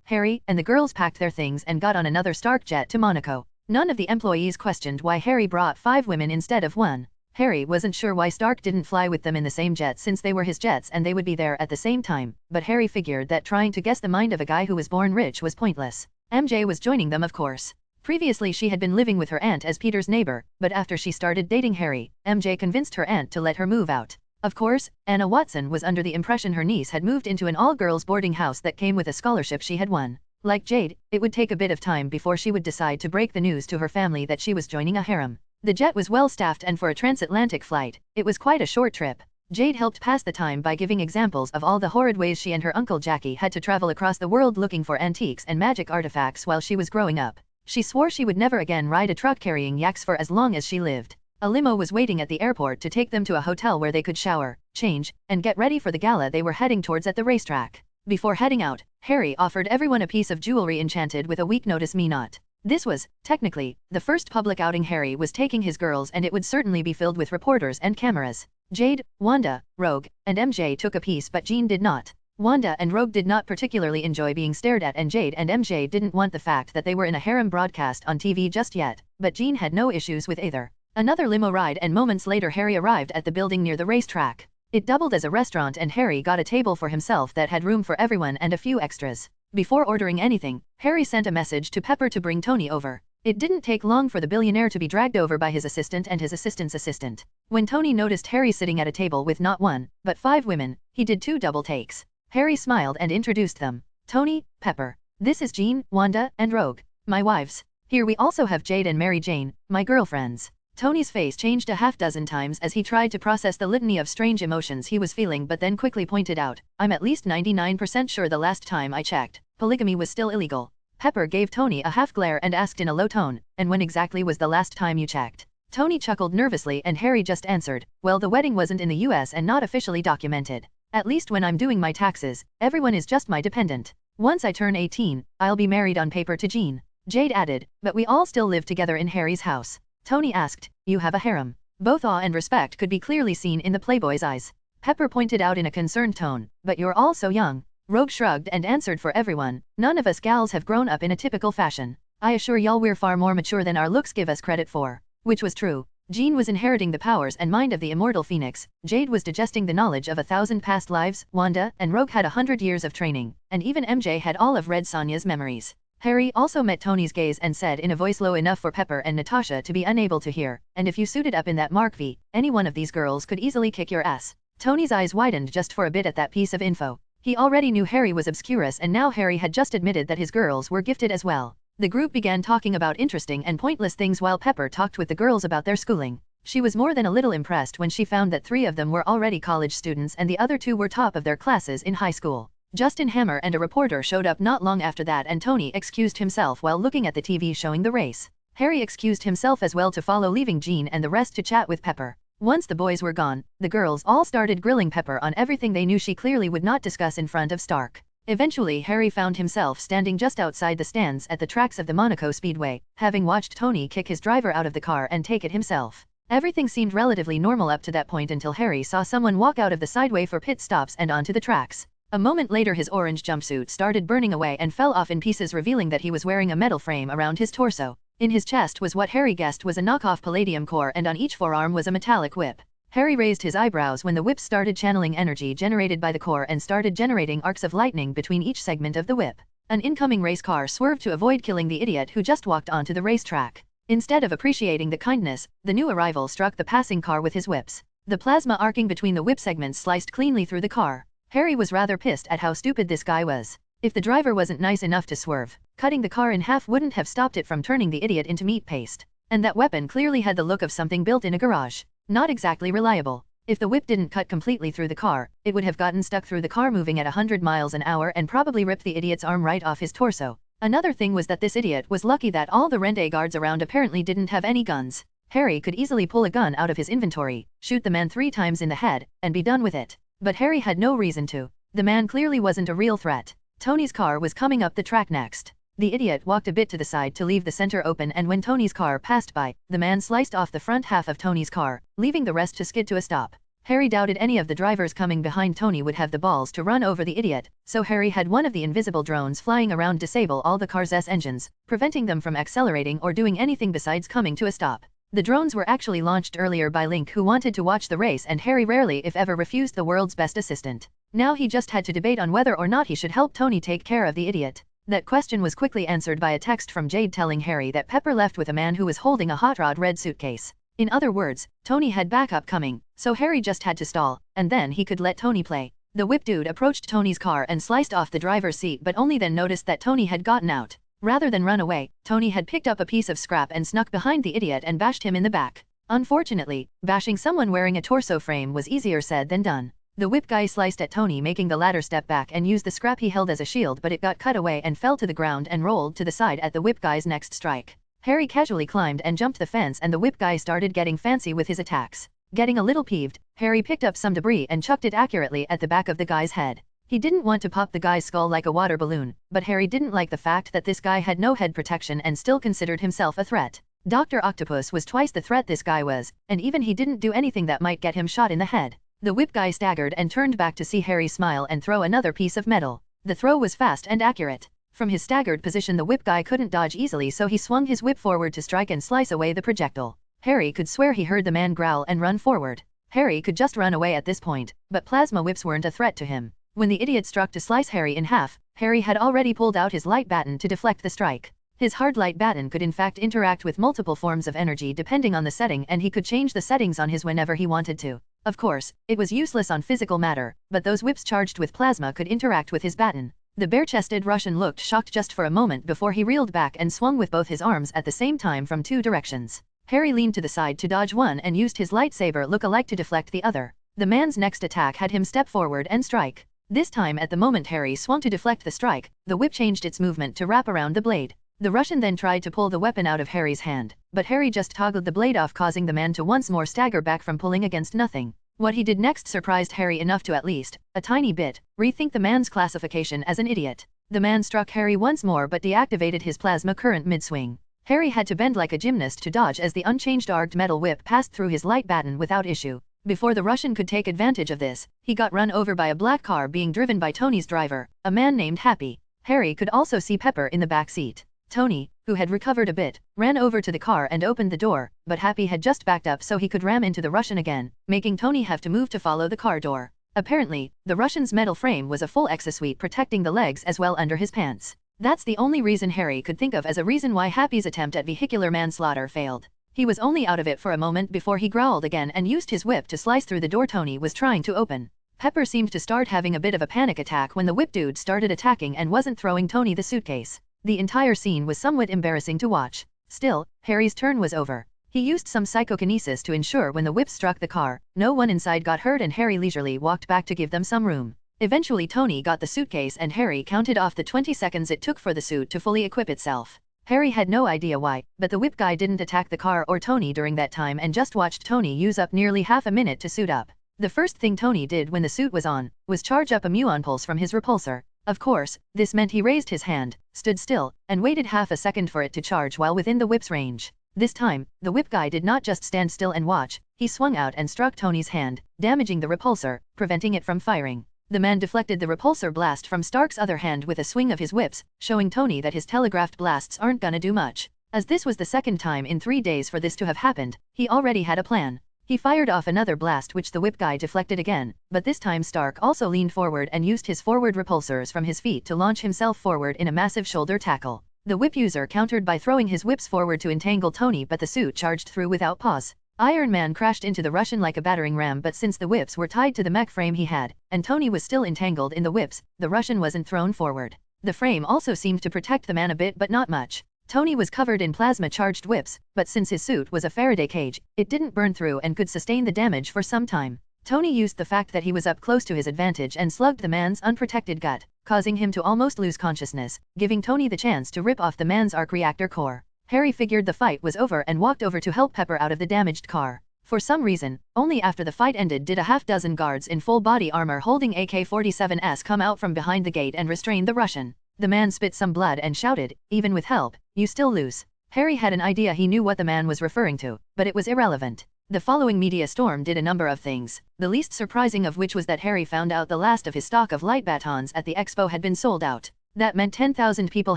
Harry and the girls packed their things and got on another Stark jet to Monaco. None of the employees questioned why Harry brought 5 women instead of 1. Harry wasn't sure why Stark didn't fly with them in the same jet since they were his jets and they would be there at the same time, but Harry figured that trying to guess the mind of a guy who was born rich was pointless. MJ was joining them, of course. Previously she had been living with her aunt as Peter's neighbor, but after she started dating Harry, MJ convinced her aunt to let her move out. Of course, Anna Watson was under the impression her niece had moved into an all-girls boarding house that came with a scholarship she had won. Like Jade, it would take a bit of time before she would decide to break the news to her family that she was joining a harem. The jet was well staffed and for a transatlantic flight, it was quite a short trip. Jade helped pass the time by giving examples of all the horrid ways she and her uncle Jackie had to travel across the world looking for antiques and magic artifacts while she was growing up. She swore she would never again ride a truck carrying yaks for as long as she lived. A limo was waiting at the airport to take them to a hotel where they could shower, change, and get ready for the gala they were heading towards at the racetrack. Before heading out, Harry offered everyone a piece of jewelry enchanted with a week notice me not. This was, technically, the first public outing Harry was taking his girls and it would certainly be filled with reporters and cameras. Jade, Wanda, Rogue, and MJ took a piece but Jean did not. Wanda and Rogue did not particularly enjoy being stared at and Jade and MJ didn't want the fact that they were in a harem broadcast on TV just yet, but Jean had no issues with either. Another limo ride and moments later Harry arrived at the building near the racetrack. It doubled as a restaurant and Harry got a table for himself that had room for everyone and a few extras. Before ordering anything, Harry sent a message to Pepper to bring Tony over. It didn't take long for the billionaire to be dragged over by his assistant and his assistant's assistant. When Tony noticed Harry sitting at a table with not 1, but 5 women, he did 2 double takes. Harry smiled and introduced them. Tony, Pepper. This is Jean, Wanda, and Rogue, my wives. Here we also have Jade and Mary Jane, my girlfriends. Tony's face changed a half-dozen times as he tried to process the litany of strange emotions he was feeling but then quickly pointed out, I'm at least 99% sure the last time I checked, polygamy was still illegal. Pepper gave Tony a half-glare and asked in a low tone, and when exactly was the last time you checked? Tony chuckled nervously and Harry just answered, well the wedding wasn't in the US and not officially documented. At least when I'm doing my taxes, everyone is just my dependent. Once I turn 18, I'll be married on paper to Jean. Jade added, but we all still live together in Harry's house. Tony asked, you have a harem? Both awe and respect could be clearly seen in the playboy's eyes. Pepper pointed out in a concerned tone, but you're all so young. Rogue shrugged and answered for everyone, none of us gals have grown up in a typical fashion. I assure y'all we're far more mature than our looks give us credit for. Which was true. Jean was inheriting the powers and mind of the immortal Phoenix, Jade was digesting the knowledge of 1,000 past lives, Wanda and Rogue had 100 years of training, and even MJ had all of Red Sonja's memories. Harry also met Tony's gaze and said in a voice low enough for Pepper and Natasha to be unable to hear, and if you suited up in that Mark V, any one of these girls could easily kick your ass. Tony's eyes widened just for a bit at that piece of info. He already knew Harry was Obscurus and now Harry had just admitted that his girls were gifted as well. The group began talking about interesting and pointless things while Pepper talked with the girls about their schooling. She was more than a little impressed when she found that 3 of them were already college students and the other 2 were top of their classes in high school. Justin Hammer and a reporter showed up not long after that and Tony excused himself while looking at the TV showing the race. Harry excused himself as well to follow, leaving Jean and the rest to chat with Pepper. Once the boys were gone, the girls all started grilling Pepper on everything they knew she clearly would not discuss in front of Stark. Eventually Harry found himself standing just outside the stands at the tracks of the Monaco Speedway, having watched Tony kick his driver out of the car and take it himself. Everything seemed relatively normal up to that point until Harry saw someone walk out of the sideway for pit stops and onto the tracks. A moment later his orange jumpsuit started burning away and fell off in pieces, revealing that he was wearing a metal frame around his torso. In his chest was what Harry guessed was a knockoff palladium core and on each forearm was a metallic whip. Harry raised his eyebrows when the whip started channeling energy generated by the core and started generating arcs of lightning between each segment of the whip. An incoming race car swerved to avoid killing the idiot who just walked onto the racetrack. Instead of appreciating the kindness, the new arrival struck the passing car with his whips. The plasma arcing between the whip segments sliced cleanly through the car. Harry was rather pissed at how stupid this guy was. If the driver wasn't nice enough to swerve, cutting the car in half wouldn't have stopped it from turning the idiot into meat paste. And that weapon clearly had the look of something built in a garage. Not exactly reliable. If the whip didn't cut completely through the car, it would have gotten stuck through the car moving at 100 miles an hour and probably ripped the idiot's arm right off his torso. Another thing was that this idiot was lucky that all the Rente guards around apparently didn't have any guns. Harry could easily pull a gun out of his inventory, shoot the man 3 times in the head, and be done with it. But Harry had no reason to. The man clearly wasn't a real threat. Tony's car was coming up the track next. The idiot walked a bit to the side to leave the center open, and when Tony's car passed by, the man sliced off the front half of Tony's car, leaving the rest to skid to a stop. Harry doubted any of the drivers coming behind Tony would have the balls to run over the idiot, so Harry had one of the invisible drones flying around disable all the car's engines, preventing them from accelerating or doing anything besides coming to a stop. The drones were actually launched earlier by Link, who wanted to watch the race, and Harry rarely if ever refused the world's best assistant. Now he just had to debate on whether or not he should help Tony take care of the idiot. That question was quickly answered by a text from Jade telling Harry that Pepper left with a man who was holding a hot rod red suitcase. In other words, Tony had backup coming, so Harry just had to stall, and then he could let Tony play. The whip dude approached Tony's car and sliced off the driver's seat, but only then noticed that Tony had gotten out. Rather than run away, Tony had picked up a piece of scrap and snuck behind the idiot and bashed him in the back. Unfortunately, bashing someone wearing a torso frame was easier said than done. The whip guy sliced at Tony, making the latter step back and use the scrap he held as a shield, but it got cut away and fell to the ground and rolled to the side at the whip guy's next strike. Harry casually climbed and jumped the fence, and the whip guy started getting fancy with his attacks. Getting a little peeved, Harry picked up some debris and chucked it accurately at the back of the guy's head. He didn't want to pop the guy's skull like a water balloon, but Harry didn't like the fact that this guy had no head protection and still considered himself a threat. Dr. Octopus was twice the threat this guy was, and even he didn't do anything that might get him shot in the head. The whip guy staggered and turned back to see Harry smile and throw another piece of metal. The throw was fast and accurate. From his staggered position, the whip guy couldn't dodge easily, so he swung his whip forward to strike and slice away the projectile. Harry could swear he heard the man growl and run forward. Harry could just run away at this point, but plasma whips weren't a threat to him. When the idiot struck to slice Harry in half, Harry had already pulled out his light baton to deflect the strike. His hard light baton could in fact interact with multiple forms of energy depending on the setting, and he could change the settings on his whenever he wanted to. Of course, it was useless on physical matter, but those whips charged with plasma could interact with his baton. The bare-chested Russian looked shocked just for a moment before he reeled back and swung with both his arms at the same time from two directions. Harry leaned to the side to dodge one and used his lightsaber look-alike to deflect the other. The man's next attack had him step forward and strike. This time, at the moment Harry swung to deflect the strike, the whip changed its movement to wrap around the blade. The Russian then tried to pull the weapon out of Harry's hand, but Harry just toggled the blade off, causing the man to once more stagger back from pulling against nothing. What he did next surprised Harry enough to at least, a tiny bit, rethink the man's classification as an idiot. The man struck Harry once more but deactivated his plasma current mid-swing. Harry had to bend like a gymnast to dodge as the unchanged arced metal whip passed through his light baton without issue. Before the Russian could take advantage of this, he got run over by a black car being driven by Tony's driver, a man named Happy. Harry could also see Pepper in the back seat. Tony, who had recovered a bit, ran over to the car and opened the door, but Happy had just backed up so he could ram into the Russian again, making Tony have to move to follow the car door. Apparently, the Russian's metal frame was a full exosuit protecting the legs as well under his pants. That's the only reason Harry could think of as a reason why Happy's attempt at vehicular manslaughter failed. He was only out of it for a moment before he growled again and used his whip to slice through the door Tony was trying to open. Pepper seemed to start having a bit of a panic attack when the whip dude started attacking and wasn't throwing Tony the suitcase. The entire scene was somewhat embarrassing to watch. Still, Harry's turn was over. He used some psychokinesis to ensure when the whip struck the car, no one inside got hurt, and Harry leisurely walked back to give them some room. Eventually Tony got the suitcase and Harry counted off the 20 seconds it took for the suit to fully equip itself. Harry had no idea why, but the whip guy didn't attack the car or Tony during that time and just watched Tony use up nearly half a minute to suit up. The first thing Tony did when the suit was on, was charge up a muon pulse from his repulsor. Of course, this meant he raised his hand, stood still, and waited half a second for it to charge while within the whip's range. This time, the whip guy did not just stand still and watch, he swung out and struck Tony's hand, damaging the repulsor, preventing it from firing. The man deflected the repulsor blast from Stark's other hand with a swing of his whips, showing Tony that his telegraphed blasts aren't gonna do much. As this was the second time in 3 days for this to have happened, he already had a plan. He fired off another blast which the whip guy deflected again, but this time Stark also leaned forward and used his forward repulsors from his feet to launch himself forward in a massive shoulder tackle. The whip user countered by throwing his whips forward to entangle Tony, but the suit charged through without pause. Iron Man crashed into the Russian like a battering ram, but since the whips were tied to the mech frame he had, and Tony was still entangled in the whips, the Russian wasn't thrown forward. The frame also seemed to protect the man a bit, but not much. Tony was covered in plasma-charged whips, but since his suit was a Faraday cage, it didn't burn through and could sustain the damage for some time. Tony used the fact that he was up close to his advantage and slugged the man's unprotected gut, causing him to almost lose consciousness, giving Tony the chance to rip off the man's arc reactor core. Harry figured the fight was over and walked over to help Pepper out of the damaged car. For some reason, only after the fight ended did a half-dozen guards in full body armor holding AK-47s come out from behind the gate and restrain the Russian. The man spit some blood and shouted, even with help, you still lose. Harry had an idea he knew what the man was referring to, but it was irrelevant. The following media storm did a number of things, the least surprising of which was that Harry found out the last of his stock of light batons at the expo had been sold out. That meant 10,000 people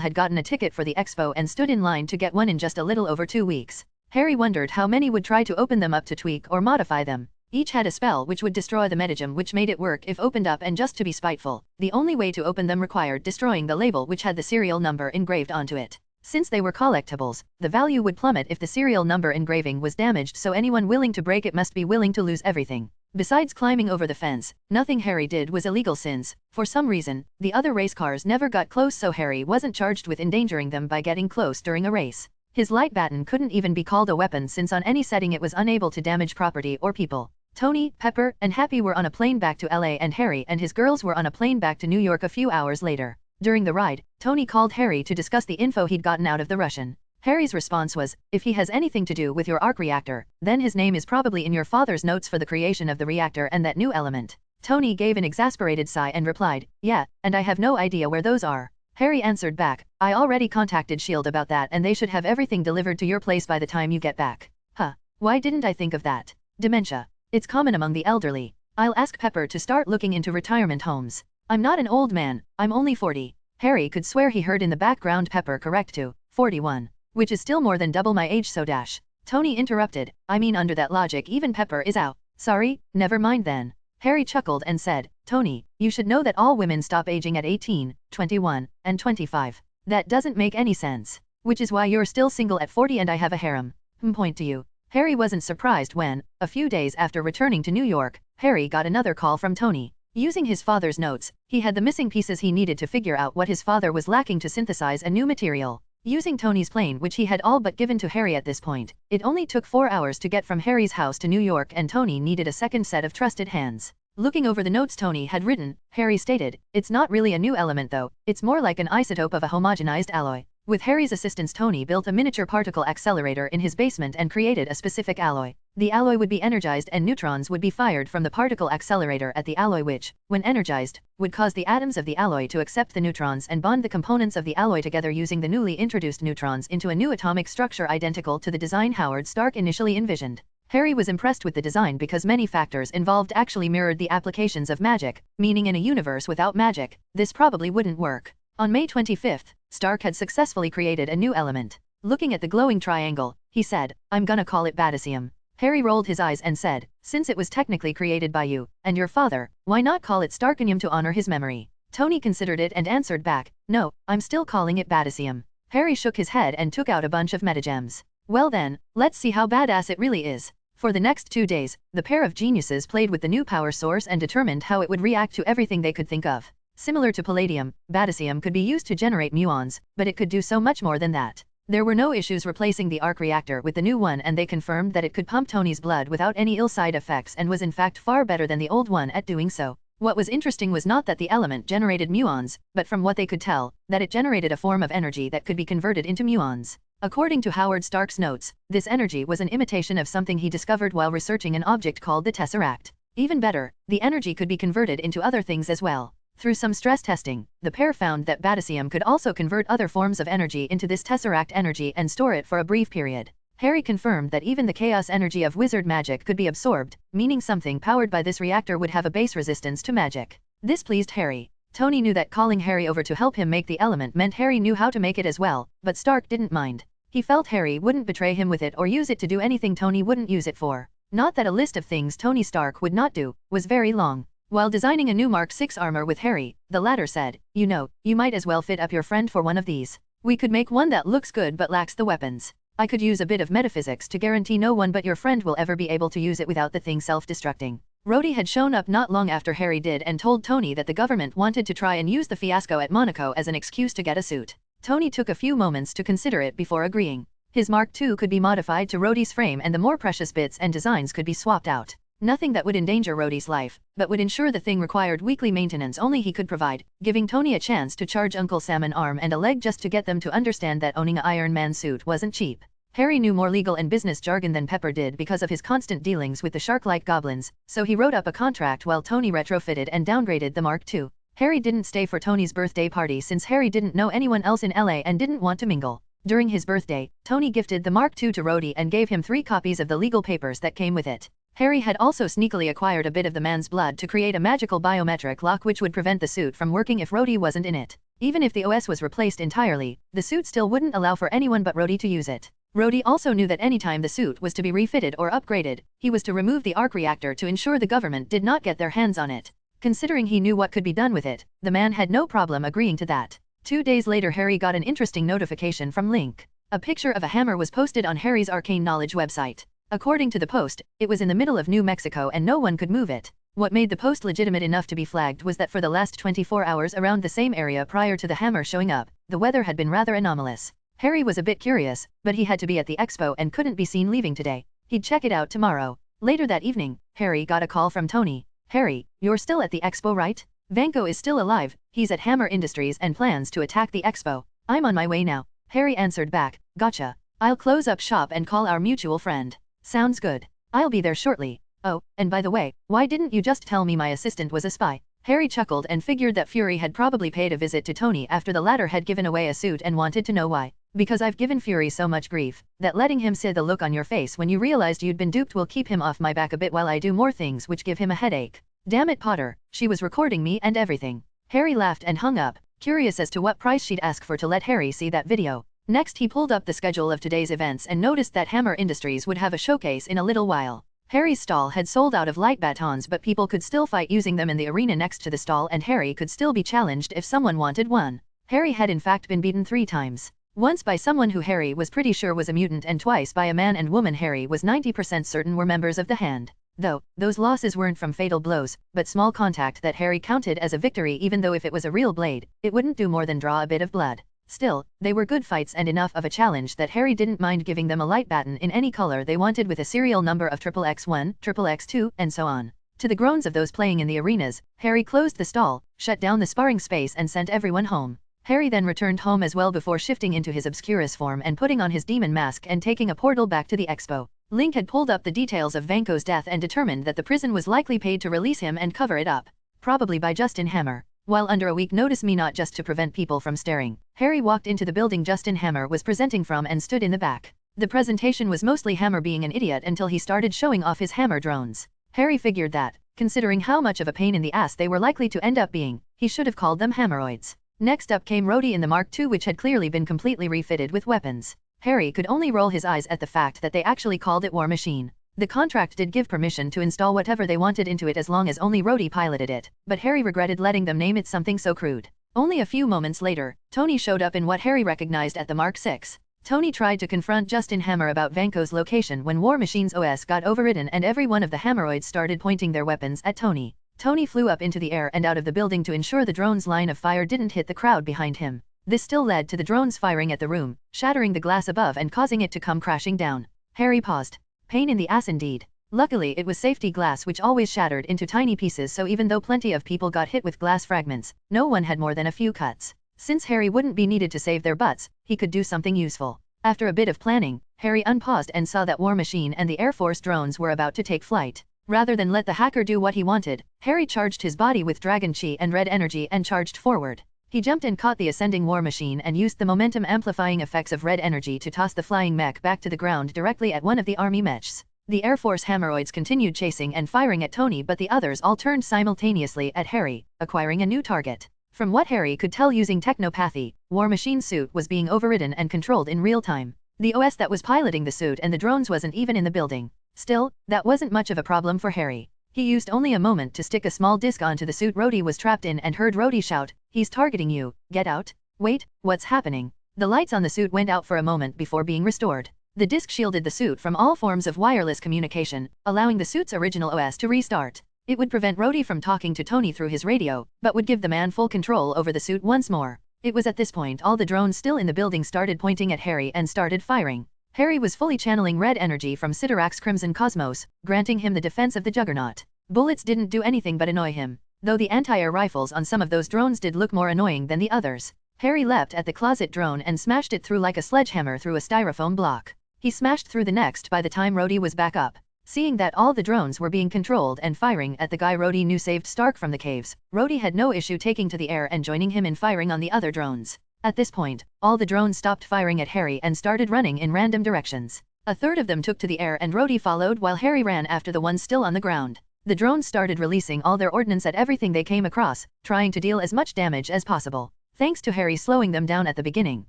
had gotten a ticket for the expo and stood in line to get one in just a little over 2 weeks. Harry wondered how many would try to open them up to tweak or modify them. Each had a spell which would destroy the metagem which made it work if opened up, and just to be spiteful, the only way to open them required destroying the label which had the serial number engraved onto it. Since they were collectibles, the value would plummet if the serial number engraving was damaged, so anyone willing to break it must be willing to lose everything. Besides climbing over the fence, nothing Harry did was illegal since, for some reason, the other race cars never got close, so Harry wasn't charged with endangering them by getting close during a race. His light baton couldn't even be called a weapon since on any setting it was unable to damage property or people. Tony, Pepper, and Happy were on a plane back to LA, and Harry and his girls were on a plane back to New York a few hours later. During the ride, Tony called Harry to discuss the info he'd gotten out of the Russian. Harry's response was, if he has anything to do with your arc reactor, then his name is probably in your father's notes for the creation of the reactor and that new element. Tony gave an exasperated sigh and replied, yeah, and I have no idea where those are. Harry answered back, I already contacted S.H.I.E.L.D. about that and they should have everything delivered to your place by the time you get back. Huh. Why didn't I think of that? Dementia. It's common among the elderly. I'll ask Pepper to start looking into retirement homes. I'm not an old man, I'm only 40. Harry could swear he heard in the background Pepper correct to 41, which is still more than double my age, so dash. Tony interrupted, I mean under that logic even Pepper is out. Sorry, never mind then. Harry chuckled and said, Tony, you should know that all women stop aging at 18, 21, and 25. That doesn't make any sense. Which is why you're still single at 40 and I have a harem. Point to you. Harry wasn't surprised when, a few days after returning to New York, Harry got another call from Tony. Using his father's notes, he had the missing pieces he needed to figure out what his father was lacking to synthesize a new material. Using Tony's plane, which he had all but given to Harry at this point, it only took 4 hours to get from Harry's house to New York, and Tony needed a second set of trusted hands. Looking over the notes Tony had written, Harry stated, it's not really a new element though, it's more like an isotope of a homogenized alloy. With Harry's assistance, Tony built a miniature particle accelerator in his basement and created a specific alloy. The alloy would be energized and neutrons would be fired from the particle accelerator at the alloy, which, when energized, would cause the atoms of the alloy to accept the neutrons and bond the components of the alloy together using the newly introduced neutrons into a new atomic structure identical to the design Howard Stark initially envisioned. Harry was impressed with the design because many factors involved actually mirrored the applications of magic, meaning in a universe without magic, this probably wouldn't work. On May 25th, Stark had successfully created a new element. Looking at the glowing triangle, he said, I'm gonna call it Batasium. Harry rolled his eyes and said, since it was technically created by you and your father, why not call it Starkanium to honor his memory? Tony considered it and answered back, no, I'm still calling it Batasium. Harry shook his head and took out a bunch of metagems. Well then, let's see how badass it really is. For the next 2 days, the pair of geniuses played with the new power source and determined how it would react to everything they could think of. Similar to palladium, Batasium could be used to generate muons, but it could do so much more than that. There were no issues replacing the arc reactor with the new one, and they confirmed that it could pump Tony's blood without any ill side effects and was in fact far better than the old one at doing so. What was interesting was not that the element generated muons, but from what they could tell, that it generated a form of energy that could be converted into muons. According to Howard Stark's notes, this energy was an imitation of something he discovered while researching an object called the Tesseract. Even better, the energy could be converted into other things as well. Through some stress testing, the pair found that Batasium could also convert other forms of energy into this Tesseract energy and store it for a brief period. Harry confirmed that even the chaos energy of wizard magic could be absorbed, meaning something powered by this reactor would have a base resistance to magic. This pleased Harry. Tony knew that calling Harry over to help him make the element meant Harry knew how to make it as well, but Stark didn't mind. He felt Harry wouldn't betray him with it or use it to do anything Tony wouldn't use it for. Not that a list of things Tony Stark would not do was very long. While designing a new Mark 6 armor with Harry, the latter said, you know, you might as well fit up your friend for one of these. We could make one that looks good but lacks the weapons. I could use a bit of metaphysics to guarantee no one but your friend will ever be able to use it without the thing self-destructing. Rhodey had shown up not long after Harry did and told Tony that the government wanted to try and use the fiasco at Monaco as an excuse to get a suit. Tony took a few moments to consider it before agreeing. His Mark II could be modified to Rhodey's frame and the more precious bits and designs could be swapped out. Nothing that would endanger Rhodey's life, but would ensure the thing required weekly maintenance only he could provide, giving Tony a chance to charge Uncle Sam an arm and a leg just to get them to understand that owning an Iron Man suit wasn't cheap. Harry knew more legal and business jargon than Pepper did because of his constant dealings with the shark-like goblins, so he wrote up a contract while Tony retrofitted and downgraded the Mark II. Harry didn't stay for Tony's birthday party since Harry didn't know anyone else in LA and didn't want to mingle. During his birthday, Tony gifted the Mark II to Rhodey and gave him 3 copies of the legal papers that came with it. Harry had also sneakily acquired a bit of the man's blood to create a magical biometric lock which would prevent the suit from working if Rhodey wasn't in it. Even if the OS was replaced entirely, the suit still wouldn't allow for anyone but Rhodey to use it. Rhodey also knew that anytime the suit was to be refitted or upgraded, he was to remove the arc reactor to ensure the government did not get their hands on it. Considering he knew what could be done with it, the man had no problem agreeing to that. 2 days later Harry got an interesting notification from Link. A picture of a hammer was posted on Harry's Arcane Knowledge website. According to the post, it was in the middle of New Mexico and no one could move it. What made the post legitimate enough to be flagged was that for the last 24 hours around the same area prior to the hammer showing up, the weather had been rather anomalous. Harry was a bit curious, but he had to be at the expo and couldn't be seen leaving today. He'd check it out tomorrow. Later that evening, Harry got a call from Tony. Harry, you're still at the expo, right? Vanko is still alive, he's at Hammer Industries and plans to attack the expo. I'm on my way now. Harry answered back, gotcha. I'll close up shop and call our mutual friend. Sounds good. I'll be there shortly. Oh, and by the way, why didn't you just tell me my assistant was a spy? Harry chuckled and figured that Fury had probably paid a visit to Tony after the latter had given away a suit and wanted to know why. Because I've given Fury so much grief, that letting him see the look on your face when you realized you'd been duped will keep him off my back a bit while I do more things which give him a headache. Damn it, Potter, she was recording me and everything. Harry laughed and hung up, curious as to what price she'd ask for to let Harry see that video. Next he pulled up the schedule of today's events and noticed that Hammer Industries would have a showcase in a little while. Harry's stall had sold out of light batons but people could still fight using them in the arena next to the stall and Harry could still be challenged if someone wanted one. Harry had in fact been beaten 3 times. Once by someone who Harry was pretty sure was a mutant and twice by a man and woman Harry was 90% certain were members of the Hand. Though, those losses weren't from fatal blows, but small contact that Harry counted as a victory even though if it was a real blade, it wouldn't do more than draw a bit of blood. Still, they were good fights and enough of a challenge that Harry didn't mind giving them a light baton in any color they wanted with a serial number of XXX1, XXX2, and so on. To the groans of those playing in the arenas, Harry closed the stall, shut down the sparring space and sent everyone home. Harry then returned home as well before shifting into his Obscurus form and putting on his demon mask and taking a portal back to the expo. Link had pulled up the details of Vanko's death and determined that the prison was likely paid to release him and cover it up. Probably by Justin Hammer. While under a weak notice me not just to prevent people from staring, Harry walked into the building Justin Hammer was presenting from and stood in the back. The presentation was mostly Hammer being an idiot until he started showing off his Hammer drones. Harry figured that, considering how much of a pain in the ass they were likely to end up being, he should have called them Hammeroids. Next up came Rhodey in the Mark II which had clearly been completely refitted with weapons. Harry could only roll his eyes at the fact that they actually called it War Machine. The contract did give permission to install whatever they wanted into it as long as only Rhodey piloted it, but Harry regretted letting them name it something so crude. Only a few moments later, Tony showed up in what Harry recognized at the Mark VI. Tony tried to confront Justin Hammer about Vanko's location when War Machine's OS got overridden and every one of the Hammeroids started pointing their weapons at Tony. Tony flew up into the air and out of the building to ensure the drone's line of fire didn't hit the crowd behind him. This still led to the drones firing at the room, shattering the glass above and causing it to come crashing down. Harry paused. Pain in the ass indeed. Luckily it was safety glass which always shattered into tiny pieces so even though plenty of people got hit with glass fragments, no one had more than a few cuts. Since Harry wouldn't be needed to save their butts, he could do something useful. After a bit of planning, Harry unpaused and saw that War Machine and the Air Force drones were about to take flight. Rather than let the hacker do what he wanted, Harry charged his body with Dragon Chi and Red Energy and charged forward. He jumped and caught the ascending War Machine and used the momentum amplifying effects of Red Energy to toss the flying mech back to the ground directly at one of the army mechs. The Air Force Hammeroids continued chasing and firing at Tony but the others all turned simultaneously at Harry, acquiring a new target. From what Harry could tell using technopathy, War Machine's suit was being overridden and controlled in real time. The OS that was piloting the suit and the drones wasn't even in the building. Still, that wasn't much of a problem for Harry. He used only a moment to stick a small disc onto the suit Rhodey was trapped in and heard Rhodey shout, "He's targeting you, get out." Wait, what's happening? The lights on the suit went out for a moment before being restored. The disc shielded the suit from all forms of wireless communication, allowing the suit's original OS to restart. It would prevent Rhodey from talking to Tony through his radio, but would give the man full control over the suit once more. It was at this point all the drones still in the building started pointing at Harry and started firing. Harry was fully channeling Red Energy from Sidorak's Crimson Cosmos, granting him the defense of the Juggernaut. Bullets didn't do anything but annoy him, though the anti-air rifles on some of those drones did look more annoying than the others. Harry leapt at the closet drone and smashed it through like a sledgehammer through a styrofoam block. He smashed through the next by the time Rhodey was back up. Seeing that all the drones were being controlled and firing at the guy Rhodey knew saved Stark from the caves, Rhodey had no issue taking to the air and joining him in firing on the other drones. At this point, all the drones stopped firing at Harry and started running in random directions. A third of them took to the air and Rhodey followed while Harry ran after the ones still on the ground. The drones started releasing all their ordnance at everything they came across, trying to deal as much damage as possible. Thanks to Harry slowing them down at the beginning,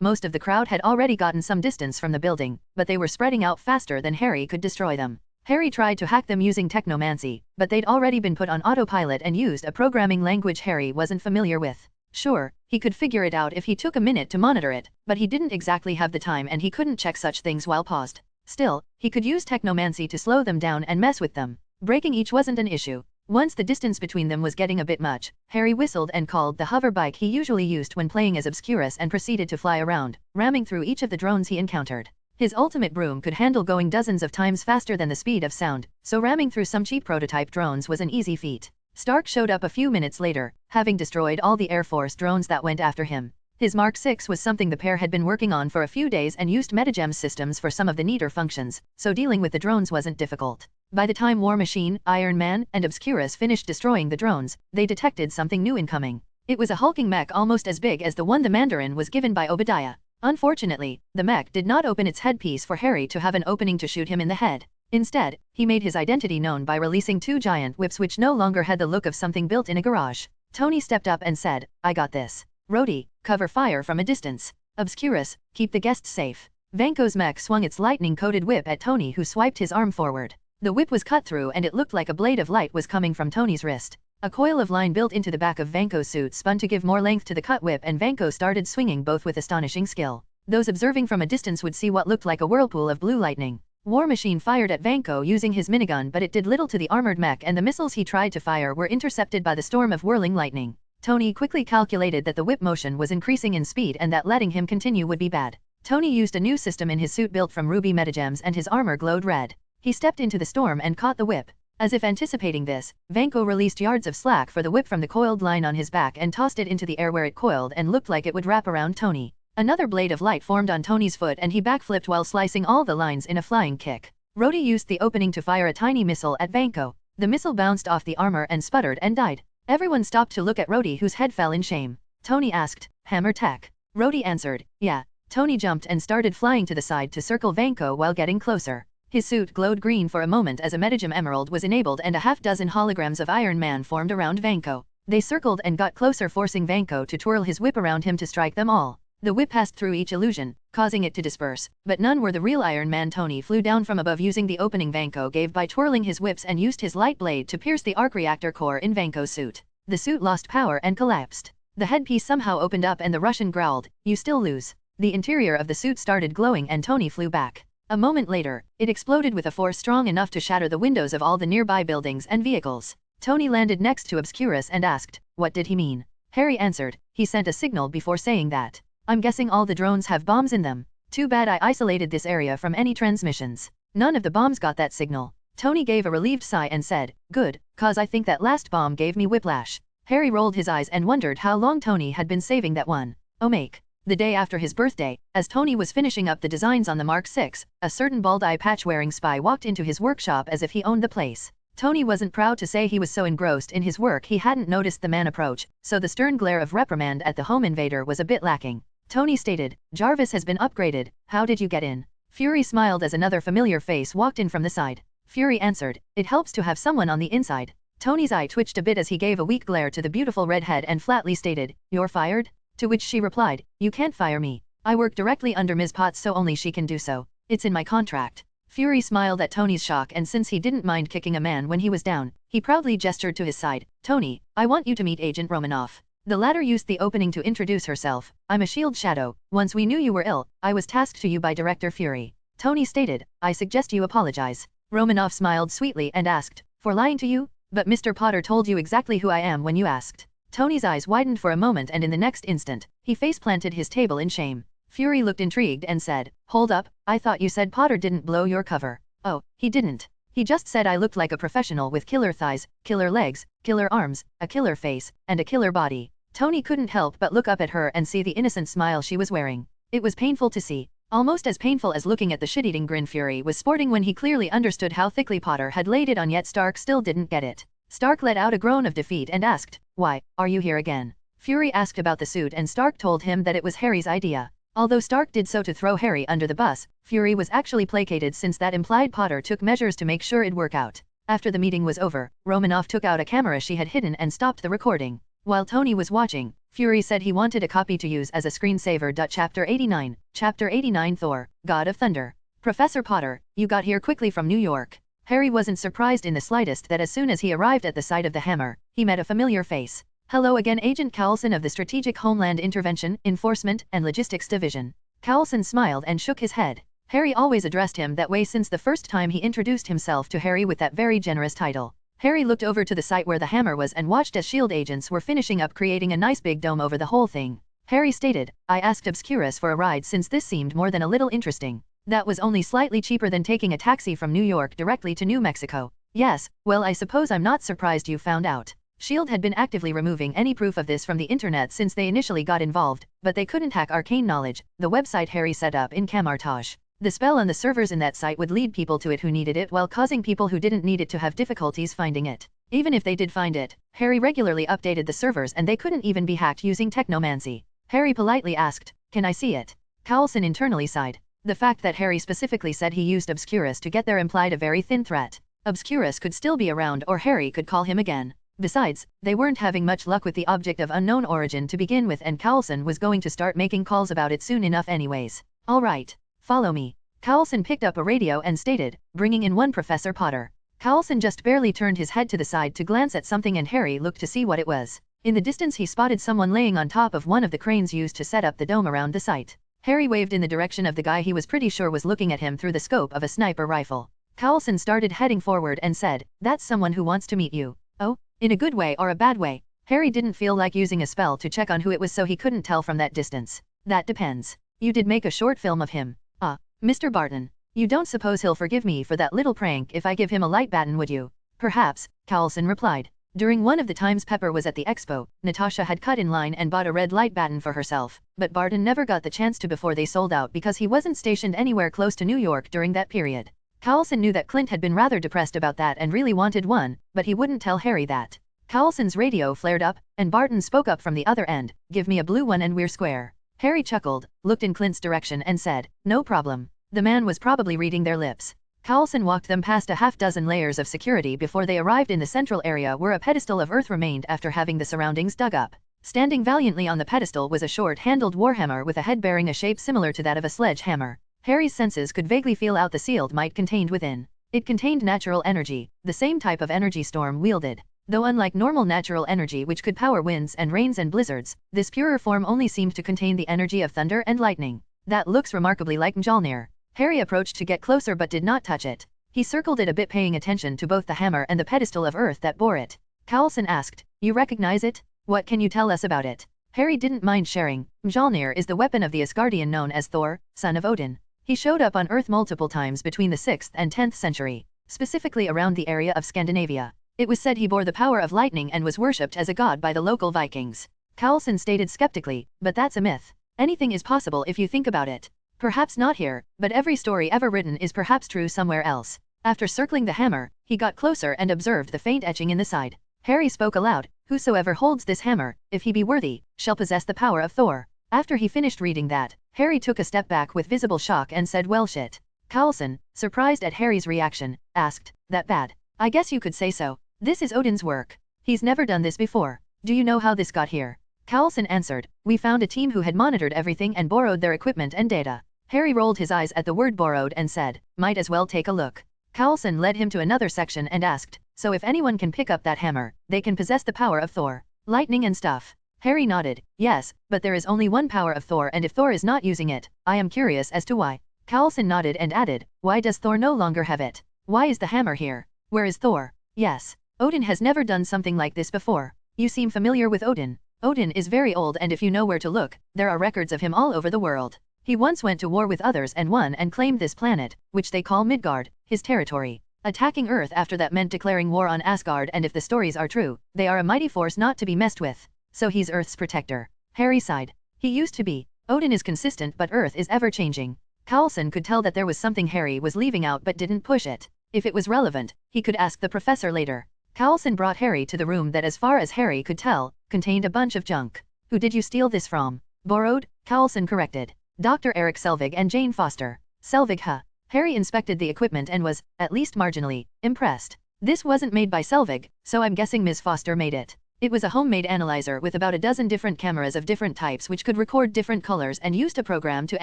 most of the crowd had already gotten some distance from the building, but they were spreading out faster than Harry could destroy them. Harry tried to hack them using technomancy, but they'd already been put on autopilot and used a programming language Harry wasn't familiar with. Sure, he could figure it out if he took a minute to monitor it, but he didn't exactly have the time and he couldn't check such things while paused. Still, he could use technomancy to slow them down and mess with them. Breaking each wasn't an issue. Once the distance between them was getting a bit much, Harry whistled and called the hover bike he usually used when playing as Obscurus and proceeded to fly around, ramming through each of the drones he encountered. His ultimate broom could handle going dozens of times faster than the speed of sound, so ramming through some cheap prototype drones was an easy feat. Stark showed up a few minutes later, having destroyed all the Air Force drones that went after him. His Mark 6 was something the pair had been working on for a few days and used metagem systems for some of the neater functions, so dealing with the drones wasn't difficult. By the time War Machine, Iron Man, and Obscurus finished destroying the drones, they detected something new incoming. It was a hulking mech almost as big as the one the Mandarin was given by Obadiah. Unfortunately, the mech did not open its headpiece for Harry to have an opening to shoot him in the head. Instead, he made his identity known by releasing two giant whips which no longer had the look of something built in a garage. Tony stepped up and said, "I got this. Rhodey, cover fire from a distance. Obscurus, keep the guests safe." Vanko's mech swung its lightning-coated whip at Tony, who swiped his arm forward. The whip was cut through and it looked like a blade of light was coming from Tony's wrist. A coil of line built into the back of Vanko's suit spun to give more length to the cut whip and Vanko started swinging both with astonishing skill. Those observing from a distance would see what looked like a whirlpool of blue lightning. War Machine fired at Vanko using his minigun, but it did little to the armored mech and the missiles he tried to fire were intercepted by the storm of whirling lightning. Tony quickly calculated that the whip motion was increasing in speed and that letting him continue would be bad. Tony used a new system in his suit built from ruby metagems and his armor glowed red. He stepped into the storm and caught the whip. As if anticipating this, Vanko released yards of slack for the whip from the coiled line on his back and tossed it into the air where it coiled and looked like it would wrap around Tony. Another blade of light formed on Tony's foot and he backflipped while slicing all the lines in a flying kick. Rhodey used the opening to fire a tiny missile at Vanko. The missile bounced off the armor and sputtered and died. Everyone stopped to look at Rhodey, whose head fell in shame. Tony asked, "Hammer tech?" Rhodey answered, "Yeah." Tony jumped and started flying to the side to circle Vanko while getting closer. His suit glowed green for a moment as a metagem emerald was enabled and a half-dozen holograms of Iron Man formed around Vanko. They circled and got closer, forcing Vanko to twirl his whip around him to strike them all. The whip passed through each illusion, causing it to disperse, but none were the real Iron Man. Tony flew down from above using the opening Vanko gave by twirling his whips and used his light blade to pierce the arc reactor core in Vanko's suit. The suit lost power and collapsed. The headpiece somehow opened up and the Russian growled, "You still lose." The interior of the suit started glowing and Tony flew back. A moment later, it exploded with a force strong enough to shatter the windows of all the nearby buildings and vehicles. Tony landed next to Obscurus and asked, "What did he mean?" Harry answered, "He sent a signal before saying that. I'm guessing all the drones have bombs in them. Too bad I isolated this area from any transmissions. None of the bombs got that signal." Tony gave a relieved sigh and said, "Good, cause I think that last bomb gave me whiplash." Harry rolled his eyes and wondered how long Tony had been saving that one. Make. The day after his birthday, as Tony was finishing up the designs on the Mark 6, a certain bald eye patch-wearing spy walked into his workshop as if he owned the place. Tony wasn't proud to say he was so engrossed in his work he hadn't noticed the man approach, so the stern glare of reprimand at the home invader was a bit lacking. Tony stated, "Jarvis has been upgraded, how did you get in?" Fury smiled as another familiar face walked in from the side. Fury answered, "It helps to have someone on the inside." Tony's eye twitched a bit as he gave a weak glare to the beautiful redhead and flatly stated, "You're fired?" To which she replied, "You can't fire me. I work directly under Ms. Potts, so only she can do so. It's in my contract." Fury smiled at Tony's shock, and since he didn't mind kicking a man when he was down, he proudly gestured to his side, "Tony, I want you to meet Agent Romanoff." The latter used the opening to introduce herself. "I'm a SHIELD shadow. Once we knew you were ill, I was tasked to you by Director Fury." Tony stated, "I suggest you apologize." Romanoff smiled sweetly and asked, "For lying to you? But Mr. Potter told you exactly who I am when you asked." Tony's eyes widened for a moment and in the next instant, he face-planted his table in shame. Fury looked intrigued and said, "Hold up, I thought you said Potter didn't blow your cover." "Oh, he didn't. He just said I looked like a professional with killer thighs, killer legs, killer arms, a killer face, and a killer body." Tony couldn't help but look up at her and see the innocent smile she was wearing. It was painful to see. Almost as painful as looking at the shit-eating grin Fury was sporting when he clearly understood how thickly Potter had laid it on, yet Stark still didn't get it. Stark let out a groan of defeat and asked, "Why, are you here again?" Fury asked about the suit and Stark told him that it was Harry's idea. Although Stark did so to throw Harry under the bus, Fury was actually placated since that implied Potter took measures to make sure it'd work out. After the meeting was over, Romanoff took out a camera she had hidden and stopped the recording. While Tony was watching, Fury said he wanted a copy to use as a screensaver. Chapter 89. Chapter 89 Thor, God of Thunder. Professor Potter, you got here quickly from New York. Harry wasn't surprised in the slightest that as soon as he arrived at the site of the hammer, he met a familiar face. Hello again, Agent Coulson of the Strategic Homeland Intervention, Enforcement, and Logistics Division. Coulson smiled and shook his head. Harry always addressed him that way since the first time he introduced himself to Harry with that very generous title. Harry looked over to the site where the hammer was and watched as S.H.I.E.L.D. agents were finishing up creating a nice big dome over the whole thing. Harry stated, "I asked Obscurus for a ride since this seemed more than a little interesting. That was only slightly cheaper than taking a taxi from New York directly to New Mexico." "Yes, well, I suppose I'm not surprised you found out." S.H.I.E.L.D. had been actively removing any proof of this from the internet since they initially got involved, but they couldn't hack Arcane Knowledge, the website Harry set up in Camartage. The spell on the servers in that site would lead people to it who needed it while causing people who didn't need it to have difficulties finding it. Even if they did find it, Harry regularly updated the servers and they couldn't even be hacked using technomancy. Harry politely asked, "Can I see it?" Coulson internally sighed. The fact that Harry specifically said he used Obscurus to get there implied a very thin threat. Obscurus could still be around or Harry could call him again. Besides, they weren't having much luck with the object of unknown origin to begin with and Coulson was going to start making calls about it soon enough anyways. "All right. Follow me." Coulson picked up a radio and stated, bringing in one Professor Potter. Coulson just barely turned his head to the side to glance at something and Harry looked to see what it was. In the distance he spotted someone laying on top of one of the cranes used to set up the dome around the site. Harry waved in the direction of the guy he was pretty sure was looking at him through the scope of a sniper rifle. Coulson started heading forward and said, "That's someone who wants to meet you." "Oh? In a good way or a bad way?" Harry didn't feel like using a spell to check on who it was so he couldn't tell from that distance. "That depends. You did make a short film of him." "Ah, Mr. Barton. You don't suppose he'll forgive me for that little prank if I give him a light baton, would you?" "Perhaps," Coulson replied. During one of the times Pepper was at the expo, Natasha had cut in line and bought a red light baton for herself, but Barton never got the chance to before they sold out because he wasn't stationed anywhere close to New York during that period. Coulson knew that Clint had been rather depressed about that and really wanted one, but he wouldn't tell Harry that. Coulson's radio flared up, and Barton spoke up from the other end, "Give me a blue one and we're square." Harry chuckled, looked in Clint's direction and said, "No problem." The man was probably reading their lips. Coulson walked them past a half-dozen layers of security before they arrived in the central area where a pedestal of earth remained after having the surroundings dug up. Standing valiantly on the pedestal was a short-handled warhammer with a head bearing a shape similar to that of a sledgehammer. Harry's senses could vaguely feel out the sealed might contained within. It contained natural energy, the same type of energy Storm wielded. Though unlike normal natural energy which could power winds and rains and blizzards, this purer form only seemed to contain the energy of thunder and lightning. "That looks remarkably like Mjolnir." Harry approached to get closer but did not touch it. He circled it a bit, paying attention to both the hammer and the pedestal of earth that bore it. Coulson asked, "You recognize it? What can you tell us about it?" Harry didn't mind sharing. Mjolnir is the weapon of the Asgardian known as Thor, son of Odin. He showed up on Earth multiple times between the 6th and 10th century, specifically around the area of Scandinavia. It was said he bore the power of lightning and was worshipped as a god by the local Vikings. Coulson stated skeptically, "But that's a myth. Anything is possible if you think about it. Perhaps not here, but every story ever written is perhaps true somewhere else." After circling the hammer, he got closer and observed the faint etching in the side. Harry spoke aloud, "Whosoever holds this hammer, if he be worthy, shall possess the power of Thor." After he finished reading that, Harry took a step back with visible shock and said, "Well shit." Coulson, surprised at Harry's reaction, asked, "That bad?" "I guess you could say so. This is Odin's work. He's never done this before. Do you know how this got here?" Coulson answered, "We found a team who had monitored everything and borrowed their equipment and data." Harry rolled his eyes at the word borrowed and said, "Might as well take a look." Coulson led him to another section and asked, "So if anyone can pick up that hammer, they can possess the power of Thor, lightning and stuff?" Harry nodded, "Yes, but there is only one power of Thor and if Thor is not using it, I am curious as to why." Coulson nodded and added, "Why does Thor no longer have it? Why is the hammer here? Where is Thor?" "Yes. Odin has never done something like this before. You seem familiar with Odin. Odin is very old and if you know where to look, there are records of him all over the world. He once went to war with others and won and claimed this planet, which they call Midgard, his territory. Attacking Earth after that meant declaring war on Asgard and if the stories are true, they are a mighty force not to be messed with. So he's Earth's protector." Harry sighed. "He used to be. Odin is consistent but Earth is ever changing. Carlson could tell that there was something Harry was leaving out but didn't push it. If it was relevant, he could ask the professor later. Carlson brought Harry to the room that, as far as Harry could tell, contained a bunch of junk. Who did you steal this from? Borrowed? Carlson corrected. Dr. Eric Selvig and Jane Foster. Selvig, huh? Harry inspected the equipment and was, at least marginally, impressed. This wasn't made by Selvig, so I'm guessing Ms. Foster made it. It was a homemade analyzer with about a dozen different cameras of different types which could record different colors and used a program to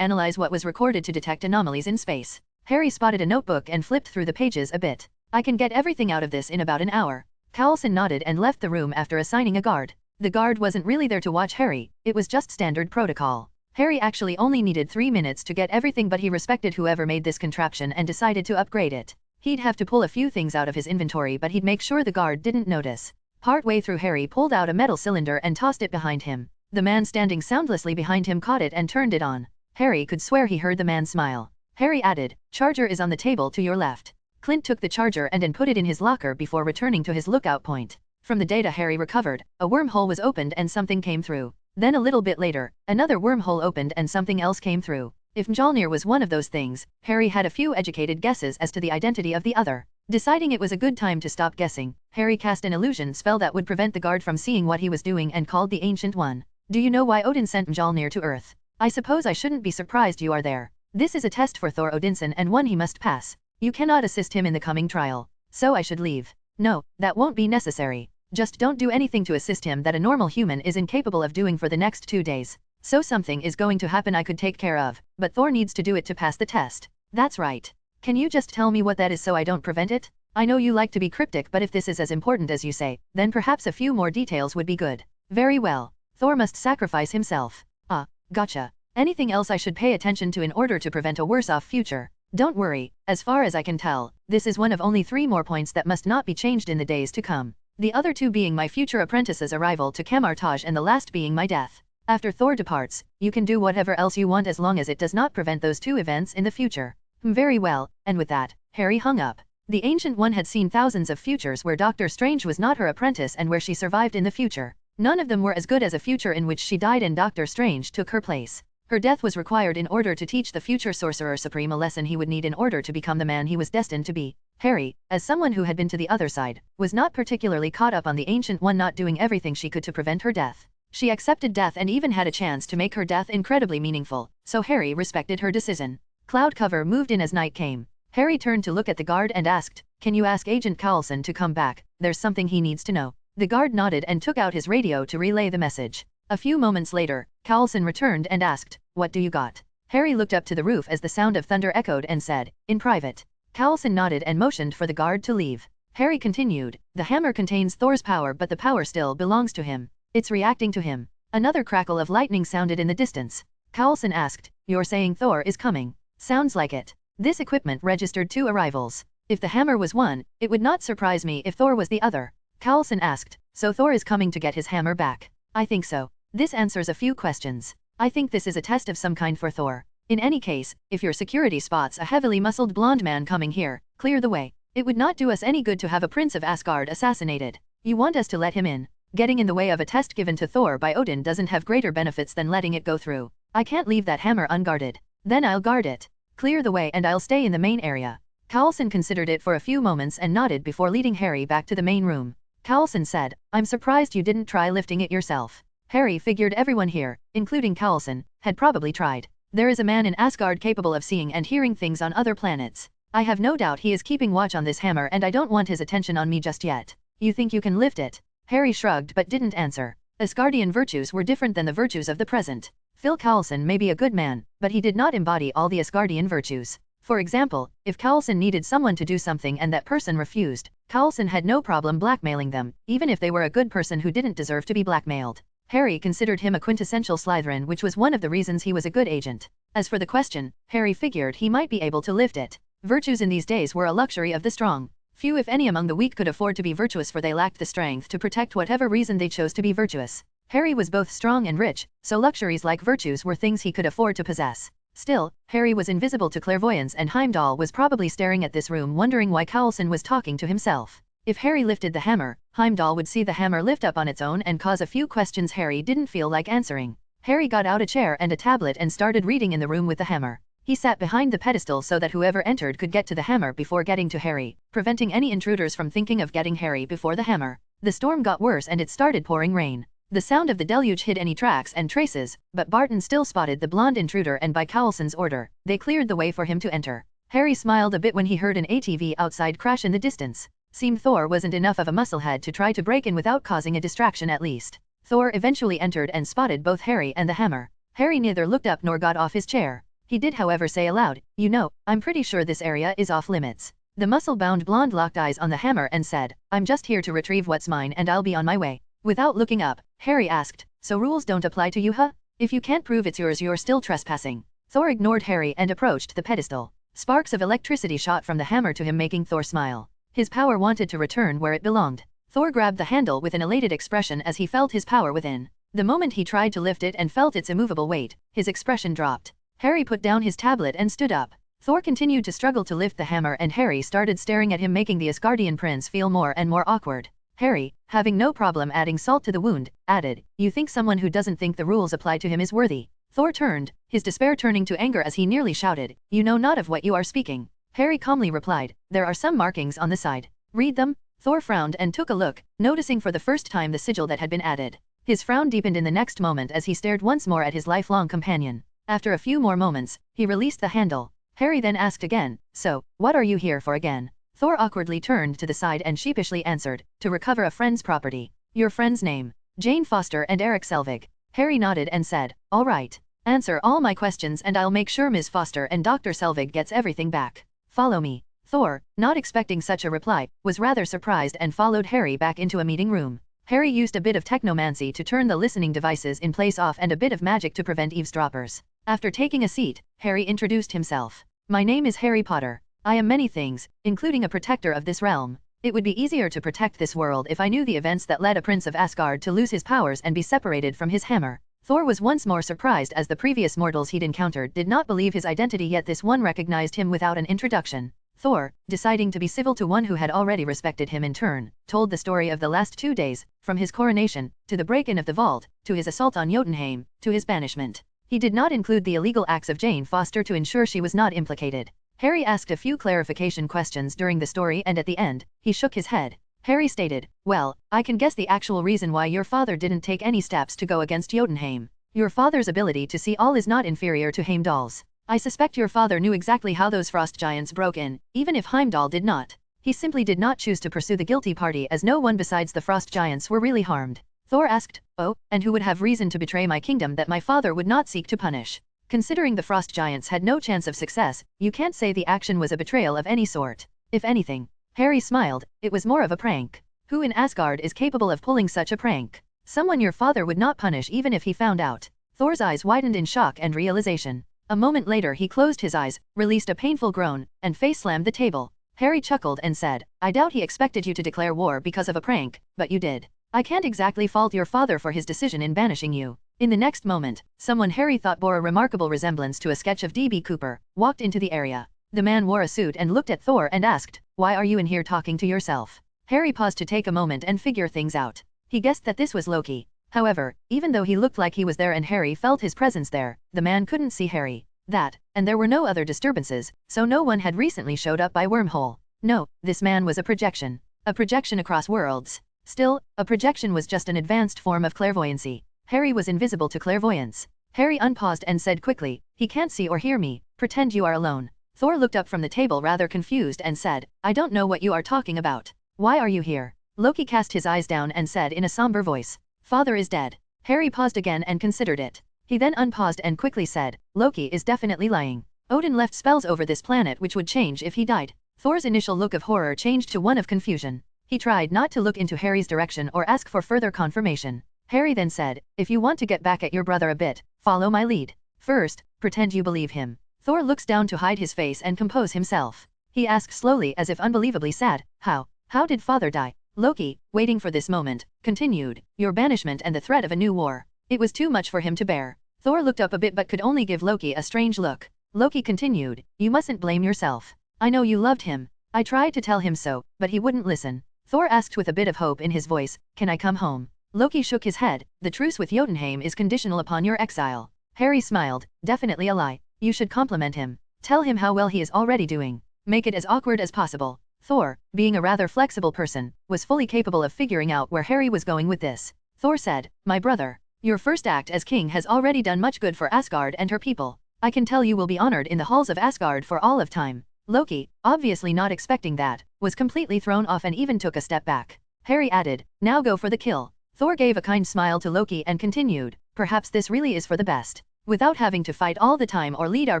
analyze what was recorded to detect anomalies in space. Harry spotted a notebook and flipped through the pages a bit. I can get everything out of this in about an hour. Carlson nodded and left the room after assigning a guard. The guard wasn't really there to watch Harry, it was just standard protocol. Harry actually only needed 3 minutes to get everything, but he respected whoever made this contraption and decided to upgrade it. He'd have to pull a few things out of his inventory, but he'd make sure the guard didn't notice. Partway through, Harry pulled out a metal cylinder and tossed it behind him. The man standing soundlessly behind him caught it and turned it on. Harry could swear he heard the man smile. Harry added, "Charger is on the table to your left." Clint took the charger and then put it in his locker before returning to his lookout point. From the data Harry recovered, a wormhole was opened and something came through. Then a little bit later, another wormhole opened and something else came through. If Mjolnir was one of those things, Harry had a few educated guesses as to the identity of the other. Deciding it was a good time to stop guessing, Harry cast an illusion spell that would prevent the guard from seeing what he was doing and called the Ancient One. "Do you know why Odin sent Mjolnir to Earth? I suppose I shouldn't be surprised you are there. This is a test for Thor Odinson and one he must pass. You cannot assist him in the coming trial. So I should leave." "No, that won't be necessary. Just don't do anything to assist him that a normal human is incapable of doing for the next 2 days. So something is going to happen I could take care of, but Thor needs to do it to pass the test." "That's right. Can you just tell me what that is so I don't prevent it? I know you like to be cryptic, but if this is as important as you say, then perhaps a few more details would be good." "Very well. Thor must sacrifice himself." "Ah, gotcha. Anything else I should pay attention to in order to prevent a worse-off future?" "Don't worry, as far as I can tell, this is one of only 3 more points that must not be changed in the days to come. The other 2 being my future apprentice's arrival to Camartage and the last being my death. After Thor departs, you can do whatever else you want as long as it does not prevent those 2 events in the future." "Very well," and with that, Harry hung up. The Ancient One had seen thousands of futures where Doctor Strange was not her apprentice and where she survived in the future. None of them were as good as a future in which she died and Doctor Strange took her place. Her death was required in order to teach the future Sorcerer Supreme a lesson he would need in order to become the man he was destined to be. Harry, as someone who had been to the other side, was not particularly caught up on the Ancient One not doing everything she could to prevent her death. She accepted death and even had a chance to make her death incredibly meaningful, so Harry respected her decision. Cloud cover moved in as night came. Harry turned to look at the guard and asked, "Can you ask Agent Carlson to come back? There's something he needs to know." The guard nodded and took out his radio to relay the message. A few moments later, Carlson returned and asked, "What do you got?" Harry looked up to the roof as the sound of thunder echoed and said, "In private." Carlson nodded and motioned for the guard to leave. Harry continued, "The hammer contains Thor's power, but the power still belongs to him. It's reacting to him." Another crackle of lightning sounded in the distance. Carlson asked, "You're saying Thor is coming?" "Sounds like it. This equipment registered 2 arrivals. If the hammer was one, it would not surprise me if Thor was the other." Carlson asked, "So Thor is coming to get his hammer back?" "I think so. This answers a few questions. I think this is a test of some kind for Thor. In any case, if your security spots a heavily muscled blonde man coming here, clear the way. It would not do us any good to have a Prince of Asgard assassinated. You want us to let him in. Getting in the way of a test given to Thor by Odin doesn't have greater benefits than letting it go through. I can't leave that hammer unguarded. Then I'll guard it. Clear the way and I'll stay in the main area." Carlson considered it for a few moments and nodded before leading Harry back to the main room. Carlson said, "I'm surprised you didn't try lifting it yourself." Harry figured everyone here, including Carlson, had probably tried. There is a man in Asgard capable of seeing and hearing things on other planets. I have no doubt he is keeping watch on this hammer and I don't want his attention on me just yet. You think you can lift it? Harry shrugged but didn't answer. Asgardian virtues were different than the virtues of the present. Phil Carlson may be a good man, but he did not embody all the Asgardian virtues. For example, if Carlson needed someone to do something and that person refused, Carlson had no problem blackmailing them, even if they were a good person who didn't deserve to be blackmailed. Harry considered him a quintessential Slytherin, which was one of the reasons he was a good agent. As for the question, Harry figured he might be able to lift it. Virtues in these days were a luxury of the strong. Few if any among the weak could afford to be virtuous, for they lacked the strength to protect whatever reason they chose to be virtuous. Harry was both strong and rich, so luxuries like virtues were things he could afford to possess. Still, Harry was invisible to clairvoyance and Heimdall was probably staring at this room wondering why Carlson was talking to himself. If Harry lifted the hammer, Heimdall would see the hammer lift up on its own and cause a few questions Harry didn't feel like answering. Harry got out a chair and a tablet and started reading in the room with the hammer. He sat behind the pedestal so that whoever entered could get to the hammer before getting to Harry, preventing any intruders from thinking of getting Harry before the hammer. The storm got worse and it started pouring rain. The sound of the deluge hid any tracks and traces, but Barton still spotted the blonde intruder and by Cowlson's order, they cleared the way for him to enter. Harry smiled a bit when he heard an ATV outside crash in the distance. Seemed Thor wasn't enough of a musclehead to try to break in without causing a distraction at least. Thor eventually entered and spotted both Harry and the hammer. Harry neither looked up nor got off his chair. He did however say aloud, "You know, I'm pretty sure this area is off limits." The muscle-bound blonde locked eyes on the hammer and said, "I'm just here to retrieve what's mine and I'll be on my way." Without looking up, Harry asked, "So rules don't apply to you, huh? If you can't prove it's yours, you're still trespassing." Thor ignored Harry and approached the pedestal. Sparks of electricity shot from the hammer to him, making Thor smile. His power wanted to return where it belonged. Thor grabbed the handle with an elated expression as he felt his power within. The moment he tried to lift it and felt its immovable weight, his expression dropped. Harry put down his tablet and stood up. Thor continued to struggle to lift the hammer and Harry started staring at him, making the Asgardian prince feel more and more awkward. Harry, having no problem adding salt to the wound, added, "You think someone who doesn't think the rules apply to him is worthy?" Thor turned, his despair turning to anger as he nearly shouted, "You know not of what you are speaking." Harry calmly replied, "There are some markings on the side. Read them." Thor frowned and took a look, noticing for the first time the sigil that had been added. His frown deepened in the next moment as he stared once more at his lifelong companion. After a few more moments, he released the handle. Harry then asked again, "So, what are you here for again?" Thor awkwardly turned to the side and sheepishly answered, "To recover a friend's property." "Your friend's name?" "Jane Foster and Eric Selvig." Harry nodded and said, "All right. Answer all my questions and I'll make sure Ms. Foster and Dr. Selvig gets everything back. Follow me." Thor, not expecting such a reply, was rather surprised and followed Harry back into a meeting room. Harry used a bit of technomancy to turn the listening devices in place off and a bit of magic to prevent eavesdroppers. After taking a seat, Harry introduced himself. "My name is Harry Potter. I am many things, including a protector of this realm. It would be easier to protect this world if I knew the events that led a prince of Asgard to lose his powers and be separated from his hammer." Thor was once more surprised as the previous mortals he'd encountered did not believe his identity, yet this one recognized him without an introduction. Thor, deciding to be civil to one who had already respected him in turn, told the story of the last 2 days, from his coronation, to the break-in of the vault, to his assault on Jotunheim, to his banishment. He did not include the illegal acts of Jane Foster to ensure she was not implicated. Harry asked a few clarification questions during the story and at the end, he shook his head. Harry stated, "Well, I can guess the actual reason why your father didn't take any steps to go against Jotunheim. Your father's ability to see all is not inferior to Heimdall's. I suspect your father knew exactly how those frost giants broke in, even if Heimdall did not. He simply did not choose to pursue the guilty party as no one besides the frost giants were really harmed." Thor asked, "Oh, and who would have reason to betray my kingdom that my father would not seek to punish? Considering the frost giants had no chance of success, you can't say the action was a betrayal of any sort. If anything." Harry smiled, "It was more of a prank. Who in Asgard is capable of pulling such a prank? Someone your father would not punish even if he found out." Thor's eyes widened in shock and realization. A moment later he closed his eyes, released a painful groan, and face-slammed the table. Harry chuckled and said, "I doubt he expected you to declare war because of a prank, but you did. I can't exactly fault your father for his decision in banishing you." In the next moment, someone Harry thought bore a remarkable resemblance to a sketch of D.B. Cooper, walked into the area. The man wore a suit and looked at Thor and asked, "Why are you in here talking to yourself?" Harry paused to take a moment and figure things out. He guessed that this was Loki. However, even though he looked like he was there and Harry felt his presence there, the man couldn't see Harry. And there were no other disturbances, so no one had recently showed up by wormhole. No, this man was a projection. A projection across worlds. Still, a projection was just an advanced form of clairvoyancy. Harry was invisible to clairvoyance. Harry unpaused and said quickly, "He can't see or hear me. Pretend you are alone." Thor looked up from the table rather confused and said, "I don't know what you are talking about. Why are you here?" Loki cast his eyes down and said in a somber voice, "Father is dead." Harry paused again and considered it. He then unpaused and quickly said, "Loki is definitely lying. Odin left spells over this planet which would change if he died." Thor's initial look of horror changed to one of confusion. He tried not to look into Harry's direction or ask for further confirmation. Harry then said, "If you want to get back at your brother a bit, follow my lead. First, pretend you believe him." Thor looks down to hide his face and compose himself. He asked slowly as if unbelievably sad, How did father die?" Loki, waiting for this moment, continued, "Your banishment and the threat of a new war. It was too much for him to bear." Thor looked up a bit but could only give Loki a strange look. Loki continued, "You mustn't blame yourself. I know you loved him. I tried to tell him so, but he wouldn't listen." Thor asked with a bit of hope in his voice, "Can I come home?" Loki shook his head, "The truce with Jotunheim is conditional upon your exile." Harry smiled, "Definitely a lie. You should compliment him. Tell him how well he is already doing. Make it as awkward as possible. Thor, being a rather flexible person, was fully capable of figuring out where Harry was going with this. Thor said, "My brother, your first act as king has already done much good for Asgard and her people. I can tell you will be honored in the halls of Asgard for all of time." Loki, obviously not expecting that, was completely thrown off and even took a step back. Harry added, "Now go for the kill." Thor gave a kind smile to Loki and continued, "Perhaps this really is for the best. Without having to fight all the time or lead our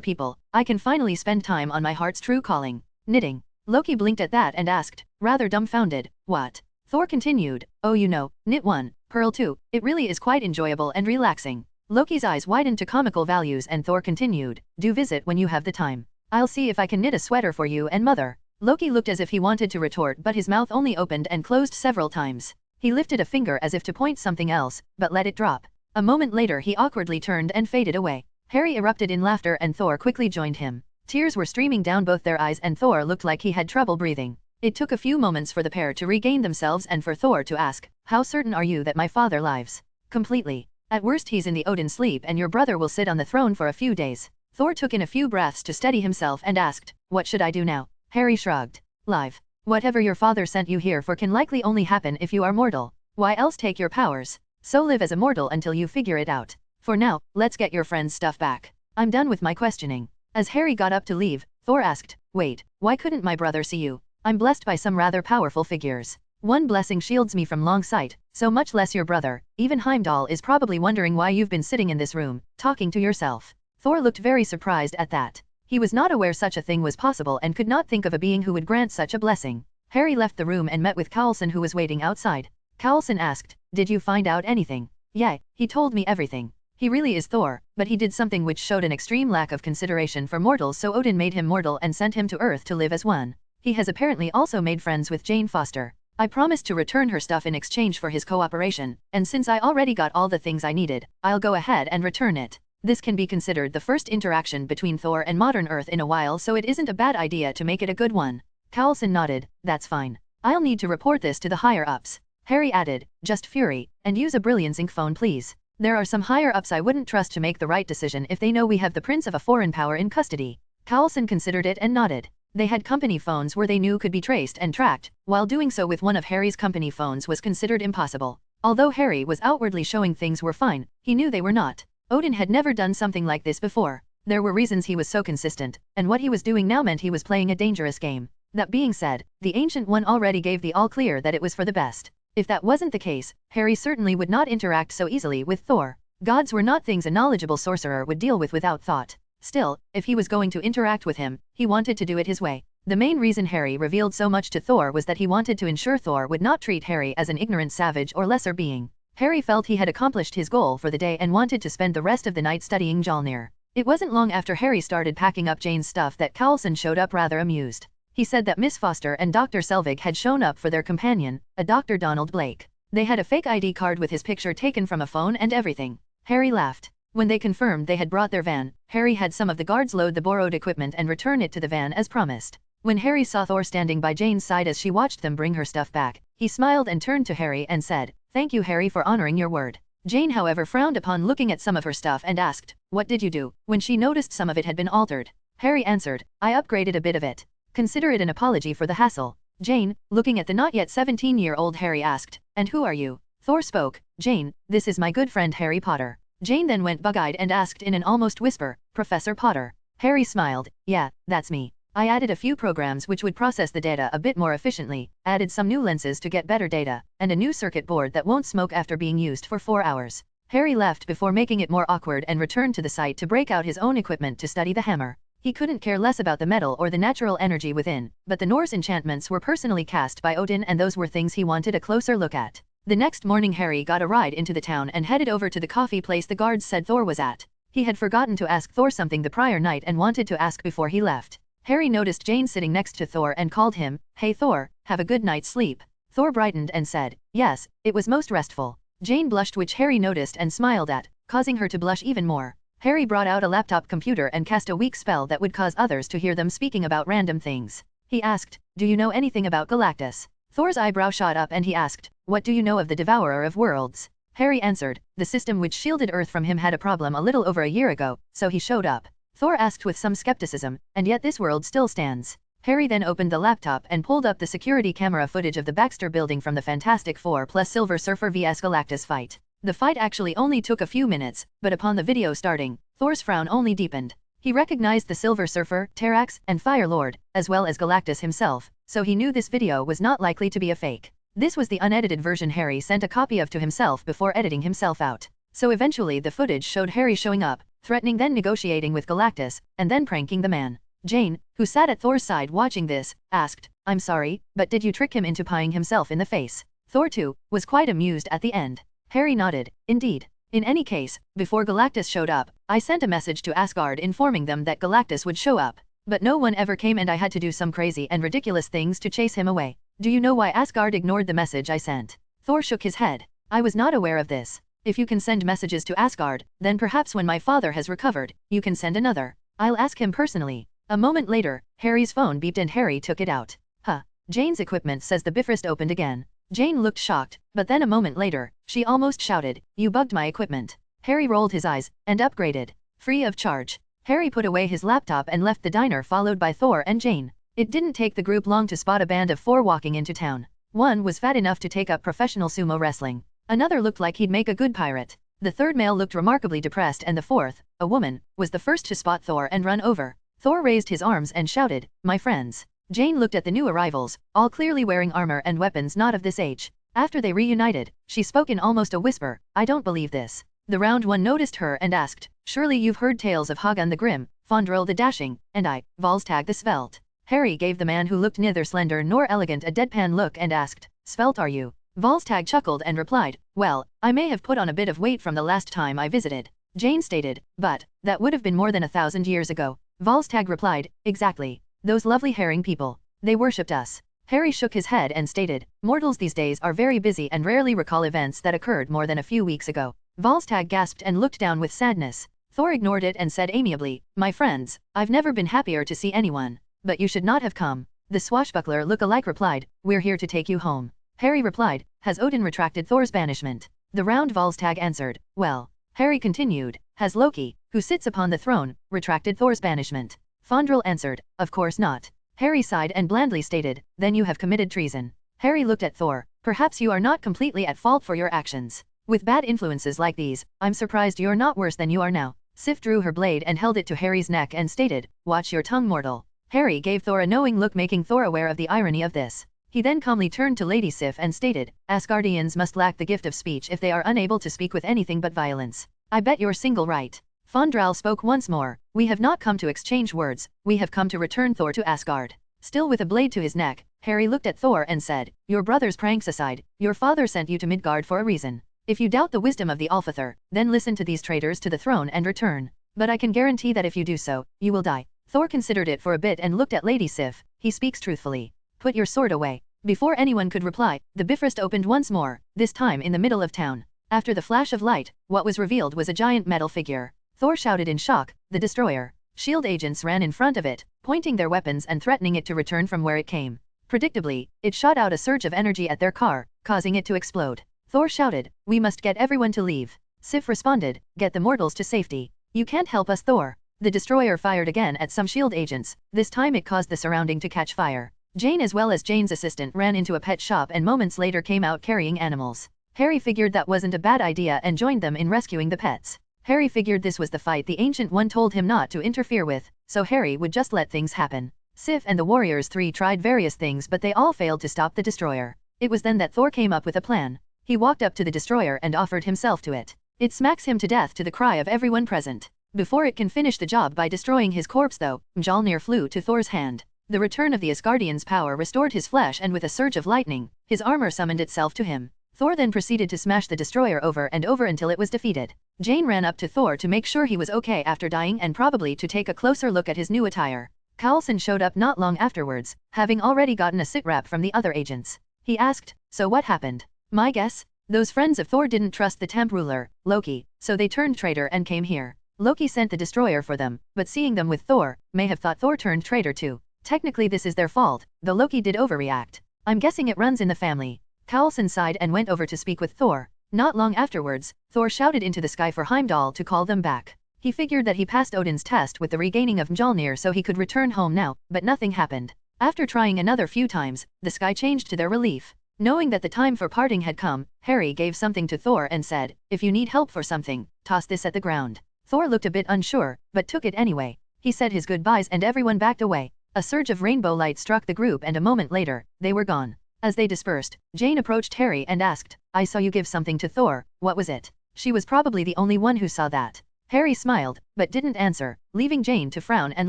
people, I can finally spend time on my heart's true calling, knitting." Loki blinked at that and asked, rather dumbfounded, "What?" Thor continued, "Oh, you know, knit 1, purl 2, it really is quite enjoyable and relaxing." Loki's eyes widened to comical values and Thor continued, "Do visit when you have the time. I'll see if I can knit a sweater for you and mother." Loki looked as if he wanted to retort but his mouth only opened and closed several times. He lifted a finger as if to point something else, but let it drop. A moment later he awkwardly turned and faded away. Harry erupted in laughter and Thor quickly joined him. Tears were streaming down both their eyes and Thor looked like he had trouble breathing. It took a few moments for the pair to regain themselves and for Thor to ask, "How certain are you that my father lives?" "Completely. At worst he's in the Odin sleep and your brother will sit on the throne for a few days." Thor took in a few breaths to steady himself and asked, "What should I do now?" Harry shrugged. "Live. Whatever your father sent you here for can likely only happen if you are mortal. Why else take your powers? So live as a mortal until you figure it out. For now, let's get your friend's stuff back. I'm done with my questioning." As Harry got up to leave, Thor asked, "Wait, why couldn't my brother see you? I'm blessed by some rather powerful figures. One blessing shields me from long sight, so much less your brother. Even Heimdall is probably wondering why you've been sitting in this room, talking to yourself." Thor looked very surprised at that. He was not aware such a thing was possible and could not think of a being who would grant such a blessing. Harry left the room and met with Coulson who was waiting outside. Coulson asked, "Did you find out anything?" "Yeah, he told me everything. He really is Thor, but he did something which showed an extreme lack of consideration for mortals, so Odin made him mortal and sent him to Earth to live as one. He has apparently also made friends with Jane Foster. I promised to return her stuff in exchange for his cooperation, and since I already got all the things I needed, I'll go ahead and return it. This can be considered the first interaction between Thor and modern Earth in a while, so it isn't a bad idea to make it a good one." Coulson nodded, "That's fine. I'll need to report this to the higher-ups." Harry added, "Just fury, and use a brilliance ink phone please. There are some higher-ups I wouldn't trust to make the right decision if they know we have the prince of a foreign power in custody." Coulson considered it and nodded. They had company phones where they knew could be traced and tracked, while doing so with one of Harry's company phones was considered impossible. Although Harry was outwardly showing things were fine, he knew they were not. Odin had never done something like this before. There were reasons he was so consistent, and what he was doing now meant he was playing a dangerous game. That being said, the Ancient One already gave the all-clear that it was for the best. If that wasn't the case, Harry certainly would not interact so easily with Thor. Gods were not things a knowledgeable sorcerer would deal with without thought. Still, if he was going to interact with him, he wanted to do it his way. The main reason Harry revealed so much to Thor was that he wanted to ensure Thor would not treat Harry as an ignorant savage or lesser being. Harry felt he had accomplished his goal for the day and wanted to spend the rest of the night studying Mjolnir. It wasn't long after Harry started packing up Jane's stuff that Coulson showed up rather amused. He said that Miss Foster and Dr. Selvig had shown up for their companion, a Dr. Donald Blake. They had a fake ID card with his picture taken from a phone and everything. Harry laughed. When they confirmed they had brought their van, Harry had some of the guards load the borrowed equipment and return it to the van as promised. When Harry saw Thor standing by Jane's side as she watched them bring her stuff back, he smiled and turned to Harry and said, "Thank you, Harry, for honoring your word." Jane, however, frowned upon looking at some of her stuff and asked, "What did you do?" when she noticed some of it had been altered. Harry answered, "I upgraded a bit of it. Consider it an apology for the hassle." Jane, looking at the not yet 17-year-old Harry, asked, "And who are you?" Thor spoke, "Jane, this is my good friend Harry Potter." Jane then went bug-eyed and asked in an almost whisper, "Professor Potter?" Harry smiled, "Yeah, that's me. I added a few programs which would process the data a bit more efficiently, added some new lenses to get better data, and a new circuit board that won't smoke after being used for 4 hours. Harry left before making it more awkward and returned to the site to break out his own equipment to study the hammer. He couldn't care less about the metal or the natural energy within, but the Norse enchantments were personally cast by Odin and those were things he wanted a closer look at. The next morning Harry got a ride into the town and headed over to the coffee place the guards said Thor was at. He had forgotten to ask Thor something the prior night and wanted to ask before he left. Harry noticed Jane sitting next to Thor and called him, "Hey Thor, have a good night's sleep." Thor brightened and said, "Yes, it was most restful." Jane blushed, which Harry noticed and smiled at, causing her to blush even more. Harry brought out a laptop computer and cast a weak spell that would cause others to hear them speaking about random things. He asked, "Do you know anything about Galactus?" Thor's eyebrow shot up and he asked, "What do you know of the Devourer of Worlds?" Harry answered, "The system which shielded Earth from him had a problem a little over a year ago, so he showed up." Thor asked with some skepticism, and yet this world still stands. Harry then opened the laptop and pulled up the security camera footage of the Baxter building from the Fantastic Four plus Silver Surfer vs Galactus fight. The fight actually only took a few minutes, but upon the video starting, Thor's frown only deepened. He recognized the Silver Surfer, Terrax, and Fire Lord, as well as Galactus himself, so he knew this video was not likely to be a fake. This was the unedited version Harry sent a copy of to himself before editing himself out. So eventually the footage showed Harry showing up, threatening then negotiating with Galactus, and then pranking the man. Jane, who sat at Thor's side watching this, asked, "I'm sorry, but did you trick him into pieing himself in the face?" Thor too, was quite amused at the end. Harry nodded, indeed. In any case, before Galactus showed up, I sent a message to Asgard informing them that Galactus would show up. But no one ever came and I had to do some crazy and ridiculous things to chase him away. Do you know why Asgard ignored the message I sent? Thor shook his head. I was not aware of this. If you can send messages to Asgard, then perhaps when my father has recovered, you can send another. I'll ask him personally. A moment later, Harry's phone beeped and Harry took it out. Huh. Jane's equipment says the Bifrost opened again. Jane looked shocked, but then a moment later, she almost shouted, "You bugged my equipment." Harry rolled his eyes, and upgraded. Free of charge. Harry put away his laptop and left the diner followed by Thor and Jane. It didn't take the group long to spot a band of 4 walking into town. One was fat enough to take up professional sumo wrestling. Another looked like he'd make a good pirate. The third male looked remarkably depressed and the fourth, a woman, was the first to spot Thor and run over. Thor raised his arms and shouted, "My friends." Jane looked at the new arrivals, all clearly wearing armor and weapons not of this age. After they reunited, she spoke in almost a whisper, "I don't believe this." The round one noticed her and asked, "Surely you've heard tales of Hagan the Grim, Fondrel the Dashing, and Volstagg the Svelte." Harry gave the man who looked neither slender nor elegant a deadpan look and asked, "Svelte are you?" Volstagg chuckled and replied, "Well, I may have put on a bit of weight from the last time I visited." Jane stated, "But, that would have been more than 1,000 years ago." Volstagg replied, "Exactly. Those lovely herring people. They worshipped us." Harry shook his head and stated, "Mortals these days are very busy and rarely recall events that occurred more than a few weeks ago." Volstagg gasped and looked down with sadness. Thor ignored it and said amiably, "My friends, I've never been happier to see anyone. But you should not have come." The swashbuckler look-alike replied, "We're here to take you home." Harry replied, "Has Odin retracted Thor's banishment?" The round Volstagg answered, "Well." Harry continued, "Has Loki, who sits upon the throne, retracted Thor's banishment?" Fondrel answered, "Of course not." Harry sighed and blandly stated, "Then you have committed treason." Harry looked at Thor, "Perhaps you are not completely at fault for your actions. With bad influences like these, I'm surprised you're not worse than you are now." Sif drew her blade and held it to Harry's neck and stated, "Watch your tongue, mortal." Harry gave Thor a knowing look, making Thor aware of the irony of this. He then calmly turned to Lady Sif and stated, "Asgardians must lack the gift of speech if they are unable to speak with anything but violence. I bet you're single right." Fondral spoke once more, "We have not come to exchange words, we have come to return Thor to Asgard." Still with a blade to his neck, Harry looked at Thor and said, "Your brother's pranks aside, your father sent you to Midgard for a reason. If you doubt the wisdom of the Alfather, then listen to these traitors to the throne and return. But I can guarantee that if you do so, you will die." Thor considered it for a bit and looked at Lady Sif. "He speaks truthfully. Put your sword away." Before anyone could reply, the Bifrost opened once more, this time in the middle of town. After the flash of light, what was revealed was a giant metal figure. Thor shouted in shock, "The destroyer!" SHIELD agents ran in front of it, pointing their weapons and threatening it to return from where it came. Predictably, it shot out a surge of energy at their car, causing it to explode. Thor shouted, "We must get everyone to leave." Sif responded, "Get the mortals to safety. You can't help us, Thor." The destroyer fired again at some SHIELD agents, this time it caused the surrounding to catch fire. Jane as well as Jane's assistant ran into a pet shop and moments later came out carrying animals. Harry figured that wasn't a bad idea and joined them in rescuing the pets. Harry figured this was the fight the Ancient One told him not to interfere with, so Harry would just let things happen. Sif and the Warriors 3 tried various things but they all failed to stop the destroyer. It was then that Thor came up with a plan. He walked up to the destroyer and offered himself to it. It smacks him to death to the cry of everyone present. Before it can finish the job by destroying his corpse though, Mjolnir flew to Thor's hand. The return of the Asgardian's power restored his flesh and with a surge of lightning, his armor summoned itself to him. Thor then proceeded to smash the destroyer over and over until it was defeated. Jane ran up to Thor to make sure he was okay after dying and probably to take a closer look at his new attire. Coulson showed up not long afterwards, having already gotten a sitrep from the other agents. He asked, "So what happened?" "My guess? Those friends of Thor didn't trust the temp ruler, Loki, so they turned traitor and came here. Loki sent the destroyer for them, but seeing them with Thor, may have thought Thor turned traitor too. Technically this is their fault, though Loki did overreact. I'm guessing it runs in the family." Coulson sighed and went over to speak with Thor. Not long afterwards, Thor shouted into the sky for Heimdall to call them back. He figured that he passed Odin's test with the regaining of Mjolnir so he could return home now, but nothing happened. After trying another few times, the sky changed to their relief. Knowing that the time for parting had come, Harry gave something to Thor and said, "If you need help for something, toss this at the ground." Thor looked a bit unsure, but took it anyway. He said his goodbyes and everyone backed away. A surge of rainbow light struck the group and a moment later, they were gone. As they dispersed, Jane approached Harry and asked, "I saw you give something to Thor, what was it?" She was probably the only one who saw that. Harry smiled, but didn't answer, leaving Jane to frown and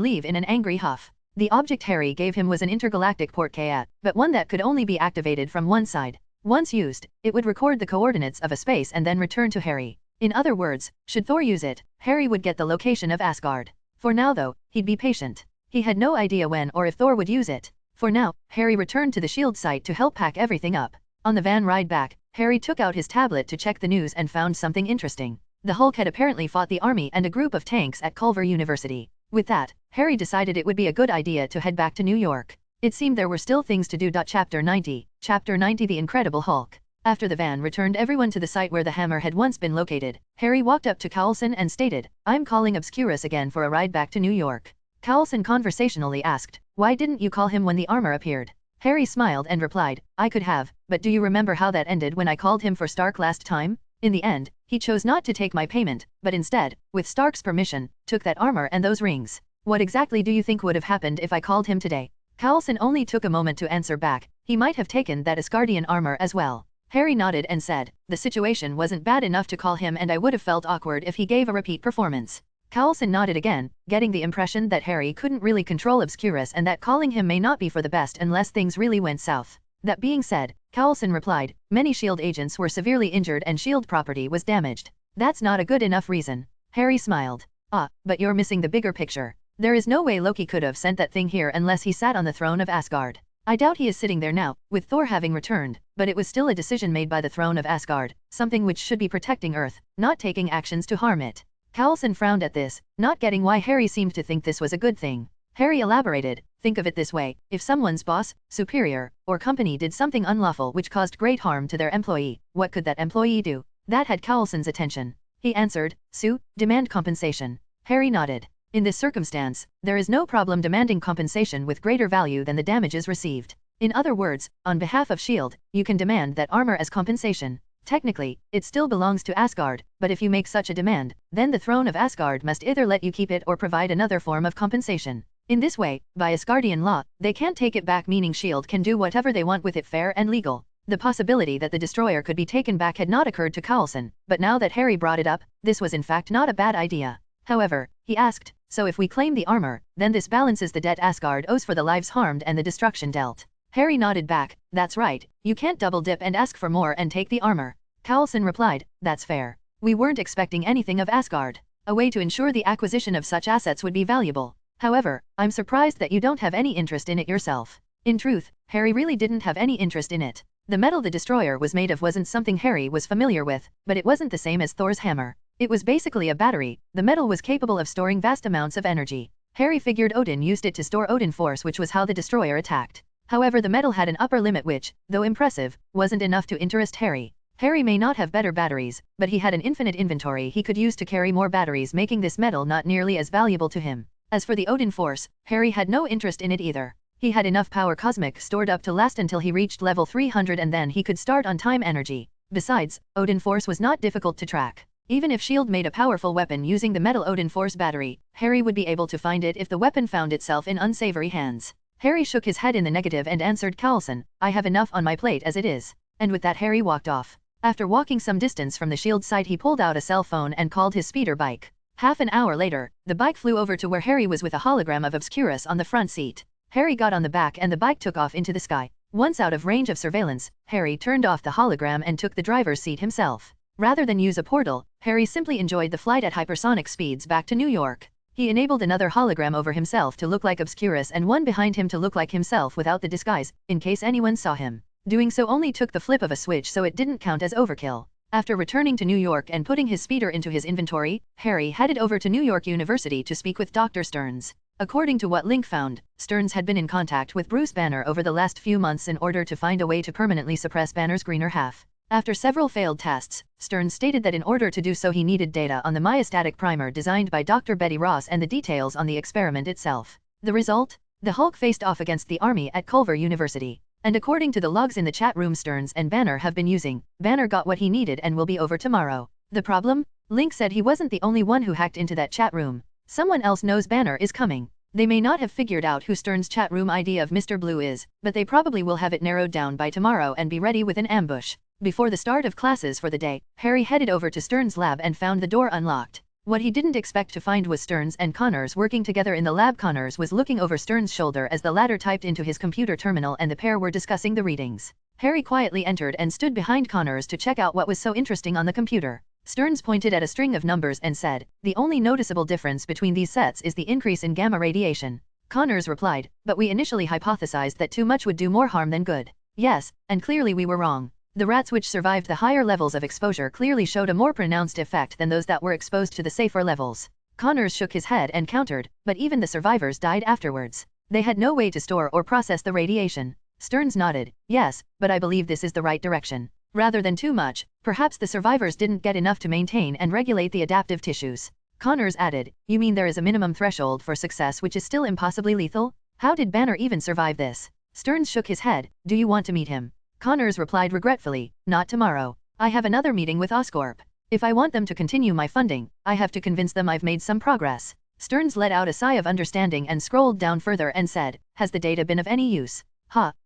leave in an angry huff. The object Harry gave him was an intergalactic portkayat, but one that could only be activated from one side. Once used, it would record the coordinates of a space and then return to Harry. In other words, should Thor use it, Harry would get the location of Asgard. For now though, he'd be patient. He had no idea when or if Thor would use it. For now, Harry returned to the S.H.I.E.L.D. site to help pack everything up. On the van ride back, Harry took out his tablet to check the news and found something interesting. The Hulk had apparently fought the army and a group of tanks at Culver University. With that, Harry decided it would be a good idea to head back to New York. It seemed there were still things to do. Chapter 90, The Incredible Hulk. After the van returned everyone to the site where the hammer had once been located, Harry walked up to Coulson and stated, "I'm calling Obscurus again for a ride back to New York." Coulson conversationally asked, "Why didn't you call him when the armor appeared?" Harry smiled and replied, "I could have, but do you remember how that ended when I called him for Stark last time? In the end, he chose not to take my payment, but instead, with Stark's permission, took that armor and those rings. What exactly do you think would have happened if I called him today?" Coulson only took a moment to answer back. He might have taken that Asgardian armor as well. Harry nodded and said, "The situation wasn't bad enough to call him and I would have felt awkward if he gave a repeat performance." Coulson nodded again, getting the impression that Harry couldn't really control Obscurus and that calling him may not be for the best unless things really went south. That being said, Coulson replied, "Many S.H.I.E.L.D. agents were severely injured and S.H.I.E.L.D. property was damaged. That's not a good enough reason." Harry smiled. But you're missing the bigger picture. There is no way Loki could have sent that thing here unless he sat on the throne of Asgard. I doubt he is sitting there now, with Thor having returned, but it was still a decision made by the throne of Asgard, something which should be protecting Earth, not taking actions to harm it. Coulson frowned at this, not getting why Harry seemed to think this was a good thing. Harry elaborated, "Think of it this way, if someone's boss, superior, or company did something unlawful which caused great harm to their employee, what could that employee do?" That had Coulson's attention. He answered, "Sue, demand compensation." Harry nodded. In this circumstance, there is no problem demanding compensation with greater value than the damages received. In other words, on behalf of S.H.I.E.L.D., you can demand that armor as compensation. Technically, it still belongs to Asgard, but if you make such a demand, then the throne of Asgard must either let you keep it or provide another form of compensation. In this way, by Asgardian law, they can't take it back, meaning S.H.I.E.L.D. can do whatever they want with it, fair and legal. The possibility that the destroyer could be taken back had not occurred to Coulson, but now that Harry brought it up, this was in fact not a bad idea. However, he asked, "So if we claim the armor, then this balances the debt Asgard owes for the lives harmed and the destruction dealt?" Harry nodded back, "That's right, you can't double dip and ask for more and take the armor." Coulson replied, "That's fair. We weren't expecting anything of Asgard. A way to ensure the acquisition of such assets would be valuable. However, I'm surprised that you don't have any interest in it yourself." In truth, Harry really didn't have any interest in it. The metal the destroyer was made of wasn't something Harry was familiar with, but it wasn't the same as Thor's hammer. It was basically a battery. The metal was capable of storing vast amounts of energy. Harry figured Odin used it to store Odin force, which was how the destroyer attacked. However, the metal had an upper limit which, though impressive, wasn't enough to interest Harry. Harry may not have better batteries, but he had an infinite inventory he could use to carry more batteries, making this metal not nearly as valuable to him. As for the Odin force, Harry had no interest in it either. He had enough power cosmic stored up to last until he reached level 300 and then he could start on time energy. Besides, Odin force was not difficult to track. Even if S.H.I.E.L.D. made a powerful weapon using the metal Odin force battery, Harry would be able to find it if the weapon found itself in unsavory hands. Harry shook his head in the negative and answered Coulson, "I have enough on my plate as it is." And with that Harry walked off. After walking some distance from the S.H.I.E.L.D. site, he pulled out a cell phone and called his speeder bike. Half an hour later, the bike flew over to where Harry was with a hologram of Obscurus on the front seat. Harry got on the back and the bike took off into the sky. Once out of range of surveillance, Harry turned off the hologram and took the driver's seat himself. Rather than use a portal, Harry simply enjoyed the flight at hypersonic speeds back to New York. He enabled another hologram over himself to look like Obscurus and one behind him to look like himself without the disguise, in case anyone saw him. Doing so only took the flip of a switch, so it didn't count as overkill. After returning to New York and putting his speeder into his inventory, Harry headed over to New York University to speak with Dr. Sterns. According to what Link found, Sterns had been in contact with Bruce Banner over the last few months in order to find a way to permanently suppress Banner's greener half. After several failed tests, Sterns stated that in order to do so he needed data on the myostatic primer designed by Dr. Betty Ross and the details on the experiment itself. The result? The Hulk faced off against the Army at Culver University. And according to the logs in the chat room Sterns and Banner have been using, Banner got what he needed and will be over tomorrow. The problem? Link said he wasn't the only one who hacked into that chat room. Someone else knows Banner is coming. They may not have figured out who Sterns' chat room ID of Mr. Blue is, but they probably will have it narrowed down by tomorrow and be ready with an ambush. Before the start of classes for the day, Harry headed over to Sterns' lab and found the door unlocked. What he didn't expect to find was Sterns and Connors working together in the lab. Connors was looking over Sterns' shoulder as the latter typed into his computer terminal and the pair were discussing the readings. Harry quietly entered and stood behind Connors to check out what was so interesting on the computer. Sterns pointed at a string of numbers and said, "The only noticeable difference between these sets is the increase in gamma radiation." Connors replied, "But we initially hypothesized that too much would do more harm than good." Yes, and clearly we were wrong. The rats which survived the higher levels of exposure clearly showed a more pronounced effect than those that were exposed to the safer levels. Connors shook his head and countered, "But even the survivors died afterwards. They had no way to store or process the radiation." Sterns nodded, "Yes, but I believe this is the right direction. Rather than too much, perhaps the survivors didn't get enough to maintain and regulate the adaptive tissues." Connors added, "You mean there is a minimum threshold for success which is still impossibly lethal? How did Banner even survive this?" Sterns shook his head, "Do you want to meet him?" Connors replied regretfully, "Not tomorrow. I have another meeting with Oscorp. If I want them to continue my funding, I have to convince them I've made some progress." Sterns let out a sigh of understanding and scrolled down further and said, "Has the data been of any use?"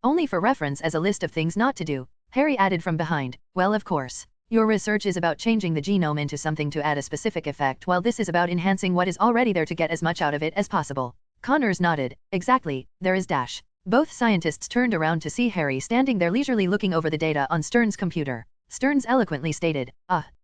Only for reference as a list of things not to do." Harry added from behind, "Well, of course. Your research is about changing the genome into something to add a specific effect, while this is about enhancing what is already there to get as much out of it as possible." Connors nodded, "Exactly, there is dash." Both scientists turned around to see Harry standing there leisurely looking over the data on Sterns' computer. Sterns eloquently stated,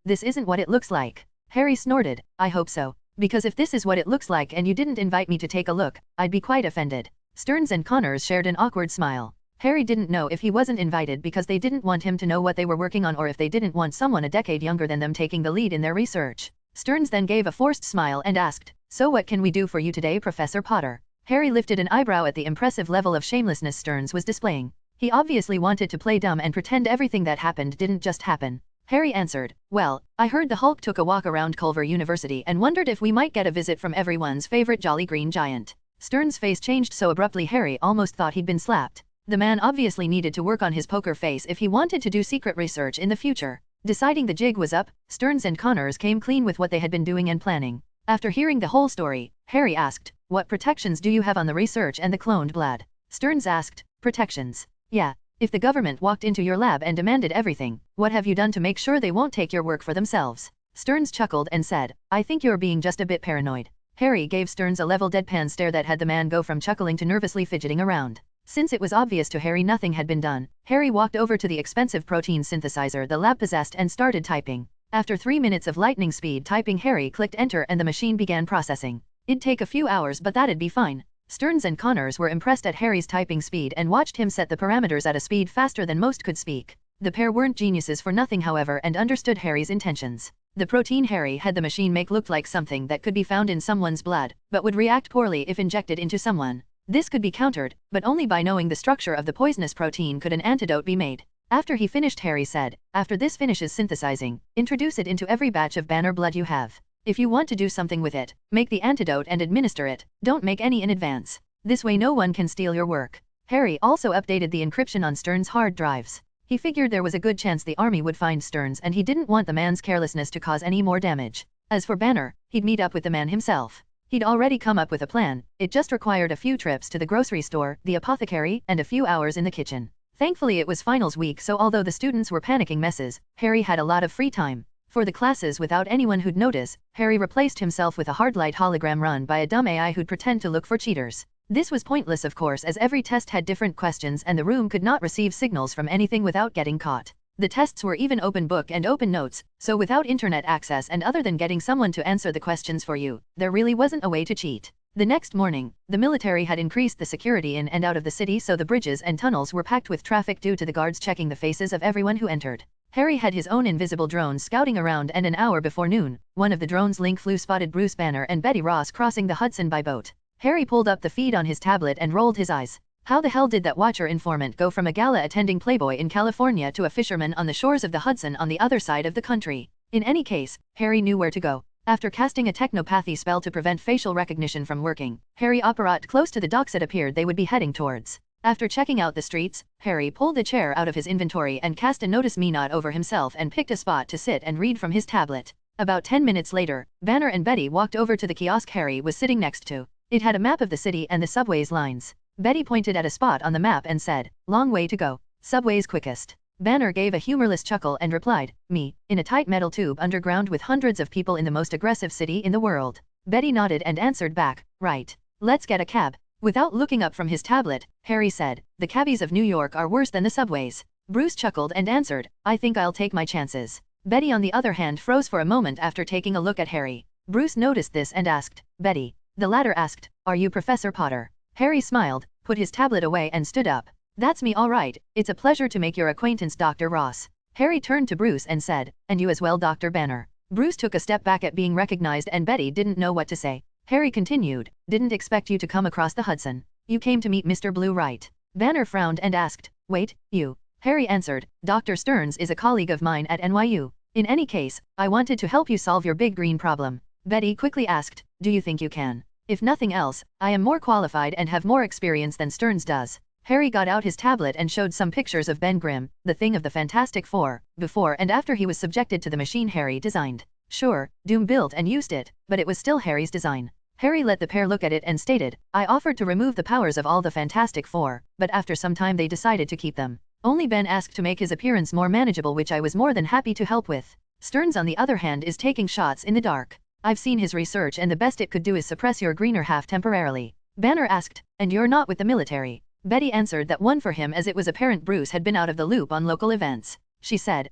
This isn't what it looks like." Harry snorted, "I hope so. Because if this is what it looks like and you didn't invite me to take a look, I'd be quite offended." Sterns and Connors shared an awkward smile. Harry didn't know if he wasn't invited because they didn't want him to know what they were working on or if they didn't want someone a decade younger than them taking the lead in their research. Sterns then gave a forced smile and asked, "So what can we do for you today, Professor Potter?" Harry lifted an eyebrow at the impressive level of shamelessness Sterns was displaying. He obviously wanted to play dumb and pretend everything that happened didn't just happen. Harry answered, "Well, I heard the Hulk took a walk around Culver University and wondered if we might get a visit from everyone's favorite jolly green giant." Sterns' face changed so abruptly Harry almost thought he'd been slapped. The man obviously needed to work on his poker face if he wanted to do secret research in the future. Deciding the jig was up, Sterns and Connors came clean with what they had been doing and planning. After hearing the whole story, Harry asked, "What protections do you have on the research and the cloned blood?" Sterns asked, "Protections? Yeah. If the government walked into your lab and demanded everything, what have you done to make sure they won't take your work for themselves?" Sterns chuckled and said, "I think you're being just a bit paranoid." Harry gave Sterns a level deadpan stare that had the man go from chuckling to nervously fidgeting around. Since it was obvious to Harry nothing had been done, Harry walked over to the expensive protein synthesizer the lab possessed and started typing. After 3 minutes of lightning speed typing, Harry clicked enter and the machine began processing. It'd take a few hours, but that'd be fine. Sterns and Connors were impressed at Harry's typing speed and watched him set the parameters at a speed faster than most could speak. The pair weren't geniuses for nothing, however, and understood Harry's intentions. The protein Harry had the machine make looked like something that could be found in someone's blood, but would react poorly if injected into someone. This could be countered, but only by knowing the structure of the poisonous protein could an antidote be made. After he finished, Harry said, "After this finishes synthesizing, introduce it into every batch of Banner blood you have. If you want to do something with it, make the antidote and administer it, don't make any in advance. This way no one can steal your work." Harry also updated the encryption on Sterns' hard drives. He figured there was a good chance the army would find Sterns and he didn't want the man's carelessness to cause any more damage. As for Banner, he'd meet up with the man himself. He'd already come up with a plan, it just required a few trips to the grocery store, the apothecary, and a few hours in the kitchen. Thankfully it was finals week, so although the students were panicking messes, Harry had a lot of free time. For the classes without anyone who'd notice, Harry replaced himself with a hardlight hologram run by a dumb AI who'd pretend to look for cheaters. This was pointless of course, as every test had different questions and the room could not receive signals from anything without getting caught. The tests were even open book and open notes, so without internet access and other than getting someone to answer the questions for you, there really wasn't a way to cheat. The next morning, the military had increased the security in and out of the city, so the bridges and tunnels were packed with traffic due to the guards checking the faces of everyone who entered. Harry had his own invisible drone scouting around, and an hour before noon, one of the drone's link flew spotted Bruce Banner and Betty Ross crossing the Hudson by boat. Harry pulled up the feed on his tablet and rolled his eyes. How the hell did that watcher informant go from a gala-attending playboy in California to a fisherman on the shores of the Hudson on the other side of the country? In any case, Harry knew where to go. After casting a technopathy spell to prevent facial recognition from working, Harry apparat close to the docks it appeared they would be heading towards. After checking out the streets, Harry pulled a chair out of his inventory and cast a notice me not over himself and picked a spot to sit and read from his tablet. About 10 minutes later, Banner and Betty walked over to the kiosk Harry was sitting next to. It had a map of the city and the subway's lines. Betty pointed at a spot on the map and said, "Long way to go. Subway's quickest." Banner gave a humorless chuckle and replied, "Me, in a tight metal tube underground with hundreds of people in the most aggressive city in the world." Betty nodded and answered back, "Right. Let's get a cab." Without looking up from his tablet, Harry said, "The cabbies of New York are worse than the subways." Bruce chuckled and answered, "I think I'll take my chances." Betty on the other hand froze for a moment after taking a look at Harry. Bruce noticed this and asked, "Betty?" The latter asked, "Are you Professor Potter?" Harry smiled, put his tablet away and stood up. "That's me all right, it's a pleasure to make your acquaintance, Dr. Ross." Harry turned to Bruce and said, "And you as well, Dr. Banner." Bruce took a step back at being recognized and Betty didn't know what to say. Harry continued, "Didn't expect you to come across the Hudson. You came to meet Mr. Blue, right?" Banner frowned and asked, "Wait, you?" Harry answered, "Dr. Sterns is a colleague of mine at NYU. In any case, I wanted to help you solve your big green problem." Betty quickly asked, "Do you think you can?" "If nothing else, I am more qualified and have more experience than Sterns does." Harry got out his tablet and showed some pictures of Ben Grimm, the thing of the Fantastic Four, before and after he was subjected to the machine Harry designed. Sure, Doom built and used it, but it was still Harry's design. Harry let the pair look at it and stated, "I offered to remove the powers of all the Fantastic Four, but after some time they decided to keep them. Only Ben asked to make his appearance more manageable, which I was more than happy to help with. Sterns on the other hand is taking shots in the dark. I've seen his research and the best it could do is suppress your greener half temporarily." Banner asked, "And you're not with the military?" Betty answered that one for him as it was apparent Bruce had been out of the loop on local events. She said,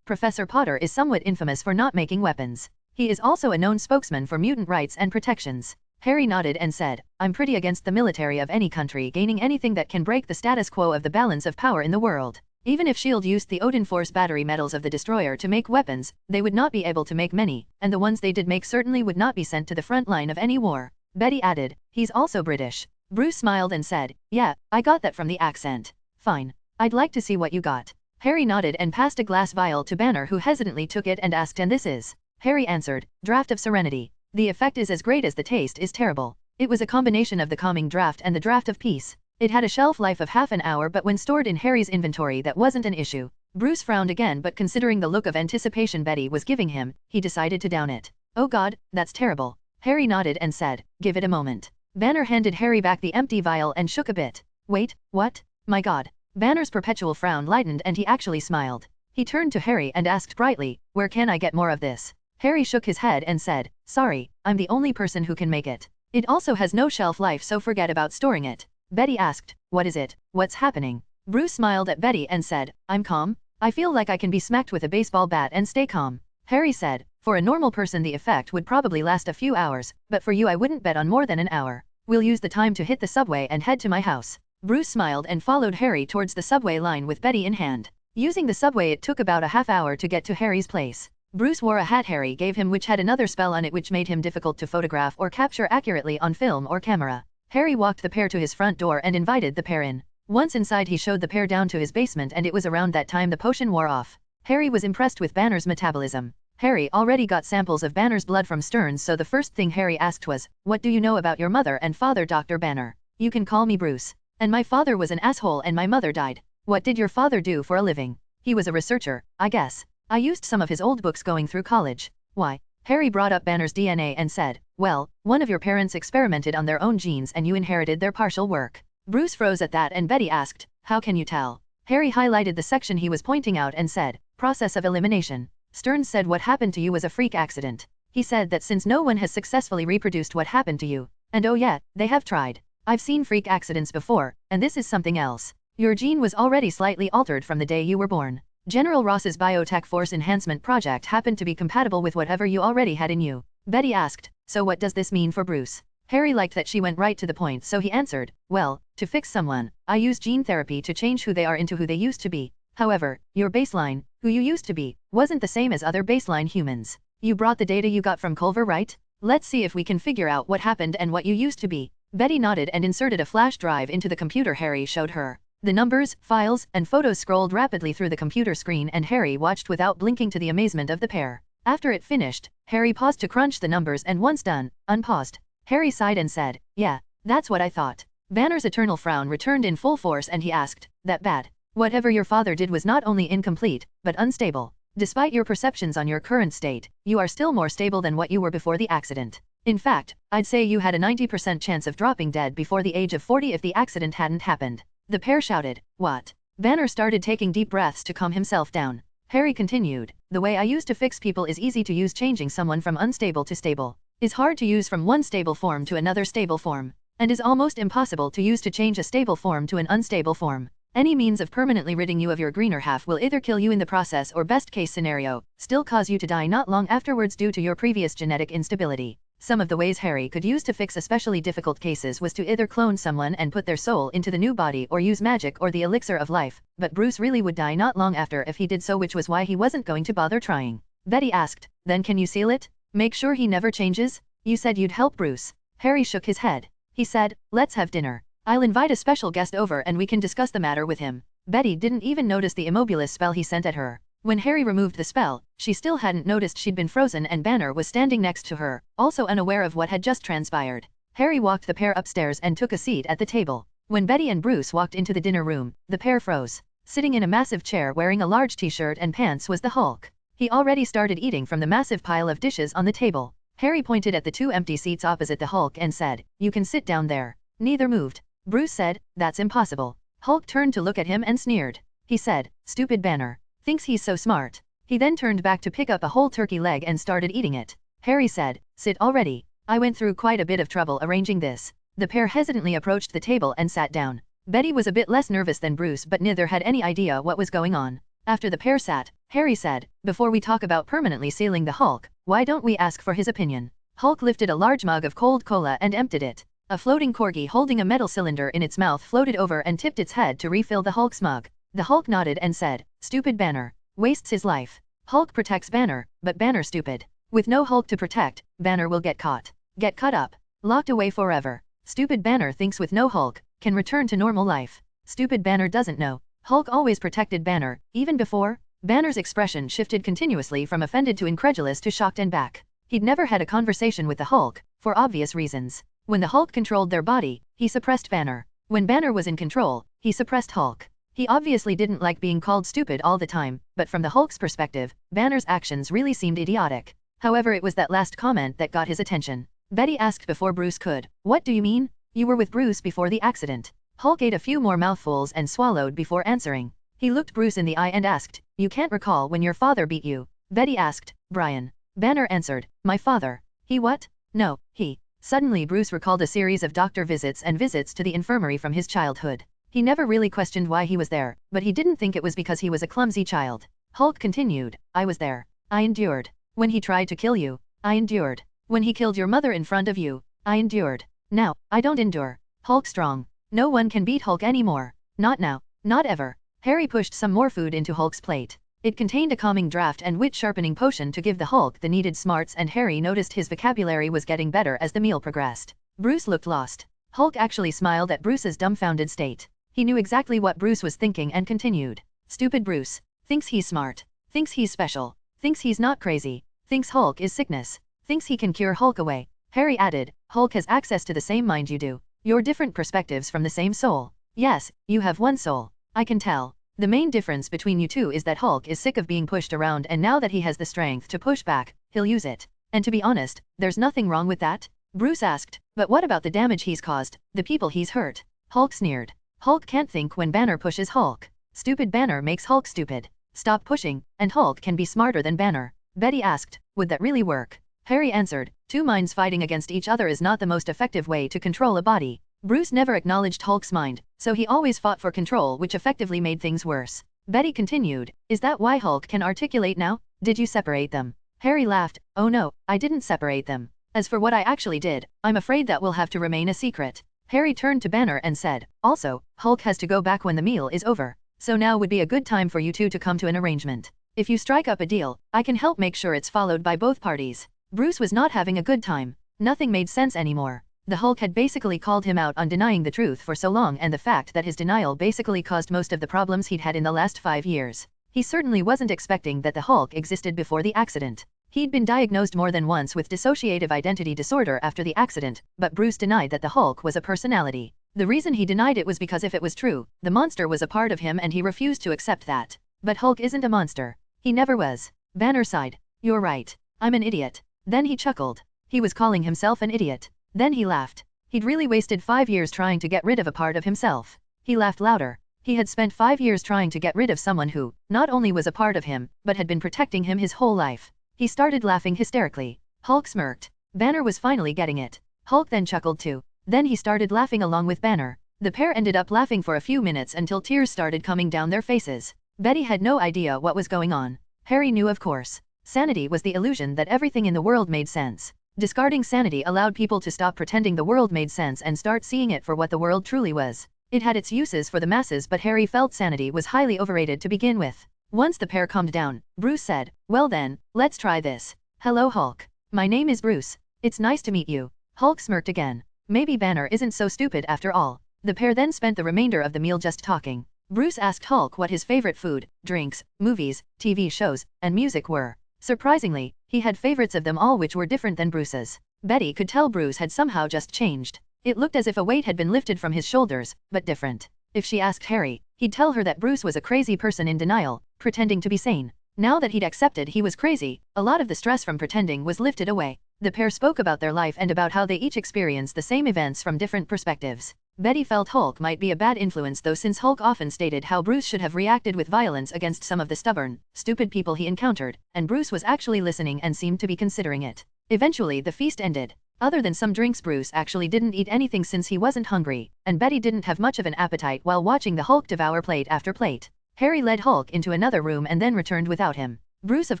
Professor Potter is somewhat infamous for not making weapons. He is also a known spokesman for mutant rights and protections." Harry nodded and said, "I'm pretty against the military of any country gaining anything that can break the status quo of the balance of power in the world. Even if S.H.I.E.L.D. used the Odin Force battery metals of the Destroyer to make weapons, they would not be able to make many, and the ones they did make certainly would not be sent to the front line of any war." Betty added, "He's also British." Bruce smiled and said, "Yeah, I got that from the accent." "Fine. I'd like to see what you got." Harry nodded and passed a glass vial to Banner, who hesitantly took it and asked, "And this is?" Harry answered, "Draft of Serenity. The effect is as great as the taste is terrible." It was a combination of the calming draft and the draft of peace. It had a shelf life of half an hour, but when stored in Harry's inventory that wasn't an issue. Bruce frowned again, but considering the look of anticipation Betty was giving him, he decided to down it. "Oh God, that's terrible." Harry nodded and said, "Give it a moment." Banner handed Harry back the empty vial and shook a bit. "Wait, what? My God." Banner's perpetual frown lightened and he actually smiled. He turned to Harry and asked brightly, "Where can I get more of this?" Harry shook his head and said, "Sorry, I'm the only person who can make it. It also has no shelf life, so forget about storing it." Betty asked, "What is it? What's happening?" Bruce smiled at Betty and said, "I'm calm. I feel like I can be smacked with a baseball bat and stay calm." Harry said, "For a normal person the effect would probably last a few hours, but for you I wouldn't bet on more than an hour. We'll use the time to hit the subway and head to my house." Bruce smiled and followed Harry towards the subway line with Betty in hand. Using the subway it took about a half hour to get to Harry's place. Bruce wore a hat Harry gave him which had another spell on it which made him difficult to photograph or capture accurately on film or camera. Harry walked the pair to his front door and invited the pair in. Once inside he showed the pair down to his basement, and it was around that time the potion wore off. Harry was impressed with Banner's metabolism. Harry already got samples of Banner's blood from Sterns, so the first thing Harry asked was, "What do you know about your mother and father, Dr. Banner?" "You can call me Bruce. And my father was an asshole and my mother died." "What did your father do for a living?" "He was a researcher, I guess. I used some of his old books going through college." "Why?" Harry brought up Banner's DNA and said, "Well, one of your parents experimented on their own genes and you inherited their partial work." Bruce froze at that and Betty asked, "How can you tell?" Harry highlighted the section he was pointing out and said, "Process of elimination. Sterns said what happened to you was a freak accident. He said that since no one has successfully reproduced what happened to you, and oh yeah, they have tried. I've seen freak accidents before, and this is something else. Your gene was already slightly altered from the day you were born. General Ross's biotech force enhancement project happened to be compatible with whatever you already had in you." Betty asked, "So what does this mean for Bruce?" Harry liked that she went right to the point, so he answered, "Well, to fix someone, I use gene therapy to change who they are into who they used to be. However, your baseline, who you used to be, wasn't the same as other baseline humans. You brought the data you got from Culver, right? Let's see if we can figure out what happened and what you used to be." Betty nodded and inserted a flash drive into the computer Harry showed her. The numbers, files, and photos scrolled rapidly through the computer screen and Harry watched without blinking to the amazement of the pair. After it finished, Harry paused to crunch the numbers and once done, unpaused. Harry sighed and said, "Yeah, that's what I thought." Banner's eternal frown returned in full force and he asked, "That bad? Whatever your father did was not only incomplete, but unstable. Despite your perceptions on your current state, you are still more stable than what you were before the accident. In fact, I'd say you had a 90% chance of dropping dead before the age of 40 if the accident hadn't happened." The pair shouted, "What?" Banner started taking deep breaths to calm himself down. Harry continued, "The way I used to fix people is easy to use. Changing someone from unstable to stable is hard to use from one stable form to another stable form, and is almost impossible to use to change a stable form to an unstable form. Any means of permanently ridding you of your greener half will either kill you in the process or, best case scenario, still cause you to die not long afterwards due to your previous genetic instability." Some of the ways Harry could use to fix especially difficult cases was to either clone someone and put their soul into the new body or use magic or the elixir of life, but Bruce really would die not long after if he did so, which was why he wasn't going to bother trying. Betty asked, "Then can you seal it? Make sure he never changes? You said you'd help Bruce." Harry shook his head. He said, "Let's have dinner. I'll invite a special guest over and we can discuss the matter with him." Betty didn't even notice the immobilist spell he sent at her. When Harry removed the spell, she still hadn't noticed she'd been frozen and Banner was standing next to her, also unaware of what had just transpired. Harry walked the pair upstairs and took a seat at the table. When Betty and Bruce walked into the dinner room, the pair froze. Sitting in a massive chair wearing a large t-shirt and pants was the Hulk. He already started eating from the massive pile of dishes on the table. Harry pointed at the two empty seats opposite the Hulk and said, "You can sit down there." Neither moved. Bruce said, "That's impossible." Hulk turned to look at him and sneered. He said, "Stupid Banner. Thinks he's so smart." He then turned back to pick up a whole turkey leg and started eating it. Harry said, "Sit already. I went through quite a bit of trouble arranging this." The pair hesitantly approached the table and sat down. Betty was a bit less nervous than Bruce, but neither had any idea what was going on. After the pair sat, Harry said, "Before we talk about permanently sealing the Hulk, why don't we ask for his opinion?" Hulk lifted a large mug of cold cola and emptied it. A floating corgi holding a metal cylinder in its mouth floated over and tipped its head to refill the Hulk's mug. The Hulk nodded and said, "Stupid Banner. Wastes his life. Hulk protects Banner, but Banner stupid. With no Hulk to protect, Banner will get caught. Get cut up. Locked away forever. Stupid Banner thinks with no Hulk, can return to normal life. Stupid Banner doesn't know. Hulk always protected Banner, even before." Banner's expression shifted continuously from offended to incredulous to shocked and back. He'd never had a conversation with the Hulk, for obvious reasons. When the Hulk controlled their body, he suppressed Banner. When Banner was in control, he suppressed Hulk. He obviously didn't like being called stupid all the time, but from the Hulk's perspective, Banner's actions really seemed idiotic. However, it was that last comment that got his attention. Betty asked before Bruce could, "What do you mean? You were with Bruce before the accident." Hulk ate a few more mouthfuls and swallowed before answering. He looked Bruce in the eye and asked, "You can't recall when your father beat you?" Betty asked, "Brian." Banner answered, "My father. He what? No, he." Suddenly Bruce recalled a series of doctor visits and visits to the infirmary from his childhood. He never really questioned why he was there, but he didn't think it was because he was a clumsy child. Hulk continued, "I was there. I endured. When he tried to kill you, I endured. When he killed your mother in front of you, I endured. Now, I don't endure. Hulk strong. No one can beat Hulk anymore. Not now. Not ever." Harry pushed some more food into Hulk's plate. It contained a calming draft and wit-sharpening potion to give the Hulk the needed smarts, and Harry noticed his vocabulary was getting better as the meal progressed. Bruce looked lost. Hulk actually smiled at Bruce's dumbfounded state. He knew exactly what Bruce was thinking and continued. "Stupid Bruce. Thinks he's smart. Thinks he's special. Thinks he's not crazy. Thinks Hulk is sickness. Thinks he can cure Hulk away." Harry added, "Hulk has access to the same mind you do. You're different perspectives from the same soul. Yes, you have one soul. I can tell. The main difference between you two is that Hulk is sick of being pushed around, and now that he has the strength to push back, he'll use it. And to be honest, there's nothing wrong with that." Bruce asked, "But what about the damage he's caused, the people he's hurt?" Hulk sneered. "Hulk can't think when Banner pushes Hulk. Stupid Banner makes Hulk stupid. Stop pushing, and Hulk can be smarter than Banner." Betty asked, "Would that really work?" Harry answered, "Two minds fighting against each other is not the most effective way to control a body." Bruce never acknowledged Hulk's mind, so he always fought for control, which effectively made things worse. Betty continued, "Is that why Hulk can articulate now? Did you separate them?" Harry laughed, "Oh no, I didn't separate them. As for what I actually did, I'm afraid that will have to remain a secret." Harry turned to Banner and said, "Also, Hulk has to go back when the meal is over. So now would be a good time for you two to come to an arrangement. If you strike up a deal, I can help make sure it's followed by both parties." Bruce was not having a good time. Nothing made sense anymore. The Hulk had basically called him out on denying the truth for so long, and the fact that his denial basically caused most of the problems he'd had in the last 5 years. He certainly wasn't expecting that the Hulk existed before the accident. He'd been diagnosed more than once with dissociative identity disorder after the accident, but Bruce denied that the Hulk was a personality. The reason he denied it was because if it was true, the monster was a part of him and he refused to accept that. But Hulk isn't a monster. He never was. Banner sighed. You're right. I'm an idiot. Then he chuckled. He was calling himself an idiot. Then he laughed. He'd really wasted 5 years trying to get rid of a part of himself. He laughed louder. He had spent 5 years trying to get rid of someone who, not only was a part of him, but had been protecting him his whole life. He started laughing hysterically. Hulk smirked. Banner was finally getting it. Hulk then chuckled too. Then he started laughing along with Banner. The pair ended up laughing for a few minutes until tears started coming down their faces. Betty had no idea what was going on. Harry knew, of course. Sanity was the illusion that everything in the world made sense. Discarding sanity allowed people to stop pretending the world made sense and start seeing it for what the world truly was. It had its uses for the masses, but Harry felt sanity was highly overrated to begin with. Once the pair calmed down, Bruce said, "Well then, let's try this. Hello Hulk. My name is Bruce. It's nice to meet you." Hulk smirked again. Maybe Banner isn't so stupid after all. The pair then spent the remainder of the meal just talking. Bruce asked Hulk what his favorite food, drinks, movies, TV shows, and music were. Surprisingly, he had favorites of them all which were different than Bruce's. Betty could tell Bruce had somehow just changed. It looked as if a weight had been lifted from his shoulders, but different. If she asked Harry, he'd tell her that Bruce was a crazy person in denial, pretending to be sane. Now that he'd accepted he was crazy, a lot of the stress from pretending was lifted away. The pair spoke about their life and about how they each experienced the same events from different perspectives. Betty felt Hulk might be a bad influence though, since Hulk often stated how Bruce should have reacted with violence against some of the stubborn, stupid people he encountered, and Bruce was actually listening and seemed to be considering it. Eventually the feast ended. Other than some drinks, Bruce actually didn't eat anything since he wasn't hungry, and Betty didn't have much of an appetite while watching the Hulk devour plate after plate. Harry led Hulk into another room and then returned without him. Bruce of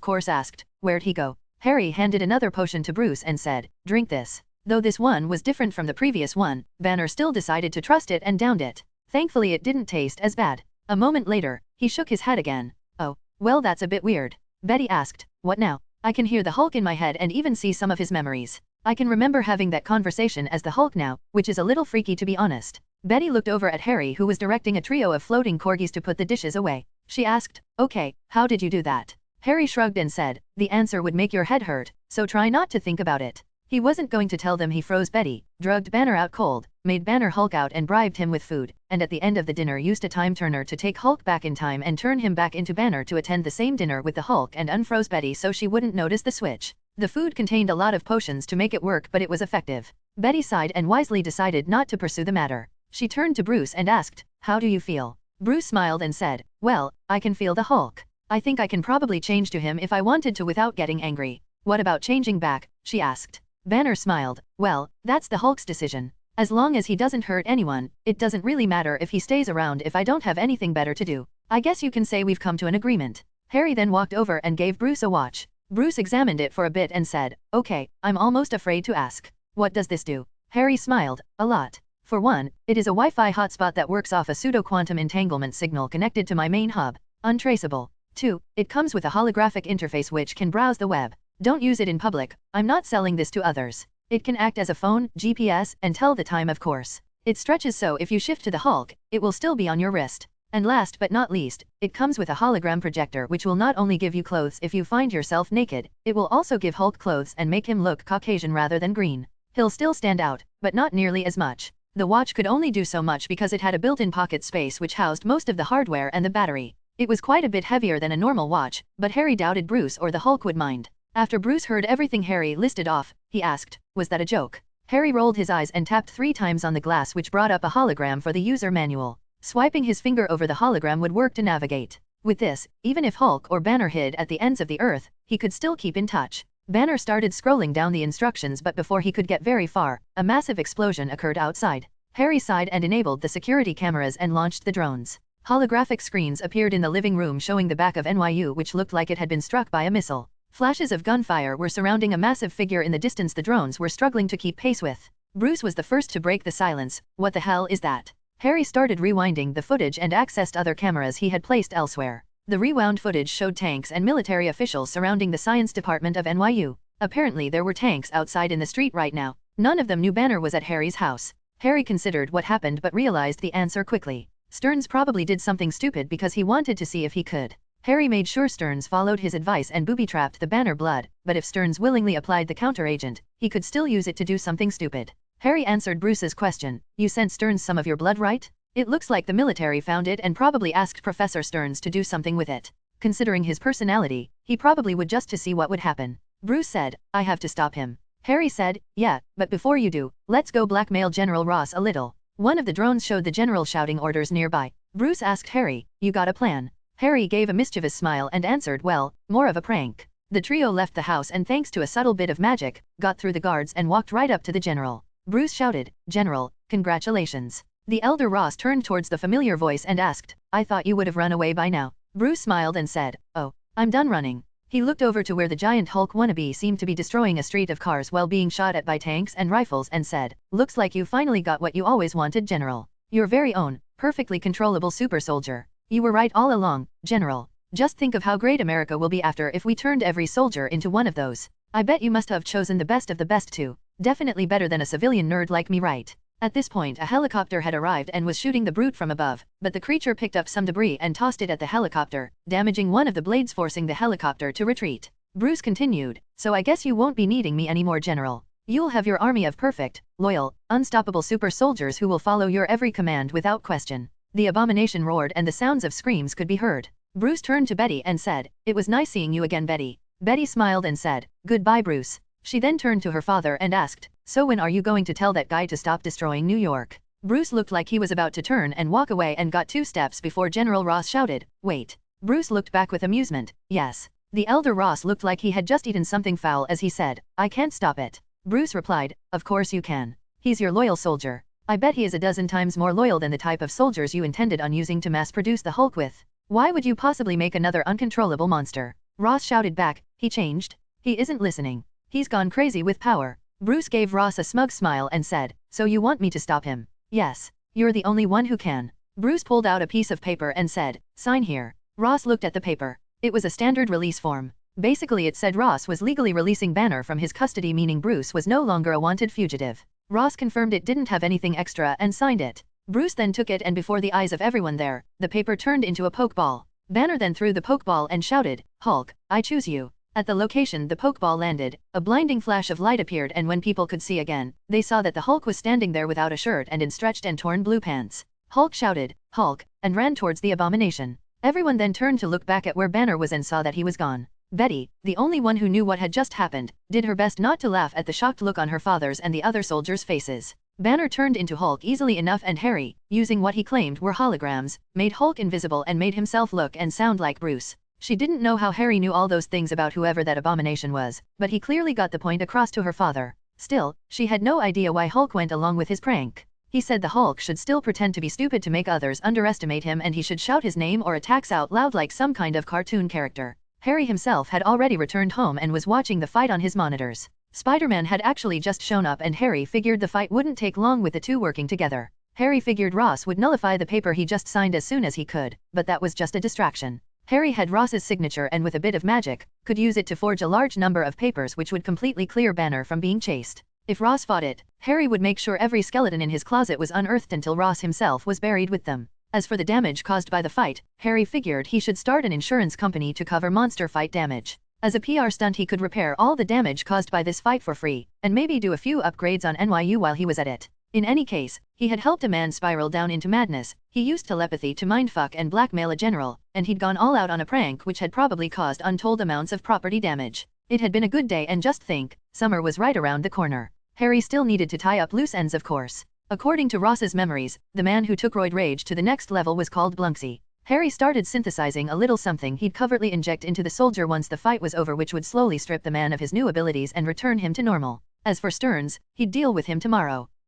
course asked, "Where'd he go?" Harry handed another potion to Bruce and said, "Drink this." Though this one was different from the previous one, Banner still decided to trust it and downed it. Thankfully it didn't taste as bad. A moment later, he shook his head again. "Oh, well that's a bit weird." Betty asked, "What now?" "I can hear the Hulk in my head and even see some of his memories. I can remember having that conversation as the Hulk now, which is a little freaky to be honest." Betty looked over at Harry, who was directing a trio of floating corgis to put the dishes away. She asked, "Okay, how did you do that?" Harry shrugged and said, "The answer would make your head hurt, so try not to think about it." He wasn't going to tell them he froze Betty, drugged Banner out cold, made Banner Hulk out and bribed him with food, and at the end of the dinner used a time turner to take Hulk back in time and turn him back into Banner to attend the same dinner with the Hulk and unfroze Betty so she wouldn't notice the switch. The food contained a lot of potions to make it work, but it was effective. Betty sighed and wisely decided not to pursue the matter. She turned to Bruce and asked, "How do you feel?" Bruce smiled and said, "Well, I can feel the Hulk. I think I can probably change to him if I wanted to without getting angry." "What about changing back?" she asked. Banner smiled. "Well, that's the Hulk's decision. As long as he doesn't hurt anyone, it doesn't really matter if he stays around if I don't have anything better to do. I guess you can say we've come to an agreement." Harry then walked over and gave Bruce a watch. Bruce examined it for a bit and said, "Okay, I'm almost afraid to ask. What does this do?" Harry smiled. "A lot. For one, it is a Wi-Fi hotspot that works off a pseudo-quantum entanglement signal connected to my main hub. Untraceable. 2. It comes with a holographic interface which can browse the web. Don't use it in public. I'm not selling this to others. It can act as a phone, GPS, and tell the time of course. It stretches so if you shift to the Hulk, it will still be on your wrist. And last but not least, it comes with a hologram projector which will not only give you clothes if you find yourself naked, it will also give Hulk clothes and make him look Caucasian rather than green. He'll still stand out, but not nearly as much." The watch could only do so much because it had a built-in pocket space which housed most of the hardware and the battery. It was quite a bit heavier than a normal watch, but Harry doubted Bruce or the Hulk would mind. After Bruce heard everything Harry listed off, he asked, "Was that a joke?" Harry rolled his eyes and tapped 3 times on the glass which brought up a hologram for the user manual. Swiping his finger over the hologram would work to navigate. With this, even if Hulk or Banner hid at the ends of the earth, he could still keep in touch. Banner started scrolling down the instructions, but before he could get very far, a massive explosion occurred outside. Harry sighed and enabled the security cameras and launched the drones. Holographic screens appeared in the living room showing the back of NYU which looked like it had been struck by a missile. Flashes of gunfire were surrounding a massive figure in the distance the drones were struggling to keep pace with. Bruce was the first to break the silence. "What the hell is that?" Harry started rewinding the footage and accessed other cameras he had placed elsewhere. The rewound footage showed tanks and military officials surrounding the science department of NYU. Apparently there were tanks outside in the street right now. None of them knew Banner was at Harry's house. Harry considered what happened but realized the answer quickly. Sterns probably did something stupid because he wanted to see if he could. Harry made sure Sterns followed his advice and booby-trapped the Banner blood, but if Sterns willingly applied the counter-agent, he could still use it to do something stupid. Harry answered Bruce's question. You sent Sterns some of your blood, right? It looks like the military found it and probably asked Professor Sterns to do something with it. Considering his personality, he probably would just to see what would happen. Bruce said, I have to stop him. Harry said, yeah, but before you do, let's go blackmail General Ross a little. One of the drones showed the general shouting orders nearby. Bruce asked Harry, you got a plan? Harry gave a mischievous smile and answered, well, more of a prank. The trio left the house and thanks to a subtle bit of magic, got through the guards and walked right up to the general. Bruce shouted, General, congratulations. The elder Ross turned towards the familiar voice and asked, I thought you would have run away by now. Bruce smiled and said, oh, I'm done running. He looked over to where the giant Hulk wannabe seemed to be destroying a street of cars while being shot at by tanks and rifles and said, looks like you finally got what you always wanted, General. Your very own, perfectly controllable super soldier. You were right all along, General. Just think of how great America will be after if we turned every soldier into one of those. I bet you must have chosen the best of the best too. Definitely better than a civilian nerd like me, right? At this point a helicopter had arrived and was shooting the brute from above, but the creature picked up some debris and tossed it at the helicopter, damaging one of the blades, forcing the helicopter to retreat. Bruce continued, so I guess you won't be needing me anymore, General. You'll have your army of perfect, loyal, unstoppable super soldiers who will follow your every command without question. The abomination roared and the sounds of screams could be heard. Bruce turned to Betty and said, it was nice seeing you again, Betty. Betty smiled and said, goodbye, Bruce. She then turned to her father and asked, so when are you going to tell that guy to stop destroying New York? Bruce looked like he was about to turn and walk away and got 2 steps before General Ross shouted, wait. Bruce looked back with amusement, yes. The elder Ross looked like he had just eaten something foul as he said, I can't stop it. Bruce replied, of course you can. He's your loyal soldier. I bet he is a dozen times more loyal than the type of soldiers you intended on using to mass-produce the Hulk with. Why would you possibly make another uncontrollable monster? Ross shouted back, he changed. He isn't listening. He's gone crazy with power. Bruce gave Ross a smug smile and said, so you want me to stop him? Yes. You're the only one who can. Bruce pulled out a piece of paper and said, sign here. Ross looked at the paper. It was a standard release form. Basically it said Ross was legally releasing Banner from his custody, meaning Bruce was no longer a wanted fugitive. Ross confirmed it didn't have anything extra and signed it. Bruce then took it and before the eyes of everyone there, the paper turned into a pokeball. Banner then threw the pokeball and shouted, Hulk, I choose you. At the location the pokeball landed, a blinding flash of light appeared and when people could see again, they saw that the Hulk was standing there without a shirt and in stretched and torn blue pants. Hulk shouted, Hulk, and ran towards the abomination. Everyone then turned to look back at where Banner was and saw that he was gone. Betty, the only one who knew what had just happened, did her best not to laugh at the shocked look on her father's and the other soldiers' faces. Banner turned into Hulk easily enough and Harry, using what he claimed were holograms, made Hulk invisible and made himself look and sound like Bruce. She didn't know how Harry knew all those things about whoever that abomination was, but he clearly got the point across to her father. Still, she had no idea why Hulk went along with his prank. He said the Hulk should still pretend to be stupid to make others underestimate him and he should shout his name or attacks out loud like some kind of cartoon character. Harry himself had already returned home and was watching the fight on his monitors. Spider-Man had actually just shown up and Harry figured the fight wouldn't take long with the two working together. Harry figured Ross would nullify the paper he just signed as soon as he could, but that was just a distraction. Harry had Ross's signature and with a bit of magic, could use it to forge a large number of papers which would completely clear Banner from being chased. If Ross fought it, Harry would make sure every skeleton in his closet was unearthed until Ross himself was buried with them. As for the damage caused by the fight, Harry figured he should start an insurance company to cover monster fight damage. As a PR stunt he could repair all the damage caused by this fight for free, and maybe do a few upgrades on NYU while he was at it. In any case, he had helped a man spiral down into madness, he used telepathy to mindfuck and blackmail a general, and he'd gone all out on a prank which had probably caused untold amounts of property damage. It had been a good day and just think, summer was right around the corner. Harry still needed to tie up loose ends, of course. According to Ross's memories, the man who took Roid Rage to the next level was called Blunksy. Harry started synthesizing a little something he'd covertly inject into the soldier once the fight was over, which would slowly strip the man of his new abilities and return him to normal. As for Sterns, he'd deal with him tomorrow.